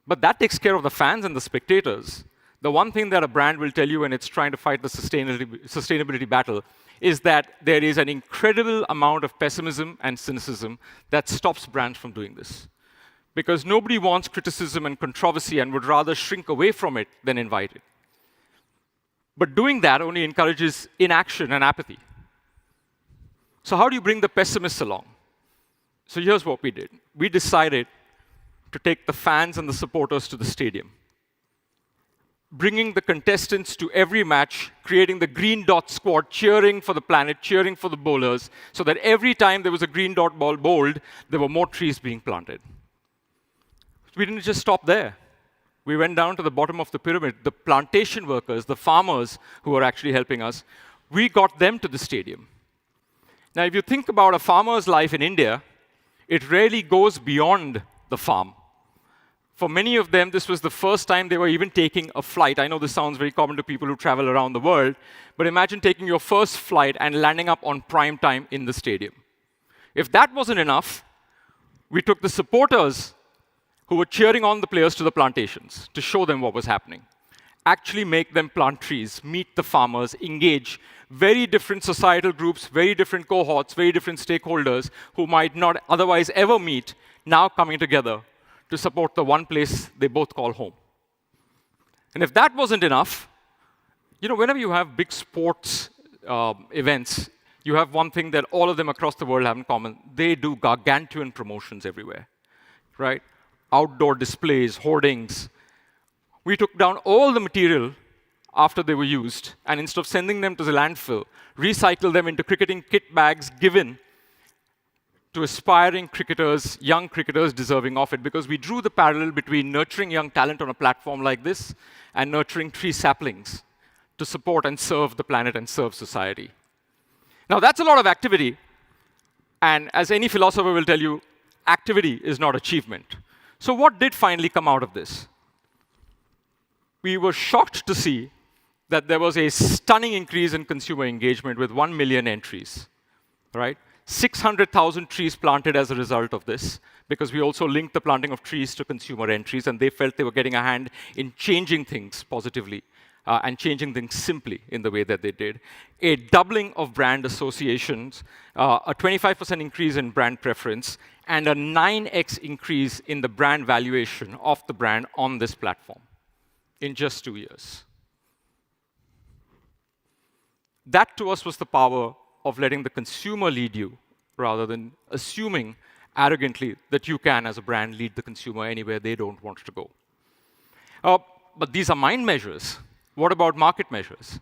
But that takes care of the fans and the spectators. The one thing that a brand will tell you when it's trying to fight the sustainability battle is that there is an incredible amount of pessimism and cynicism that stops brands from doing this. Because nobody wants criticism and controversy and would rather shrink away from it than invite it. But doing that only encourages inaction and apathy. So how do you bring the pessimists along? So here's what we did. We decided to take the fans and the supporters to the stadium, bringing the contestants to every match, creating the green dot squad, cheering for the planet, cheering for the bowlers, so that every time there was a green dot ball bowled, there were more trees being planted. We didn't just stop there. We went down to the bottom of the pyramid. The plantation workers, the farmers who were actually helping us, we got them to the stadium. Now, if you think about a farmer's life in India, it rarely goes beyond the farm. For many of them, this was the first time they were even taking a flight. I know this sounds very common to people who travel around the world, but imagine taking your first flight and landing up on prime time in the stadium. If that wasn't enough, we took the supporters who were cheering on the players to the plantations to show them what was happening. Actually make them plant trees, meet the farmers, engage very different societal groups, very different cohorts, very different stakeholders who might not otherwise ever meet, now coming together to support the one place they both call home. And if that wasn't enough, whenever you have big sports events, you have one thing that all of them across the world have in common. They do gargantuan promotions everywhere, right? Outdoor displays, hoardings. We took down all the material after they were used, and instead of sending them to the landfill, recycled them into cricketing kit bags given to aspiring cricketers, young cricketers deserving of it, because we drew the parallel between nurturing young talent on a platform like this and nurturing tree saplings to support and serve the planet and serve society. Now, that's a lot of activity, and as any philosopher will tell you, activity is not achievement. So what did finally come out of this? We were shocked to see that there was a stunning increase in consumer engagement with 1 million entries, right? 600,000 trees planted as a result of this, because we also linked the planting of trees to consumer entries, and they felt they were getting a hand in changing things positively and changing things simply in the way that they did. A doubling of brand associations, a 25% increase in brand preference, and a 9x increase in the brand valuation of the brand on this platform in just 2 years. That, to us, was the power of letting the consumer lead you, rather than assuming arrogantly that you can, as a brand, lead the consumer anywhere they don't want to go. But these are mind measures. What about market measures?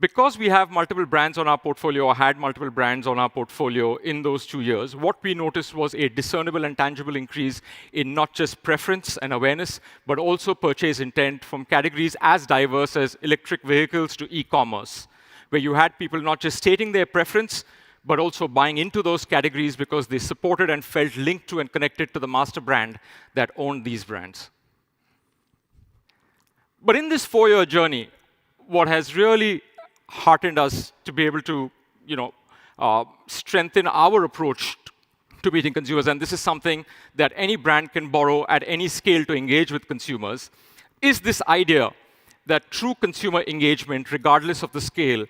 Because we have multiple brands on our portfolio, or had multiple brands on our portfolio in those 2 years, what we noticed was a discernible and tangible increase in not just preference and awareness, but also purchase intent from categories as diverse as electric vehicles to e-commerce, where you had people not just stating their preference, but also buying into those categories because they supported and felt linked to and connected to the master brand that owned these brands. But in this 4-year journey, what has really heartened us to be able to strengthen our approach to meeting consumers, and this is something that any brand can borrow at any scale to engage with consumers, is this idea that true consumer engagement, regardless of the scale,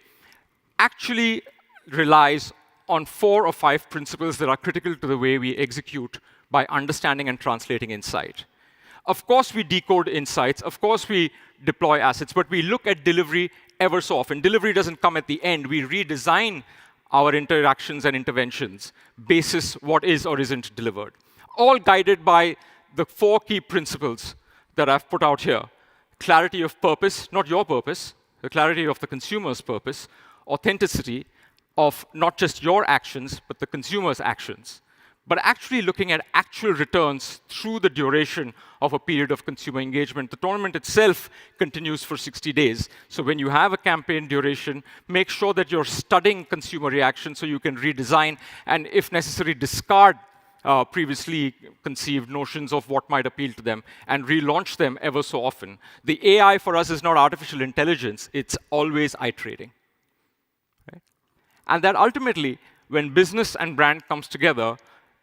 actually relies on 4 or 5 principles that are critical to the way we execute by understanding and translating insight. Of course, we decode insights. Of course, we deploy assets, but we look at delivery ever so often. Delivery doesn't come at the end. We redesign our interactions and interventions basis what is or isn't delivered. All guided by the 4 key principles that I've put out here. Clarity of purpose, not your purpose, the clarity of the consumer's purpose, authenticity of not just your actions, but the consumer's actions, but actually looking at actual returns through the duration of a period of consumer engagement. The tournament itself continues for 60 days. So when you have a campaign duration, make sure that you're studying consumer reaction so you can redesign and, if necessary, discard previously conceived notions of what might appeal to them and relaunch them ever so often. The AI for us is not artificial intelligence, it's always iterating. Right? And that ultimately, when business and brand comes together,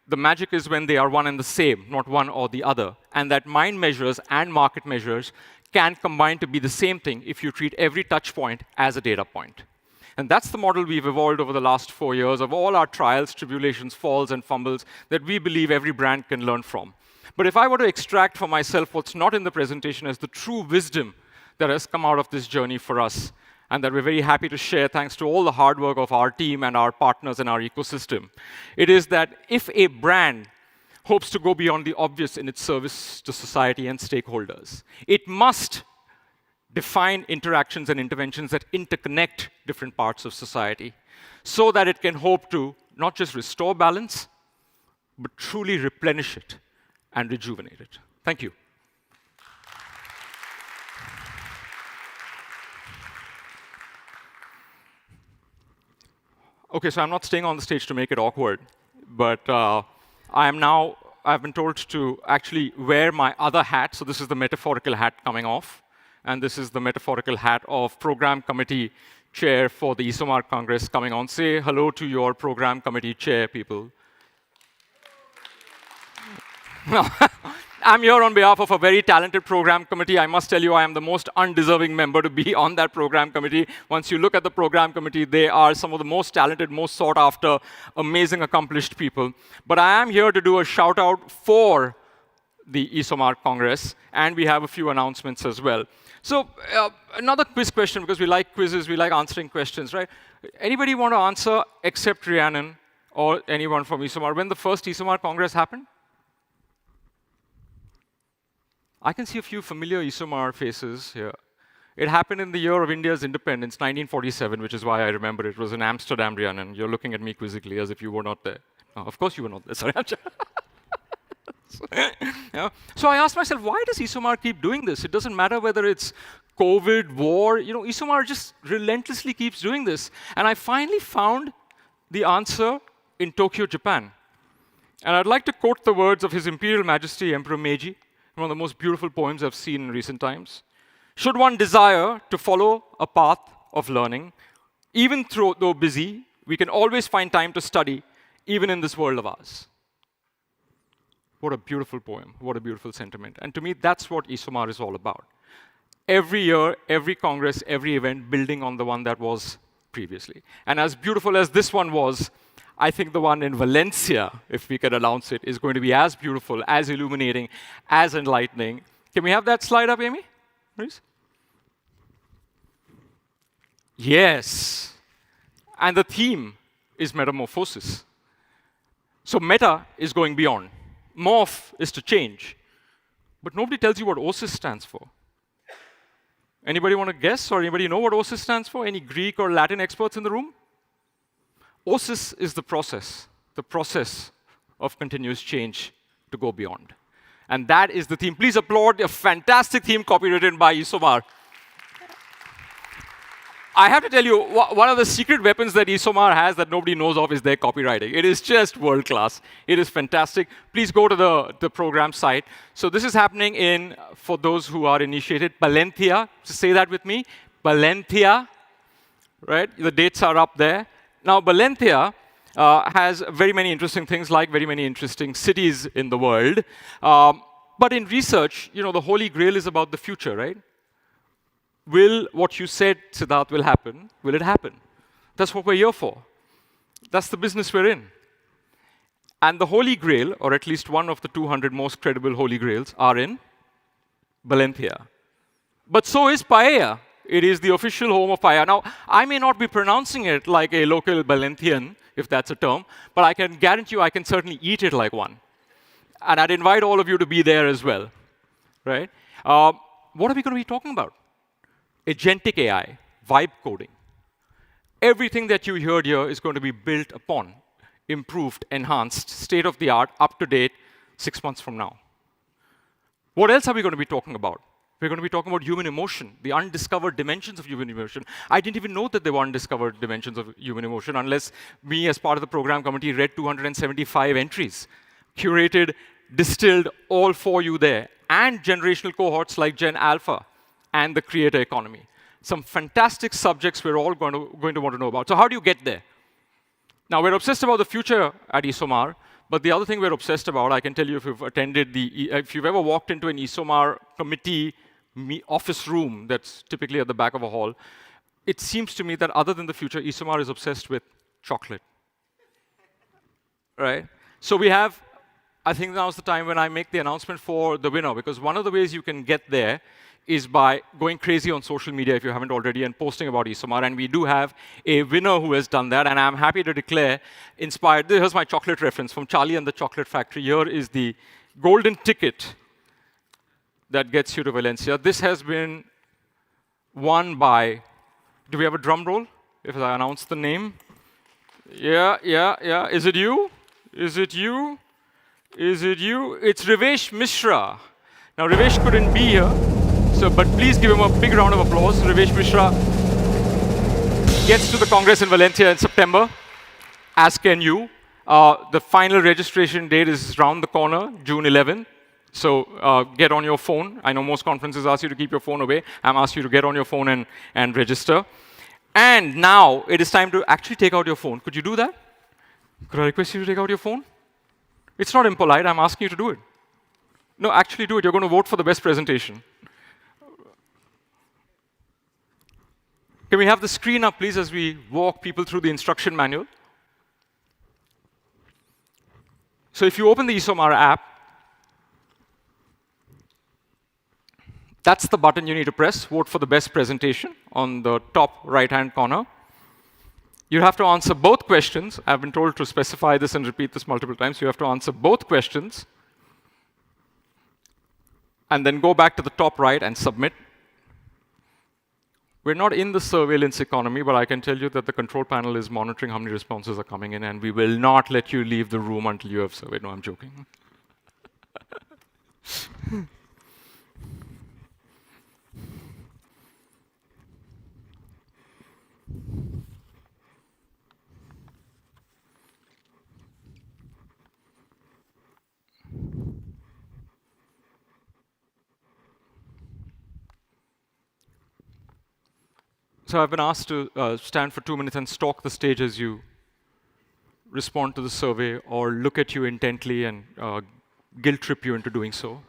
the magic is when they are one and the same, not one or the other. And that mind measures and market measures can combine to be the same thing if you treat every touch point as a data point. And that's the model we've evolved over the last 4 years of all our trials, tribulations, falls, and fumbles that we believe every brand can learn from. But if I were to extract for myself what's not in the presentation as the true wisdom that has come out of this journey for us, and that we're very happy to share thanks to all the hard work of our team and our partners and our ecosystem, it is that if a brand hopes to go beyond the obvious in its service to society and stakeholders, it must define interactions and interventions that interconnect different parts of society so that it can hope to not just restore balance, but truly replenish it and rejuvenate it. Thank you. Okay, so I'm not staying on the stage to make it awkward, but I've been told to actually wear my other hat. So this is the metaphorical hat coming off, and this is the metaphorical hat of Program Committee Chair for the ESOMAR Congress coming on. Say hello to your Program Committee Chair, people. I'm here on behalf of a very talented program committee. I must tell you, I am the most undeserving member to be on that program committee. Once you look at the program committee, they are some of the most talented, most sought after, amazing, accomplished people. But I am here to do a shout out for the ESOMAR Congress, and we have a few announcements as well. So another quiz question, because we like quizzes, we like answering questions, right? Anybody want to answer except Rhiannon or anyone from ESOMAR? When the first ESOMAR Congress happened? I can see a few familiar ESOMAR faces here. It happened in the year of India's independence, 1947, which is why I remember it. It was in Amsterdam, Rhiannon. You're looking at me quizzically as if you were not there. Oh, of course you were not there, sorry. Yeah. So I asked myself, why does ESOMAR keep doing this? It doesn't matter whether it's COVID, war, ESOMAR just relentlessly keeps doing this. And I finally found the answer in Tokyo, Japan. And I'd like to quote the words of His Imperial Majesty Emperor Meiji, one of the most beautiful poems I've seen in recent times. Should one desire to follow a path of learning, even though busy, we can always find time to study, even in this world of ours. What a beautiful poem. What a beautiful sentiment. And to me, that's what ESOMAR is all about. Every year, every Congress, every event, building on the one that was previously. And as beautiful as this one was, I think the one in Valencia, if we can announce it, is going to be as beautiful, as illuminating, as enlightening. Can we have that slide up, Amy? Please? Yes. And the theme is metamorphosis. So meta is going beyond. Morph is to change. But nobody tells you what OSIS stands for. Anybody want to guess, or anybody know what OSIS stands for? Any Greek or Latin experts in the room? OSIS is the process of continuous change to go beyond. And that is the theme. Please applaud a fantastic theme copywritten by ESOMAR. I have to tell you, one of the secret weapons that ESOMAR has that nobody knows of is their copywriting. It is just world class. It is fantastic. Please go to the program site. So this is happening in, for those who are initiated, Valencia. Just say that with me. Valencia. Right? The dates are up there. Now, Valencia has very many interesting things, like very many interesting cities in the world. But in research, the Holy Grail is about the future, right? Will what you said, Siddharth, will happen? Will it happen? That's what we're here for. That's the business we're in. And the Holy Grail, or at least one of the 200 most credible Holy Grails, are in Valencia. But so is paella. It is the official home of paella. Now, I may not be pronouncing it like a local Valencian, if that's a term, but I can guarantee you I can certainly eat it like one. And I'd invite all of you to be there as well, right? What are we going to be talking about? Agentic AI, vibe coding. Everything that you heard here is going to be built upon, improved, enhanced, state-of-the-art, up-to-date 6 months from now. What else are we going to be talking about? We're going to be talking about human emotion, the undiscovered dimensions of human emotion. I didn't even know that there were undiscovered dimensions of human emotion unless me, as part of the program committee, read 275 entries, curated, distilled all for you there, and generational cohorts like Gen Alpha and the creator economy. Some fantastic subjects we're all going to want to know about. So how do you get there? Now, we're obsessed about the future at ESOMAR, but the other thing we're obsessed about, I can tell you if you've attended if you've ever walked into an ESOMAR committee office room that's typically at the back of a hall, it seems to me that other than the future, ESOMAR is obsessed with chocolate. Right? So we have, I think now's the time when I make the announcement for the winner, because one of the ways you can get there is by going crazy on social media, if you haven't already, and posting about ESOMAR. And we do have a winner who has done that, and I'm happy to declare, inspired, here's my chocolate reference from Charlie and the Chocolate Factory. Here is the golden ticket that gets you to Valencia. This has been won by, do we have a drum roll? If I announce the name. Yeah. Is it you? Is it you? Is it you? It's Rivesh Mishra. Now, Rivesh couldn't be here, but please give him a big round of applause. Rivesh Mishra gets to the Congress in Valencia in September, as can you. The final registration date is around the corner, June 11th. So get on your phone. I know most conferences ask you to keep your phone away. I'm asking you to get on your phone and register. And now it is time to actually take out your phone. Could you do that? Could I request you to take out your phone? It's not impolite. I'm asking you to do it. No, actually do it. You're going to vote for the best presentation. Can we have the screen up, please, as we walk people through the instruction manual? So if you open the ESOMAR app, that's the button you need to press, vote for the best presentation on the top right-hand corner. You have to answer both questions. I've been told to specify this and repeat this multiple times. You have to answer both questions, and then go back to the top right and submit. We're not in the surveillance economy, but I can tell you that the control panel is monitoring how many responses are coming in, and we will not let you leave the room until you have surveyed. No, I'm joking. So I've been asked to stand for 2 minutes and stalk the stage as you respond to the survey, or look at you intently and guilt trip you into doing so.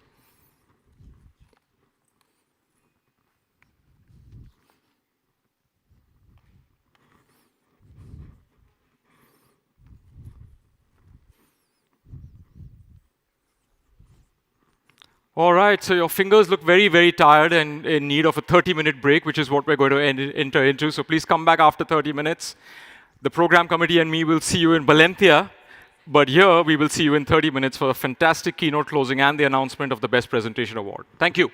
All right, so your fingers look very, very tired and in need of a 30-minute break, which is what we're going to enter into. So please come back after 30 minutes. The program committee and me will see you in Valencia, but here we will see you in 30 minutes for a fantastic keynote closing and the announcement of the Best Presentation Award. Thank you.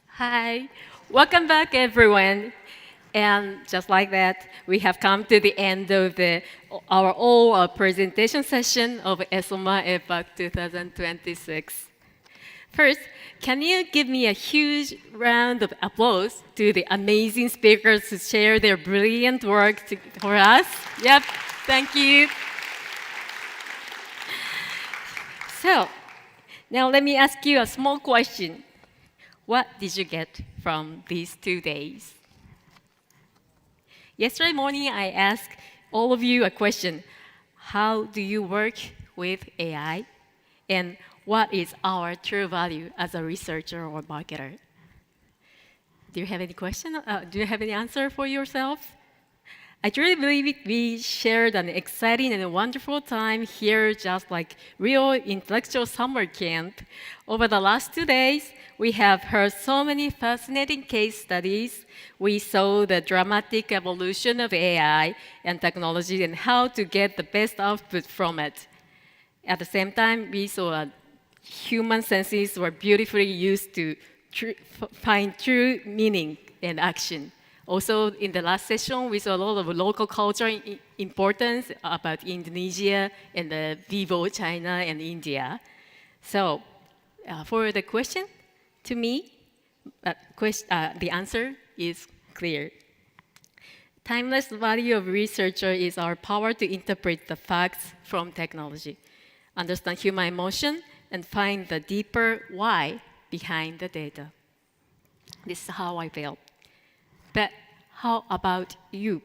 Hi, welcome back everyone. And just like that, we have come to the end of our all presentation session of ESOMA APAC 2026. First, can you give me a huge round of applause to the amazing speakers who share their brilliant work for us? Yep, thank you. So, now let me ask you a small question. What did you get from these 2 days? Yesterday morning, I asked all of you a question. How do you work with AI? And what is our true value as a researcher or marketer? Do you have any question? Do you have any answer for yourself? I truly believe we shared an exciting and a wonderful time here, just like real intellectual summer camp. Over the last 2 days, we have heard so many fascinating case studies. We saw the dramatic evolution of AI and technology and how to get the best output from it. At the same time, we saw human senses were beautifully used to find true meaning and action. Also, in the last session, we saw a lot of local culture importance about Indonesia and Vivo, China, and India. So, for the question, to me, the answer is clear. Timeless value of researcher is our power to interpret the facts from technology, understand human emotion, and find the deeper why behind the data. This is how I felt. But how about you?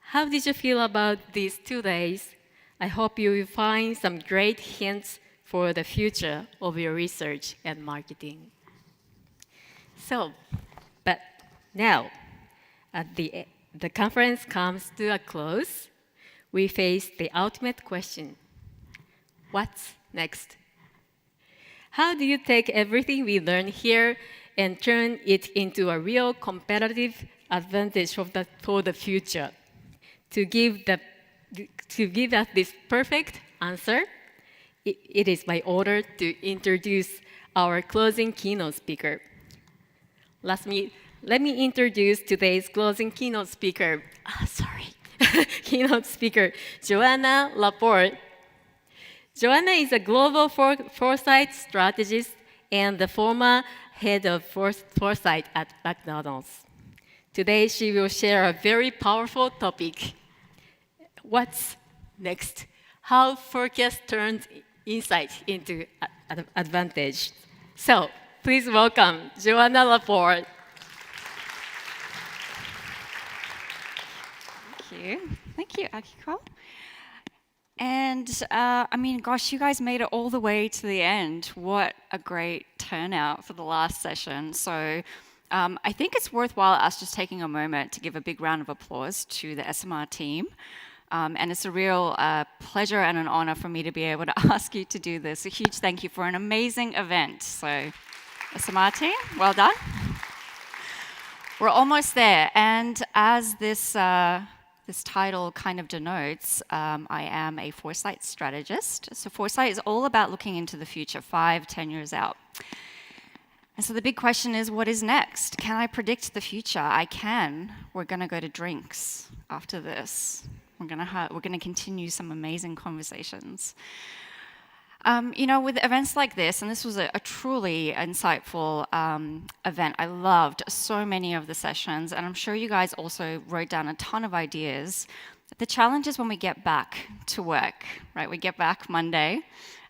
How did you feel about these 2 days? I hope you will find some great hints for the future of your research and marketing. So, but now, at the conference comes to a close, we face the ultimate question. What's next? How do you take everything we learn here and turn it into a real competitive advantage for the future? To give us this perfect answer, it is my honor to introduce our closing keynote speaker. Let me introduce today's closing keynote speaker. Keynote speaker, Joanna Laporte. Joanna is a global foresight strategist and the former head of foresight at McDonald's. Today, she will share a very powerful topic. What's next? How forecast turns insight into advantage. So, please welcome Joanna Laporte. Thank you, Akiko. And I mean, gosh, you guys made it all the way to the end. What a great turnout for the last session. So I think it's worthwhile us just taking a moment to give a big round of applause to the SMR team. And it's a real pleasure and an honor for me to be able to ask you to do this. A huge thank you for an amazing event. So SMR team, well done. We're almost there. And as this title kind of denotes, I am a foresight strategist. So foresight is all about looking into the future, 5-10 years out. And so the big question is, what is next? Can I predict the future? I can. We're going to go to drinks after this. We're going to continue some amazing conversations. You know, with events like this, and this was a truly insightful event. I loved so many of the sessions, and I'm sure you guys also wrote down a ton of ideas. The challenge is when we get back to work, right? We get back Monday,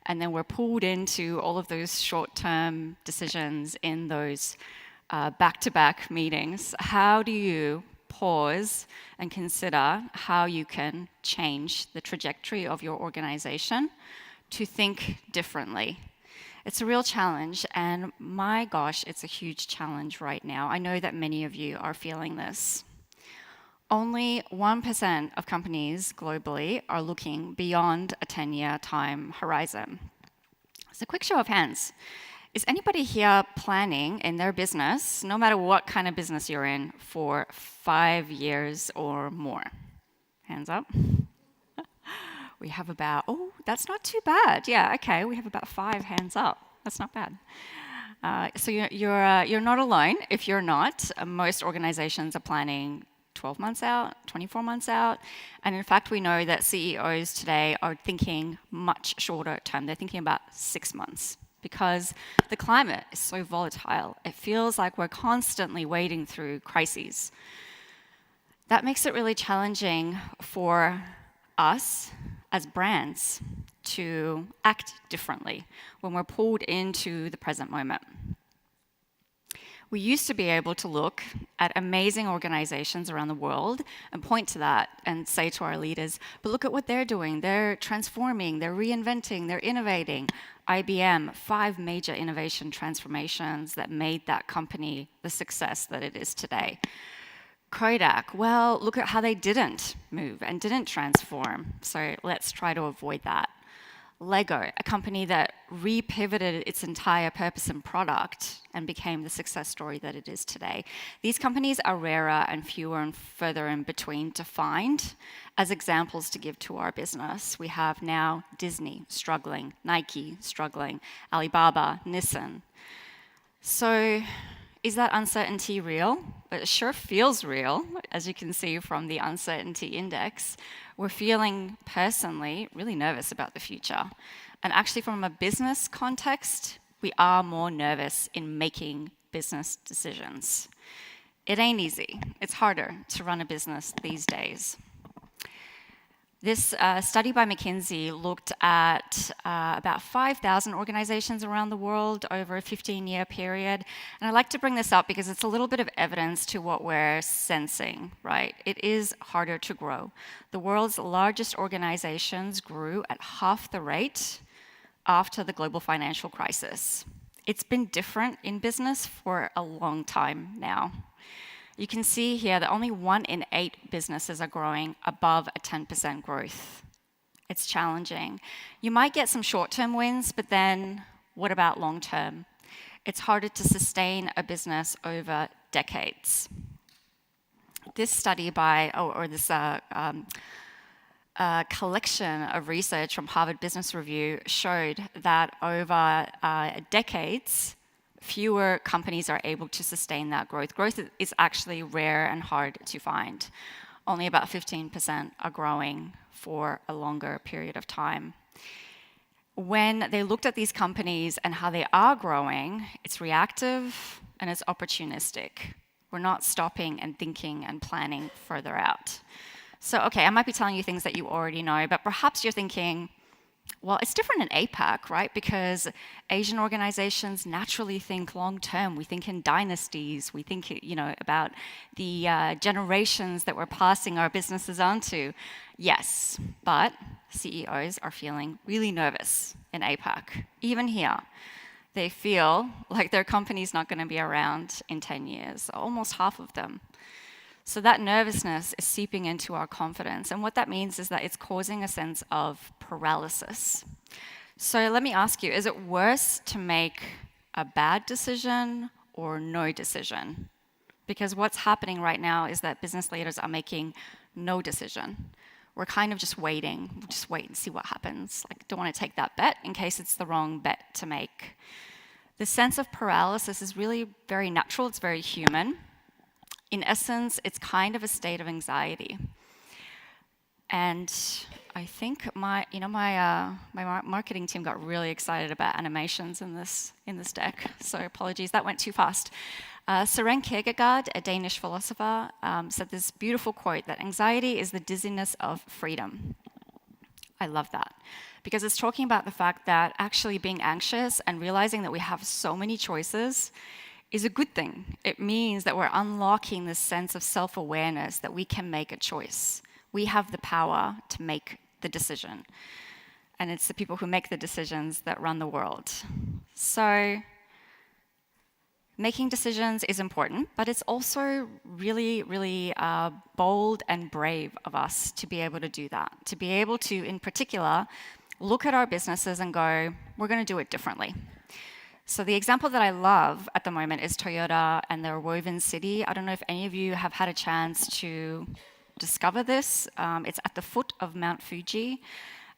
and then we're pulled into all of those short-term decisions in those back-to-back meetings. How do you pause and consider how you can change the trajectory of your organization to think differently? It's a real challenge, and my gosh, it's a huge challenge right now. I know that many of you are feeling this. Only 1% of companies globally are looking beyond a 10-year time horizon. So a quick show of hands. Is anybody here planning in their business, no matter what kind of business you're in, for 5 years or more? Hands up. We have about, oh, that's not too bad. Yeah, okay, we have about 5 hands up. That's not bad. So you're not alone if you're not. Most organizations are planning 12 months out, 24 months out. And in fact, we know that CEOs today are thinking much shorter term. They're thinking about 6 months because the climate is so volatile. It feels like we're constantly wading through crises. That makes it really challenging for us as brands to act differently when we're pulled into the present moment. We used to be able to look at amazing organizations around the world and point to that and say to our leaders, but look at what they're doing. They're transforming, they're reinventing, they're innovating. IBM, 5 major innovation transformations that made that company the success that it is today. Kodak, well, look at how they didn't move and didn't transform. So let's try to avoid that. Lego, a company that repivoted its entire purpose and product and became the success story that it is today. These companies are rarer and fewer and further in between to find as examples to give to our business. We have now Disney struggling, Nike struggling, Alibaba, Nissan. So is that uncertainty real? It sure feels real, as you can see from the uncertainty index. We're feeling personally really nervous about the future. And actually from a business context, we are more nervous in making business decisions. It ain't easy. It's harder to run a business these days. This study by McKinsey looked at about 5,000 organizations around the world over a 15-year period. And I like to bring this up because it's a little bit of evidence to what we're sensing, right? It is harder to grow. The world's largest organizations grew at half the rate after the global financial crisis. It's been different in business for a long time now. You can see here that only 1 in 8 businesses are growing above a 10% growth. It's challenging. You might get some short-term wins, but then what about long-term? It's harder to sustain a business over decades. This study this collection of research from Harvard Business Review showed that over decades, fewer companies are able to sustain that growth. Growth is actually rare and hard to find. Only about 15% are growing for a longer period of time. When they looked at these companies and how they are growing, it's reactive and it's opportunistic. We're not stopping and thinking and planning further out. So, okay, I might be telling you things that you already know, but perhaps you're thinking, well, it's different in APAC, right? Because Asian organizations naturally think long-term. We think in dynasties. We think, about the generations that we're passing our businesses on to. Yes, but CEOs are feeling really nervous in APAC. Even here, they feel like their company's not going to be around in 10 years, almost half of them. So that nervousness is seeping into our confidence. And what that means is that it's causing a sense of paralysis. So let me ask you, is it worse to make a bad decision or no decision? Because what's happening right now is that business leaders are making no decision. We're kind of just waiting. We'll just wait and see what happens. Like, don't want to take that bet in case it's the wrong bet to make. The sense of paralysis is really very natural. It's very human. In essence, it's kind of a state of anxiety. And I think my marketing team got really excited about animations in this deck. So apologies, that went too fast. Søren Kierkegaard, a Danish philosopher, said this beautiful quote that anxiety is the dizziness of freedom. I love that because it's talking about the fact that actually being anxious and realizing that we have so many choices is a good thing. It means that we're unlocking this sense of self-awareness that we can make a choice. We have the power to make the decision. And it's the people who make the decisions that run the world. So making decisions is important, but it's also really, really bold and brave of us to be able to do that. To be able to, in particular, look at our businesses and go, we're going to do it differently. So the example that I love at the moment is Toyota and their Woven City. I don't know if any of you have had a chance to discover this. It's at the foot of Mount Fuji.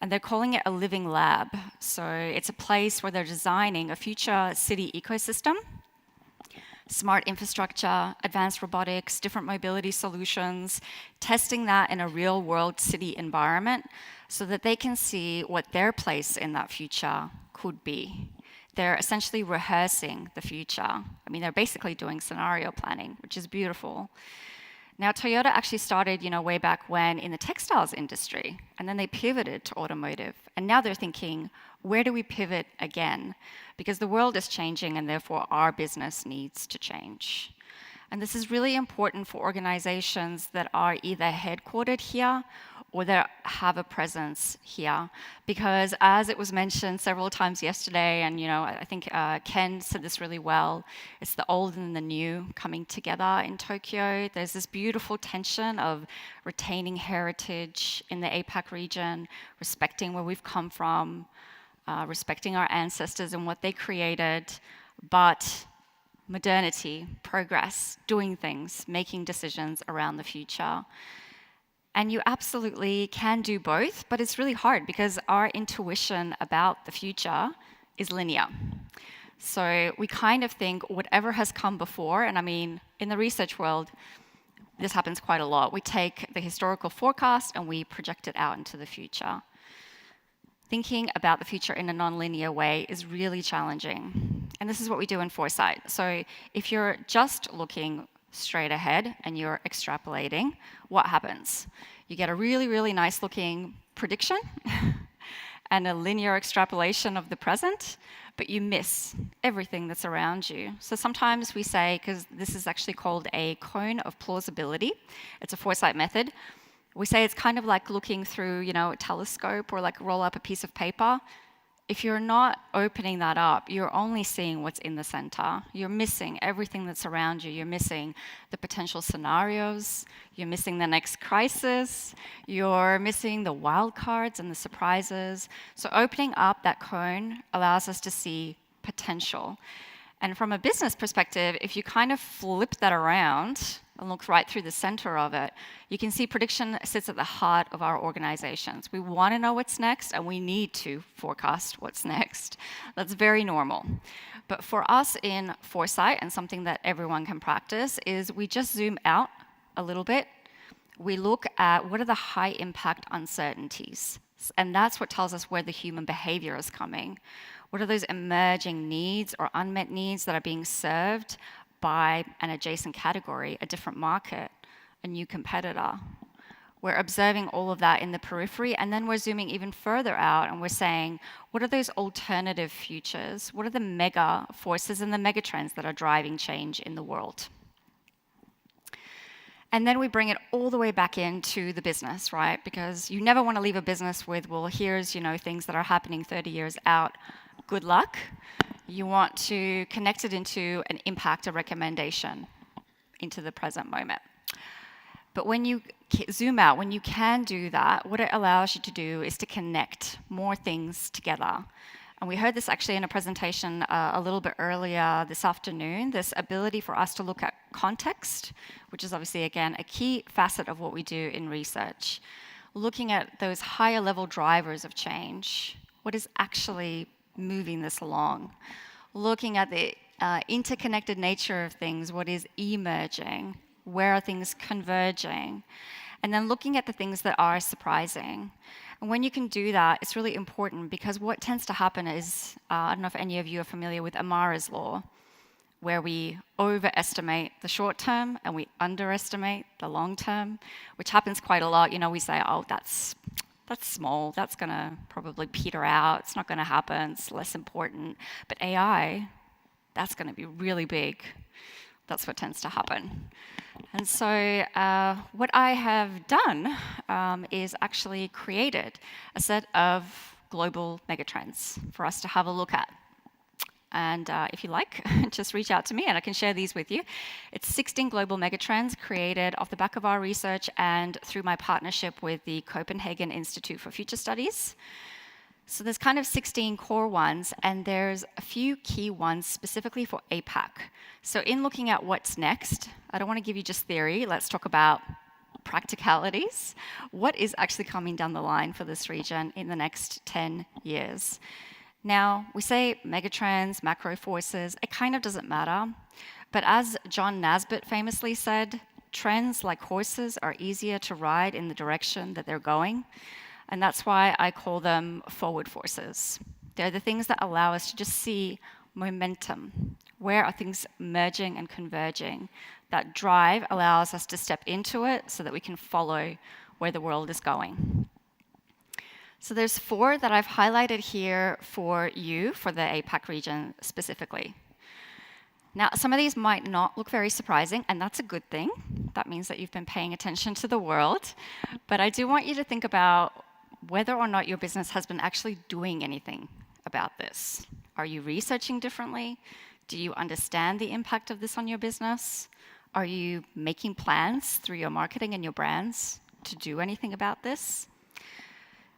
And they're calling it a living lab. So it's a place where they're designing a future city ecosystem, smart infrastructure, advanced robotics, different mobility solutions, testing that in a real world city environment so that they can see what their place in that future could be. They're essentially rehearsing the future. I mean, they're basically doing scenario planning, which is beautiful. Now, Toyota actually started, way back when in the textiles industry, and then they pivoted to automotive. And now they're thinking, where do we pivot again? Because the world is changing, and therefore our business needs to change. And this is really important for organizations that are either headquartered here or that have a presence here. Because as it was mentioned several times yesterday, and I think Ken said this really well, it's the old and the new coming together in Tokyo. There's this beautiful tension of retaining heritage in the APAC region, respecting where we've come from, respecting our ancestors and what they created, but modernity, progress, doing things, making decisions around the future. And you absolutely can do both, but it's really hard because our intuition about the future is linear. So we kind of think whatever has come before, and I mean, in the research world, this happens quite a lot. We take the historical forecast and we project it out into the future. Thinking about the future in a non-linear way is really challenging. And this is what we do in Foresight. So if you're just looking straight ahead and you're extrapolating, what happens? You get a really, really nice looking prediction and a linear extrapolation of the present, but you miss everything that's around you. So sometimes we say, because this is actually called a cone of plausibility, it's a Foresight method, we say it's kind of like looking through, a telescope or like roll up a piece of paper. If you're not opening that up, you're only seeing what's in the center. You're missing everything that's around you. You're missing the potential scenarios. You're missing the next crisis. You're missing the wild cards and the surprises. So opening up that cone allows us to see potential. And from a business perspective, if you kind of flip that around and look right through the center of it, you can see prediction sits at the heart of our organizations. We want to know what's next, and we need to forecast what's next. That's very normal. But for us in Foresight, and something that everyone can practice, is we just zoom out a little bit. We look at what are the high impact uncertainties, and that's what tells us where the human behavior is coming. What are those emerging needs or unmet needs that are being served by an adjacent category, a different market, a new competitor? We're observing all of that in the periphery, and then we're zooming even further out and we're saying, what are those alternative futures? What are the mega forces and the mega trends that are driving change in the world? And then we bring it all the way back into the business, right? Because you never want to leave a business with, well, here's, things that are happening 30 years out. Good luck. You want to connect it into an impact, a recommendation into the present moment. But when you zoom out, when you can do that, what it allows you to do is to connect more things together. And we heard this actually in a presentation a little bit earlier this afternoon, this ability for us to look at context, which is obviously, again, a key facet of what we do in research. Looking at those higher level drivers of change, what is actually moving this along, looking at the interconnected nature of things, what is emerging, where are things converging, and then looking at the things that are surprising. And when you can do that, it's really important because what tends to happen is, I don't know if any of you are familiar with Amara's law, where we overestimate the short term and we underestimate the long term, which happens quite a lot. We say, oh, that's small, that's going to probably peter out, it's not going to happen, it's less important. But AI, that's going to be really big. That's what tends to happen. And so what I have done is actually created a set of global megatrends for us to have a look at. And if you like, just reach out to me and I can share these with you. It's 16 global megatrends created off the back of our research and through my partnership with the Copenhagen Institute for Future Studies. So there's kind of 16 core ones, and there's a few key ones specifically for APAC. So in looking at what's next, I don't want to give you just theory. Let's talk about practicalities. What is actually coming down the line for this region in the next 10 years? Now, we say megatrends, macro forces, it kind of doesn't matter. But as John Naisbitt famously said, trends like horses are easier to ride in the direction that they're going. And that's why I call them forward forces. They're the things that allow us to just see momentum. Where are things merging and converging? That drive allows us to step into it so that we can follow where the world is going. So there's 4 that I've highlighted here for you, for the APAC region specifically. Now, some of these might not look very surprising, and that's a good thing. That means that you've been paying attention to the world. But I do want you to think about whether or not your business has been actually doing anything about this. Are you researching differently? Do you understand the impact of this on your business? Are you making plans through your marketing and your brands to do anything about this?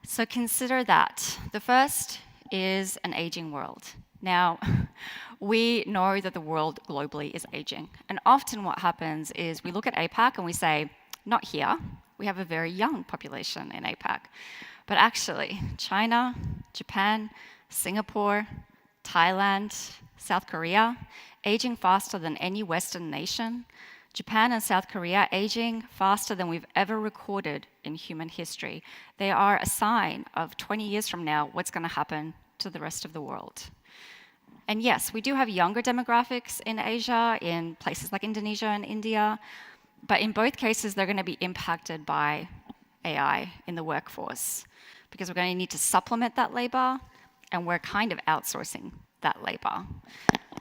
So consider that. The first is an aging world. Now, we know that the world globally is aging. And often what happens is we look at APAC and we say, not here. We have a very young population in APAC. But actually, China, Japan, Singapore, Thailand, South Korea, aging faster than any Western nation. Japan and South Korea aging faster than we've ever recorded in human history. They are a sign of 20 years from now, what's going to happen to the rest of the world. And yes, we do have younger demographics in Asia, in places like Indonesia and India, but in both cases, they're going to be impacted by AI in the workforce because we're going to need to supplement that labor, and we're kind of outsourcing that labor.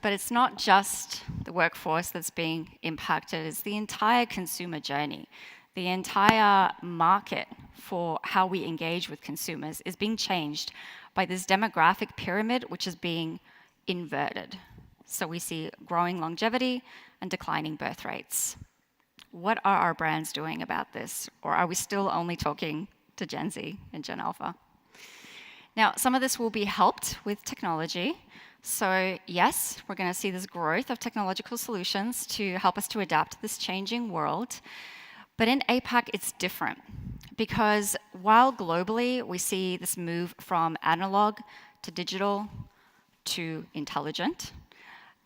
But it's not just the workforce that's being impacted, it's the entire consumer journey. The entire market for how we engage with consumers is being changed by this demographic pyramid, which is being inverted. So we see growing longevity and declining birth rates. What are our brands doing about this? Or are we still only talking to Gen Z and Gen Alpha? Now, some of this will be helped with technology. So yes, we're going to see this growth of technological solutions to help us to adapt to this changing world. But in APAC, it's different. Because while globally we see this move from analog to digital to intelligent,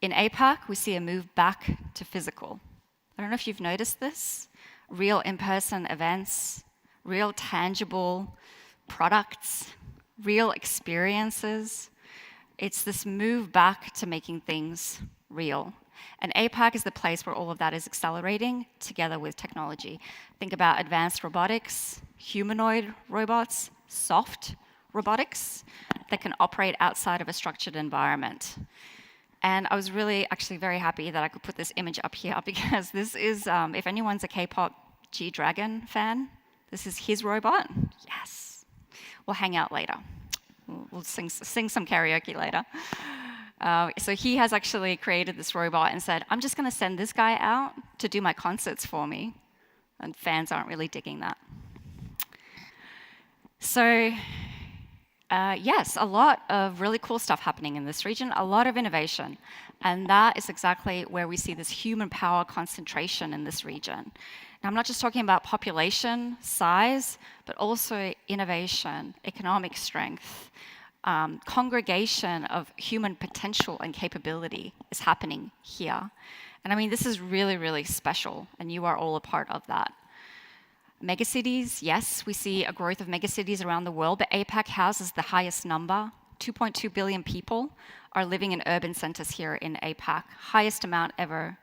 in APAC, we see a move back to physical. I don't know if you've noticed this. Real in-person events, real tangible products, real experiences. It's this move back to making things real. And APAC is the place where all of that is accelerating together with technology. Think about advanced robotics, humanoid robots, soft robotics that can operate outside of a structured environment. And I was really actually very happy that I could put this image up here because this is, if anyone's a K-pop G-Dragon fan, this is his robot. Yes. We'll hang out later. We'll sing some karaoke later. So he has actually created this robot and said, I'm just going to send this guy out to do my concerts for me. And fans aren't really digging that. So yes, a lot of really cool stuff happening in this region, a lot of innovation. And that is exactly where we see this human power concentration in this region. Now, I'm not just talking about population size, but also innovation, economic strength, congregation of human potential and capability is happening here. And I mean, this is really, really special, and you are all a part of that. Megacities, yes, we see a growth of megacities around the world, but APAC houses the highest number. 2.2 billion people are living in urban centers here in APAC, highest amount ever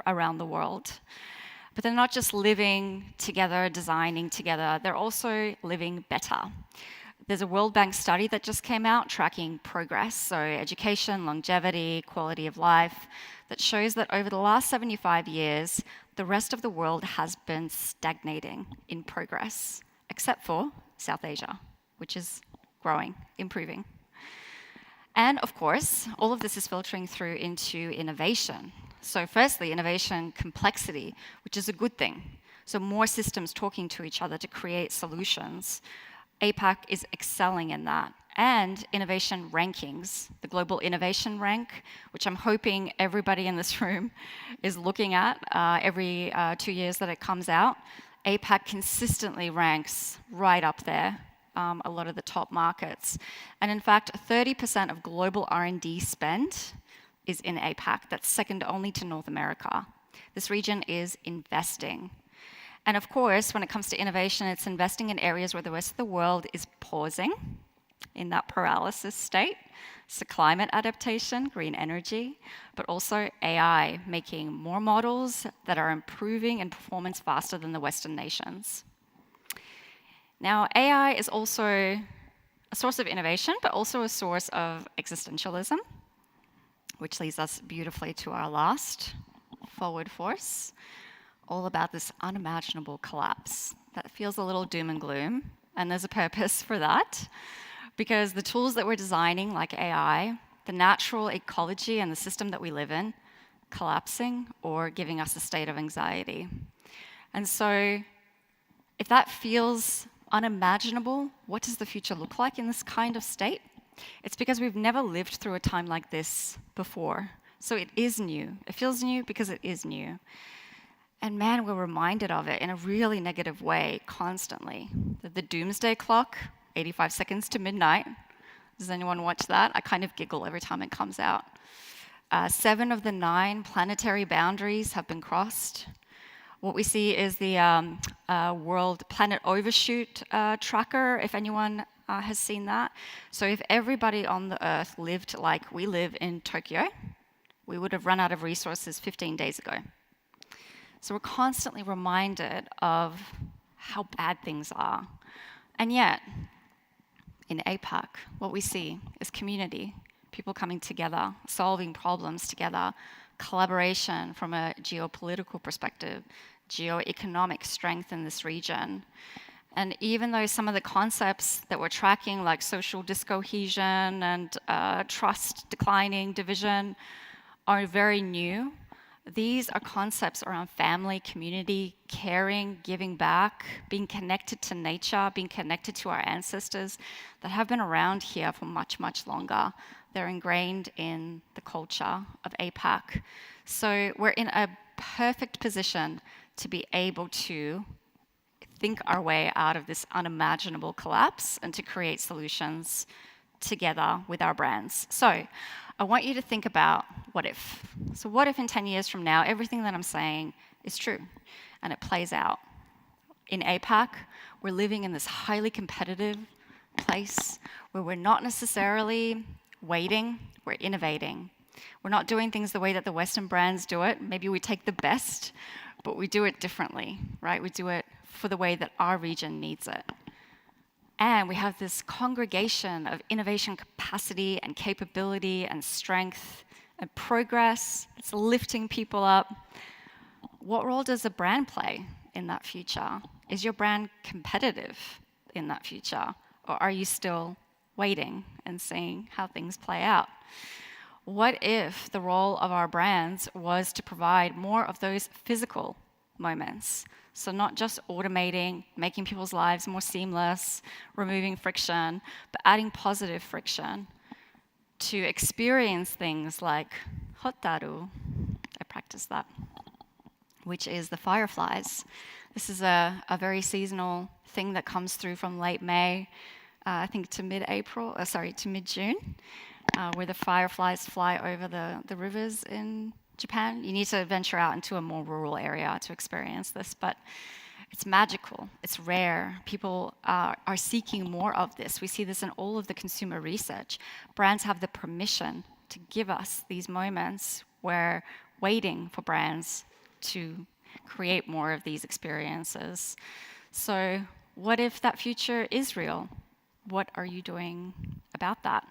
around the world. But they're not just living together, designing together, they're also living better. There's a World Bank study that just came out tracking progress, so education, longevity, quality of life, that shows that over the last 75 years, the rest of the world has been stagnating in progress, except for South Asia, which is growing, improving. And of course, all of this is filtering through into innovation. So firstly, innovation complexity, which is a good thing. So more systems talking to each other to create solutions. APAC is excelling in that. And innovation rankings, the global innovation rank, which I'm hoping everybody in this room is looking at every 2 years that it comes out. APAC consistently ranks right up there, a lot of the top markets. And in fact, 30% of global R&D spend is in APAC. That's second only to North America. This region is investing. And of course, when it comes to innovation, it's investing in areas where the rest of the world is pausing in that paralysis state. So climate adaptation, green energy, but also AI, making more models that are improving in performance faster than the Western nations. Now, AI is also a source of innovation, but also a source of existentialism, which leads us beautifully to our last forward force, all about this unimaginable collapse that feels a little doom and gloom, and there's a purpose for that, because the tools that we're designing, like AI, the natural ecology and the system that we live in, collapsing or giving us a state of anxiety. And so if that feels unimaginable, what does the future look like in this kind of state? It's because we've never lived through a time like this before. So it is new. It feels new because it is new. And man, we're reminded of it in a really negative way constantly. The doomsday clock, 85 seconds to midnight. Does anyone watch that? I kind of giggle every time it comes out. 7 of the 9 planetary boundaries have been crossed. What we see is the World Planet Overshoot tracker, if anyone has seen that. So if everybody on the Earth lived like we live in Tokyo, we would have run out of resources 15 days ago. So we're constantly reminded of how bad things are. And yet, in APAC, what we see is community, people coming together, solving problems together, collaboration from a geopolitical perspective, geoeconomic strength in this region. And even though some of the concepts that we're tracking, like social discohesion and trust declining, division, are very new, these are concepts around family, community, caring, giving back, being connected to nature, being connected to our ancestors that have been around here for much, much longer. They're ingrained in the culture of APAC. So we're in a perfect position to be able to think our way out of this unimaginable collapse and to create solutions together with our brands. So I want you to think about what if. So what if in 10 years from now, everything that I'm saying is true and it plays out? In APAC, we're living in this highly competitive place where we're not necessarily waiting, we're innovating. We're not doing things the way that the Western brands do it. Maybe we take the best, but we do it differently, right? We do it for the way that our region needs it. And we have this congregation of innovation capacity and capability and strength and progress. It's lifting people up. What role does a brand play in that future? Is your brand competitive in that future? Or are you still waiting and seeing how things play out? What if the role of our brands was to provide more of those physical moments? So not just automating, making people's lives more seamless, removing friction, but adding positive friction to experience things like hotaru. I practice that, which is the fireflies. This is a very seasonal thing that comes through from late May, I think to mid-June, where the fireflies fly over the rivers in Japan. You need to venture out into a more rural area to experience this, but it's magical, it's rare. People are seeking more of this. We see this in all of the consumer research. Brands have the permission to give us these moments. We're waiting for brands to create more of these experiences. So what if that future is real? What are you doing about that?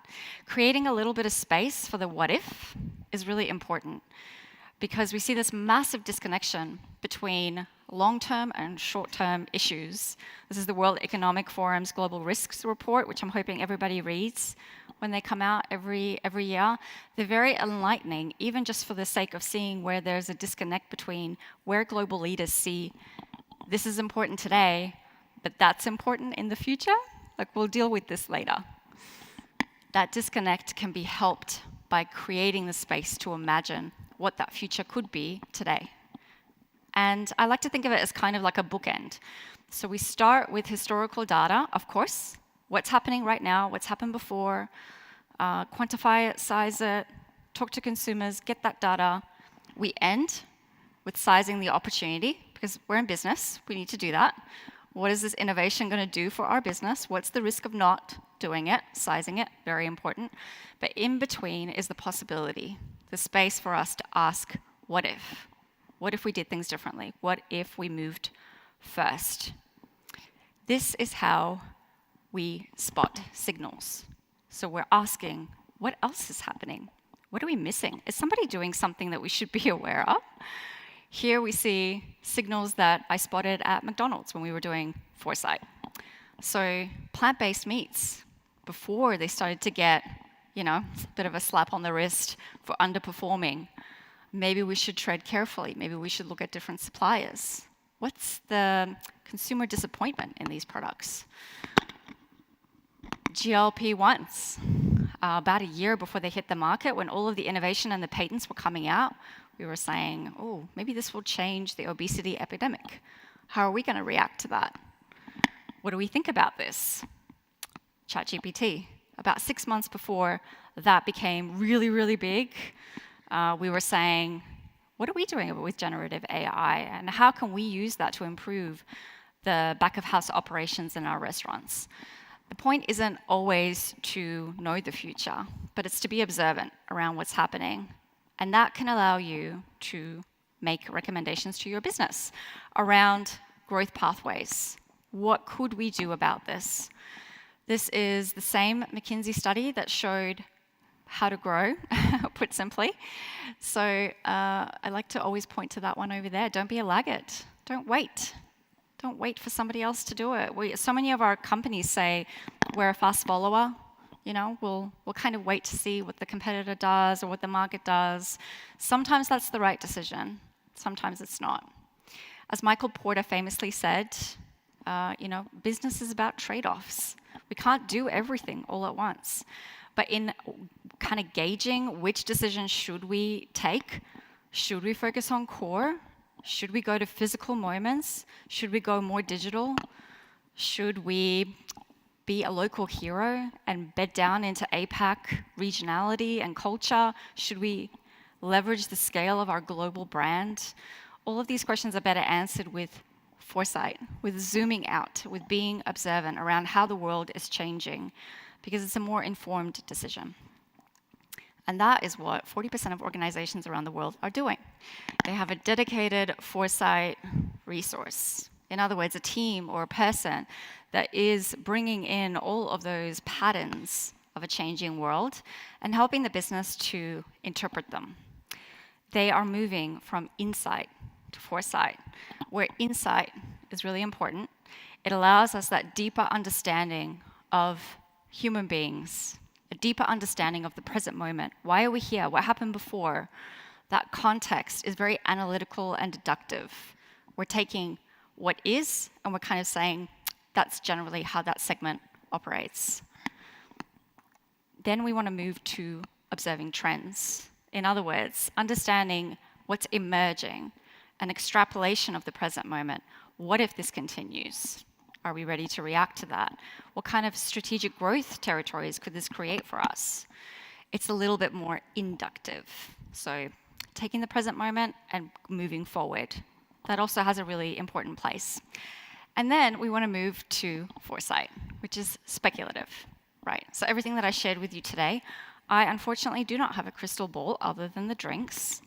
Creating a little bit of space for the what if is really important, because we see this massive disconnection between long-term and short-term issues. This is the World Economic Forum's Global Risks Report, which I'm hoping everybody reads when they come out every year. They're very enlightening, even just for the sake of seeing where there's a disconnect between where global leaders see this is important today, but that's important in the future. Like, we'll deal with this later. That disconnect can be helped by creating the space to imagine what that future could be today. And I like to think of it as kind of like a bookend. So we start with historical data, of course, what's happening right now, what's happened before, quantify it, size it, talk to consumers, get that data. We end with sizing the opportunity, because we're in business, we need to do that. What is this innovation going to do for our business? What's the risk of not doing it? Sizing it, very important. But in between is the possibility, the space for us to ask, what if? What if we did things differently? What if we moved first? This is how we spot signals. So we're asking, what else is happening? What are we missing? Is somebody doing something that we should be aware of? Here we see signals that I spotted at McDonald's when we were doing foresight. So plant-based meats, before they started to get, a bit of a slap on the wrist for underperforming, maybe we should tread carefully. Maybe we should look at different suppliers. What's the consumer disappointment in these products? GLP-1s. About a year before they hit the market, when all of the innovation and the patents were coming out, we were saying, oh, maybe this will change the obesity epidemic. How are we going to react to that? What do we think about this? ChatGPT. About 6 months before that became really, really big, we were saying, what are we doing with generative AI? And how can we use that to improve the back-of-house operations in our restaurants? The point isn't always to know the future, but it's to be observant around what's happening. And that can allow you to make recommendations to your business around growth pathways. What could we do about this? This is the same McKinsey study that showed how to grow, put simply. So I like to always point to that one over there. Don't be a laggard. Don't wait. Don't wait for somebody else to do it. So many of our companies say we're a fast follower. We'll kind of wait to see what the competitor does or what the market does. Sometimes that's the right decision. Sometimes it's not. As Michael Porter famously said, business is about trade-offs. We can't do everything all at once. But in kind of gauging which decisions should we take, should we focus on core? Should we go to physical moments? Should we go more digital? Should we be a local hero and bed down into APAC regionality and culture? Should we leverage the scale of our global brand? All of these questions are better answered with foresight, with zooming out, with being observant around how the world is changing, because it's a more informed decision. And that is what 40% of organizations around the world are doing. They have a dedicated foresight resource. In other words, a team or a person that is bringing in all of those patterns of a changing world and helping the business to interpret them. They are moving from insight to foresight, where insight is really important. It allows us that deeper understanding of human beings, a deeper understanding of the present moment. Why are we here? What happened before? That context is very analytical and deductive. We're taking what is, and we're kind of saying, that's generally how that segment operates. Then we want to move to observing trends. In other words, understanding what's emerging, an extrapolation of the present moment. What if this continues? Are we ready to react to that? What kind of strategic growth territories could this create for us? It's a little bit more inductive. So taking the present moment and moving forward. That also has a really important place. And then we want to move to foresight, which is speculative, right? So everything that I shared with you today, I unfortunately do not have a crystal ball other than the drinks.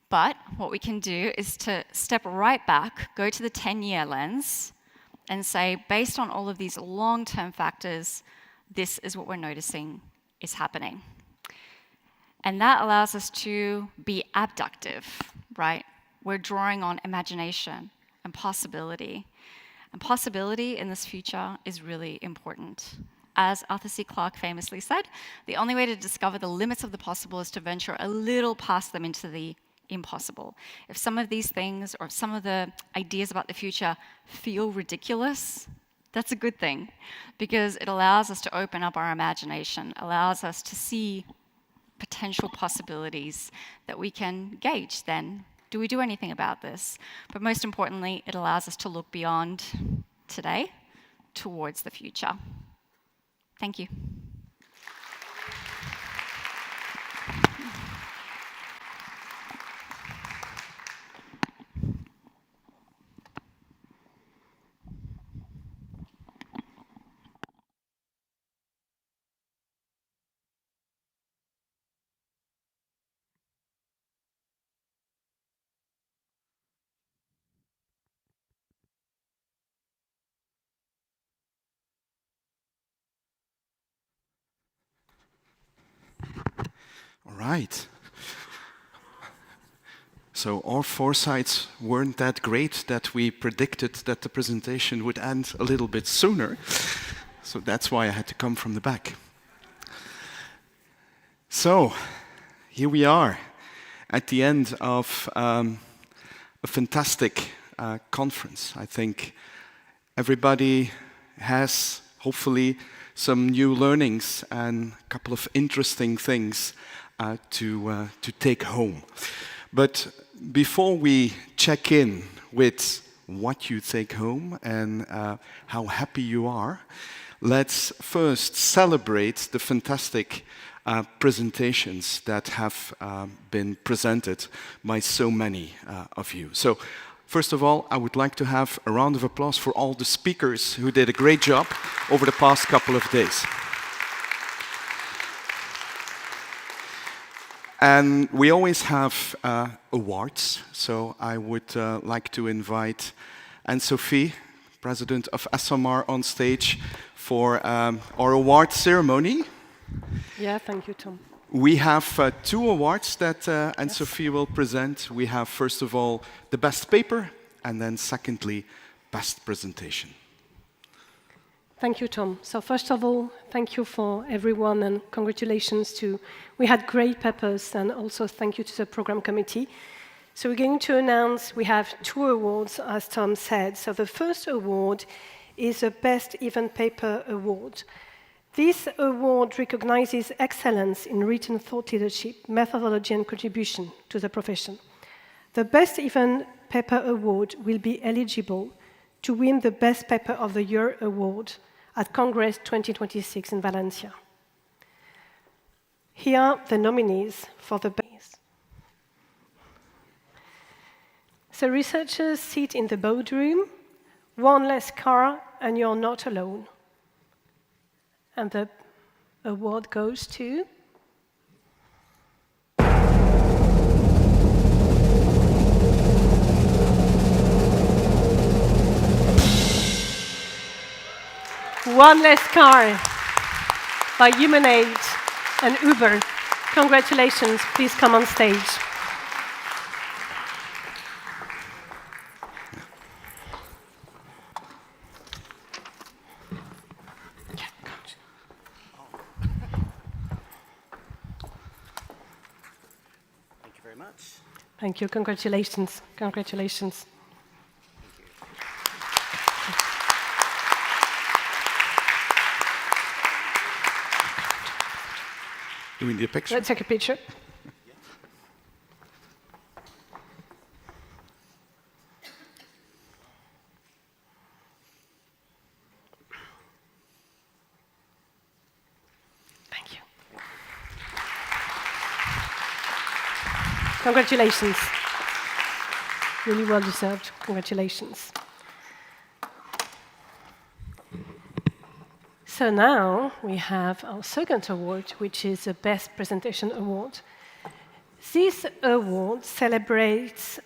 But what we can do is to step right back, go to the 10-year lens, and say, based on all of these long-term factors, this is what we're noticing is happening. And that allows us to be abductive, right? We're drawing on imagination and possibility. And possibility in this future is really important. As Arthur C. Clarke famously said, the only way to discover the limits of the possible is to venture a little past them into the impossible. If some of these things or some of the ideas about the future feel ridiculous, that's a good thing, because it allows us to open up our imagination, allows us to see potential possibilities that we can gauge then Do we do anything about this? But most importantly, it allows us to look beyond today towards the future. Thank you. All right. So our foresights weren't that great that we predicted that the presentation would end a little bit sooner. So that's why I had to come from the back. So here we are at the end of a fantastic conference. I think everybody has hopefully some new learnings and a couple of interesting things to take home. But before we check in with what you take home and how happy you are, let's first celebrate the fantastic presentations that have been presented by so many of you. So, first of all, I would like to have a round of applause for all the speakers who did a great job over the past couple of days. And we always have awards, so I would like to invite Anne-Sophie, President of SMR, on stage for our award ceremony. Yeah, thank you, Tom. We have 2 awards that Anne-Sophie will present. We have, first of all, the best paper, and then secondly, best presentation. Thank you, Tom. So first of all, thank you for everyone and congratulations to, we had great papers, and also thank you to the program committee. So we're going to announce, we have 2 awards, as Tom said. So the first award is the Best Event Paper Award. This award recognizes excellence in written thought leadership, methodology, and contribution to the profession. The Best Event Paper Award will be eligible to win the Best Paper of the Year award at Congress 2026 in Valencia. Here are the nominees for the best. So researchers sit in the boardroom, one less car, and you're not alone. And the award goes to One Less Car by Humanate and Uber. Congratulations, please come on stage. Thank you very much. Thank you, congratulations, congratulations. Do we need a picture? Let's take a picture. Thank you. Congratulations. Really well deserved. Congratulations. So now we have our second award, which is the Best Presentation Award. This award celebrates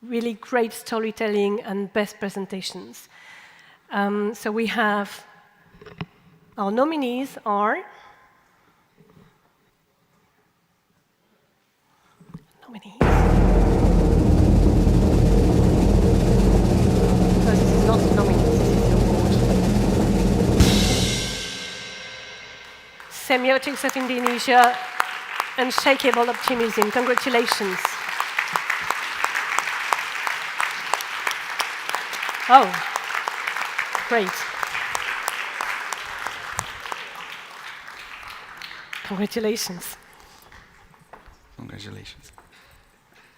really great storytelling and best presentations. So we have our nominees are So this is not the nominees, this is the award. Semiotics of Indonesia, Unshakable Optimism. Congratulations. Oh, great. Congratulations. Congratulations.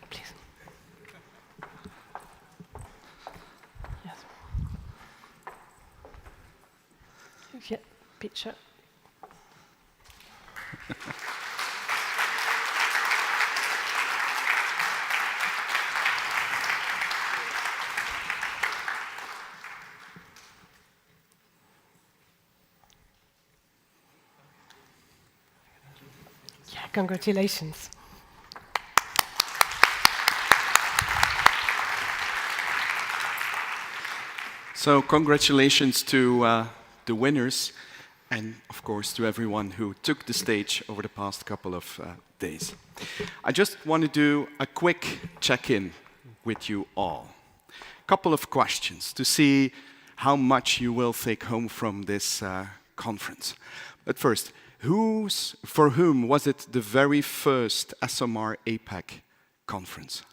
Please. picture. Yeah, congratulations. So congratulations to the winners, and of course to everyone who took the stage over the past couple of days. I just want to do a quick check-in with you all. Couple of questions to see how much you will take home from this conference. But first, for whom was it the very first SMR APAC conference?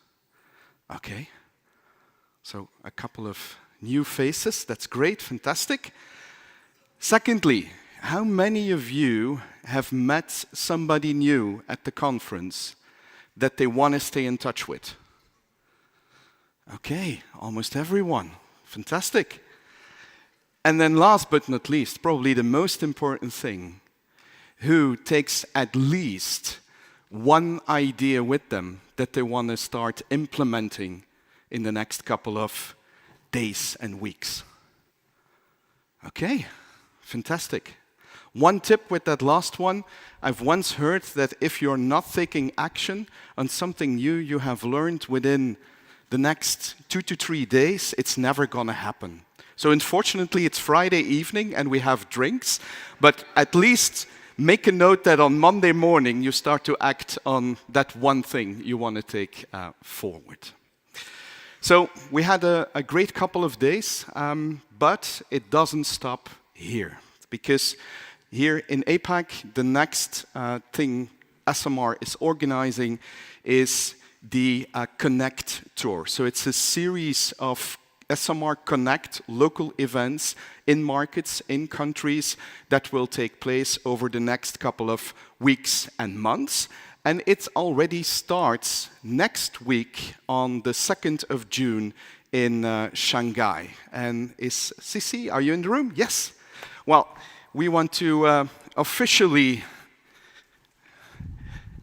Okay, so a couple of new faces, that's great, fantastic. Secondly, how many of you have met somebody new at the conference that they want to stay in touch with? Okay, almost everyone, fantastic. And then last but not least, probably the most important thing, who takes at least one idea with them that they want to start implementing in the next couple of days and weeks. Okay, fantastic. One tip with that last one, I've once heard that if you're not taking action on something new you have learned within the next 2 to 3 days, it's never gonna happen. So unfortunately it's Friday evening and we have drinks, but at least make a note that on Monday morning you start to act on that one thing you want to take forward. So we had a great couple of days, but it doesn't stop here. Because here in APAC, the next thing SMR is organizing is the Connect Tour. So it's a series of SMR Connect local events in markets, in countries that will take place over the next couple of weeks and months. And it already starts next week on the 2nd of June in Shanghai. And is Sisi, are you in the room? Yes. Well, we want to officially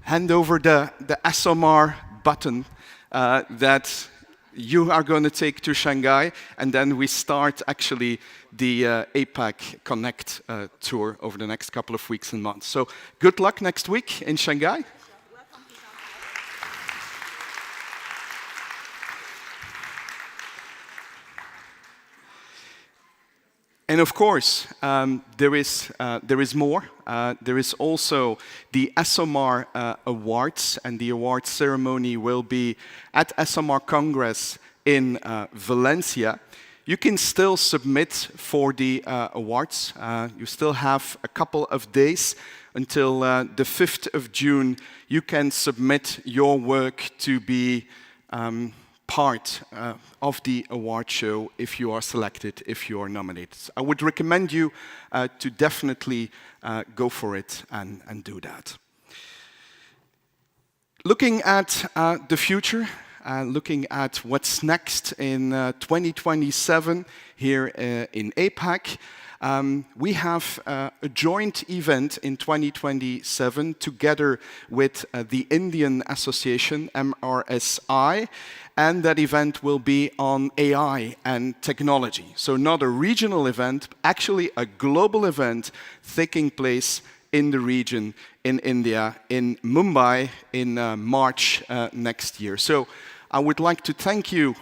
hand over the SMR button that you are going to take to Shanghai, and then we start actually the APAC Connect tour over the next couple of weeks and months. So good luck next week in Shanghai. And of course, there is more. There is also the SMR Awards, and the awards ceremony will be at SMR Congress in Valencia. You can still submit for the awards. You still have a couple of days until the 5th of June. You can submit your work to be part of the award show if you are selected, if you are nominated. I would recommend you to definitely go for it and do that. Looking at the future, looking at what's next in 2027 here in APAC, we have a joint event in 2027 together with the Indian Association, MRSI, and that event will be on AI and technology. So not a regional event, actually a global event taking place in the region in India, in Mumbai, in March next year. So I would like to thank you,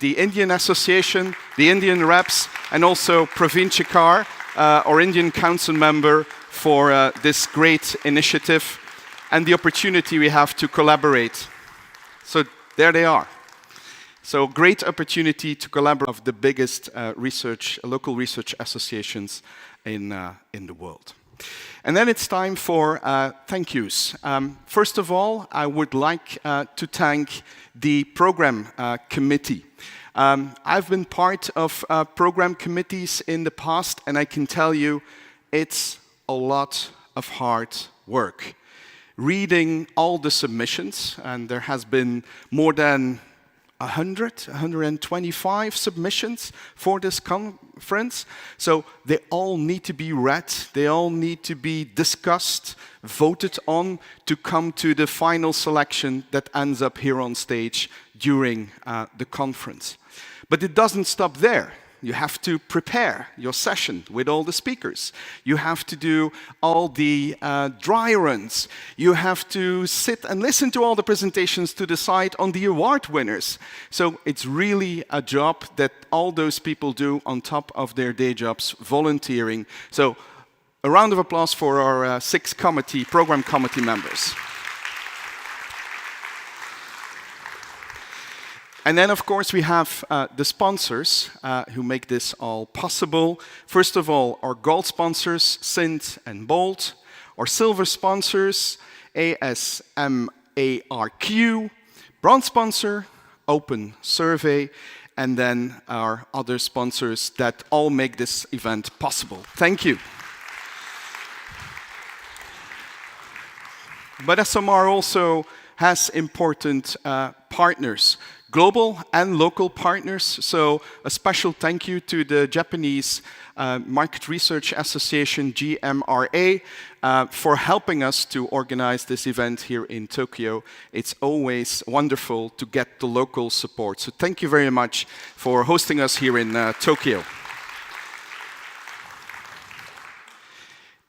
the Indian Association, the Indian reps, and also Praveen Chikar, our Indian Council member, for this great initiative and the opportunity we have to collaborate. So there they are. So great opportunity to collaborate with the biggest local research associations in the world. And then it's time for thank yous. First of all, I would like to thank the program committee. I've been part of program committees in the past, and I can tell you it's a lot of hard work. Reading all the submissions, and there has been more than 125 submissions for this conference. So they all need to be read, they all need to be discussed, voted on to come to the final selection that ends up here on stage during the conference. But it doesn't stop there. You have to prepare your session with all the speakers. You have to do all the dry runs. You have to sit and listen to all the presentations to decide on the award winners. So it's really a job that all those people do on top of their day jobs, volunteering. So a round of applause for our 6 program committee members. And then, of course, we have the sponsors who make this all possible. First of all, our gold sponsors, Sint and Bolt. Our silver sponsors, ASMARQ. Bronze sponsor, Open Survey. And then our other sponsors that all make this event possible. Thank you. But SMR also has important partners. Global and local partners, so a special thank you to the Japanese Market Research Association, GMRA, for helping us to organize this event here in Tokyo. It's always wonderful to get the local support. So thank you very much for hosting us here in Tokyo.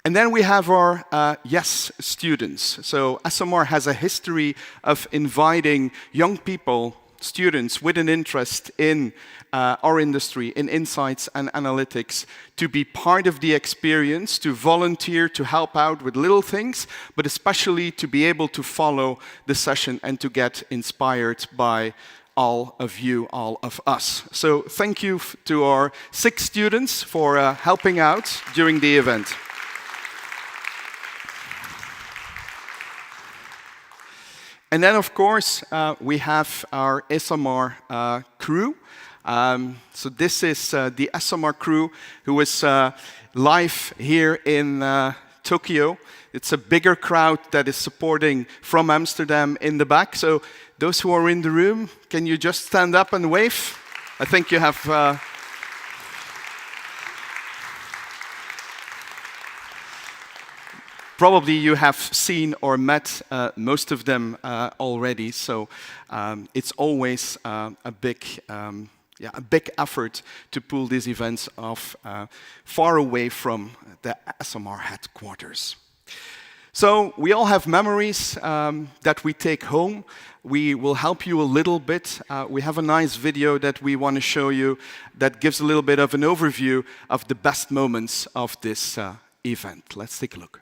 And then we have our YES students. So SMR has a history of inviting young people, students with an interest in our industry, in insights and analytics, to be part of the experience, to volunteer, to help out with little things, but especially to be able to follow the session and to get inspired by all of you, all of us. So thank you to our 6 students for helping out during the event. And then, of course, we have our SMR crew. So this is the SMR crew who is live here in Tokyo. It's a bigger crowd that is supporting from Amsterdam in the back. So those who are in the room, can you just stand up and wave? I think you have... Probably you have seen or met most of them already, so it's always a big effort to pull these events off far away from the SMR headquarters. So we all have memories that we take home. We will help you a little bit. We have a nice video that we want to show you that gives a little bit of an overview of the best moments of this event. Let's take a look.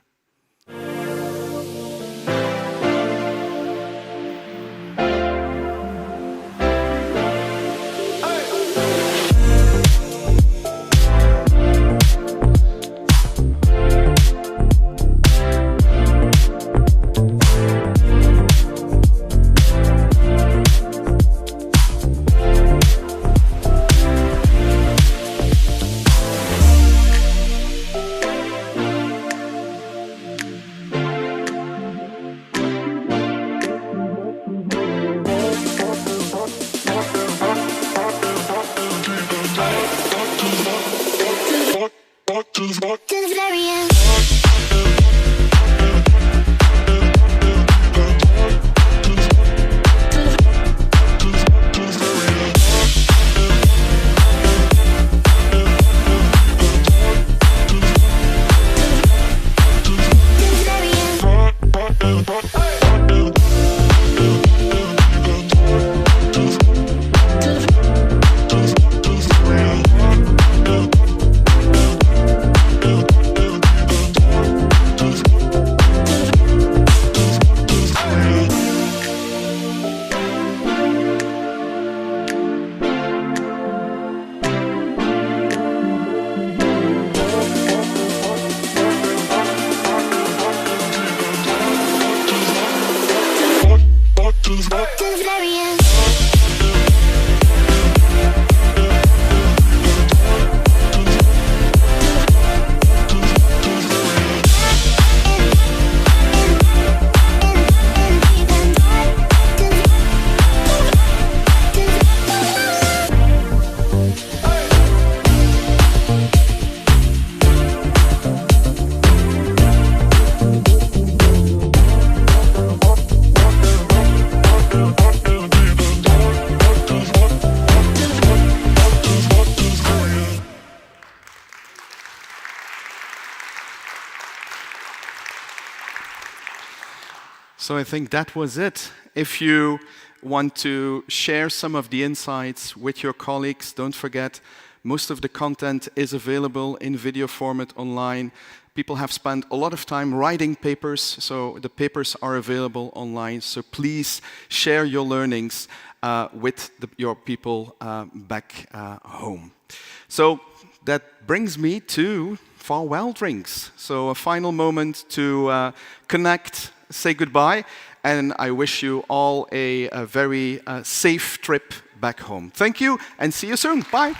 So I think that was it. If you want to share some of the insights with your colleagues, don't forget, most of the content is available in video format online. People have spent a lot of time writing papers, so the papers are available online. So please share your learnings with your people back home. So that brings me to farewell drinks. So a final moment to connect, say goodbye, and I wish you all a very safe trip back home. Thank you, and see you soon. Bye.